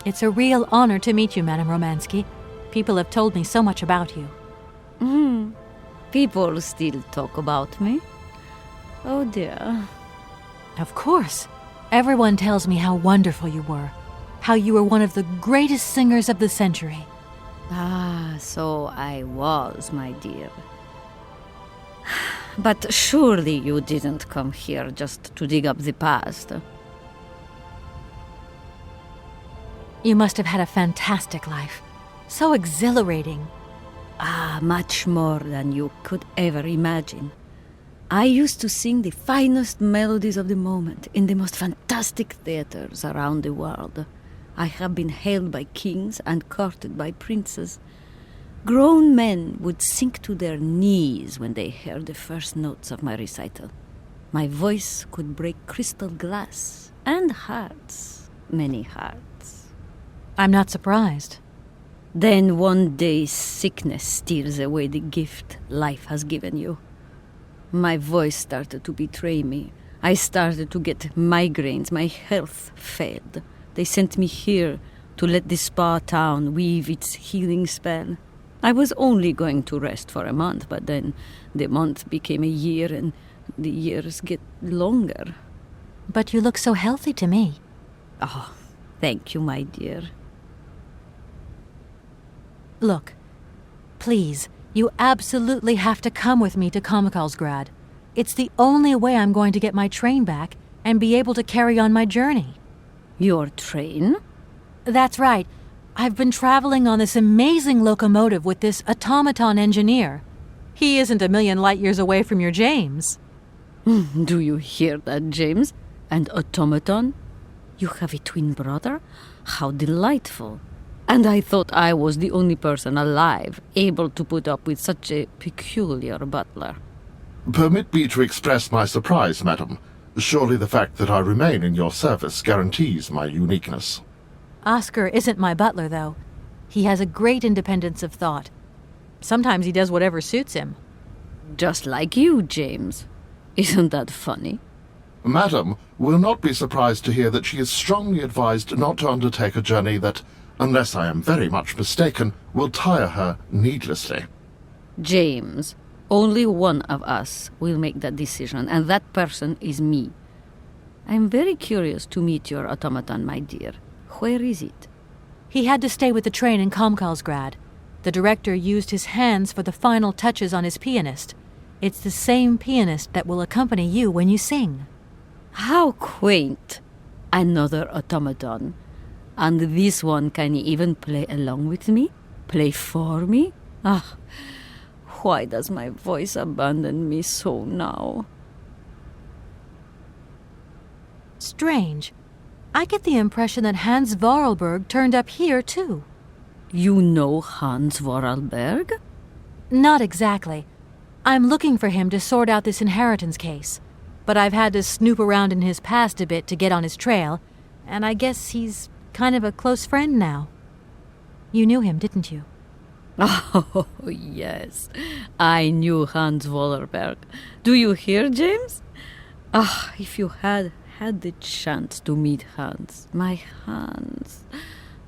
It's a real honor to meet you, Madame Romansky. People have told me so much about you. People still talk about me? Oh dear. Of course. Everyone tells me how wonderful you were. How you were one of the greatest singers of the century. Ah, so I was, my dear. But surely you didn't come here just to dig up the past. You must have had a fantastic life. So exhilarating. Ah, much more than you could ever imagine. I used to sing the finest melodies of the moment in the most fantastic theaters around the world. I have been hailed by kings and courted by princes. Grown men would sink to their knees when they heard the first notes of my recital. My voice could break crystal glass and hearts, many hearts. I'm not surprised. Then one day sickness steals away the gift life has given you. My voice started to betray me. I started to get migraines. My health failed. They sent me here to let the spa town weave its healing spell. I was only going to rest for a month, but then the month became a year and the years get longer. But you look so healthy to me. Oh, thank you, my dear. Look, please, You absolutely have to come with me to Komkolzgrad. It's the only way I'm going to get my train back and be able to carry on my journey. Your train? That's right. I've been traveling on this amazing locomotive with this automaton engineer. He isn't a million light years away from your James. Do you hear that, James? And automaton? You have a twin brother? How delightful. And I thought I was the only person alive able to put up with such a peculiar butler. Permit me to express my surprise, madam. Surely the fact that I remain in your service guarantees my uniqueness. Oscar isn't my butler, though. He has a great independence of thought. Sometimes he does whatever suits him. Just like you, James. Isn't that funny? Madam will not be surprised to hear that she is strongly advised not to undertake a journey that, unless I am very much mistaken, will tire her needlessly. James, only one of us will make that decision, and that person is me. I'm very curious to meet your automaton, my dear. Where is it? He had to stay with the train in Komkolzgrad. The director used his hands for the final touches on his pianist. It's the same pianist that will accompany you when you sing. How quaint! Another automaton. And this one can even play along with me? Play for me? Ah, why does my voice abandon me so now? Strange. I get the impression that Hans Voralberg turned up here, too. You know Hans Voralberg? Not exactly. I'm looking for him to sort out this inheritance case. But I've had to snoop around in his past a bit to get on his trail, and I guess he's kind of a close friend now. You knew him, didn't you? Oh, yes. I knew Hans Voralberg. Do you hear, James? Ah, if you had the chance to meet Hans. My Hans.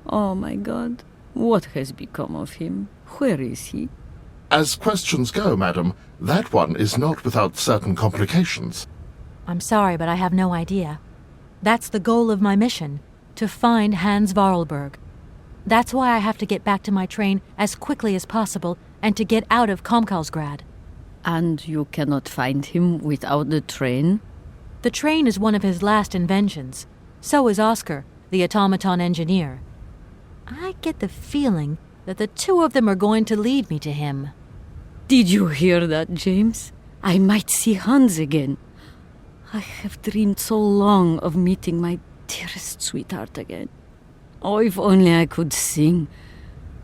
Oh, my God. What has become of him? Where is he? As questions go, madam, that one is not without certain complications. I'm sorry, but I have no idea. That's the goal of my mission, to find Hans Voralberg. That's why I have to get back to my train as quickly as possible and to get out of Komkolzgrad. And you cannot find him without the train? The train is one of his last inventions. So is Oscar, the automaton engineer. I get the feeling that the two of them are going to lead me to him. Did you hear that, James? I might see Hans again. I have dreamed so long of meeting my dearest sweetheart again. Oh, if only I could sing.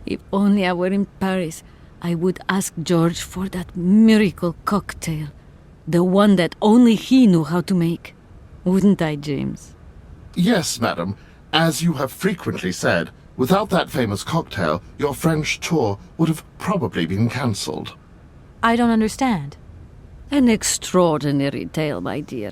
If only I were in Paris, I would ask George for that miracle cocktail. The one that only he knew how to make. Wouldn't I, James? Yes, madam. As you have frequently said, without that famous cocktail, your French tour would have probably been cancelled. I don't understand. An extraordinary tale, my dear.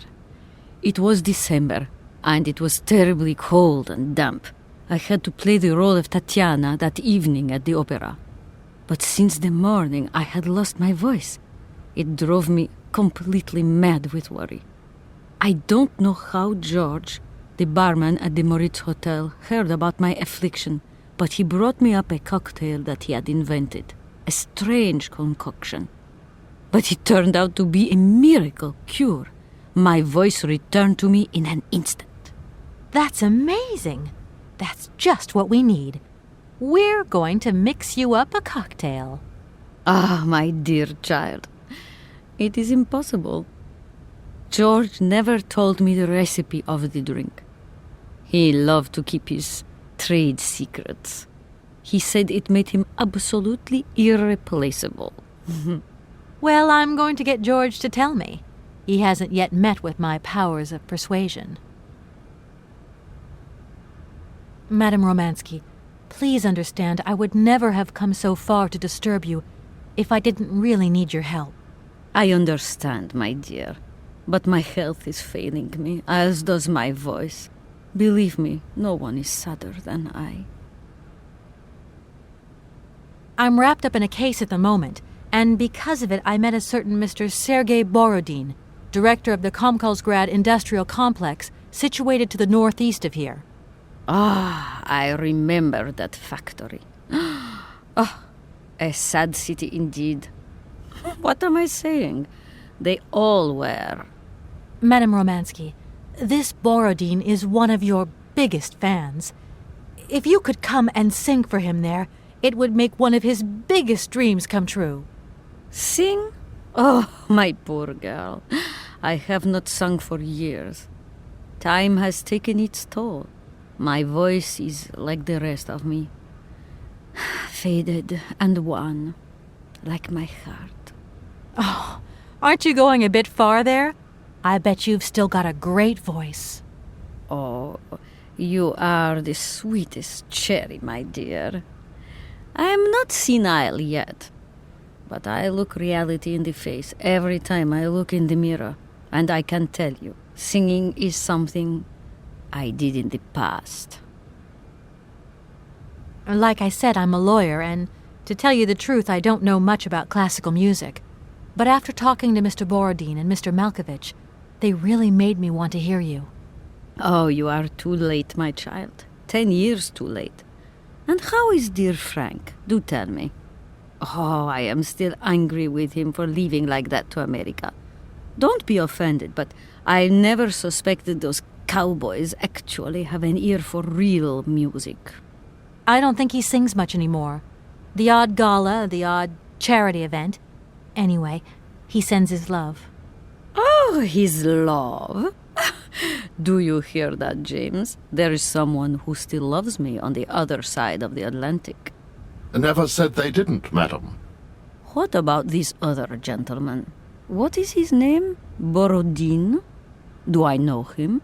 It was December, and it was terribly cold and damp. I had to play the role of Tatiana that evening at the opera. But since the morning, I had lost my voice. It drove me completely mad with worry. I don't know how George, the barman at the Moritz Hotel, heard about my affliction, but he brought me up a cocktail that he had invented. A strange concoction. But it turned out to be a miracle cure. My voice returned to me in an instant. That's amazing. That's just what we need. We're going to mix you up a cocktail. Ah, my dear child. It is impossible. George never told me the recipe of the drink. He loved to keep his trade secrets. He said it made him absolutely irreplaceable. Well, I'm going to get George to tell me. He hasn't yet met with my powers of persuasion. Madame Romansky, please understand I would never have come so far to disturb you if I didn't really need your help. I understand, my dear, but my health is failing me, as does my voice. Believe me, no one is sadder than I. I'm wrapped up in a case at the moment, and because of it I met a certain Mr. Sergei Borodin, director of the Komkolzgrad Industrial Complex, situated to the northeast of here. Ah, I remember that factory. Ah, A sad city indeed. What am I saying? They all were. Madame Romansky, this Borodin is one of your biggest fans. If you could come and sing for him there, it would make one of his biggest dreams come true. Sing? Oh, my poor girl. I have not sung for years. Time has taken its toll. My voice is like the rest of me. Faded and wan, like my heart. Oh, aren't you going a bit far there? I bet you've still got a great voice. Oh, you are the sweetest cherry, my dear. I am not senile yet, but I look reality in the face every time I look in the mirror, and I can tell you, singing is something I did in the past. Like I said, I'm a lawyer, and to tell you the truth, I don't know much about classical music. But after talking to Mr. Borodin and Mr. Malkovich, they really made me want to hear you. Oh, you are too late, my child. 10 years too late. And how is dear Frank? Do tell me. Oh, I am still angry with him for leaving like that to America. Don't be offended, but I never suspected those cowboys actually have an ear for real music. I don't think he sings much anymore. The odd gala, the odd charity event. Anyway, he sends his love. Oh, his love? Do you hear that, James? There is someone who still loves me on the other side of the Atlantic. Never said they didn't, madam. What about this other gentleman? What is his name? Borodin? Do I know him?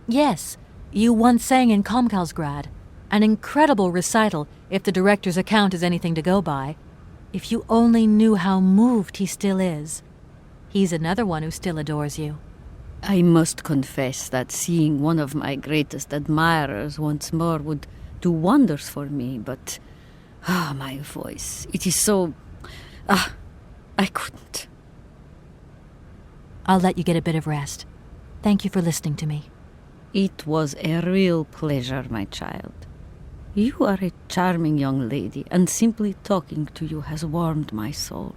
Yes, you once sang in Komkolzgrad. An incredible recital, if the director's account is anything to go by. If you only knew how moved he still is. He's another one who still adores you. I must confess that seeing one of my greatest admirers once more would do wonders for me, but... my voice. It is so... I couldn't. I'll let you get a bit of rest. Thank you for listening to me. It was a real pleasure, my child. You are a charming young lady, and simply talking to you has warmed my soul.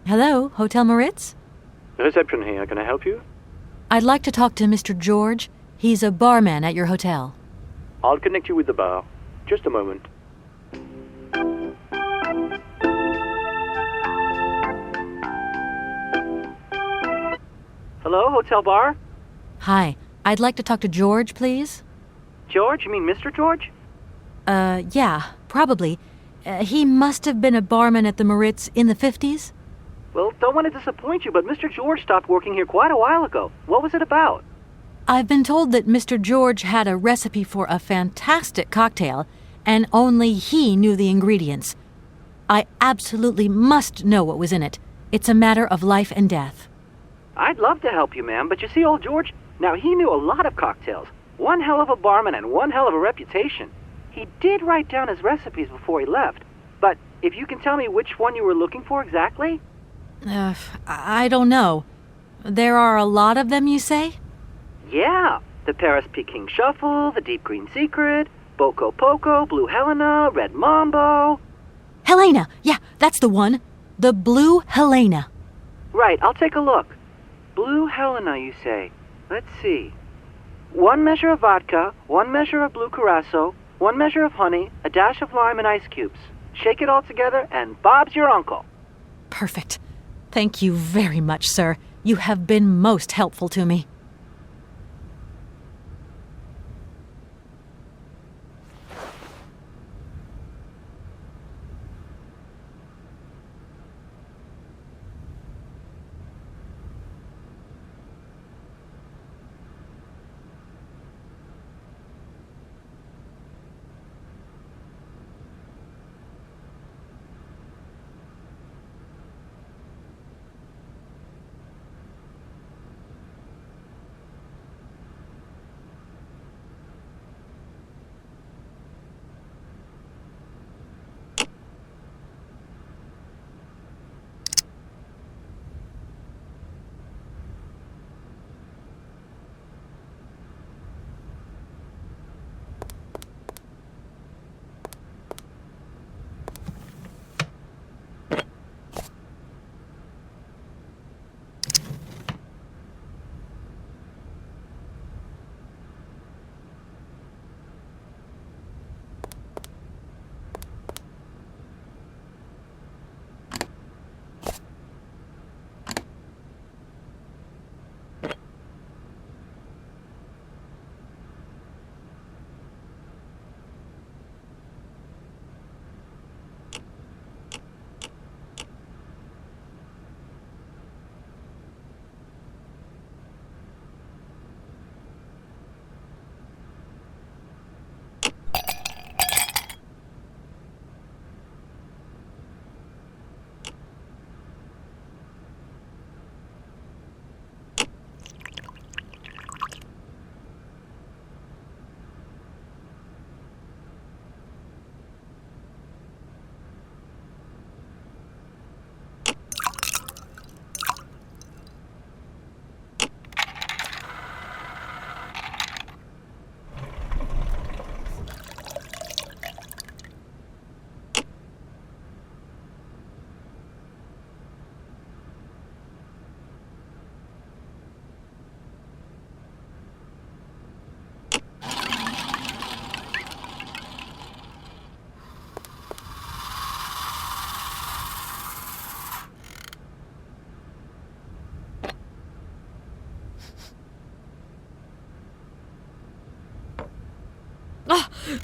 Hello, Hotel Moritz? Reception here. Can I help you? I'd like to talk to Mr. George. He's a barman at your hotel. I'll connect you with the bar. Just a moment. Hello, hotel bar? Hi, I'd like to talk to George, please. George? You mean Mr. George? Yeah, probably. He must have been a barman at the Moritz in the 50s? Well, don't want to disappoint you, but Mr. George stopped working here quite a while ago. What was it about? I've been told that Mr. George had a recipe for a fantastic cocktail, and only he knew the ingredients. I absolutely must know what was in it. It's a matter of life and death. I'd love to help you, ma'am, but you see, old George, now he knew a lot of cocktails. One hell of a barman and one hell of a reputation. He did write down his recipes before he left, but if you can tell me which one you were looking for exactly? I don't know. There are a lot of them, you say? Yeah, the Paris Peking Shuffle, the Deep Green Secret, Boko Poco, Blue Helena, Red Mambo. Helena! Yeah, that's the one. The Blue Helena. Right, I'll take a look. Blue Helena, you say? Let's see. 1 measure of vodka, 1 measure of blue curacao, 1 measure of honey, a dash of lime and ice cubes. Shake it all together, and Bob's your uncle. Perfect. Thank you very much, sir. You have been most helpful to me.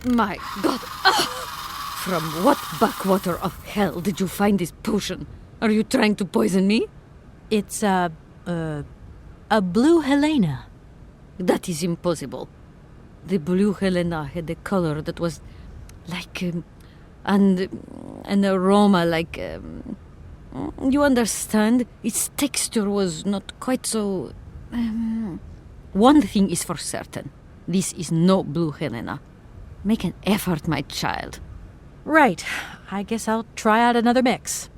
My God! From what backwater of hell did you find this potion? Are you trying to poison me? It's a blue Helena. That is impossible. The blue Helena had a color that was like and an aroma like you understand? Its texture was not quite so one thing is for certain. This is no blue Helena. Make an effort, my child. Right. I guess I'll try out another mix.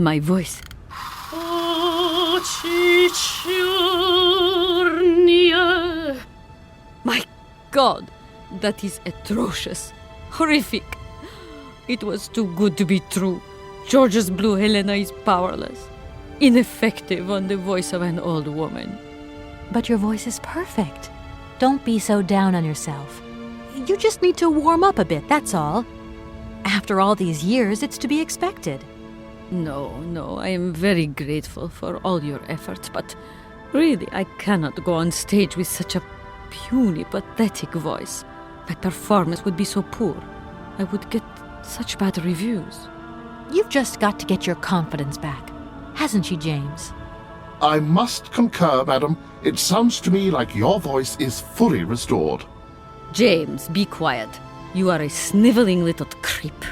My voice. My God, that is atrocious. Horrific. It was too good to be true. George's blue Helena is powerless. Ineffective on the voice of an old woman. But your voice is perfect. Don't be so down on yourself. You just need to warm up a bit, that's all. After all these years, it's to be expected. No, I am very grateful for all your efforts, but really, I cannot go on stage with such a puny, pathetic voice. My performance would be so poor. I would get such bad reviews. You've just got to get your confidence back. Hasn't she, James? I must concur, madam. It sounds to me like your voice is fully restored. James, be quiet. You are a sniveling little creep.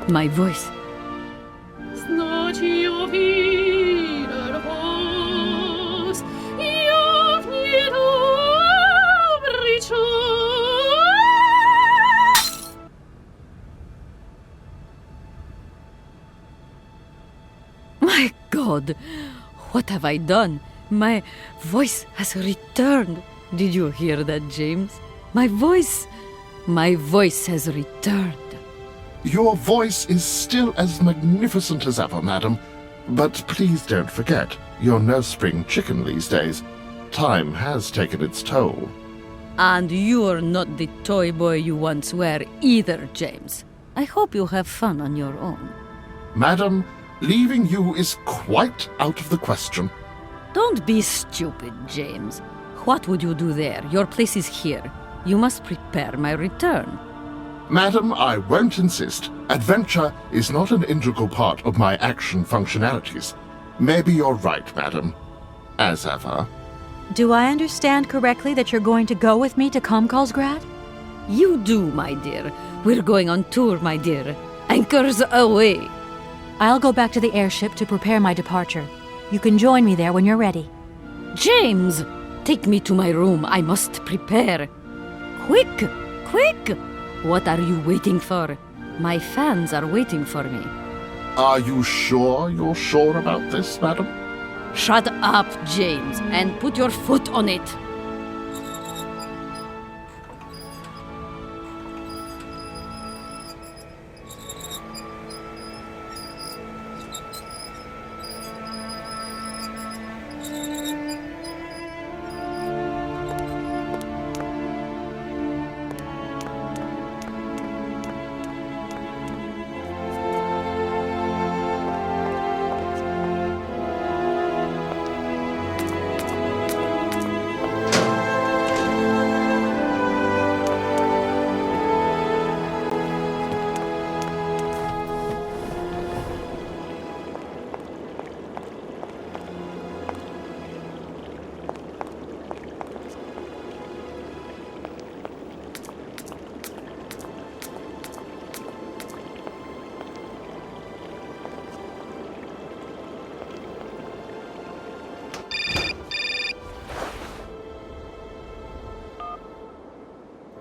My voice. My God, what have I done? My voice has returned. Did you hear that, James? My voice has returned. Your voice is still as magnificent as ever, madam. But please don't forget, you're no spring chicken these days. Time has taken its toll. And you're not the toy boy you once were either, James. I hope you have fun on your own. Madam, leaving you is quite out of the question. Don't be stupid, James. What would you do there? Your place is here. You must prepare my return. Madam, I won't insist. Adventure is not an integral part of my action functionalities. Maybe you're right, madam. As ever. Do I understand correctly that you're going to go with me to Komkolzgrad? You do, my dear. We're going on tour, my dear. Anchors away. I'll go back to the airship to prepare my departure. You can join me there when you're ready. James! Take me to my room. I must prepare. Quick! Quick! What are you waiting for? My fans are waiting for me. Are you sure you're sure about this, madam? Shut up, James, and put your foot on it.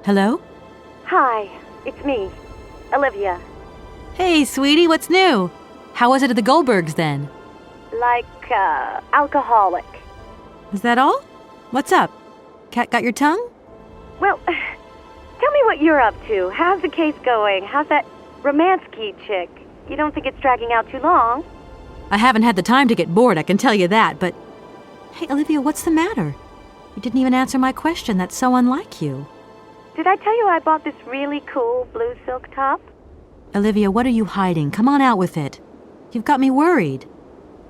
Hello? Hi, it's me, Olivia. Hey, sweetie, what's new? How was it at the Goldbergs, then? Like, alcoholic. Is that all? What's up? Cat got your tongue? Well, tell me what you're up to. How's the case going? How's that Romansky chick? You don't think it's dragging out too long? I haven't had the time to get bored, I can tell you that, but... Hey, Olivia, what's the matter? You didn't even answer my question. That's so unlike you. Did I tell you I bought this really cool blue silk top? Olivia, what are you hiding? Come on out with it. You've got me worried.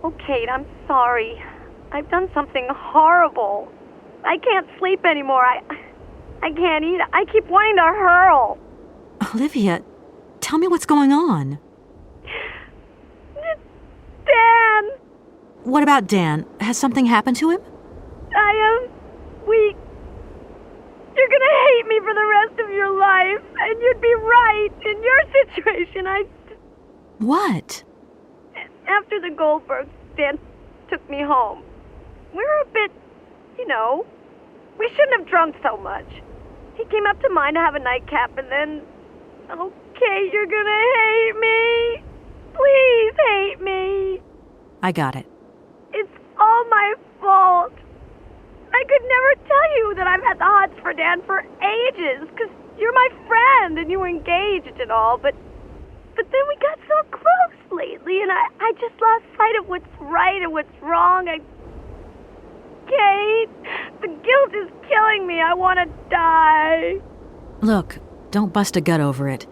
Oh, Kate, I'm sorry. I've done something horrible. I can't sleep anymore. I can't eat. I keep wanting to hurl. Olivia, tell me what's going on. Dan! What about Dan? Has something happened to him? You're gonna hate me for the rest of your life. life, and you'd be right. In your situation, What? After the Goldbergs, Dan took me home. We were a bit, we shouldn't have drunk so much. He came up to mine to have a nightcap, and then... Okay, you're gonna hate me. Please hate me. I got it. It's all my fault. I could never tell you that I've had the hots for Dan for ages, because you're my friend and you were engaged and all, but then we got so close lately, and I just lost sight of what's right and what's wrong. Kate, the guilt is killing me. I want to die. Look, don't bust a gut over it.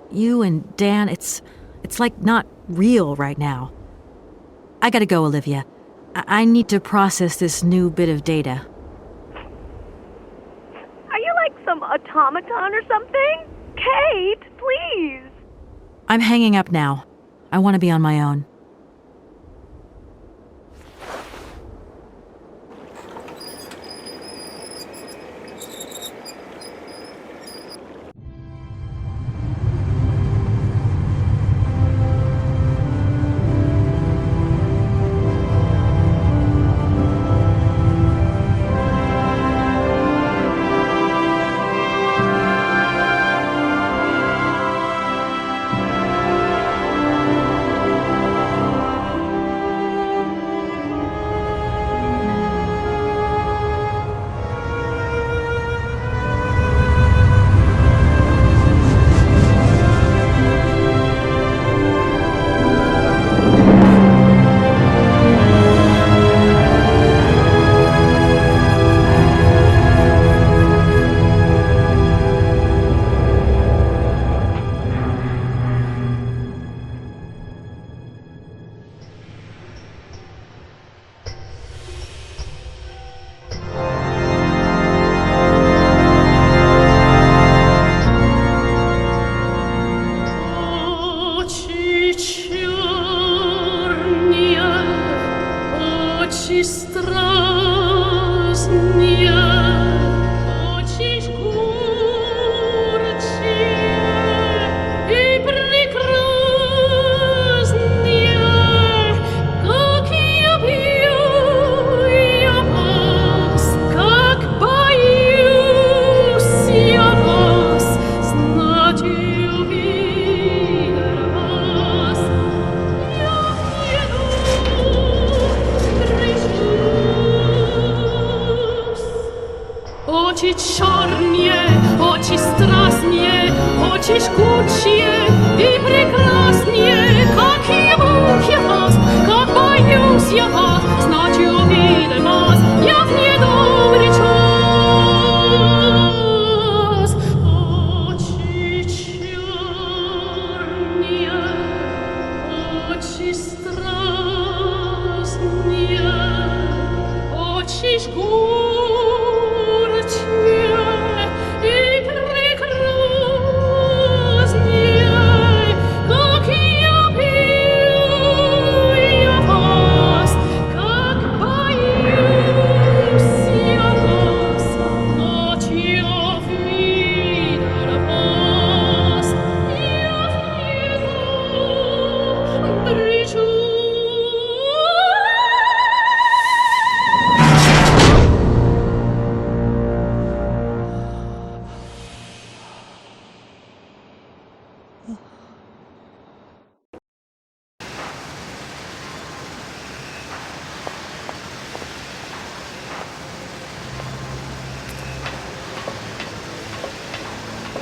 You and Dan, it's like not real right now. I gotta go, Olivia. I need to process this new bit of data. Are you like some automaton or something? Kate, please. I'm hanging up now. I want to be on my own.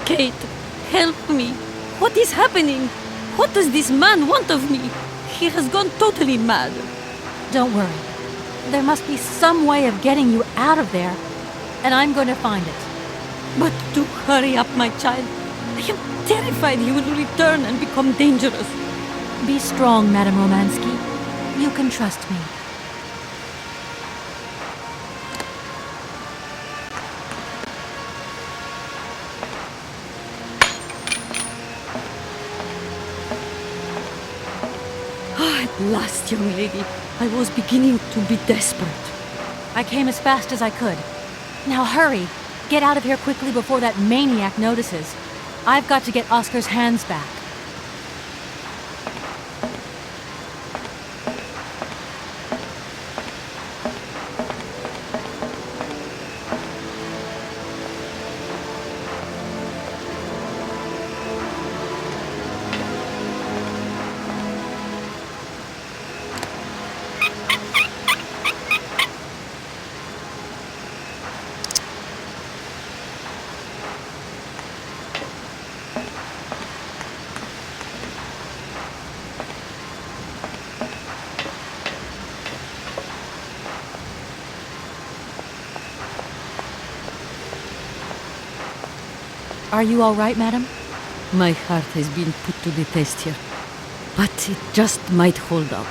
Kate, help me. What is happening? What does this man want of me? He has gone totally mad. Don't worry. There must be some way of getting you out of there, and I'm going to find it. But do hurry up, my child. I am terrified he will return and become dangerous. Be strong, Madame Romansky. You can trust me. At last, young lady. I was beginning to be desperate. I came as fast as I could. Now hurry. Get out of here quickly before that maniac notices. I've got to get Oscar's hands back. Are you all right, madam? My heart has been put to the test here, but it just might hold up.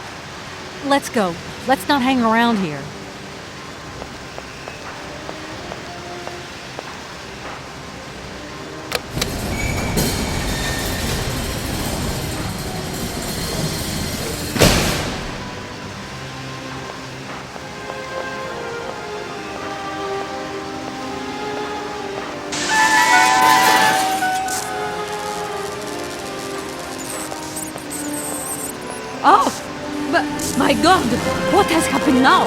Let's go. Let's not hang around here. Oh! But, my God! What has happened now?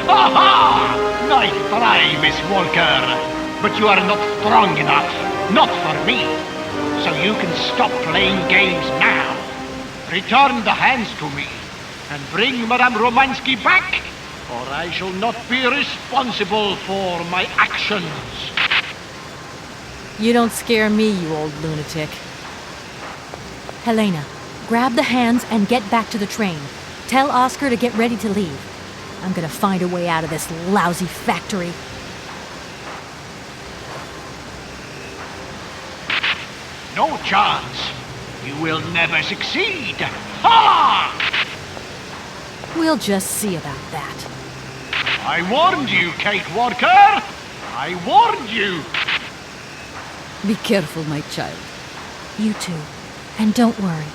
Aha! Nice try, Miss Walker. But you are not strong enough. Not for me. So you can stop playing games now. Return the hands to me. And bring Madame Romansky back, or I shall not be responsible for my actions. You don't scare me, you old lunatic. Helena, grab the hands and get back to the train. Tell Oscar to get ready to leave. I'm gonna find a way out of this lousy factory. No chance. You will never succeed. Ha! We'll just see about that. I warned you, Kate Walker. I warned you. Be careful, my child. You too. And don't worry.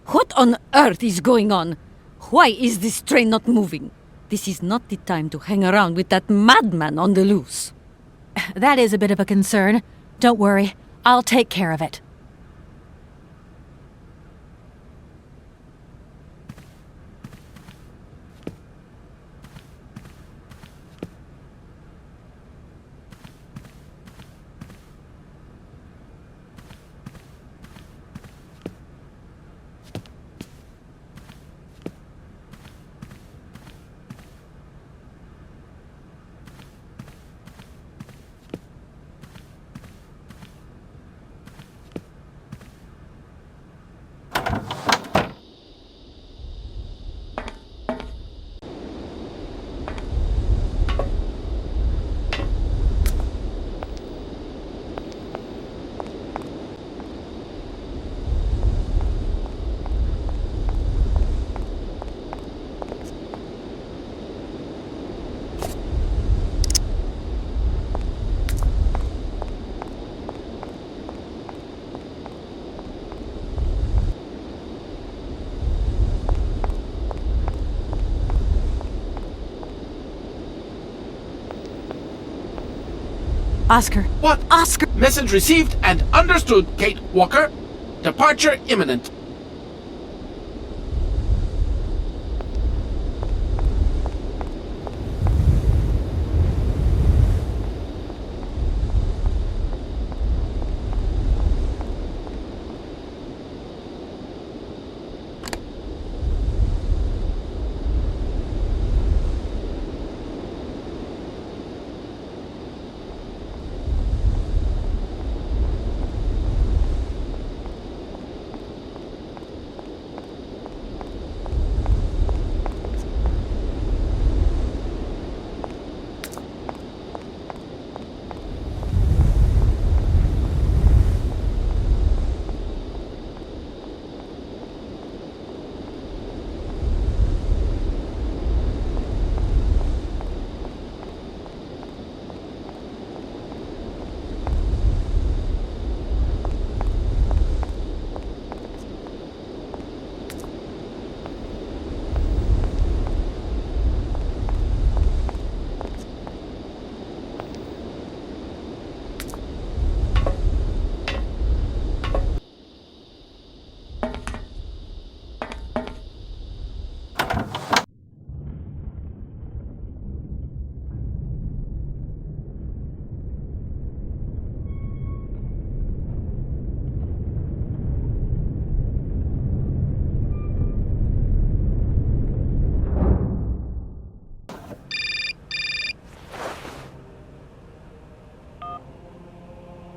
What on earth is going on? Why is this train not moving? This is not the time to hang around with that madman on the loose. That is a bit of a concern. Don't worry. I'll take care of it. Oscar. What? Oscar! Message received and understood, Kate Walker. Departure imminent.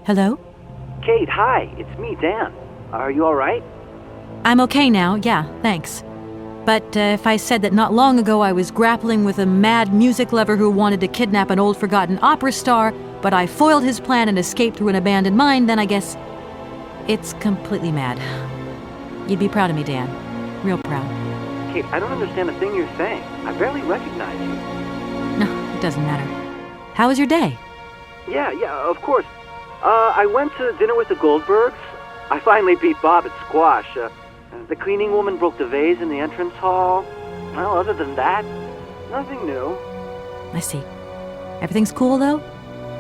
Hello? Kate, hi. It's me, Dan. Are you alright? I'm okay now, yeah, thanks. But if I said that not long ago I was grappling with a mad music lover who wanted to kidnap an old forgotten opera star, but I foiled his plan and escaped through an abandoned mine, then I guess it's completely mad. You'd be proud of me, Dan. Real proud. Kate, I don't understand a thing you're saying. I barely recognize you. No, it doesn't matter. How was your day? Yeah, of course. I went to dinner with the Goldbergs. I finally beat Bob at squash. The cleaning woman broke the vase in the entrance hall. Well, other than that, nothing new. I see. Everything's cool, though?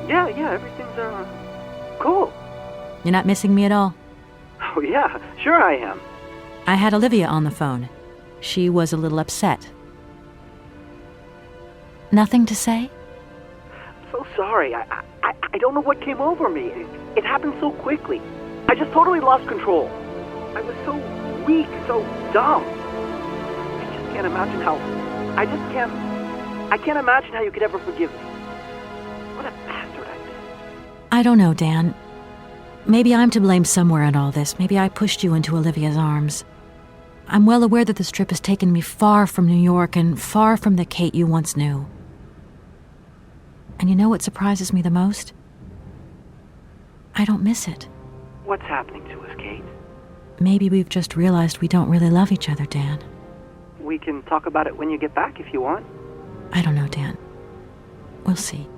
Yeah, everything's, cool. You're not missing me at all? Oh, yeah, sure I am. I had Olivia on the phone. She was a little upset. Nothing to say? So sorry. I don't know what came over me. It happened so quickly. I just totally lost control. I was so weak, so dumb. I just can't imagine how... I can't imagine how you could ever forgive me. What a bastard I've been. I don't know, Dan. Maybe I'm to blame somewhere in all this. Maybe I pushed you into Olivia's arms. I'm well aware that this trip has taken me far from New York and far from the Kate you once knew. And you know what surprises me the most? I don't miss it. What's happening to us, Kate? Maybe we've just realized we don't really love each other, Dan. We can talk about it when you get back if you want. I don't know, Dan. We'll see.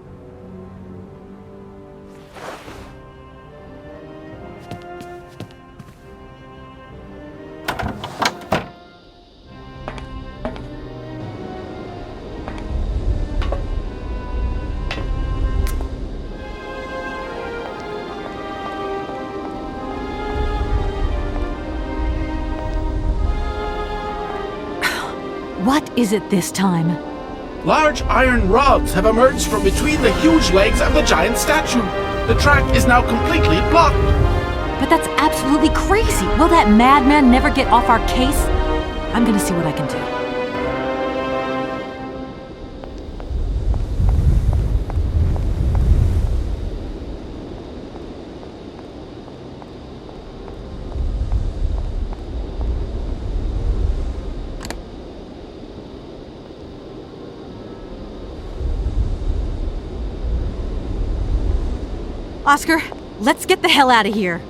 What is it this time? Large iron rods have emerged from between the huge legs of the giant statue. The track is now completely blocked. But that's absolutely crazy. Will that madman never get off our case? I'm gonna see what I can do. Oscar, let's get the hell out of here.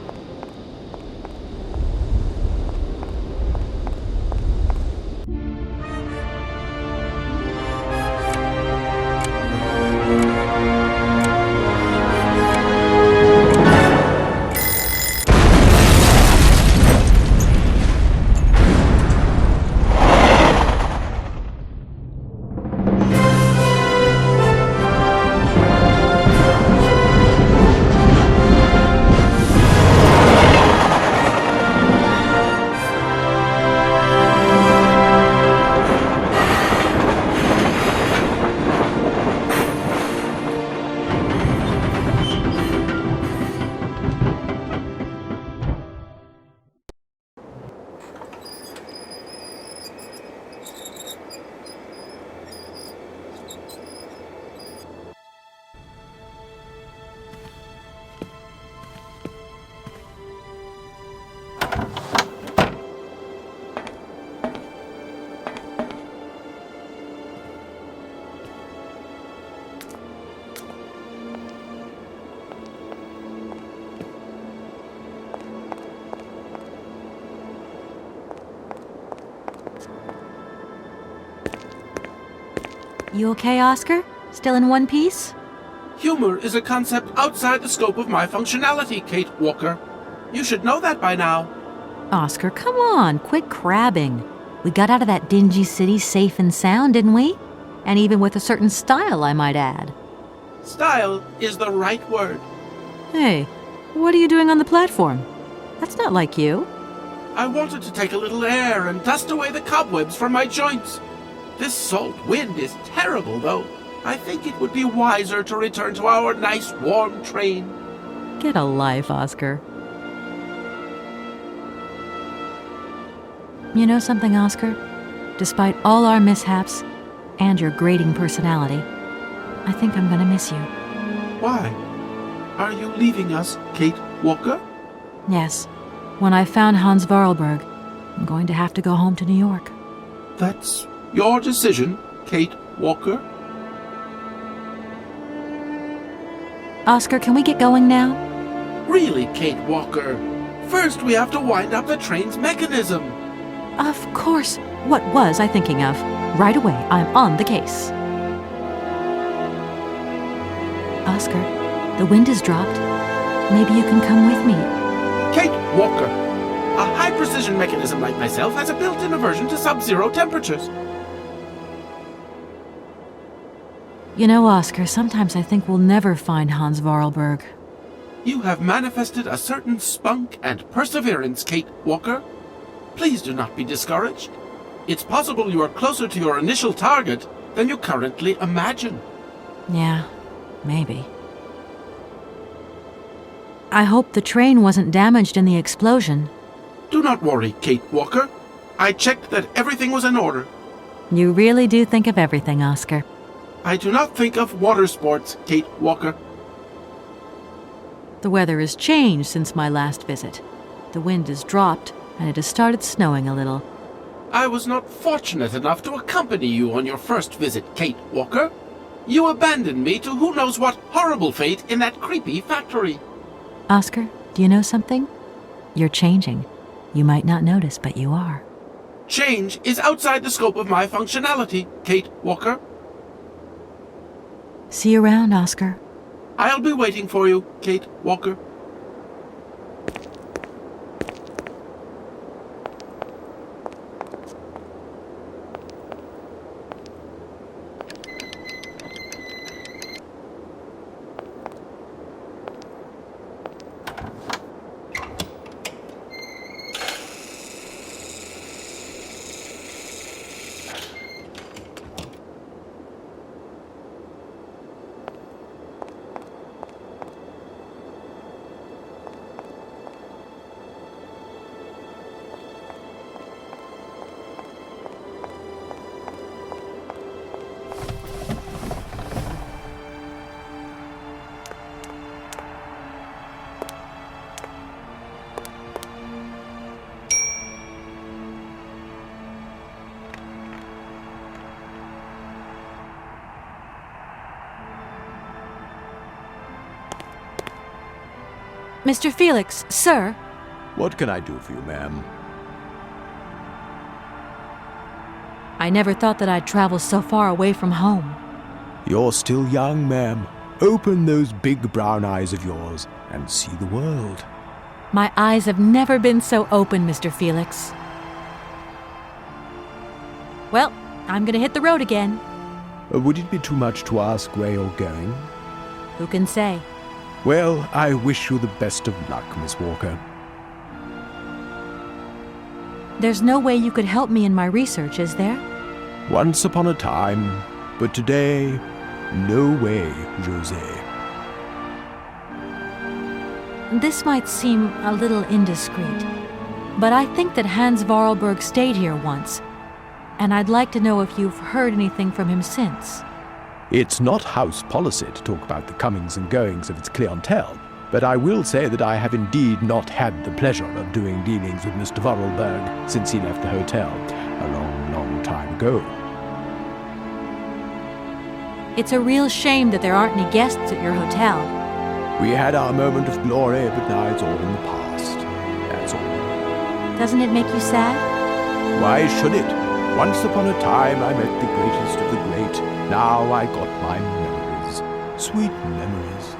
You okay, Oscar? Still in one piece? Humor is a concept outside the scope of my functionality, Kate Walker. You should know that by now. Oscar, come on, quit crabbing. We got out of that dingy city safe and sound, didn't we? And even with a certain style, I might add. Style is the right word. Hey, what are you doing on the platform? That's not like you. I wanted to take a little air and dust away the cobwebs from my joints. This salt wind is terrible, though. I think it would be wiser to return to our nice warm train. Get a life, Oscar. You know something, Oscar? Despite all our mishaps and your grating personality, I think I'm gonna miss you. Why? Are you leaving us, Kate Walker? Yes. When I found Hans Voralberg, I'm going to have to go home to New York. That's your decision, Kate Walker? Oscar, can we get going now? Really, Kate Walker? First, we have to wind up the train's mechanism. Of course. What was I thinking of? Right away, I'm on the case. Oscar, the wind has dropped. Maybe you can come with me. Kate Walker, a high-precision mechanism like myself has a built-in aversion to sub-zero temperatures. You know, Oscar, sometimes I think we'll never find Hans Voralberg. You have manifested a certain spunk and perseverance, Kate Walker. Please do not be discouraged. It's possible you are closer to your initial target than you currently imagine. Yeah, maybe. I hope the train wasn't damaged in the explosion. Do not worry, Kate Walker. I checked that everything was in order. You really do think of everything, Oscar. I do not think of water sports, Kate Walker. The weather has changed since my last visit. The wind has dropped, and it has started snowing a little. I was not fortunate enough to accompany you on your first visit, Kate Walker. You abandoned me to who knows what horrible fate in that creepy factory. Oscar, do you know something? You're changing. You might not notice, but you are. Change is outside the scope of my functionality, Kate Walker. See you around, Oscar. I'll be waiting for you, Kate Walker. Mr. Felix, sir. What can I do for you, ma'am? I never thought that I'd travel so far away from home. You're still young, ma'am. Open those big brown eyes of yours and see the world. My eyes have never been so open, Mr. Felix. Well, I'm gonna hit the road again. Would it be too much to ask where you're going? Who can say? Well, I wish you the best of luck, Miss Walker. There's no way you could help me in my research, is there? Once upon a time, but today, no way, José. This might seem a little indiscreet, but I think that Hans Voralberg stayed here once, and I'd like to know if you've heard anything from him since. It's not house policy to talk about the comings and goings of its clientele, but I will say that I have indeed not had the pleasure of doing dealings with Mr. Voralberg since he left the hotel a long, long time ago. It's a real shame that there aren't any guests at your hotel. We had our moment of glory, but now it's all in the past. That's all. Doesn't it make you sad? Why should it? Once upon a time I met the greatest of the great. Now I got my memories. Sweet memories.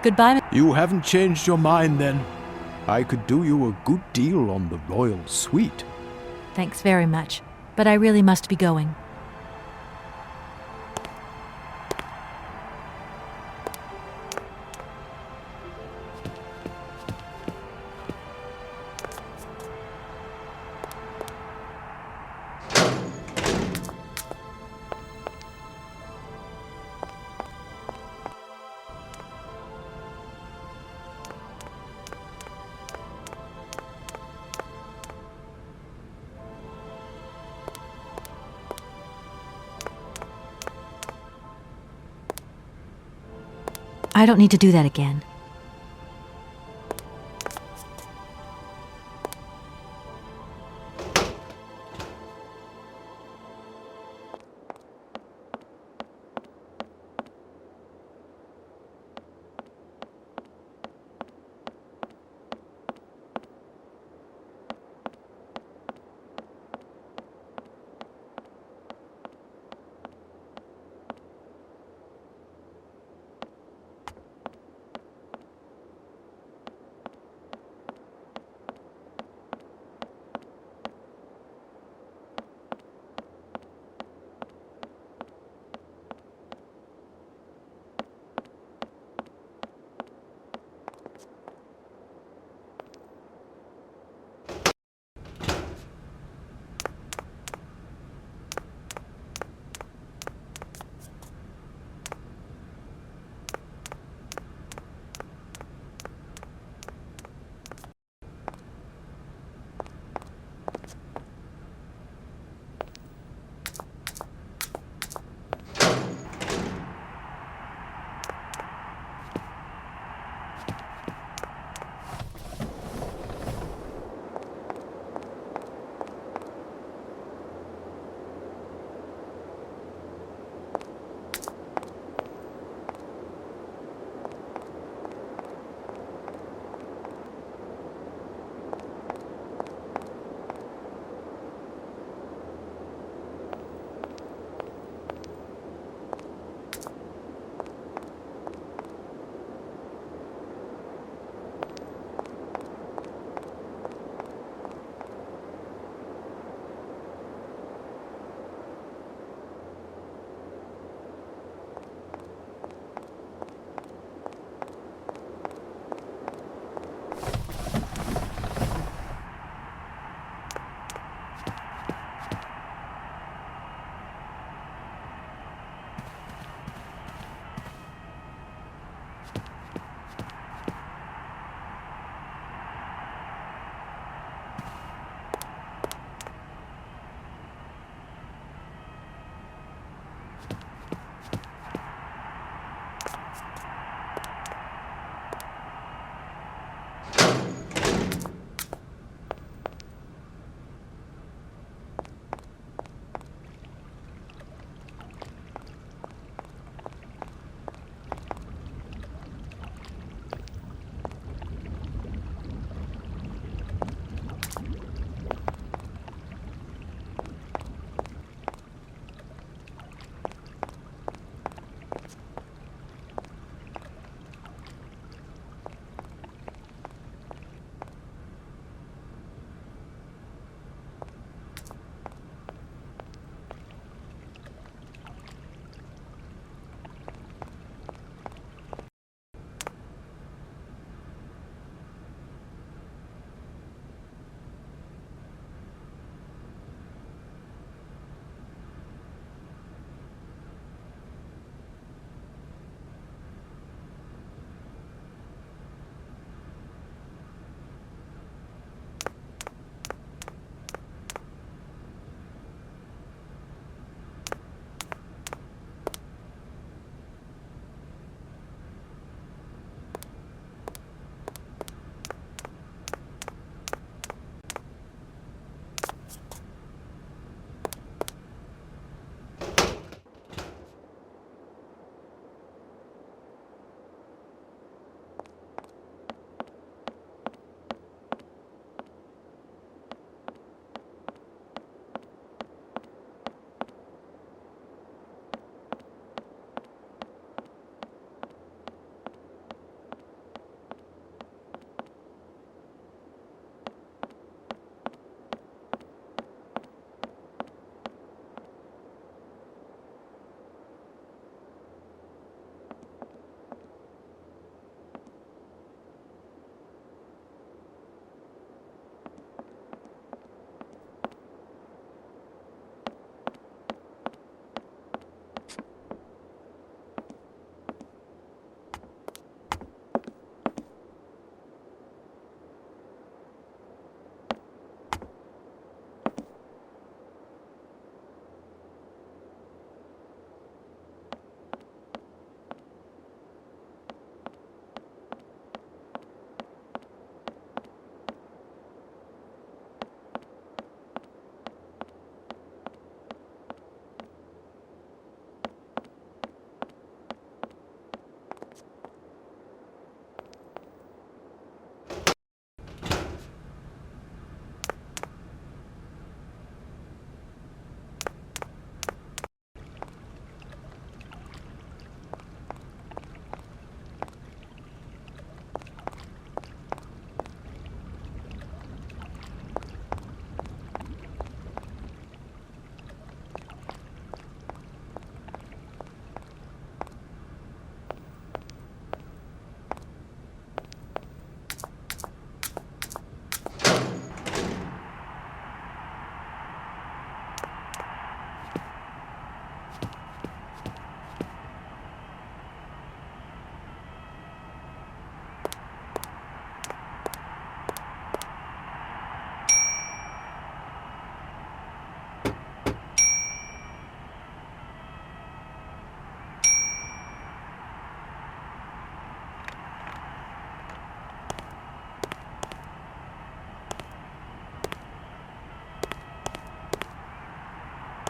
Goodbye. You haven't changed your mind then? I could do you a good deal on the royal suite. Thanks very much, but I really must be going. I don't need to do that again.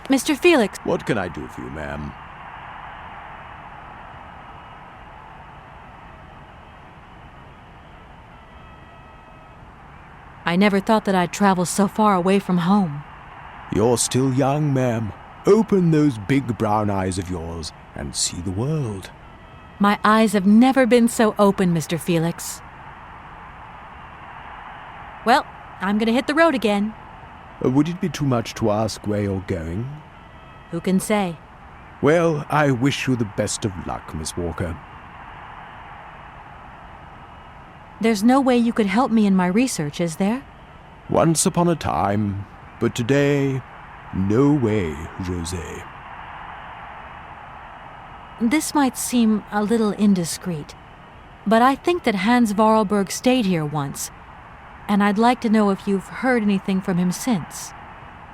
Mr. Felix. What can I do for you, ma'am? I never thought that I'd travel so far away from home. You're still young, ma'am. Open those big brown eyes of yours and see the world. My eyes have never been so open, Mr. Felix. Well, I'm gonna hit the road again. Would it be too much to ask where you're going? Who can say? Well, I wish you the best of luck, Miss Walker. There's no way you could help me in my research, is there? Once upon a time, but today, no way, José. This might seem a little indiscreet, but I think that Hans Voralberg stayed here once, and I'd like to know if you've heard anything from him since.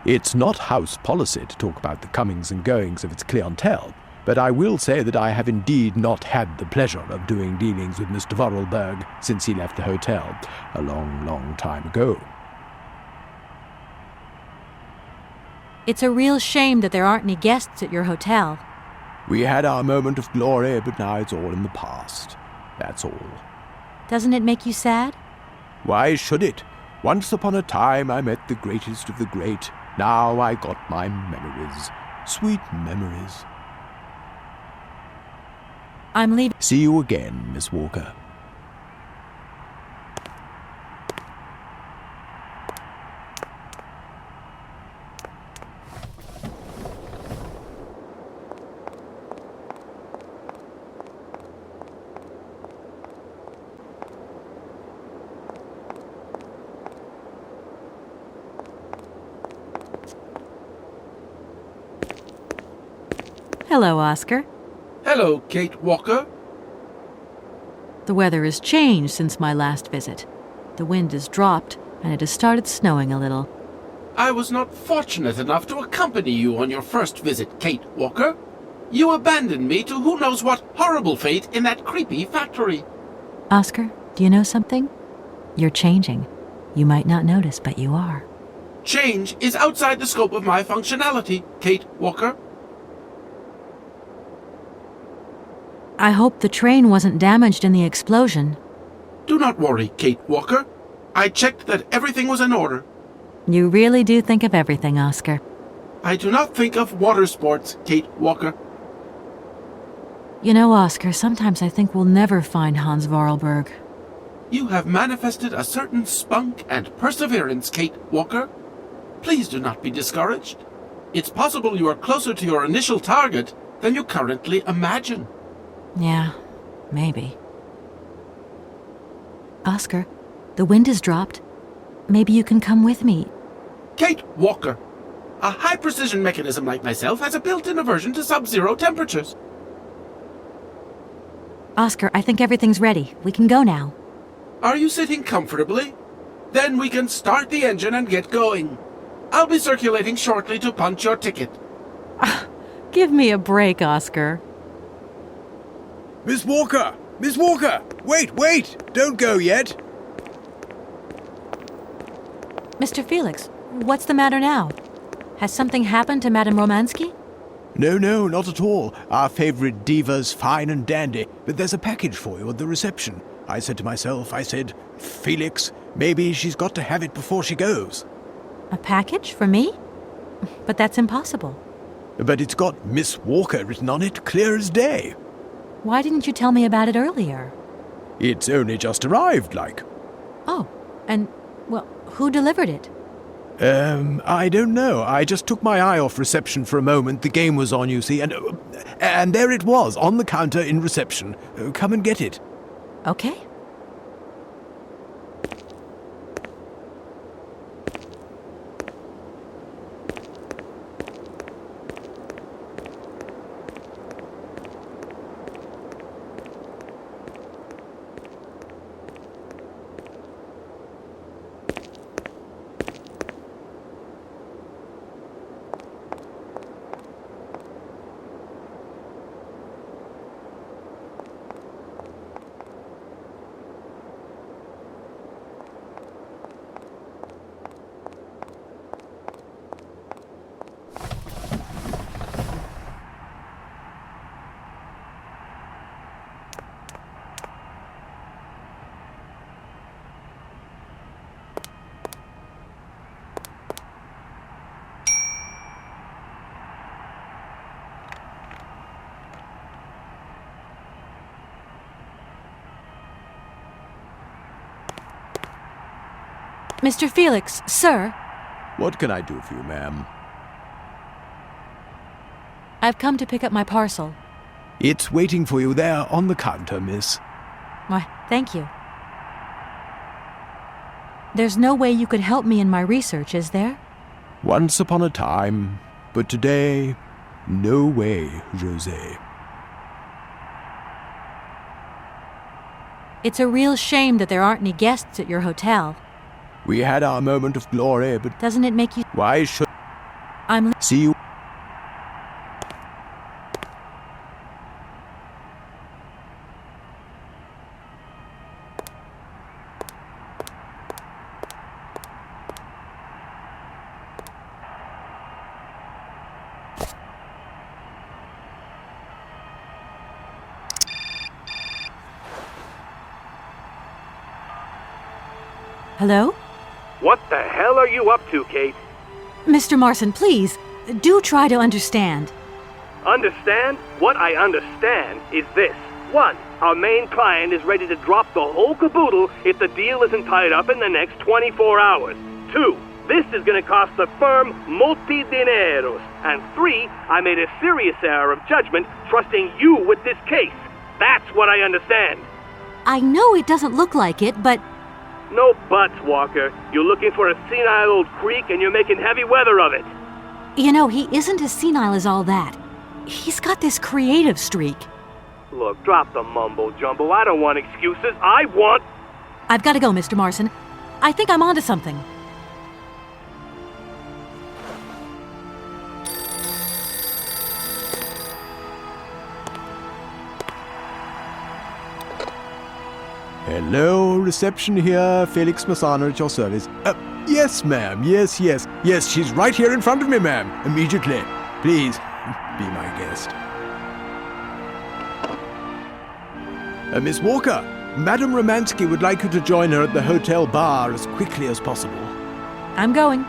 It's not house policy to talk about the comings and goings of its clientele, but I will say that I have indeed not had the pleasure of doing dealings with Mr. Voralberg since he left the hotel a long, long time ago. It's a real shame that there aren't any guests at your hotel. We had our moment of glory, but now it's all in the past. That's all. Doesn't it make you sad? Why should it? Once upon a time I met the greatest of the great. Now I got my memories. Sweet memories. I'm leaving. See you again, Miss Walker. Hello, Oscar. Hello, Kate Walker. The weather has changed since my last visit. The wind has dropped, and it has started snowing a little. I was not fortunate enough to accompany you on your first visit, Kate Walker. You abandoned me to who knows what horrible fate in that creepy factory. Oscar, do you know something? You're changing. You might not notice, but you are. Change is outside the scope of my functionality, Kate Walker. I hope the train wasn't damaged in the explosion. Do not worry, Kate Walker. I checked that everything was in order. You really do think of everything, Oscar. I do not think of water sports, Kate Walker. You know, Oscar, sometimes I think we'll never find Hans Voralberg. You have manifested a certain spunk and perseverance, Kate Walker. Please do not be discouraged. It's possible you are closer to your initial target than you currently imagine. Yeah, maybe. Oscar, the wind has dropped. Maybe you can come with me. Kate Walker, a high-precision mechanism like myself has a built-in aversion to sub-zero temperatures. Oscar, I think everything's ready. We can go now. Are you sitting comfortably? Then we can start the engine and get going. I'll be circulating shortly to punch your ticket. Give me a break, Oscar. Miss Walker! Miss Walker! Wait! Don't go yet! Mr. Felix, what's the matter now? Has something happened to Madame Romansky? No, not at all. Our favorite diva's fine and dandy, but there's a package for you at the reception. I said to myself, Felix, maybe she's got to have it before she goes. A package for me? But that's impossible. But it's got Miss Walker written on it, clear as day. Why didn't you tell me about it earlier? It's only just arrived, like. Oh, and, well, who delivered it? I don't know. I just took my eye off reception for a moment. The game was on, you see, and there it was, on the counter in reception. Come and get it. Okay. Mr. Felix, sir. What can I do for you, ma'am? I've come to pick up my parcel. It's waiting for you there on the counter, miss. Why, thank you. There's no way you could help me in my research, is there? Once upon a time, but today, no way, José. It's a real shame that there aren't any guests at your hotel. We had our moment of glory, but... Doesn't it make you... Why should... I'm... See you... Hello? What the hell are you up to, Kate? Mr. Marson, please, do try to understand. Understand? What I understand is this. 1. Our main client is ready to drop the whole caboodle if the deal isn't tied up in the next 24 hours. 2. This is going to cost the firm multi-dineros. And 3. I made a serious error of judgment trusting you with this case. That's what I understand. I know it doesn't look like it, but... No buts, Walker. You're looking for a senile old creek and you're making heavy weather of it. You know, he isn't as senile as all that. He's got this creative streak. Look, drop the mumbo-jumbo. I don't want excuses. I want... I've got to go, Mr. Marson. I think I'm onto something. Hello, reception here. Felix Massano at your service. Yes, ma'am. Yes. Yes, she's right here in front of me, ma'am. Immediately. Please, be my guest. Miss Walker, Madame Romansky would like you to join her at the hotel bar as quickly as possible. I'm going.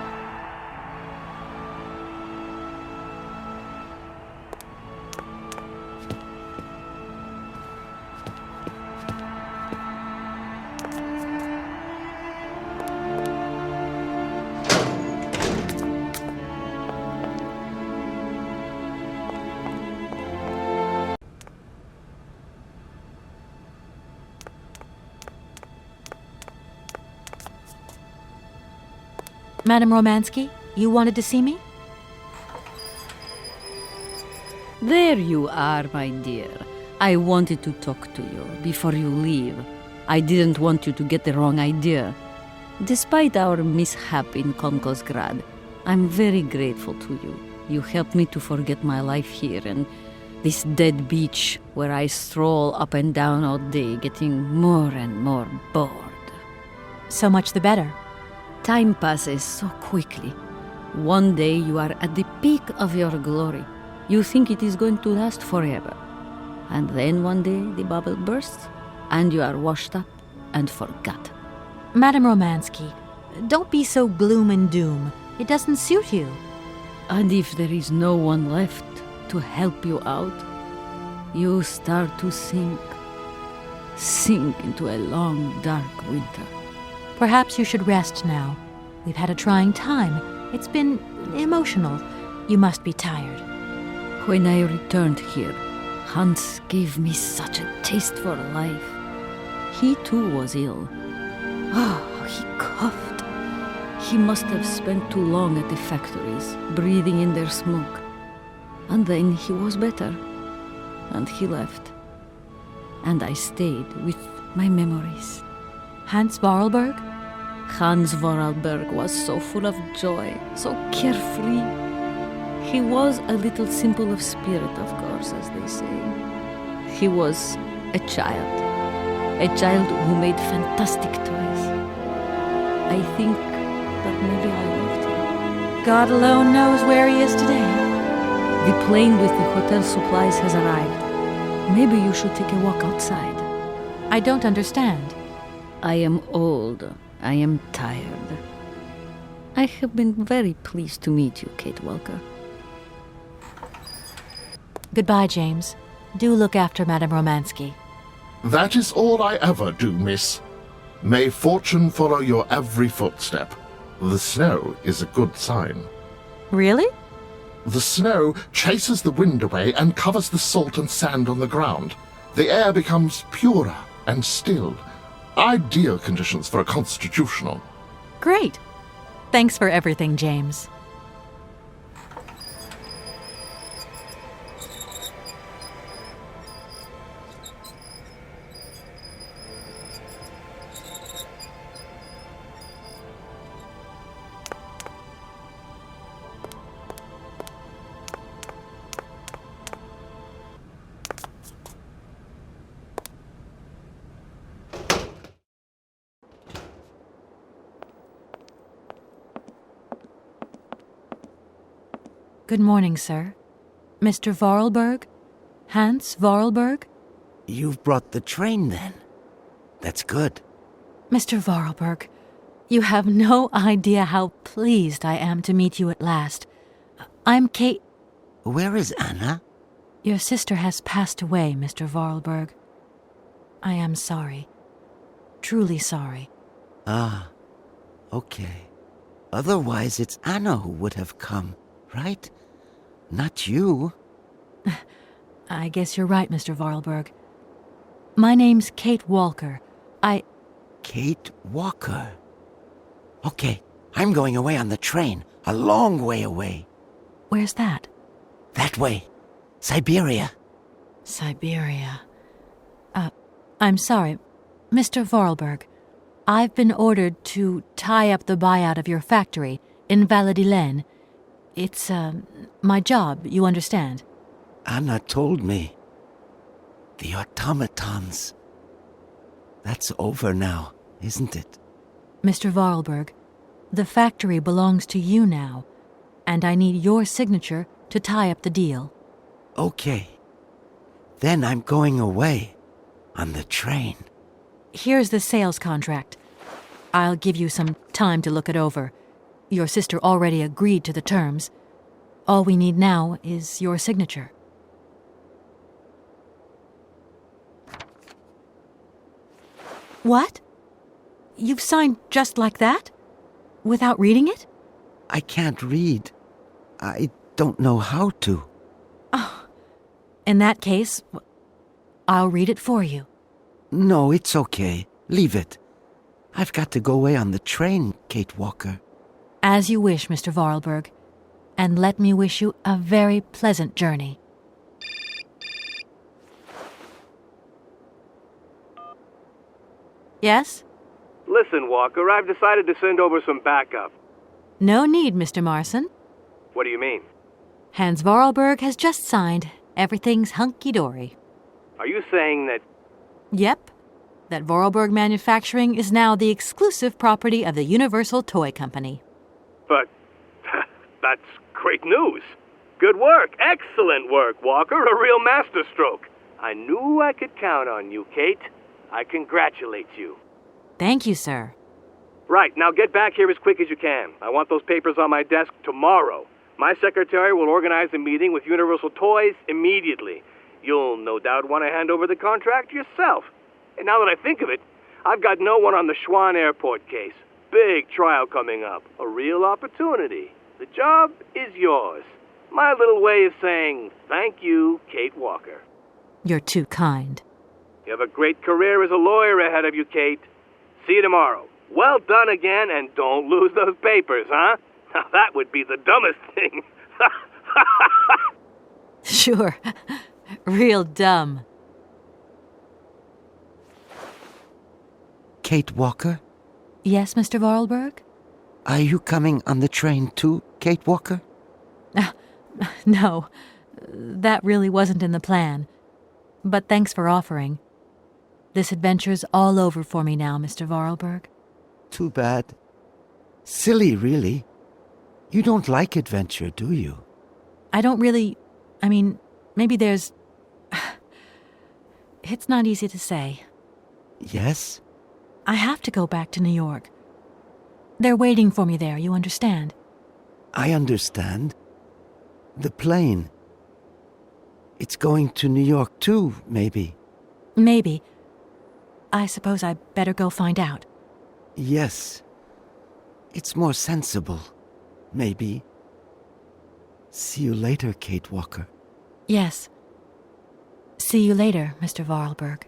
Madame Romansky, you wanted to see me? There you are, my dear. I wanted to talk to you before you leave. I didn't want you to get the wrong idea. Despite our mishap in Komkolzgrad, I'm very grateful to you. You helped me to forget my life here and this dead beach where I stroll up and down all day, getting more and more bored. So much the better. Time passes so quickly. One day you are at the peak of your glory. You think it is going to last forever. And then one day the bubble bursts, and you are washed up and forgot. Madame Romansky, don't be so gloom and doom. It doesn't suit you. And if there is no one left to help you out, you start to sink into a long, dark winter. Perhaps you should rest now. We've had a trying time. It's been emotional. You must be tired. When I returned here, Hans gave me such a taste for life. He too was ill. Oh, he coughed. He must have spent too long at the factories, breathing in their smoke. And then he was better. And he left. And I stayed with my memories. Hans Voralberg? Hans Voralberg was so full of joy, so carefree. He was a little simple of spirit, of course, as they say. He was a child who made fantastic toys. I think that maybe I loved him. God alone knows where he is today. The plane with the hotel supplies has arrived. Maybe you should take a walk outside. I don't understand. I am old. I am tired. I have been very pleased to meet you, Kate Walker. Goodbye, James. Do look after Madame Romansky. That is all I ever do, miss. May fortune follow your every footstep. The snow is a good sign. Really? The snow chases the wind away and covers the salt and sand on the ground. The air becomes purer and still. Ideal conditions for a constitutional. Great. Thanks for everything, James. Good morning, sir. Mr. Voralberg? Hans Voralberg? You've brought the train, then. That's good. Mr. Voralberg, you have no idea how pleased I am to meet you at last. I'm Kate... Where is Anna? Your sister has passed away, Mr. Voralberg. I am sorry. Truly sorry. Ah, okay. Otherwise, it's Anna who would have come, right? Not you. I guess you're right, Mr. Voralberg. My name's Kate Walker. Kate Walker? Okay, I'm going away on the train. A long way away. Where's that? That way. Syberia. Syberia. I'm sorry. Mr. Voralberg, I've been ordered to tie up the buyout of your factory in Valadilene. It's, my job, you understand. Anna told me. The automatons. That's over now, isn't it? Mr. Voralberg, the factory belongs to you now, and I need your signature to tie up the deal. Okay. Then I'm going away on the train. Here's the sales contract. I'll give you some time to look it over. Your sister already agreed to the terms. All we need now is your signature. What? You've signed just like that? Without reading it? I can't read. I don't know how to. Oh, in that case, I'll read it for you. No, it's okay. Leave it. I've got to go away on the train, Kate Walker. As you wish, Mr. Voralberg. And let me wish you a very pleasant journey. Yes? Listen, Walker, I've decided to send over some backup. No need, Mr. Marson. What do you mean? Hans Voralberg has just signed. Everything's hunky-dory. Are you saying that... Yep. That Voralberg Manufacturing is now the exclusive property of the Universal Toy Company. But... that's great news. Good work. Excellent work, Walker. A real masterstroke. I knew I could count on you, Kate. I congratulate you. Thank you, sir. Right, now get back here as quick as you can. I want those papers on my desk tomorrow. My secretary will organize a meeting with Universal Toys immediately. You'll no doubt want to hand over the contract yourself. And now that I think of it, I've got no one on the Schwann Airport case. Big trial coming up. A real opportunity. The job is yours. My little way of saying thank you, Kate Walker. You're too kind. You have a great career as a lawyer ahead of you, Kate. See you tomorrow. Well done again, and don't lose those papers, huh? Now that would be the dumbest thing. Sure. Real dumb. Kate Walker? Yes, Mr. Voralberg? Are you coming on the train too, Kate Walker? No. That really wasn't in the plan. But thanks for offering. This adventure's all over for me now, Mr. Voralberg. Too bad. Silly, really. You don't like adventure, do you? I don't really... I mean, maybe there's... It's not easy to say. Yes? I have to go back to New York. They're waiting for me there, you understand? I understand. The plane. It's going to New York too, maybe. Maybe. I suppose I better go find out. Yes. It's more sensible. Maybe. See you later, Kate Walker. Yes. See you later, Mr. Voralberg.